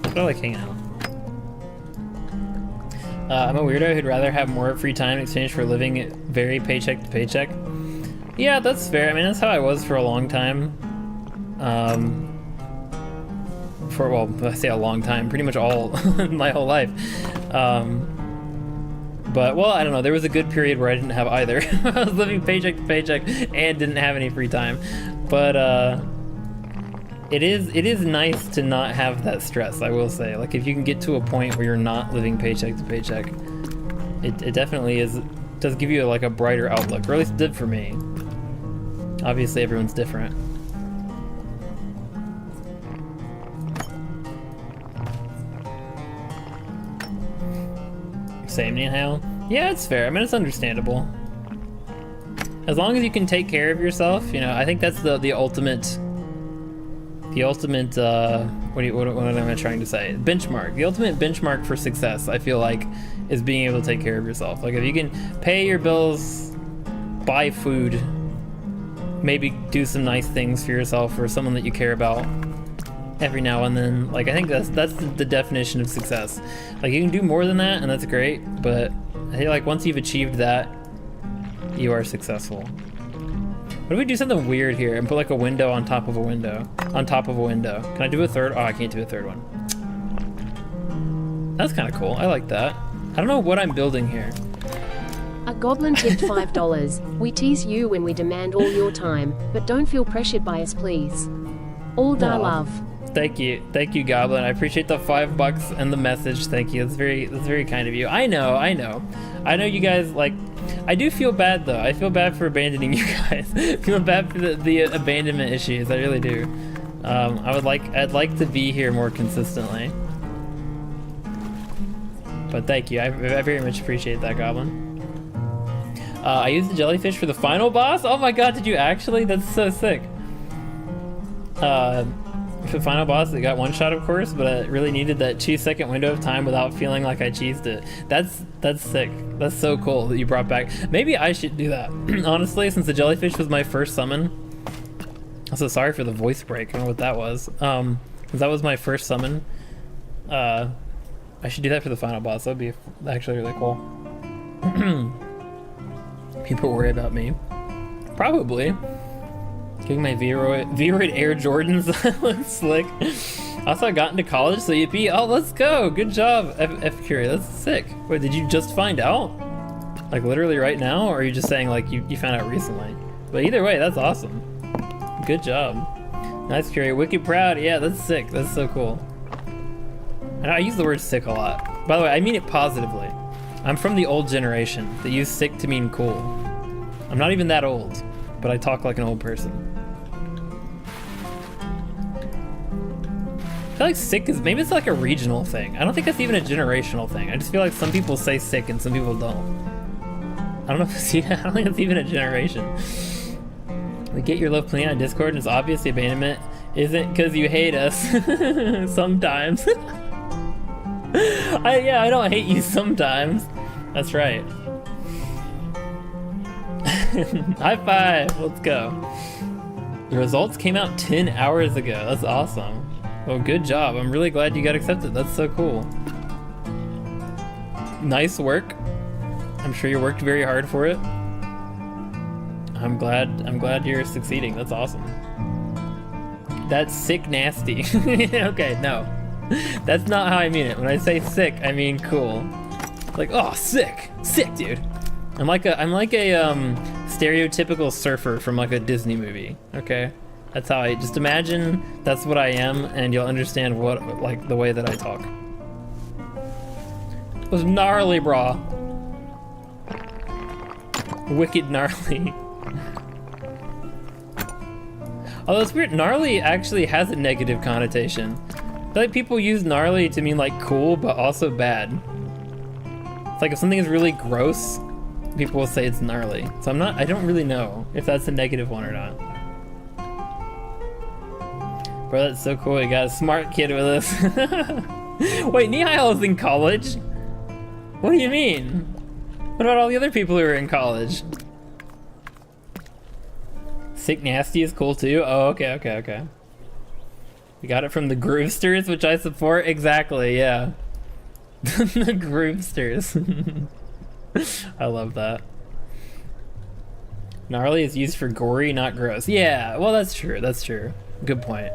But I like hanging out. I'm a weirdo who'd rather have more free time in exchange for living very paycheck to paycheck. Yeah, that's fair. I mean, that's how I was for a long time. Well, I say a long time, pretty much all my whole life. But, well, I don't know. There was a good period where I didn't have either. I was living paycheck to paycheck and didn't have any free time. But, it is nice to not have that stress, I will say. Like, if you can get to a point where you're not living paycheck to paycheck, it definitely does give you, like, a brighter outlook. Or at least it did for me. Obviously, everyone's different. Same, Nihal. Yeah, it's fair. I mean, it's understandable. As long as you can take care of yourself, you know, I think that's the ultimate. The ultimate. What am I trying to say? Benchmark. The ultimate benchmark for success, I feel like, is being able to take care of yourself. Like if you can pay your bills, buy food, maybe do some nice things for yourself or someone that you care about. Every now and then, like I think that's the definition of success. Like you can do more than that, and that's great. But I think like once you've achieved that, you are successful. What if we do something weird here and put like a window on top of a window, on top of a window? Can I do a third? Oh, I can't do a third one. That's kind of cool. I like that. I don't know what I'm building here. A goblin tipped $5. We tease you when we demand all your time, but don't feel pressured by us, please. All da love. Thank you, Goblin. I appreciate the $5 and the message. Thank you. That's very kind of you. I know you guys like. I do feel bad though. I feel bad for abandoning you guys. I feel bad for the abandonment issues. I really do. I'd like to be here more consistently. But thank you. I very much appreciate that, Goblin. I used the jellyfish for the final boss. Oh my god, did you actually? That's so sick. For the final boss, it got one shot, of course, but I really needed that 2-second window of time without feeling like I cheesed it. That's sick. That's so cool that you brought back. Maybe I should do that. Honestly, since the jellyfish was my first summon. Also, sorry for the voice break. I don't know what that was. Since that was my first summon, I should do that for the final boss. That would be actually really cool. People worry about me. Probably. Getting my V-Roid Air Jordans look slick. Also, I got into college, so yippee. Oh, let's go. Good job, F Curie. That's sick. Wait, did you just find out? Like literally right now? Or are you just saying like you found out recently? But either way, that's awesome. Good job. Nice, Curie. Wicked proud. Yeah, that's sick. That's so cool. And I use the word sick a lot. By the way, I mean it positively. I'm from the old generation that use sick to mean cool. I'm not even that old. but I talk like an old person. I feel like sick is, maybe it's like a regional thing. I don't think that's even a generational thing. I just feel like some people say sick and some people don't. I don't know if it's, I don't think it's even a generation. We get your love plenty on Discord and it's obvious the abandonment isn't because you hate us. Sometimes. I don't hate you sometimes. That's right. High five, let's go. The results came out 10 hours ago. That's awesome. Well, good job. I'm really glad you got accepted. That's so cool. Nice work. I'm sure you worked very hard for it. I'm glad you're succeeding. That's awesome. That's sick nasty. Okay, no. That's not how I mean it. When I say sick, I mean cool. Like, oh, sick. Sick, dude. I'm like a stereotypical surfer from like a Disney movie. Okay? That's how I just imagine that's what I am, and you'll understand what, like, the way that I talk. It was gnarly, brah. Wicked gnarly. Although it's weird, gnarly actually has a negative connotation. I feel like people use gnarly to mean like cool, but also bad. It's like if something is really gross, people will say it's gnarly. So I don't really know if that's a negative one or not. Bro, that's so cool. You got a smart kid with us. Wait, Nihil is in college? What do you mean? What about all the other people who are in college? Sick Nasty is cool too? Oh, okay. We got it from the Groovesters, which I support. Exactly, yeah. The Groovesters. I love that. Gnarly is used for gory, not gross. Yeah, well, that's true. Good point.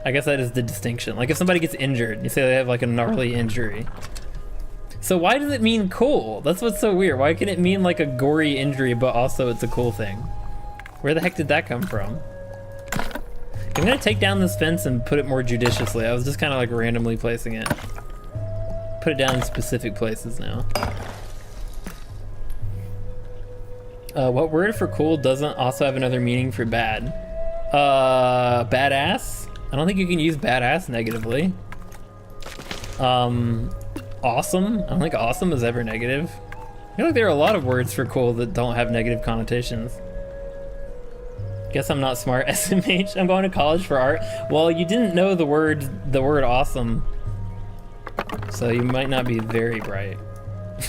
I guess that is the distinction. Like if somebody gets injured, you say they have like a gnarly injury. So why does it mean cool? That's what's so weird. Why can it mean like a gory injury, but also it's a cool thing? Where the heck did that come from? I'm gonna take down this fence and put it more judiciously. I was just kind of like randomly placing it. Put it down in specific places now. What word for cool doesn't also have another meaning for bad? Badass? I don't think you can use badass negatively. Awesome? I don't think awesome is ever negative. I feel like there are a lot of words for cool that don't have negative connotations. Guess I'm not smart, SMH. I'm going to college for art. Well, you didn't know the word awesome, so you might not be very bright.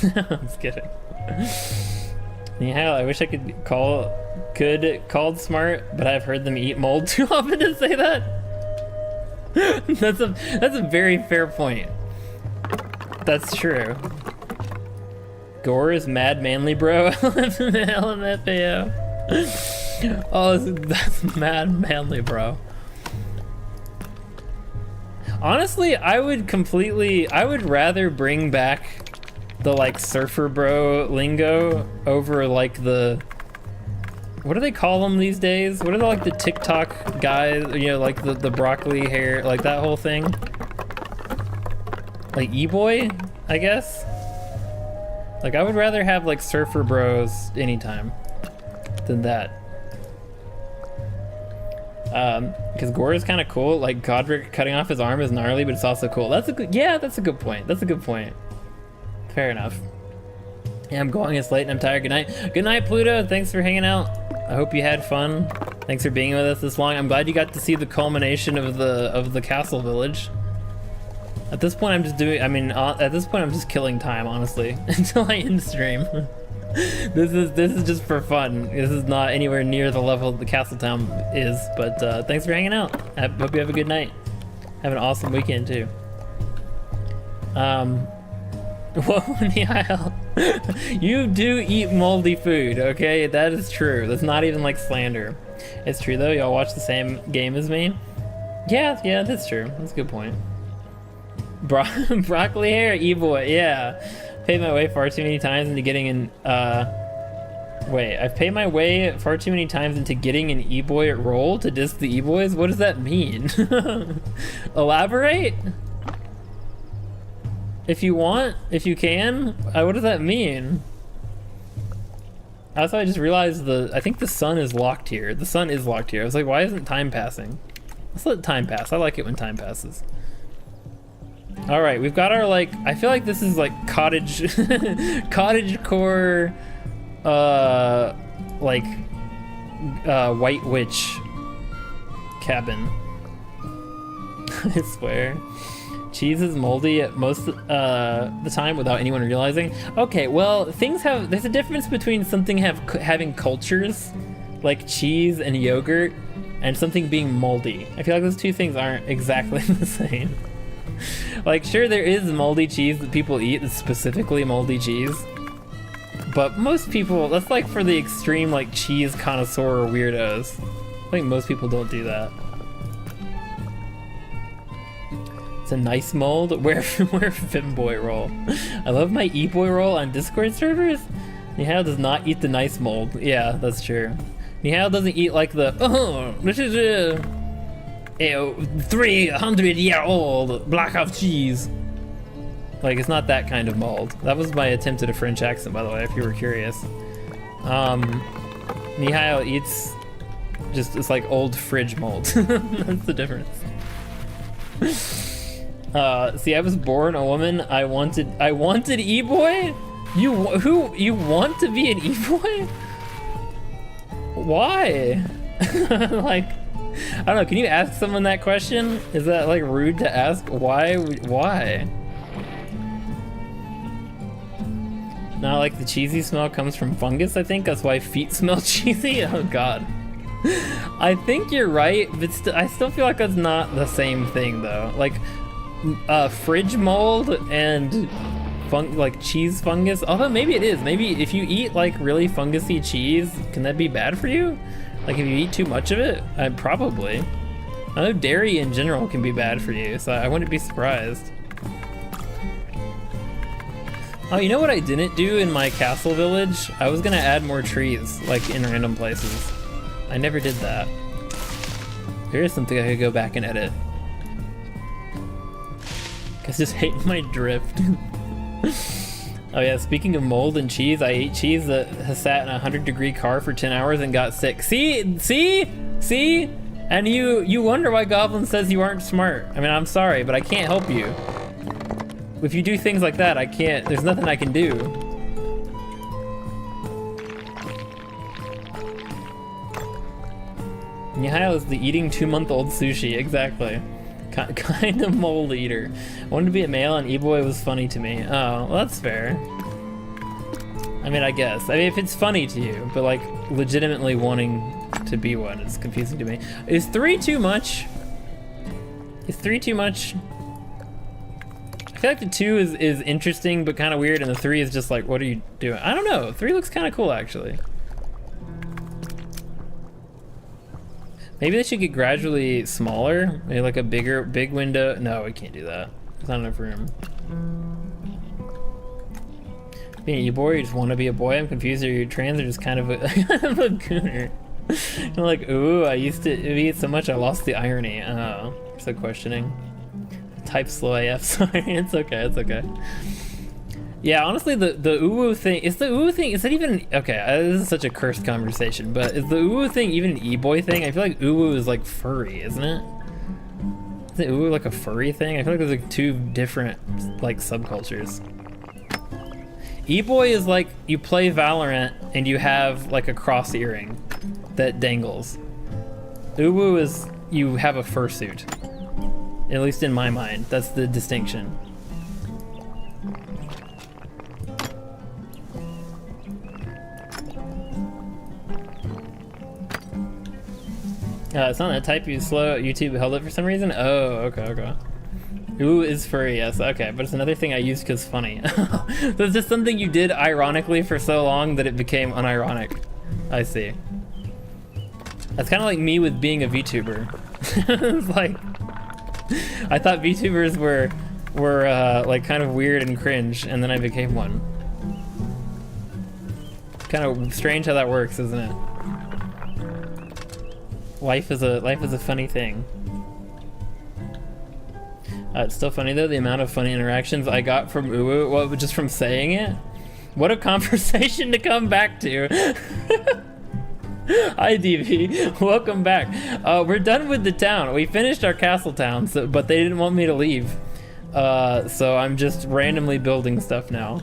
I'm just kidding. Yeah, I wish I could called smart, but I've heard them eat mold too often to say that. That's a very fair point. That's true. Gore is mad manly, bro. LMFAO. Oh, that's mad manly, bro. Honestly, I would rather bring back the like surfer bro lingo over like the, what do they call them these days? What are the, like the TikTok guys, you know, like the broccoli hair, like that whole thing? Like e-boy, I guess? Like I would rather have like surfer bros anytime than that. Because gore is kind of cool. Like Godric cutting off his arm is gnarly, but it's also cool. That's a good point. That's a good point. Fair enough. Yeah, I'm going, it's late and I'm tired. Good night. Good night, Pluto. Thanks for hanging out. I hope you had fun. Thanks for being with us this long. I'm glad you got to see the culmination of the castle village. At this point, I'm just killing time, honestly, until I end stream. This is just for fun. This is not anywhere near the level the castle town is, but thanks for hanging out. I hope you have a good night. Have an awesome weekend too. Whoa, Nihil. You do eat moldy food, okay? That is true. That's not even like slander. It's true though, y'all watch the same game as me? Yeah, that's true. That's a good point. Broccoli hair, e-boy, yeah. Paid my way far too many times into getting an, I've paid my way far too many times into getting an e-boy role to diss the e-boys? What does that mean? Elaborate? If you want, if you can, what does that mean? Also, I just realized I think the sun is locked here. The sun is locked here. I was like, why isn't time passing? Let's let time pass. I like it when time passes. All right, we've got our like, I feel like this is like cottage, cottage core, like, white witch cabin. I swear. Cheese is moldy at most the time without anyone realizing. Okay, well, there's a difference between something having cultures, like cheese and yogurt, and something being moldy. I feel like those two things aren't exactly the same. Like, sure, there is moldy cheese that people eat that's specifically moldy cheese, but most people, that's like for the extreme like cheese connoisseur or weirdos. I think most people don't do that. It's a nice mold. Where femboy roll? I love my e-boy roll on Discord servers. Nihao does not eat the nice mold. Yeah, that's true. Nihao doesn't eat like the, oh, this is a 300-year-old block of cheese. Like, it's not that kind of mold. That was my attempt at a French accent, by the way, if you were curious. Nihao eats just, it's like old fridge mold. That's the difference. See, I was born a woman. I wanted e-boy? You want to be an e-boy? Why? Like, I don't know, can you ask someone that question? Is that like rude to ask? Why? Now, like, the cheesy smell comes from fungus, I think. That's why feet smell cheesy. Oh god. I think you're right, but I still feel like that's not the same thing though. Like, fridge mold and like cheese fungus, although maybe it is. Maybe if you eat like really fungusy cheese, can that be bad for you? Like if you eat too much of it? Probably. I know dairy in general can be bad for you, so I wouldn't be surprised. Oh, you know what I didn't do in my castle village? I was gonna add more trees, like in random places. I never did that. Here's something I could go back and edit. I just hate my drift. Oh yeah, speaking of mold and cheese, I ate cheese that has sat in a 100-degree car for 10 hours and got sick. See? And you wonder why Goblin says you aren't smart. I mean, I'm sorry, but I can't help you. If you do things like that, I can't, there's nothing I can do. Nihao is the eating 2-month-old sushi, exactly. Kind of mold eater. Wanted to be a male and e-boy was funny to me. Oh, well, that's fair. I mean, I guess. I mean, if it's funny to you, but like legitimately wanting to be one is confusing to me. Is 3 too much? Is 3 too much? I feel like the 2 is interesting but kind of weird, and the 3 is just like, what are you doing? I don't know. 3 looks kind of cool, actually. Maybe they should get gradually smaller. Maybe like a big window. No, we can't do that. There's not enough room. Being a boy, you just want to be a boy? I'm confused. Are you trans or just kind of a gooner? I'm like, ooh, I used to eat so much I lost the irony. Oh, so questioning. Type slow AF, sorry. It's okay, it's okay. Yeah, honestly, the uwu thing, is that even, okay, this is such a cursed conversation, but is the uwu thing even an e-boy thing? I feel like uwu is like furry, isn't it? Isn't uwu like a furry thing? I feel like there's like 2 different like subcultures. E-boy is like, you play Valorant and you have like a cross earring that dangles. Uwu is, you have a fursuit. At least in my mind, that's the distinction. It's not that type you slow. YouTube held it for some reason. Oh, okay. Ooh is furry, yes, okay, but it's another thing I used because funny. So it's just something you did ironically for so long that it became unironic. I see. That's kind of like me with being a VTuber. It's like, I thought VTubers were like kind of weird and cringe, and then I became one. Kind of strange how that works, isn't it? Life is a funny thing. It's still funny though, the amount of funny interactions I got from Uwu, well, just from saying it. What a conversation to come back to. Hi DV, welcome back. We're done with the town. We finished our castle town, but they didn't want me to leave. So I'm just randomly building stuff now.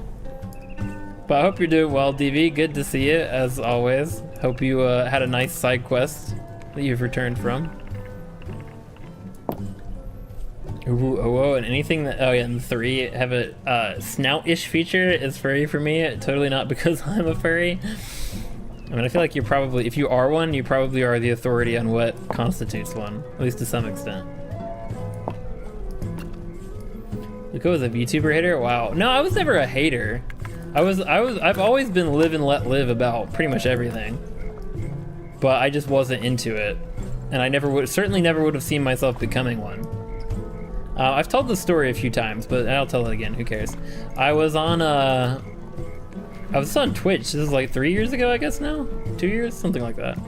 But I hope you're doing well, DV. Good to see you, as always. Hope you had a nice side quest that you've returned from. Ooh, oh, and anything that, oh yeah, and the 3 have a snout-ish feature is furry for me. Totally not because I'm a furry. I mean, I feel like you're probably, if you are one, you probably are the authority on what constitutes one, at least to some extent. Luko was a VTuber hater? Wow. No, I was never a hater. I've always been live and let live about pretty much everything. But I just wasn't into it. And I certainly never would have seen myself becoming one. I've told this story a few times, but I'll tell it again, who cares? I was on Twitch, this is like 3 years ago, I guess now? 2 years? Something like that.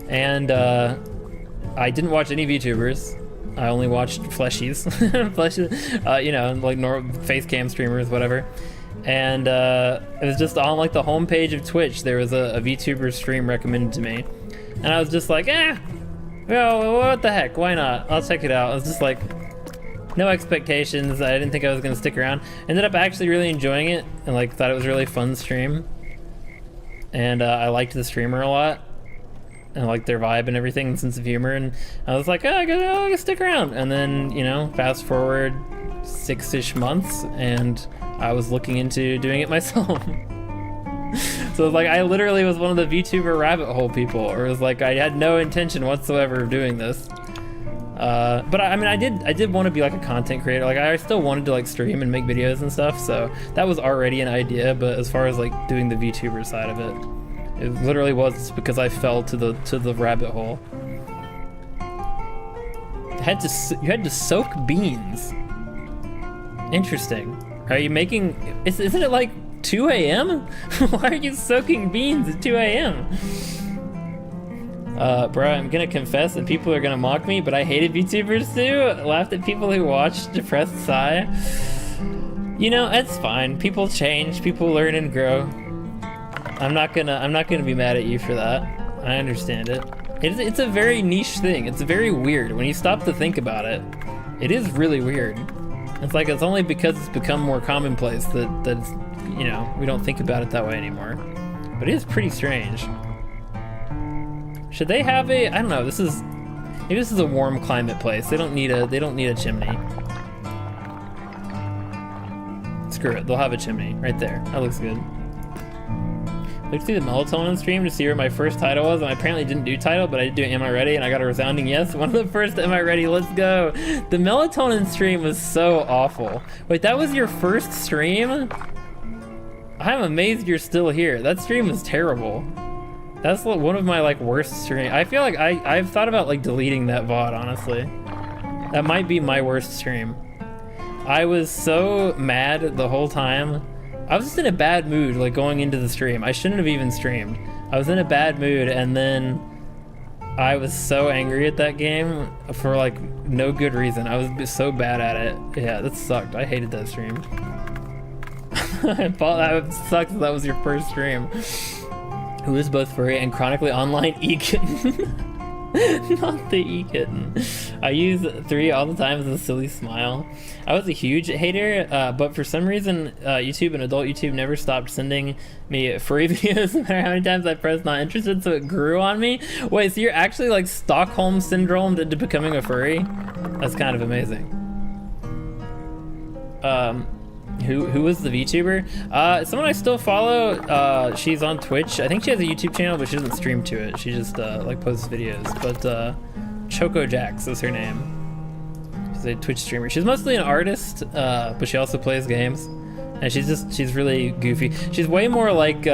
And I didn't watch any VTubers. I only watched fleshies, you know, like face cam streamers, whatever. And it was just on like the homepage of Twitch, there was a VTuber stream recommended to me. And I was just like, well, what the heck, why not? I'll check it out. I was just like, no expectations. I didn't think I was gonna stick around. Ended up actually really enjoying it and like thought it was a really fun stream. And I liked the streamer a lot. And I liked their vibe and everything and sense of humor. And I was like, oh, I gotta stick around. And then, you know, fast forward 6-ish months and I was looking into doing it myself. So it was like, I literally was one of the VTuber rabbit hole people. Or it was like, I had no intention whatsoever of doing this. But I mean, I did want to be like a content creator. Like I still wanted to like stream and make videos and stuff. So that was already an idea. But as far as like doing the VTuber side of it, it literally was because I fell to the rabbit hole. You had to soak beans. Interesting. Are you making? Isn't it like 2 a.m.? Why are you soaking beans at 2 a.m.? Bro, I'm gonna confess and people are gonna mock me, but I hated VTubers too. I laughed at people who watched Depressed Sigh. You know, it's fine. People change, people learn and grow. I'm not gonna be mad at you for that. I understand it. It's a very niche thing. It's very weird. When you stop to think about it, it is really weird. It's like it's only because it's become more commonplace that you know, we don't think about it that way anymore. But it is pretty strange. Should they have a, I don't know, maybe this is a warm climate place. They don't need a chimney. Screw it, they'll have a chimney right there. That looks good. Looked through the melatonin stream to see where my first title was, and I apparently didn't do title, but I did do Am I Ready, and I got a resounding yes. One of the first Am I Ready, let's go. The melatonin stream was so awful. Wait, that was your first stream? I'm amazed you're still here. That stream was terrible. That's one of my like worst streams. I feel like I've thought about like deleting that VOD, honestly. That might be my worst stream. I was so mad the whole time. I was just in a bad mood like going into the stream. I shouldn't have even streamed. I was in a bad mood and then I was so angry at that game for like no good reason. I was so bad at it. Yeah, that sucked. I hated that stream. I thought that sucks that was your first stream. Who is both furry and chronically online e-kitten. Not the e-kitten. I use 3 all the time as a silly smile. I was a huge hater, but for some reason, YouTube and adult YouTube never stopped sending me furry videos no matter how many times I pressed not interested, so it grew on me. Wait, so you're actually like Stockholm syndrome to becoming a furry? That's kind of amazing. Who was the VTuber? Someone I still follow. She's on Twitch. I think she has a YouTube channel, but she doesn't stream to it. She just like posts videos. But Choco Jax is her name. She's a Twitch streamer. She's mostly an artist, but she also plays games. And she's really goofy. She's way more like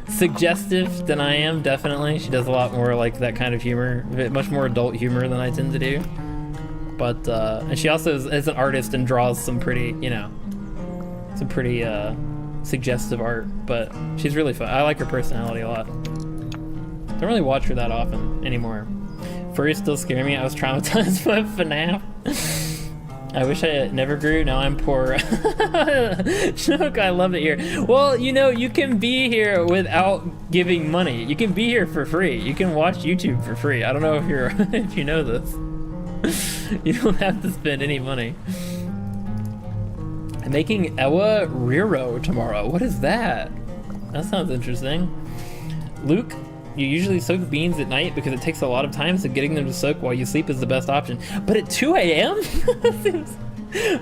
suggestive than I am, definitely. She does a lot more like that kind of humor, much more adult humor than I tend to do. But and she also is an artist and draws some pretty, you know, some pretty suggestive art. But she's really fun. I like her personality a lot. Don't really watch her that often anymore. Furries still scare me. I was traumatized by FNAF. I wish I never grew, now I'm poor. Joke, I love it here. Well, you know, you can be here without giving money. You can be here for free. You can watch YouTube for free. I don't know if you're if you know this. You don't have to spend any money. I'm making Ewa Riro tomorrow. What is that? That sounds interesting. Luke, you usually soak beans at night because it takes a lot of time, so getting them to soak while you sleep is the best option. But at 2 a.m.?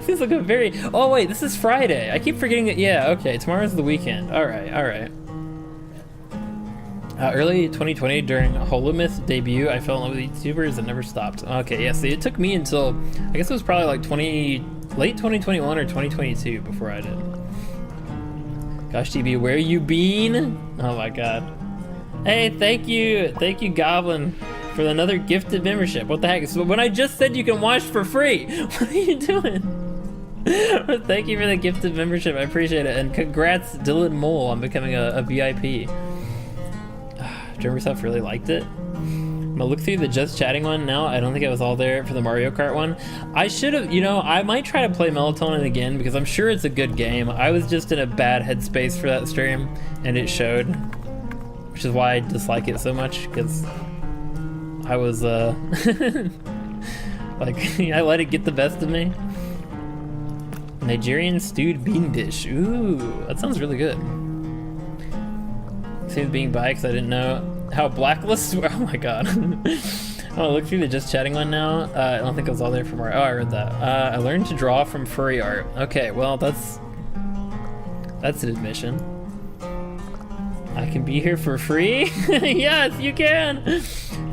seems like a very... Oh wait, this is Friday. I keep forgetting that. Yeah, okay, tomorrow's the weekend. All right. Early 2020, during Holomyth debut, I fell in love with YouTubers and never stopped. Okay, yeah, see, it took me until... I guess it was probably like late 2021 or 2022 before I did. Gosh, TV, where you been? Oh my god. Hey, thank you, Goblin, for another gifted membership. What the heck? So when I just said you can watch for free, what are you doing? Thank you for the gifted membership. I appreciate it, and congrats, Dylan Mole, on becoming a VIP. Dreamerself really liked it. I'm gonna look through the just chatting one now. I don't think I was all there for the Mario Kart one. I should have, you know, I might try to play Melatonin again because I'm sure it's a good game. I was just in a bad headspace for that stream, and it showed. Which is why I dislike it so much, because I was, like, I let it get the best of me. Nigerian stewed bean dish. Ooh, that sounds really good. Seems being bi because I didn't know how blacklists were. Oh my god. I'm gonna look through the just chatting one now. I don't think I was all there for more. Oh, I read that. I learned to draw from furry art. Okay, well, that's an admission. I can be here for free? Yes, you can!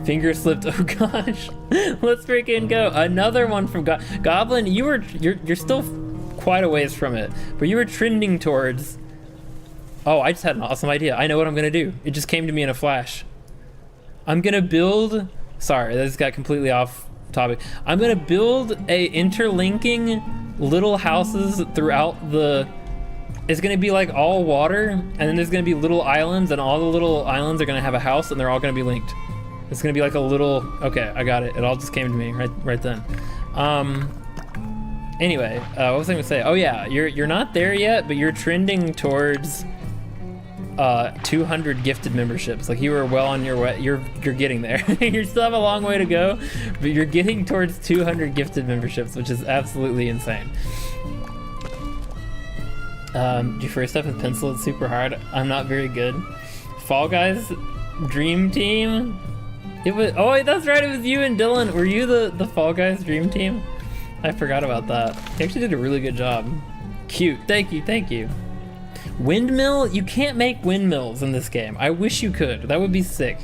Finger slipped, oh gosh. Let's freaking go. Another one from Goblin, you're still quite a ways from it, but you were trending towards... Oh, I just had an awesome idea. I know what I'm gonna do. It just came to me in a flash. I'm gonna build... Sorry, this got completely off topic. I'm gonna build interlinking little houses throughout the... It's gonna be like all water, and then there's gonna be little islands, and all the little islands are gonna have a house, and they're all gonna be linked. It's gonna be like a little... Okay, I got it. It all just came to me right then. Anyway, what was I gonna say? Oh yeah, you're not there yet, but you're trending towards 200 gifted memberships. Like, you were well on your way. You're getting there. You still have a long way to go, but you're getting towards 200 gifted memberships, which is absolutely insane. Do you first stuff with pencil? It's super hard. I'm not very good. Fall Guys Dream Team? It was... Oh, that's right, it was you and Dylan. Were you the Fall Guys Dream Team? I forgot about that. You actually did a really good job. Cute. Thank you. Windmill? You can't make windmills in this game. I wish you could. That would be sick.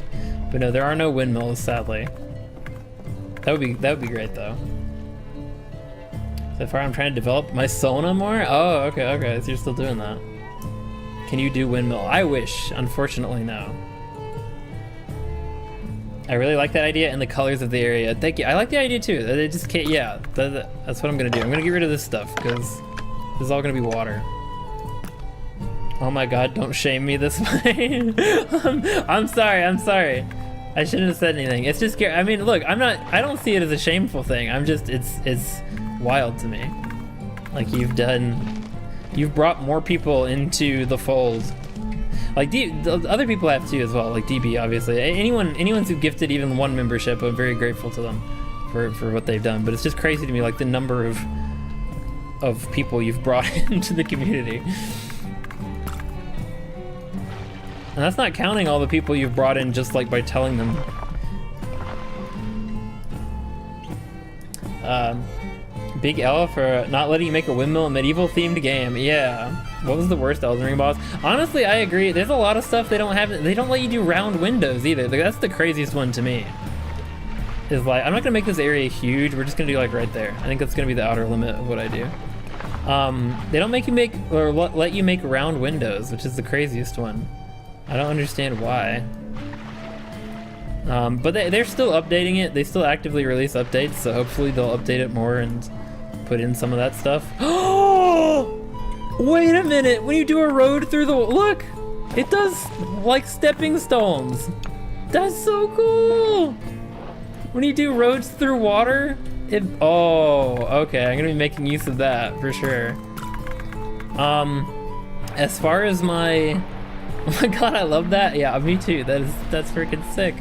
But no, there are no windmills, sadly. That would be great though. So far I'm trying to develop my Sona more? Oh, okay, so you're still doing that. Can you do windmill? I wish. Unfortunately, no. I really like that idea and the colors of the area. Thank you. I like the idea too. They just can't, yeah, that's what I'm gonna do. I'm gonna get rid of this stuff because this is all gonna be water. Oh my god, don't shame me this way. I'm sorry. I shouldn't have said anything. It's just, I mean, look, I don't see it as a shameful thing. I'm just, it's wild to me. Like, you've brought more people into the fold. Like, other people have too as well, like DB, obviously. Anyone who gifted even one membership, I'm very grateful to them for what they've done. But it's just crazy to me, like, the number of people you've brought into the community. And that's not counting all the people you've brought in just like by telling them. Big L for not letting you make a windmill in medieval themed game. Yeah. What was the worst Elden Ring boss? Honestly, I agree. There's a lot of stuff they don't have. They don't let you do round windows either. That's the craziest one to me. Is like, I'm not gonna make this area huge. We're just gonna do like right there. I think that's gonna be the outer limit of what I do. They don't make you make, or let you make round windows, which is the craziest one. I don't understand why. But they're still updating it. They still actively release updates, so hopefully they'll update it more and put in some of that stuff. Oh! Wait a minute! When you do a road through the... Look! It does, like, stepping stones. That's so cool! When you do roads through water, Oh, okay. I'm gonna be making use of that for sure. As far as my, oh my god, I love that. Yeah, me too. That's freaking sick.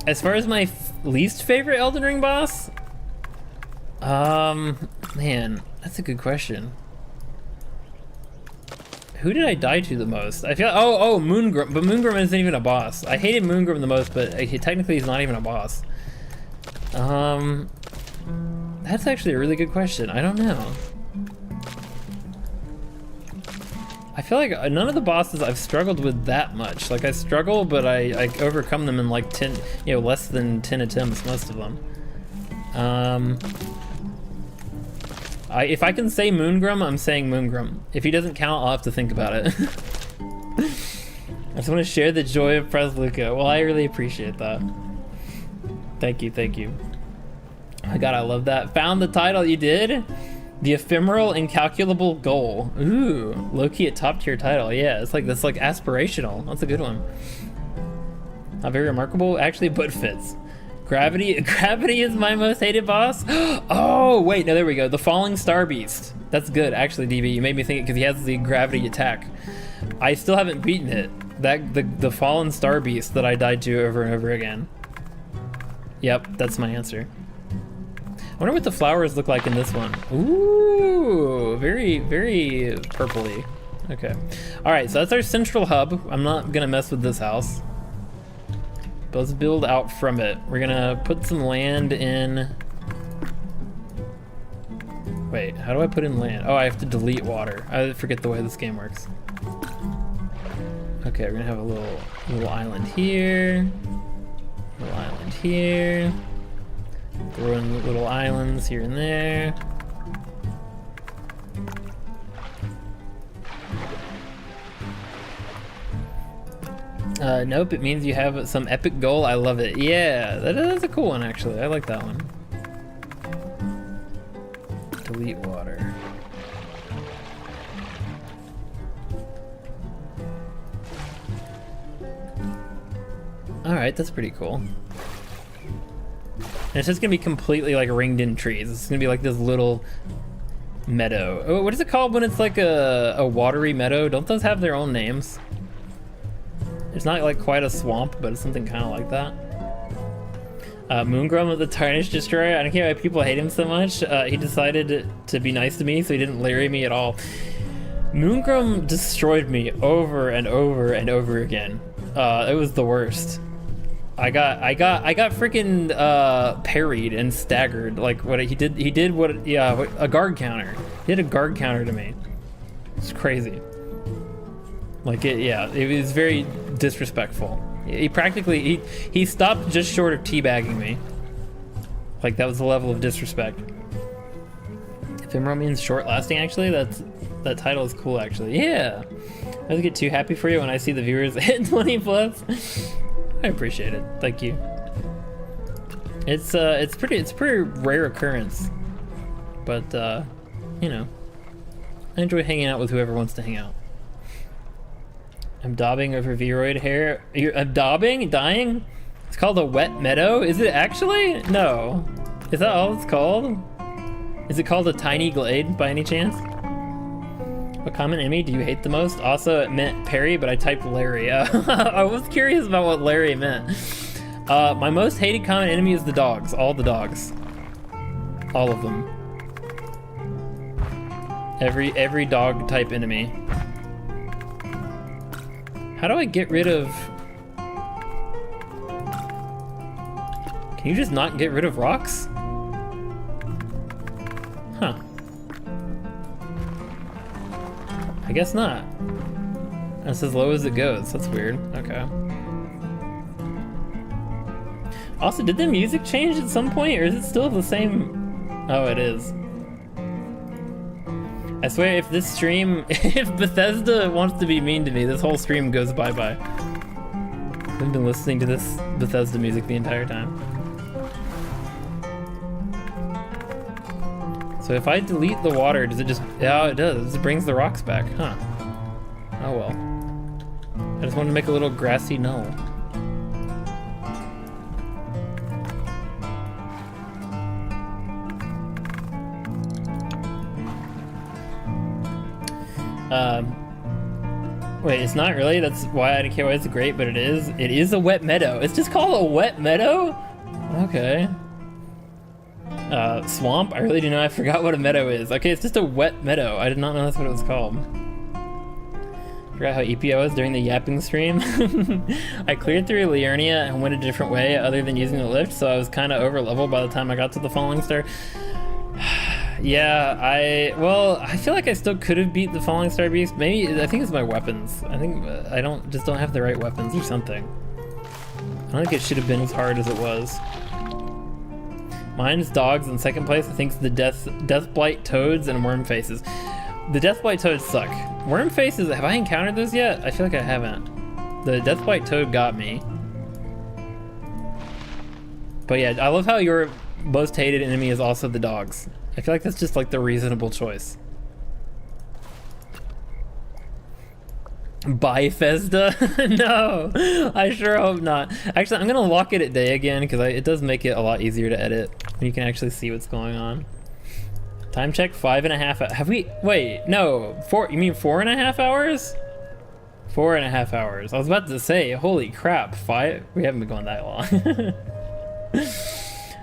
As far as my least favorite Elden Ring boss, man, that's a good question. Who did I die to the most? I feel, oh, Moongrim, but Moongrim isn't even a boss. I hated Moongrim the most, but technically he's not even a boss. That's actually a really good question. I don't know. I feel like none of the bosses I've struggled with that much. Like I struggle, but I overcome them in like 10, less than 10 attempts, most of them. If I can say Moongrim, I'm saying Moongrim. If he doesn't count, I'll have to think about it. I just want to share the joy of Presluca. Well, I really appreciate that. Thank you, thank you. Oh my god, I love that. Found the title, you did? The ephemeral incalculable goal. Ooh, low-key a top tier title. Yeah, that's like aspirational. That's a good one. Not very remarkable, actually, but fits. Gravity is my most hated boss. Oh wait, no, there we go. The falling star beast. That's good, actually, DB. You made me think it because he has the gravity attack. I still haven't beaten it. The fallen star beast that I died to over and over again. Yep, that's my answer. I wonder what the flowers look like in this one. Ooh, very, very purpley. Okay. All right, so that's our central hub. I'm not gonna mess with this house. But let's build out from it. We're gonna put some land in. Wait, how do I put in land? Oh, I have to delete water. I forget the way this game works. Okay, we're gonna have a little island here. Little island here. Throw in little islands here and there. Nope, it means you have some epic goal. I love it. Yeah, that's a cool one actually. I like that one. Delete water. Alright, that's pretty cool. And it's just gonna be completely like ringed in trees. It's gonna be like this little meadow. Oh, what is it called when it's like a watery meadow? Don't those have their own names? It's not like quite a swamp, but it's something kind of like that. Moongrim of the Tarnished Destroyer. I don't care why people hate him so much. He decided to be nice to me, so he didn't larry me at all. Moongrim destroyed me over and over and over again. It was the worst. I got freaking parried and staggered. Like what he did a guard counter. He did a guard counter to me. It's crazy. Like it was very disrespectful. He practically he stopped just short of teabagging me. Like that was the level of disrespect. Ephemeral means short lasting actually. That title is cool actually. Yeah. I don't get too happy for you when I see the viewers hit 20 plus. I appreciate it. Thank you. It's pretty rare occurrence. But you know, I enjoy hanging out with whoever wants to hang out. I'm daubing over Vroid hair. You're daubing? Dying? It's called a wet meadow? Is it actually? No. Is that all it's called? Is it called a Tiny Glade by any chance? What common enemy do you hate the most? Also, it meant Perry, but I typed Larry. I was curious about what Larry meant. My most hated common enemy is the dogs. All the dogs. All of them. Every dog type enemy. How do I get rid of... Can you just not get rid of rocks? Huh. I guess not. That's as low as it goes. That's weird. Okay. Also, did the music change at some point, or is it still the same? Oh, it is. I swear, if this stream, if Bethesda wants to be mean to me, this whole stream goes bye-bye. I've been listening to this Bethesda music the entire time. So if I delete the water, does it just... Yeah, it does. It brings the rocks back, huh? Oh well. I just wanted to make a little grassy knoll. Wait, it's not really? That's why I can't wait. It's great, but it is. It is a wet meadow. It's just called a wet meadow? Okay. Swamp? I really do know. I forgot what a meadow is. Okay, it's just a wet meadow. I did not know that's what it was called. Forgot how EP I was during the yapping stream. I cleared through Liurnia and went a different way other than using the lift, so I was kind of over level by the time I got to the Falling Star. Yeah, I feel like I still could have beat the Falling Star Beast. Maybe, I think it's my weapons. I think I just don't have the right weapons or something. I don't think it should have been as hard as it was. Mine's dogs in second place. I think it's the Death Blight Toads and Worm Faces. The Death Blight Toads suck. Worm Faces, have I encountered those yet? I feel like I haven't. The Death Blight Toad got me. But yeah, I love how your most hated enemy is also the dogs. I feel like that's just like the reasonable choice. Bifesta? No, I sure hope not. Actually, I'm gonna lock it at day again because it does make it a lot easier to edit when you can actually see what's going on. Time check 5.5. Have we? Wait, no. You mean 4.5 hours? 4.5 hours. I was about to say, holy crap, 5? We haven't been going that long.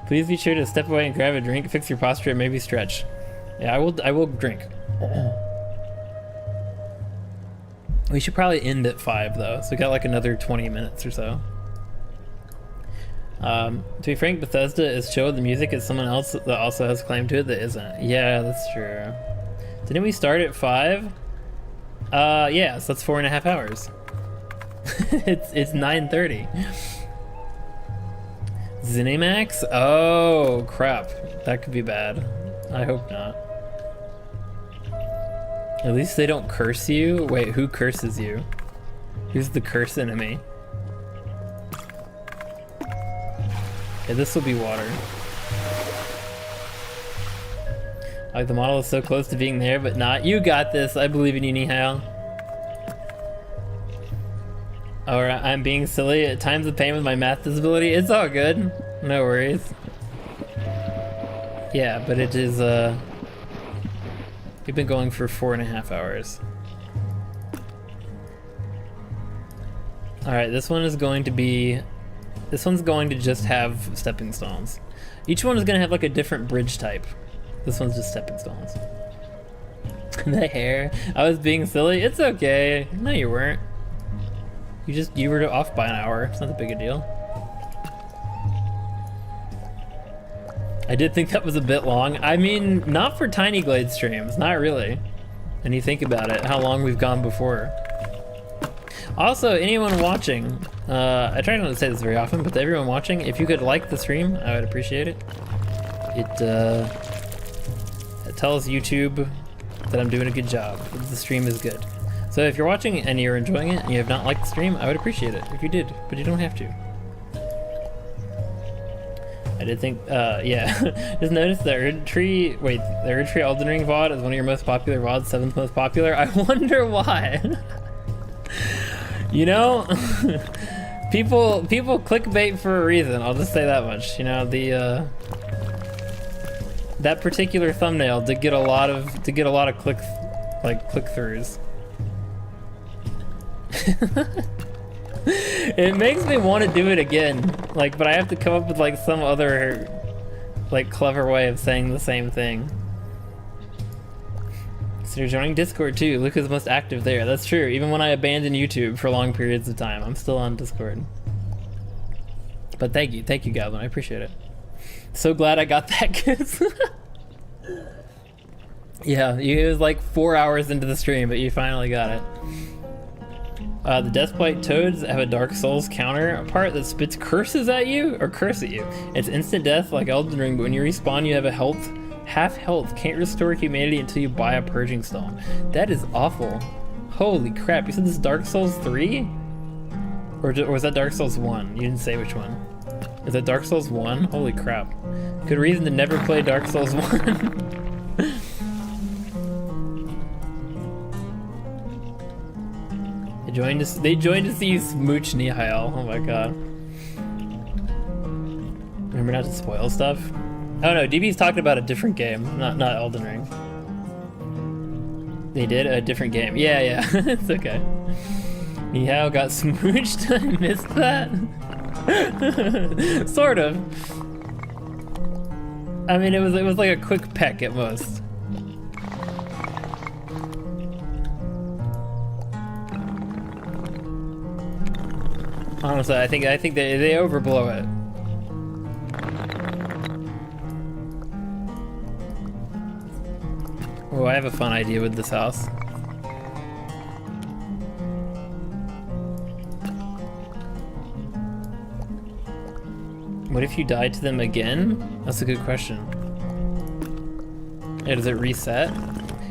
Please be sure to step away and grab a drink, fix your posture, and maybe stretch. Yeah, I will drink. We should probably end at 5 though, so we got like another 20 minutes or so. To be frank, Bethesda is showing the music as someone else that also has claim to it that isn't. Yeah, that's true. Didn't we start at 5? Yeah, so that's 4.5 hours. it's 9:30. Zenimax? Oh, crap. That could be bad. I hope not. At least they don't curse you. Wait, who curses you? Who's the curse enemy? Yeah, this will be water. Like, the model is so close to being there, but not. You got this. I believe in you, Nihal. Alright, I'm being silly. At times of pain with my math disability. It's all good. No worries. Yeah, but it is, we've been going for 4.5 hours. Alright, this one is going to be... This one's going to just have stepping stones. Each one is going to have like a different bridge type. This one's just stepping stones. The hair. I was being silly. It's okay. No, you weren't. You were off by an hour. It's not that big a deal. I did think that was a bit long. I mean, not for Tiny Glade streams. Not really. And you think about it, how long we've gone before. Also, anyone watching, I try not to say this very often, but to everyone watching, if you could like the stream, I would appreciate it. It tells YouTube that I'm doing a good job, that the stream is good. So if you're watching and you're enjoying it and you have not liked the stream, I would appreciate it if you did, but you don't have to. I did think, yeah. Just noticed the Erdtree, wait, the Erdtree Elden Ring VOD is one of your most popular VODs, 7th most popular. I wonder why. You know, people clickbait for a reason. I'll just say that much. You know, the that particular thumbnail did get a lot of click-throughs. It makes me want to do it again, like, but I have to come up with like some other like clever way of saying the same thing. So you're joining Discord too. Luca's most active there. That's true. Even when I abandon YouTube for long periods of time, I'm still on Discord. But thank you, Goblin. I appreciate it. So glad I got that kiss. Yeah, it was like 4 hours into the stream, but you finally got it. The Deathblight Toads have a Dark Souls counterpart that spits curses at you, or curse at you. It's instant death like Elden Ring, but when you respawn you have a half health. Can't restore humanity until you buy a purging stone. That is awful. Holy crap, you said this is Dark Souls 3? Or was that Dark Souls 1? You didn't say which one. Is that Dark Souls 1? Holy crap. Good reason to never play Dark Souls 1. They joined to see you smooch Nihal. Oh my god. Remember not to spoil stuff? Oh no, DB's talking about a different game, not Elden Ring. They did a different game. Yeah, yeah, it's okay. Nihao got smooched. I missed that. Sort of. I mean, it was like a quick peck at most. Honestly, I think they overblow it. Oh, I have a fun idea with this house. What if you died to them again? That's a good question. Yeah, does it reset?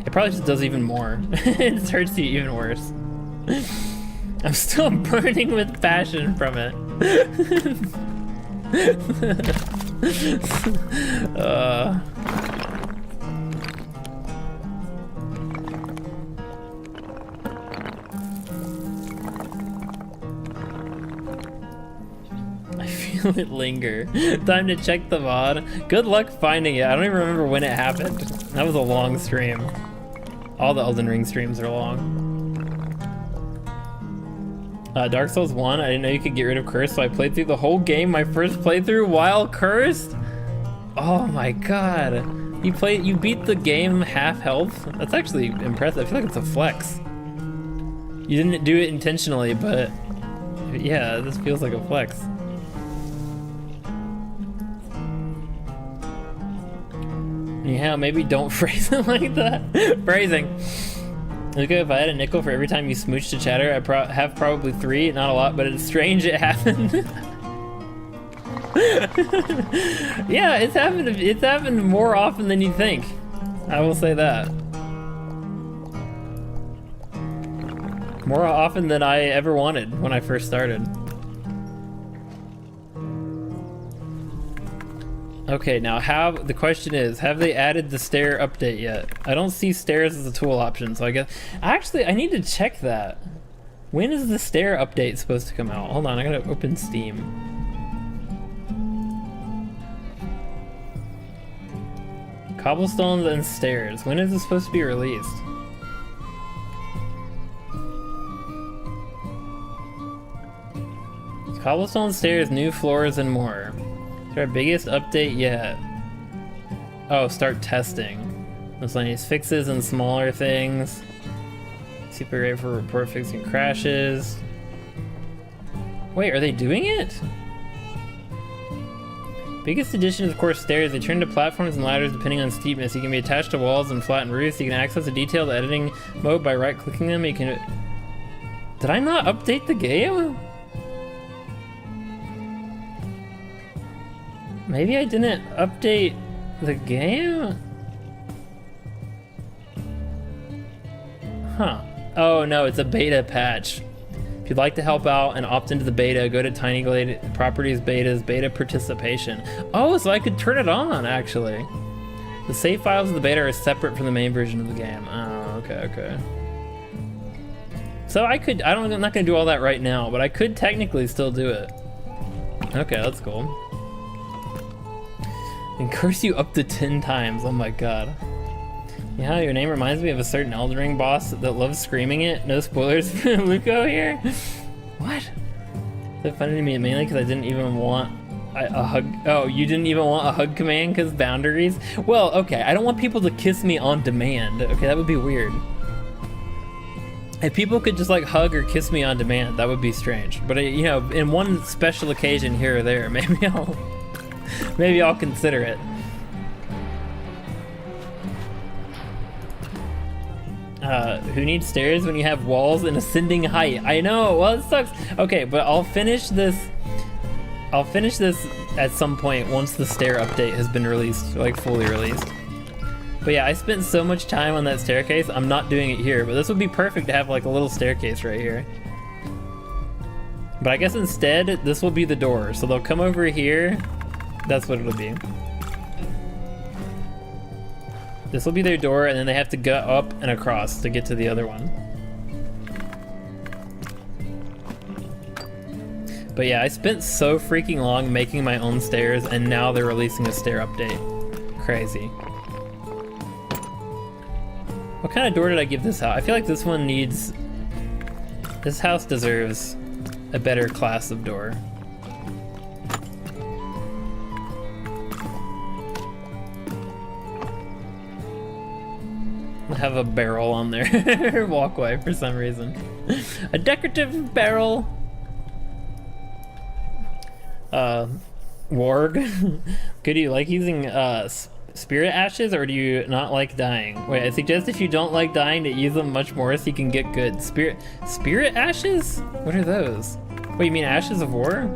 It probably just does even more. It hurts you even worse. I'm still burning with passion from it. I feel it linger. Time to check the VOD. Good luck finding it. I don't even remember when it happened. That was a long stream. All the Elden Ring streams are long. Dark Souls 1, I didn't know you could get rid of Curse, so I played through the whole game, my first playthrough, while cursed? Oh my god. You beat the game half health? That's actually impressive. I feel like it's a flex. You didn't do it intentionally, but yeah, this feels like a flex. Yeah, maybe don't phrase it like that. Phrasing. Okay, if I had a nickel for every time you smooch to chatter, I have probably 3, not a lot, but it's strange it happened. Yeah, it's happened more often than you think. I will say that. More often than I ever wanted when I first started. Okay, now the question is, have they added the stair update yet? I don't see stairs as a tool option, so I guess... Actually, I need to check that. When is the stair update supposed to come out? Hold on, I gotta open Steam. Cobblestones and stairs. When is this supposed to be released? Cobblestone stairs, new floors, and more. It's our biggest update yet. Oh, start testing. Miscellaneous fixes and smaller things. Super great for report fixing crashes. Wait, are they doing it? Biggest addition is of course stairs. They turn to platforms and ladders depending on steepness. You can be attached to walls and flattened roofs. You can access a detailed editing mode by right-clicking them. You can... Did I not update the game? Maybe I didn't update the game? Huh. Oh no, it's a beta patch. If you'd like to help out and opt into the beta, go to Tiny Glade Properties Betas, Beta Participation. Oh, so I could turn it on, actually. The save files of the beta are separate from the main version of the game. Oh, okay. So I'm not gonna do all that right now, but I could technically still do it. Okay, that's cool. And curse you up to 10 times, oh my god. Yeah, your name reminds me of a certain Elden Ring boss that loves screaming it. No spoilers for Luco here. What? It's funny to me, mainly because I didn't even want a hug. Oh, you didn't even want a hug command because boundaries? Well, okay, I don't want people to kiss me on demand. Okay, that would be weird. If people could just like hug or kiss me on demand, that would be strange. But you know, in one special occasion here or there, maybe I'll consider it. Who needs stairs when you have walls in ascending height? I know, well it sucks. Okay, but I'll finish this at some point once the stair update has been released, like fully released. But yeah, I spent so much time on that staircase, I'm not doing it here, but this would be perfect to have like a little staircase right here. But I guess instead, this will be the door. So they'll come over here. That's what it'll be. This will be their door, and then they have to go up and across to get to the other one. But yeah, I spent so freaking long making my own stairs, and now they're releasing a stair update. Crazy. What kind of door did I give this house? I feel like this one needs... This house deserves a better class of door. Have a barrel on their walkway for some reason. A decorative barrel. Warg. Good, do you like using spirit ashes, or do you not like dying? Wait, I suggest if you don't like dying to use them much more so you can get good. Spirit ashes? What are those? Wait, you mean ashes of war?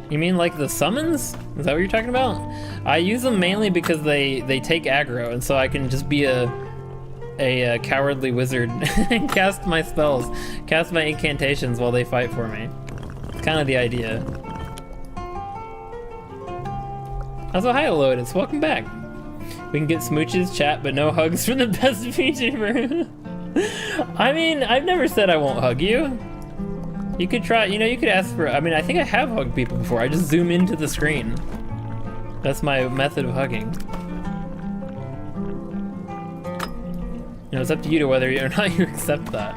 You mean like the summons? Is that what you're talking about? I use them mainly because they take aggro, and so I can just be a cowardly wizard and cast my spells, cast my incantations while they fight for me. It's kind of the idea. Also, hi Lotus, welcome back. We can get smooches, chat, but no hugs from the best VTuber. I mean, I've never said I won't hug you. You could try, you know, you could ask for, I mean, I think I have hugged people before. I just zoom into the screen. That's my method of hugging. You know, it's up to you to whether or not you accept that.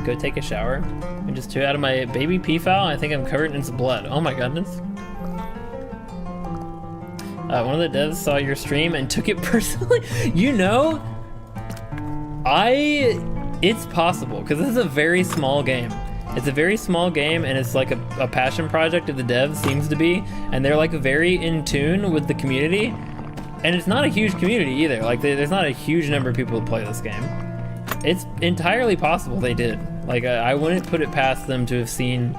Go take a shower. I just took out of my baby pee foul. I think I'm covered in its blood. Oh my goodness. One of the devs saw your stream and took it personally. You know, it's possible, because this is a very small game. It's a very small game, and it's like a passion project of the devs, seems to be, and they're like very in tune with the community, and it's not a huge community either. Like there's not a huge number of people who play this game. It's entirely possible they did. Like I wouldn't put it past them to have seen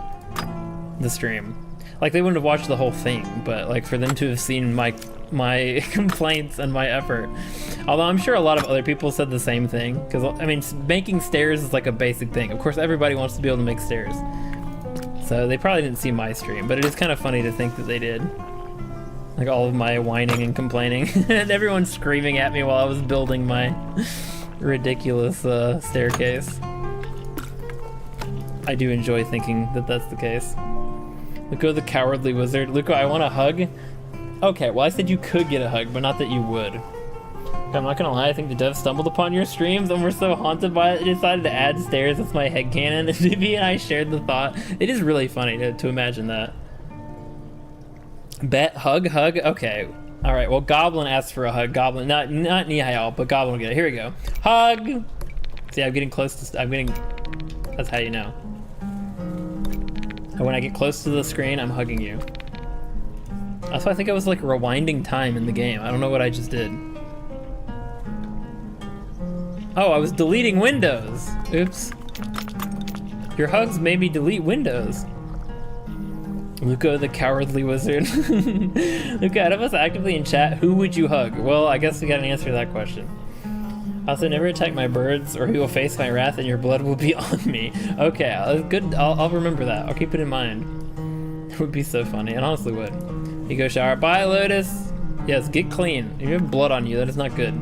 the stream. Like they wouldn't have watched the whole thing, but like for them to have seen my complaints and my effort. Although I'm sure a lot of other people said the same thing, because I mean, making stairs is like a basic thing. Of course, everybody wants to be able to make stairs. So they probably didn't see my stream, but it is kind of funny to think that they did. Like all of my whining and complaining, and everyone screaming at me while I was building my ridiculous staircase. I do enjoy thinking that that's the case. Luco the cowardly wizard. Luco, I want a hug. Okay, well I said you could get a hug, but not that you would. I'm not gonna lie, I think the devs stumbled upon your streams and were so haunted by it, they decided to add stairs. That's my headcanon. And Vivi and I shared the thought. It is really funny to imagine that. Bet, hug. Okay. Alright, well Goblin asked for a hug. Goblin, not Nihayal, but Goblin will get it. Here we go. Hug! See, I'm getting close to, that's how you know. And when I get close to the screen, I'm hugging you. Also, I think I was like rewinding time in the game. I don't know what I just did. Oh, I was deleting windows. Oops. Your hugs made me delete windows. Luco the cowardly wizard. Luca, out of us actively in chat, who would you hug? Well, I guess we got an answer to that question. Also, never attack my birds or he will face my wrath and your blood will be on me. Okay, good. I'll remember that. I'll keep it in mind. It would be so funny. It honestly would. You go shower. Bye, Lotus. Yes, get clean. If you have blood on you, that is not good.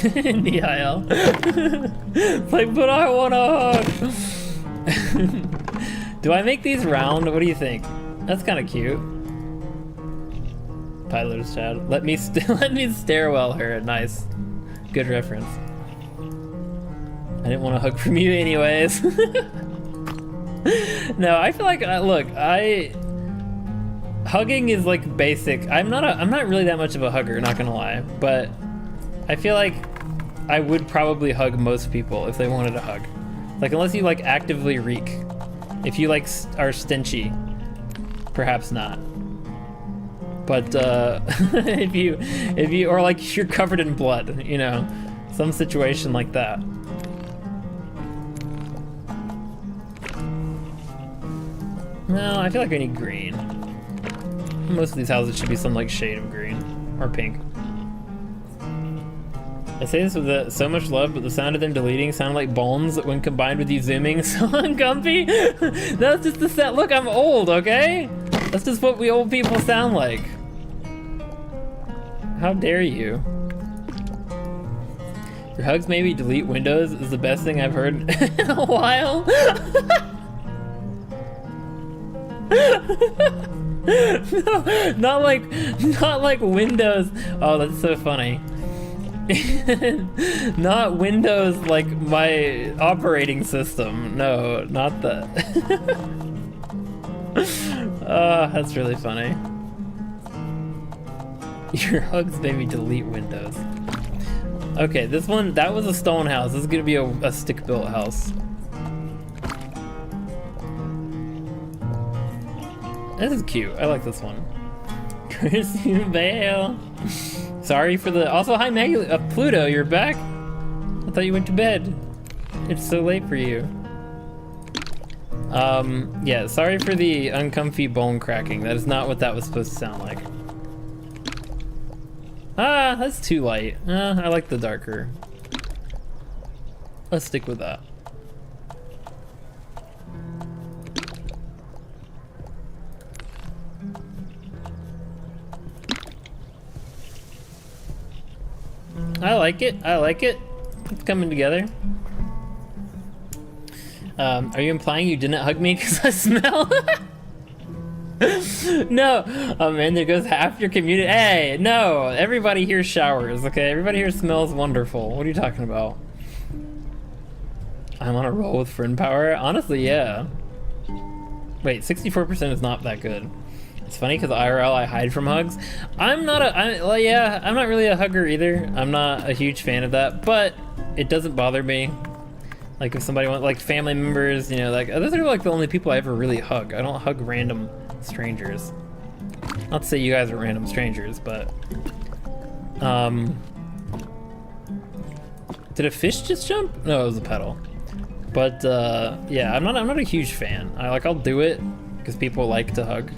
Nihil. It's like, but I want a hug. Do I make these round? What do you think? That's kind of cute. Bye, Lotus Chad. Let me stairwell her. Nice. Good reference. I didn't want a hug from you anyways. No, I feel like, look, hugging is like basic. I'm not really that much of a hugger, not gonna lie, but I feel like I would probably hug most people if they wanted a hug. Like, unless you like actively reek. If you like are stenchy, perhaps not. But if you or like you're covered in blood, you know, some situation like that. No, I feel like I need green. Most of these houses should be some like shade of green or pink. I say this with so much love, but the sound of them deleting sounded like bones when combined with you zooming. So uncomfy. That's just the sound. Look, I'm old, okay? That's just what we old people sound like. How dare you? Your hugs maybe delete windows is the best thing I've heard in a while. No, not like Windows. Oh, that's so funny. Not Windows like my operating system. No, not that. Oh, that's really funny. Your hugs made me delete Windows. Okay, this one, that was a stone house. This is gonna be a stick-built house. This is cute. I like this one. Christian Bale. Sorry for the. Also, hi Maggie. Pluto, you're back. I thought you went to bed. It's so late for you. Yeah. Sorry for the uncomfy bone cracking. That is not what that was supposed to sound like. Ah, that's too light. I like the darker. Let's stick with that. I like it. I like it. It's coming together. Are you implying you didn't hug me because I smell? No. Oh man, there goes half your community. Hey, no. Everybody here showers, okay? Everybody here smells wonderful. What are you talking about? I'm on a roll with friend power? Honestly, yeah. Wait, 64% is not that good. It's funny because IRL I hide from hugs. I'm not really a hugger either. I'm not a huge fan of that, but it doesn't bother me. Like if somebody wants, like family members, you know, like those are like the only people I ever really hug. I don't hug random strangers. Not to say you guys are random strangers, but did a fish just jump? No, it was a pedal. But yeah, I'm not a huge fan. I'll do it because people like to hug.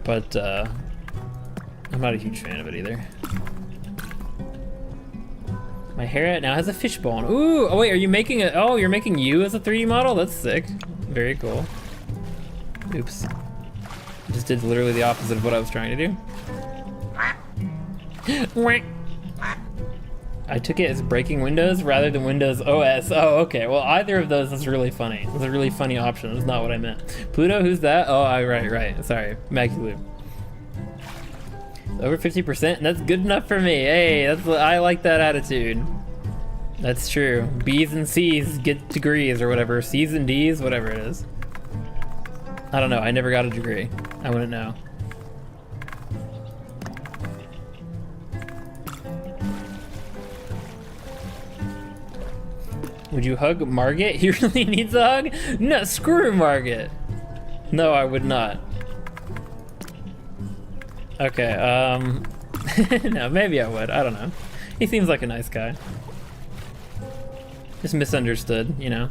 But I'm not a huge fan of it either. My hair now has a fishbone. Ooh, oh wait, are you making a, oh, you're making you as a 3D model? That's sick. Very cool. Oops. I just did literally the opposite of what I was trying to do. I took it as breaking Windows rather than Windows OS. Oh, okay. Well, either of those is really funny. It's a really funny option. It's not what I meant. Pluto, who's that? Oh, right. Sorry. Maggie Lou. Over 50%, and that's good enough for me. Hey, I like that attitude. That's true. B's and C's get degrees or whatever. C's and D's, whatever it is. I don't know. I never got a degree. I wouldn't know. Would you hug Margit? He really needs a hug? No, screw Margit. No, I would not. Okay, no, maybe I would. I don't know. He seems like a nice guy. Just misunderstood, you know.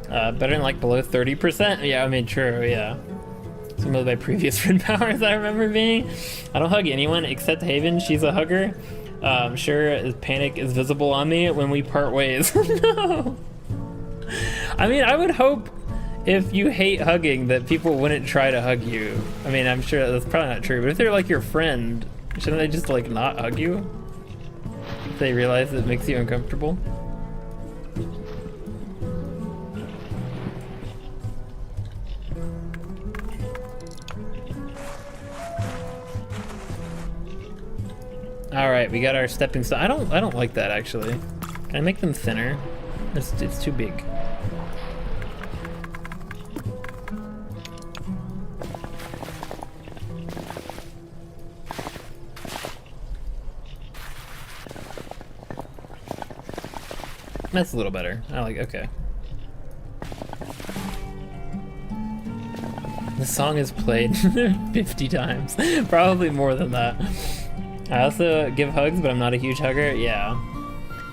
Better than like below 30%? Yeah, I mean, true, yeah. Some of my previous friend powers I remember being. I don't hug anyone except Haven. She's a hugger. Sure, panic is visible on me when we part ways. No. I mean, I would hope if you hate hugging that people wouldn't try to hug you. I mean, I'm sure that's probably not true, but if they're like your friend, shouldn't they just like not hug you? If they realize it makes you uncomfortable? All right, we got our stepping stone. I don't like that actually. Can I make them thinner? It's too big. That's a little better. I like, okay. The song is played 50 times. Probably more than that. I also give hugs, but I'm not a huge hugger. Yeah.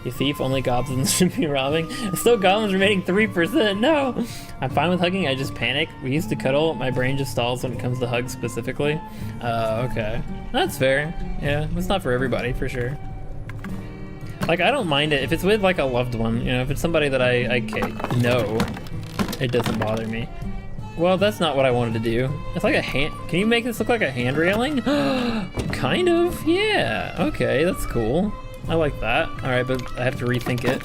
You thief, only goblins should be robbing. Still goblins remaining 3%. No! I'm fine with hugging, I just panic. We used to cuddle, my brain just stalls when it comes to hugs specifically. Okay. That's fair. Yeah, it's not for everybody, for sure. Like, I don't mind it if it's with like a loved one, you know, if it's somebody that I know, it doesn't bother me. Well, that's not what I wanted to do. It's like a hand, can you make this look like a hand railing? Kind of, yeah, okay, that's cool. I like that. All right, but I have to rethink it.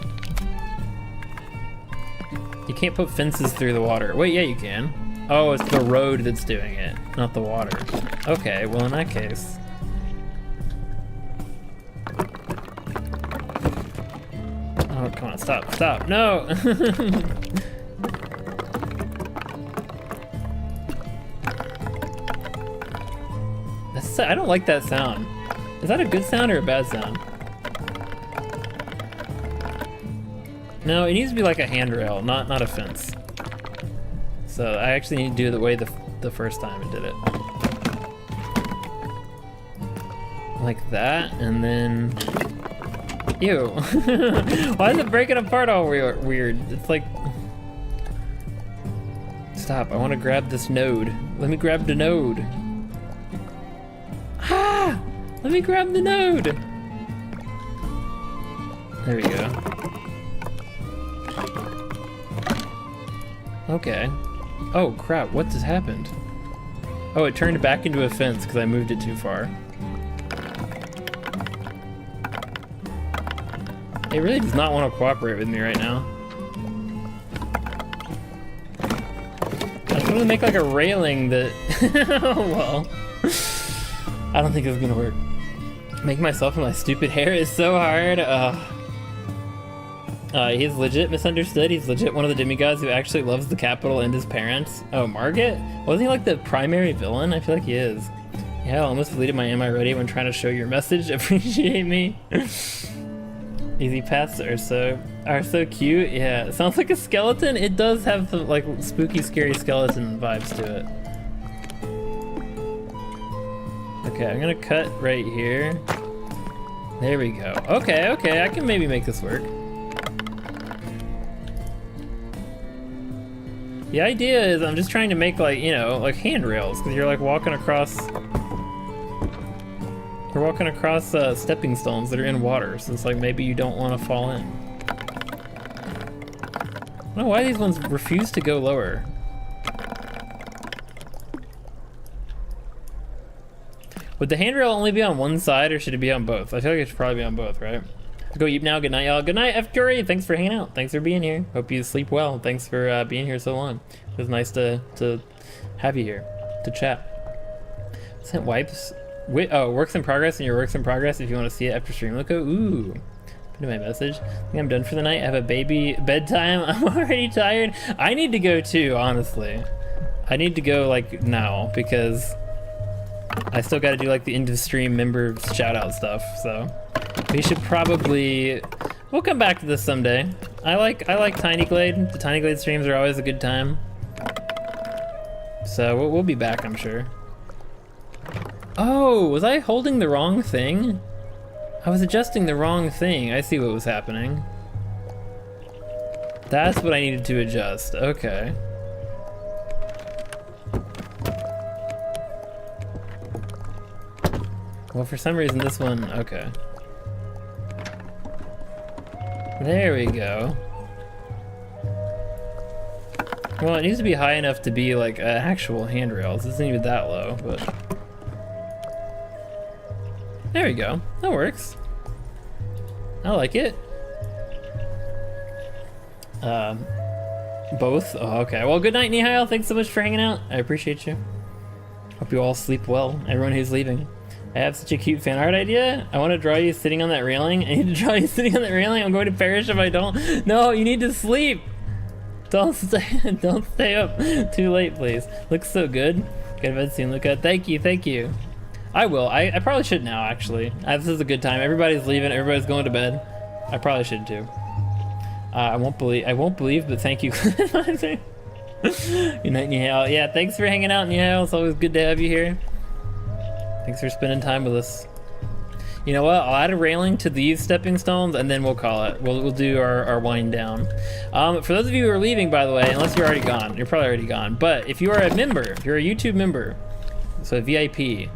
You can't put fences through the water. Wait, yeah, you can. Oh, it's the road that's doing it, not the water. Okay, well in that case. Oh, come on, stop, stop, no! I don't like that sound. Is that a good sound or a bad sound? No, it needs to be like a handrail, not a fence. So I actually need to do it the way the first time it did it. Like that, and then... Ew. Why is it breaking apart all weird? It's like... Stop, I want to grab this node. Let me grab the node. Ah! Let me grab the node! There we go. Okay. Oh crap, what just happened? Oh, it turned back into a fence because I moved it too far. It really does not want to cooperate with me right now. I was going to make like a railing that... Oh well. I don't think it's gonna work. Making myself and my stupid hair is so hard. He's legit misunderstood. He's legit one of the demigods who actually loves the capital and his parents. Oh, Margit? Wasn't he like the primary villain? I feel like he is. Yeah, I almost deleted my "Am I ready" when trying to show your message. Appreciate me. Easy paths are so cute. Yeah, it sounds like a skeleton. It does have some like spooky, scary skeleton vibes to it. Okay, I'm gonna cut right here. There we go. Okay, okay, I can maybe make this work. The idea is I'm just trying to make like, you know, like handrails, because you're like walking across... You're walking across stepping stones that are in water, so it's like maybe you don't want to fall in. I don't know why these ones refuse to go lower. Would the handrail only be on one side, or should it be on both? I feel like it should probably be on both, right? Let's go eat now. Good night, y'all. Good night, F. Curry. Thanks for hanging out. Thanks for being here. Hope you sleep well. Thanks for being here so long. It was nice to have you here, to chat. Sent wipes. Oh, works in progress and your works in progress if you want to see it after stream. Look, ooh. Put in my message. I think I'm done for the night. I have a baby bedtime. I'm already tired. I need to go too, honestly. I need to go like now because I still got to do like the end of stream member shout out stuff. So we should probably, we'll come back to this someday. I like Tiny Glade. The Tiny Glade streams are always a good time. So we'll be back, I'm sure. Oh, was I holding the wrong thing? I was adjusting the wrong thing. I see what was happening. That's what I needed to adjust. Okay. Well, for some reason this one, okay. There we go. Well, it needs to be high enough to be like an actual handrail. This isn't even that low, but... There we go. That works. I like it. Both? Oh, okay. Well, good night, Nihal. Thanks so much for hanging out. I appreciate you. Hope you all sleep well, everyone who's leaving. I have such a cute fan art idea. I want to draw you sitting on that railing. I need to draw you sitting on that railing. I'm going to perish if I don't. No, you need to sleep. Don't stay up too late, please. Looks so good. Get to bed soon, Luca. Thank you, thank you. I will. I probably should now, actually. This is a good time. Everybody's leaving. Everybody's going to bed. I probably should too. I won't believe, but thank you. Good night, Nihal. Yeah, thanks for hanging out, Nihal. It's always good to have you here. Thanks for spending time with us. You know what? I'll add a railing to these stepping stones, and then we'll call it. We'll do our wind down. For those of you who are leaving, by the way, unless you're already gone, you're probably already gone. But if you are a member, if you're a YouTube member, so a VIP,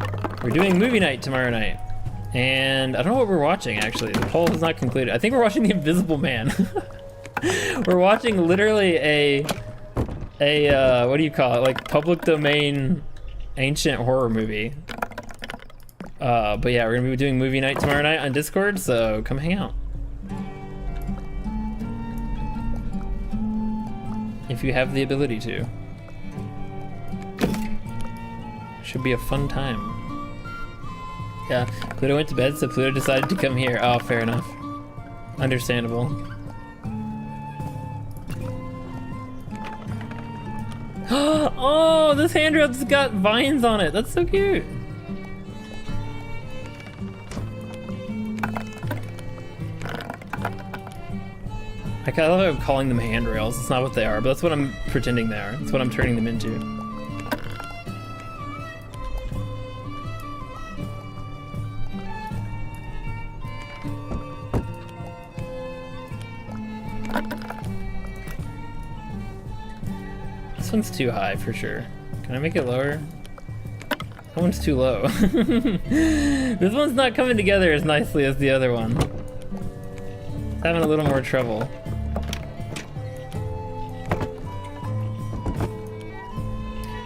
we're doing movie night tomorrow night. And I don't know what we're watching, actually. The poll has not concluded. I think we're watching The Invisible Man. We're watching literally a what do you call it? Like public domain ancient horror movie. But yeah, we're gonna be doing movie night tomorrow night on Discord, so come hang out. If you have the ability to. Should be a fun time. Yeah, Pluto went to bed, so Pluto decided to come here. Oh, fair enough. Understandable. Oh, this handrail's got vines on it. That's so cute. I love how I'm calling them handrails. It's not what they are, but that's what I'm pretending they are. That's what I'm turning them into. This one's too high for sure. Can I make it lower? That one's too low. This one's not coming together as nicely as the other one. It's having a little more trouble.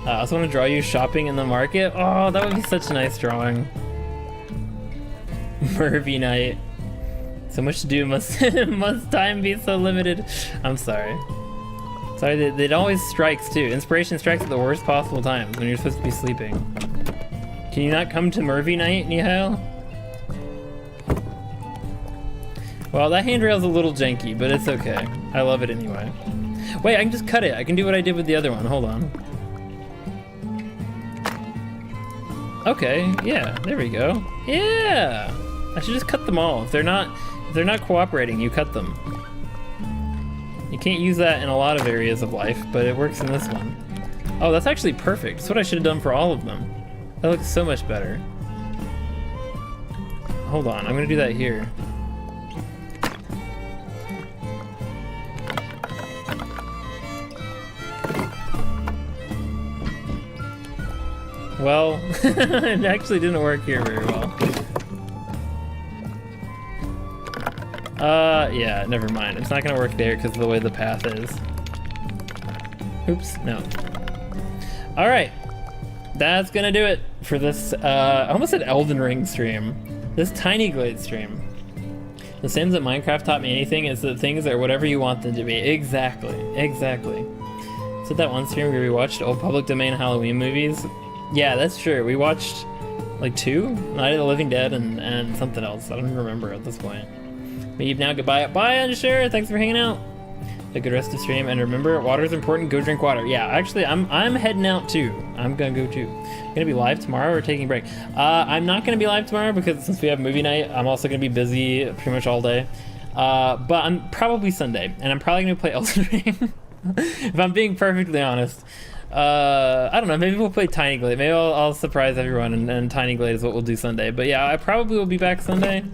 I also want to draw you shopping in the market. Oh, that would be such a nice drawing. Murphy night. So much to do, must time be so limited. I'm sorry. Sorry, it always strikes too. Inspiration strikes at the worst possible times when you're supposed to be sleeping. Can you not come to Murphy night, Nihal? Well, that handrail's a little janky, but it's okay. I love it anyway. Wait, I can just cut it. I can do what I did with the other one. Hold on. Okay, yeah, there we go. Yeah! I should just cut them all. If they're not cooperating, you cut them. You can't use that in a lot of areas of life, but it works in this one. Oh, that's actually perfect. That's what I should have done for all of them. That looks so much better. Hold on, I'm gonna do that here. Well, it actually didn't work here very well. Yeah, never mind. It's not gonna work there because of the way the path is. Oops, no. All right, that's gonna do it for this, I almost said Elden Ring stream. This Tiny Glade stream. The Sims that Minecraft taught me anything is that things are whatever you want them to be. Exactly, exactly. So that one stream where we watched old public domain Halloween movies. Yeah, that's true. We watched like 2, Night of the Living Dead and something else. I don't even remember at this point. Leave now, goodbye. Bye, Unsure. Thanks for hanging out. Have a good rest of the stream, and remember, water's important. Go drink water. Yeah, actually, I'm heading out too. I'm gonna go too. Gonna be live tomorrow or taking a break? I'm not gonna be live tomorrow because since we have movie night, I'm also gonna be busy pretty much all day. But I'm probably Sunday, and I'm probably gonna play Elden Ring. If I'm being perfectly honest. I don't know, maybe we'll play Tiny Glade. Maybe I'll surprise everyone and Tiny Glade is what we'll do Sunday. But yeah, I probably will be back Sunday.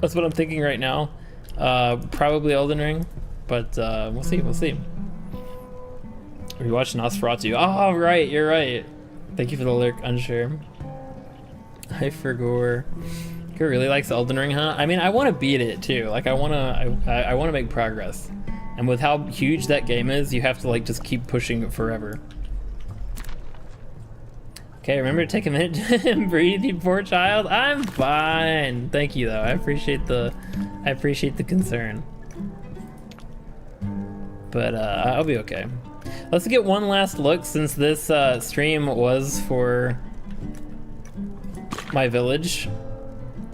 That's what I'm thinking right now. Probably Elden Ring, but we'll see. We watched Nosferatu. Oh, right, you're right. Thank you for the lurk, Unsure. Hi, Fergor. Who really likes Elden Ring, huh? I mean, I want to beat it too. Like, I want to make progress. And with how huge that game is, you have to like just keep pushing it forever. Okay, remember to take a minute and breathe, you poor child. I'm fine. Thank you though. I appreciate the concern. But I'll be okay. Let's get one last look since this stream was for my village.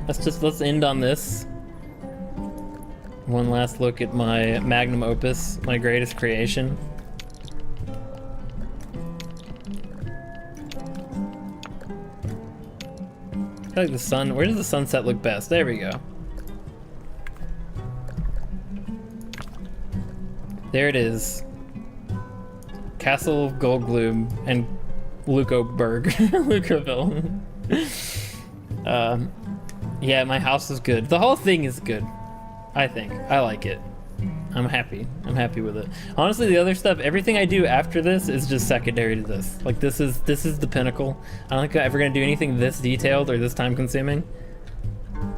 Let's end on this. One last look at my magnum opus, my greatest creation. I feel like the sun, where does the sunset look best? There we go. There it is. Castle Goldgloom and Lucoburg, Lucaville. Yeah, my house is good. The whole thing is good. I think. I like it. I'm happy. I'm happy with it. Honestly, the other stuff, everything I do after this is just secondary to this. Like this is the pinnacle. I don't think I'm ever gonna do anything this detailed or this time consuming.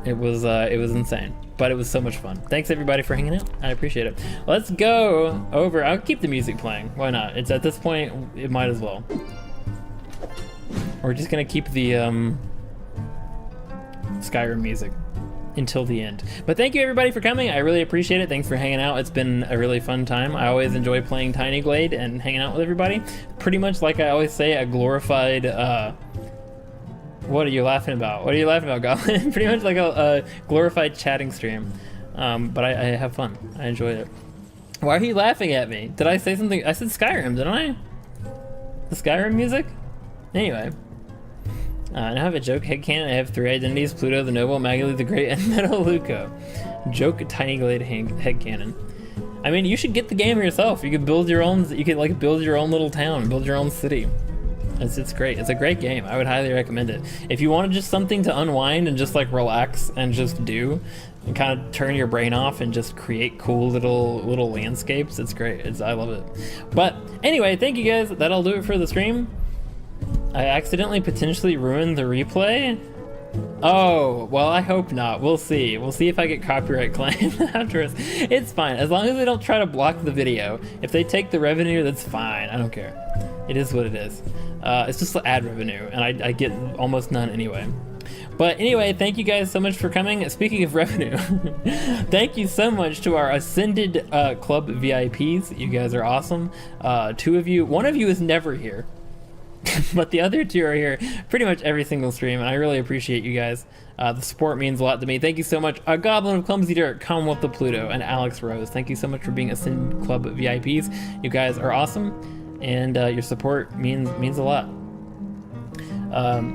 It was insane, but it was so much fun. Thanks everybody for hanging out. I appreciate it. Let's go over. I'll keep the music playing. Why not? It's at this point, it might as well. We're just gonna keep the Skyrim music until the end. But thank you everybody for coming. I really appreciate it. Thanks for hanging out. It's been a really fun time. I always enjoy playing Tiny Glade and hanging out with everybody. Pretty much like I always say, a glorified what are you laughing about? What are you laughing about, Goblin? Pretty much like a glorified chatting stream. But I have fun. I enjoy it. Why are you laughing at me? Did I say something? I said Skyrim, didn't I? The Skyrim music? Anyway. Now I have a joke headcanon. I have 3 identities: Pluto the Noble, Magalu the Great, and Metaluco. Joke Tiny Glade headcanon. I mean, you should get the game yourself. You could build your own. You could like build your own little town, build your own city. It's great. It's a great game. I would highly recommend it. If you wanted just something to unwind and just like relax and just do, and kind of turn your brain off and just create cool little landscapes, it's great. I love it. But anyway, thank you guys. That'll do it for the stream. I accidentally potentially ruined the replay. Oh, well, I hope not. We'll see. We'll see if I get copyright claimed afterwards. It's fine. As long as they don't try to block the video. If they take the revenue, that's fine. I don't care. It is what it is. It's just ad revenue, and I get almost none anyway. But anyway, thank you guys so much for coming. Speaking of revenue, thank you so much to our Ascended Club VIPs. You guys are awesome. 2 of you, 1 of you is never here. But the other 2 are here pretty much every single stream, and I really appreciate you guys. The support means a lot to me. Thank you so much. Goblin of Clumsy Dirt, Commonwealth of Pluto, and Alex Rose. Thank you so much for being Ascended Club VIPs. You guys are awesome, and your support means a lot.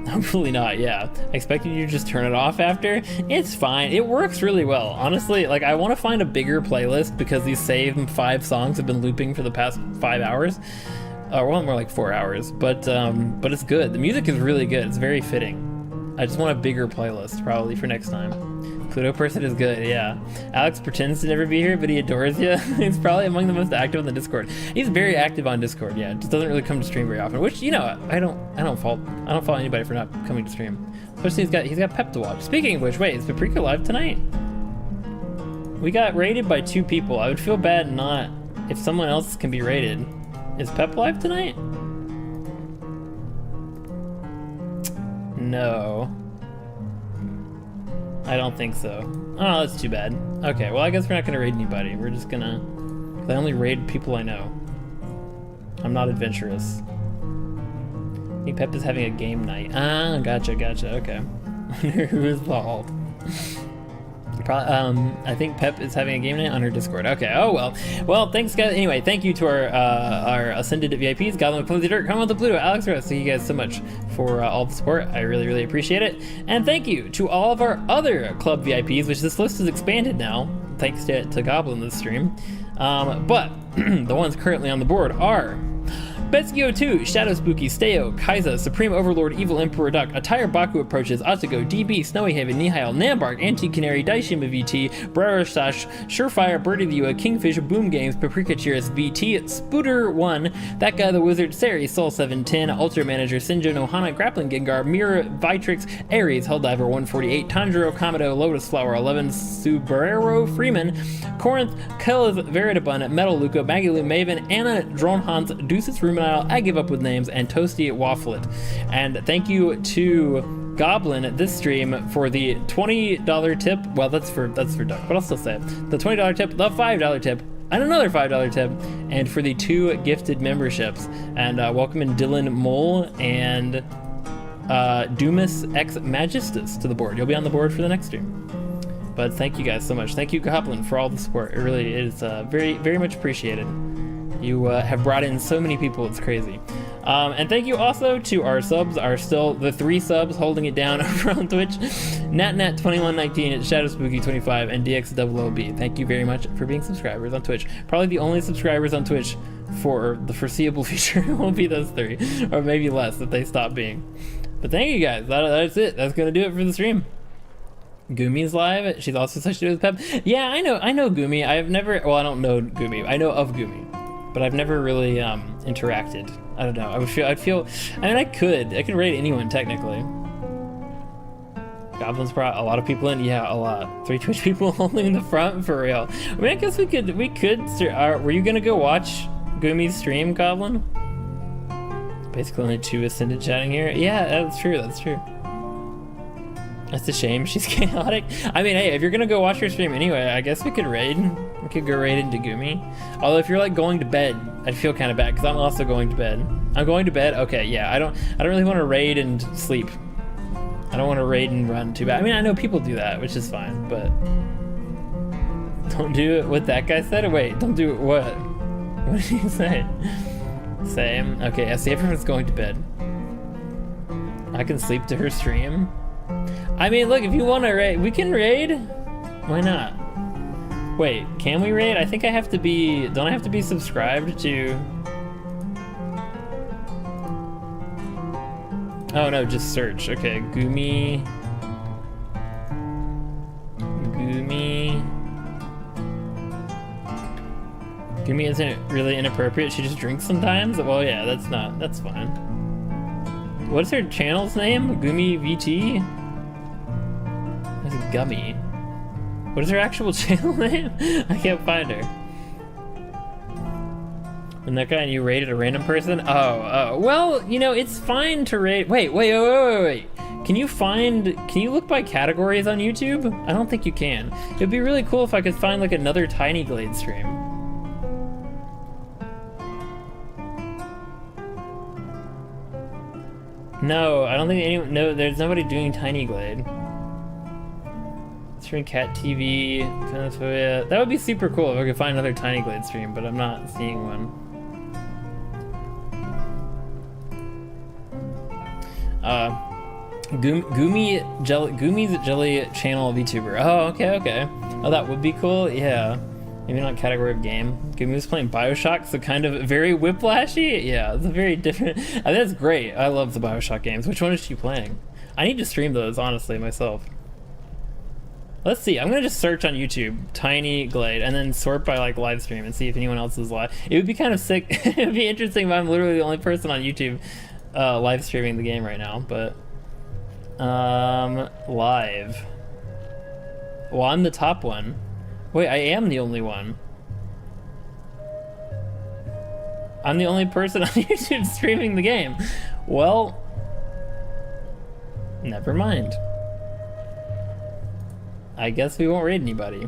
Hopefully not, yeah. I expected you to just turn it off after. It's fine. It works really well. Honestly, like, I want to find a bigger playlist because these same 5 songs have been looping for the past 5 hours. Well, more like 4 hours, but it's good. The music is really good. It's very fitting. I just want a bigger playlist probably for next time. Pluto person is good, yeah. Alex pretends to never be here, but he adores you. He's probably among the most active on the Discord. He's very active on Discord, yeah. Just doesn't really come to stream very often, which, you know, I don't fault anybody for not coming to stream. Especially he's got Pep to watch. Speaking of which, wait, is Paprika live tonight? We got raided by 2 people. I would feel bad not if someone else can be raided. Is Pep live tonight? No. I don't think so. Oh, that's too bad. Okay, well, I guess we're not gonna raid anybody. We're just gonna... I only raid people I know. I'm not adventurous. I think Pep is having a game night. Ah, gotcha, okay. Who is the alt? I think Pep is having a game night on her Discord. Okay, oh well. Well, thanks guys. Anyway, thank you to our Ascended VIPs, Goblin of Clumsy Dirt, Commonwealth of Pluto, Alex Rose. Thank you guys so much for all the support. I really appreciate it. And thank you to all of our other Club VIPs, which this list is expanded now, thanks to Goblin this stream. But the ones currently on the board are Betsukio 2, Shadow Spooky, Steo, Kaiza, Supreme Overlord, Evil Emperor Duck, Attire Baku Approaches, Atago, DB, Snowy Haven, Nihil, Nambark, Antique Canary, Daishima VT, Brarastash, Surefire, Birdie the Ua, Kingfish, Boom Games, Paprika Cheers, VT, Spooter 1, That Guy the Wizard, Sari, Soul 710, Ultra Manager, Sinjo Nohana, Grappling Gengar, Mira, Vitrix, Ares, Helldiver 148, Tanjiro, Komodo, Lotus Flower 11, Subarero Freeman, Corinth, Kellis, Veritable, Metal Luca, Magilu Maven, Anna, Drone Hans, Deuces Rumen, I give up with names, and Toasty Wafflet. And thank you to Goblin this stream for the $20 tip. Well, that's for Duck, but I'll still say it. The $20 tip, the $5 tip, and another $5 tip, and for the 2 gifted memberships. And welcome in Dylan Mole and Dumas X Magistus to the board. You'll be on the board for the next stream. But thank you guys so much. Thank you, Goblin, for all the support. It really is very much appreciated. You have brought in so many people, it's crazy. And thank you also to our subs, the 3 subs holding it down over on Twitch. NatNat2119, ShadowSpooky25, and DXOOB. Thank you very much for being subscribers on Twitch. Probably the only subscribers on Twitch for the foreseeable future will be those 3, or maybe less if they stop being. But thank you guys, that's it. That's gonna do it for the stream. Gumi's live. She's also associated with Pep. Yeah, I know Gumi. I don't know Gumi. I know of Gumi. But I've never really interacted. I don't know. I mean, I could rate anyone technically. Goblins brought a lot of people in. Yeah, a lot. 3 Twitch people only in the front, for real. I mean, I guess we could. Were you gonna go watch Gumi's stream, Goblin? Basically, only 2 Ascended chatting here. Yeah, that's true. That's a shame. She's chaotic. I mean, hey, if you're gonna go watch her stream anyway, I guess we could raid. We could go raid into Gumi. Although if you're like going to bed, I'd feel kind of bad because I'm also going to bed. I'm going to bed. Okay, yeah. I don't really want to raid and sleep. I don't want to raid and run too bad. I mean, I know people do that, which is fine, but don't do it what that guy said. Wait, don't do it what? What did he say? Same. Okay, I see everyone's going to bed. I can sleep to her stream. I mean, look, if you want to raid, we can raid. Why not? Wait, can we raid? I think I have to be, don't I have to be subscribed to? Oh no, just search. Okay, Gumi. Gumi isn't really inappropriate. She just drinks sometimes. Well, yeah, that's fine. What's her channel's name? Gumi VT? That's a gummy. What is her actual channel name? I can't find her. And that guy and you rated a random person? Oh, well, you know, it's fine to rate. Wait. Can you look by categories on YouTube? I don't think you can. It'd be really cool if I could find like another Tiny Glade stream. No, I don't think anyone, no, there's nobody doing Tiny Glade. Stream Cat TV, that would be super cool if I could find another Tiny Glade stream, but I'm not seeing one. Gumi's Jelly channel VTuber. Oh, okay. Oh, that would be cool, yeah. Maybe not category of game. Gumi was playing Bioshock, so kind of very whiplashy. Yeah, it's a very different, that's great. I love the Bioshock games. Which one is she playing? I need to stream those, honestly, myself. Let's see, I'm gonna just search on YouTube, Tiny Glade, and then sort by like live stream and see if anyone else is live. It would be kind of sick. It would be interesting if I'm literally the only person on YouTube live streaming the game right now, but live. Well, I'm the top one. Wait, I am the only one. I'm the only person on YouTube streaming the game. Well, never mind. I guess we won't raid anybody.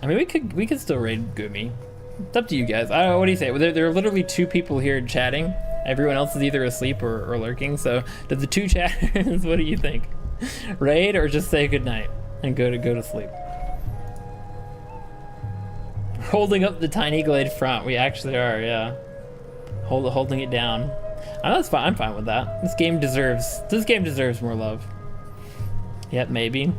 I mean, we could still raid Gumi. It's up to you guys. I don't know, what do you say? There are literally 2 people here chatting. Everyone else is either asleep or lurking. So, to the 2 chatters, what do you think? Raid or just say goodnight and go to sleep? Holding up the Tiny Glade front. We actually are, yeah. Holding it down. I know that's fine. I'm fine with that. This game deserves more love. Yep, maybe.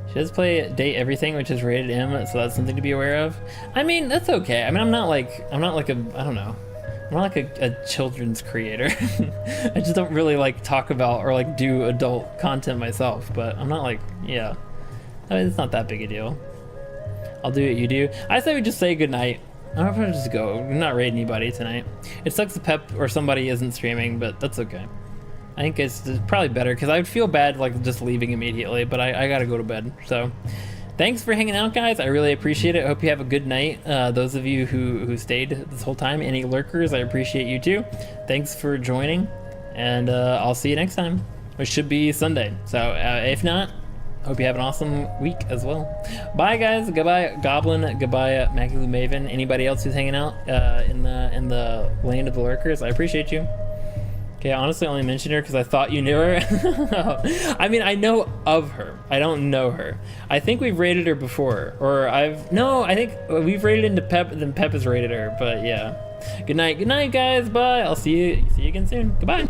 She does play Date Everything, which is rated M, so that's something to be aware of. I mean, that's okay. I mean, I'm not like a, I don't know. I'm not like a children's creator. I just don't really like talk about or like do adult content myself, but I'm not like, yeah. I mean, it's not that big a deal. I'll do what you do. I say we just say goodnight. I'm gonna just go. We're not raid anybody tonight. It sucks if Pep or somebody isn't streaming, but that's okay. I think it's probably better because I would feel bad like just leaving immediately, but I gotta go to bed. So thanks for hanging out, guys. I really appreciate it. I hope you have a good night. Those of you who stayed this whole time, any lurkers, I appreciate you too. Thanks for joining, and I'll see you next time, which should be Sunday. So if not, hope you have an awesome week as well. Bye, guys. Goodbye, Goblin. Goodbye, Maggie Lou Maven. Anybody else who's hanging out in the land of the lurkers, I appreciate you. Okay, I honestly only mentioned her because I thought you knew her. I mean, I know of her. I don't know her. I think we've rated her before, or I think we've rated into Pep, then Pep has rated her. But yeah. Good night, guys. Bye. I'll see you again soon. Goodbye.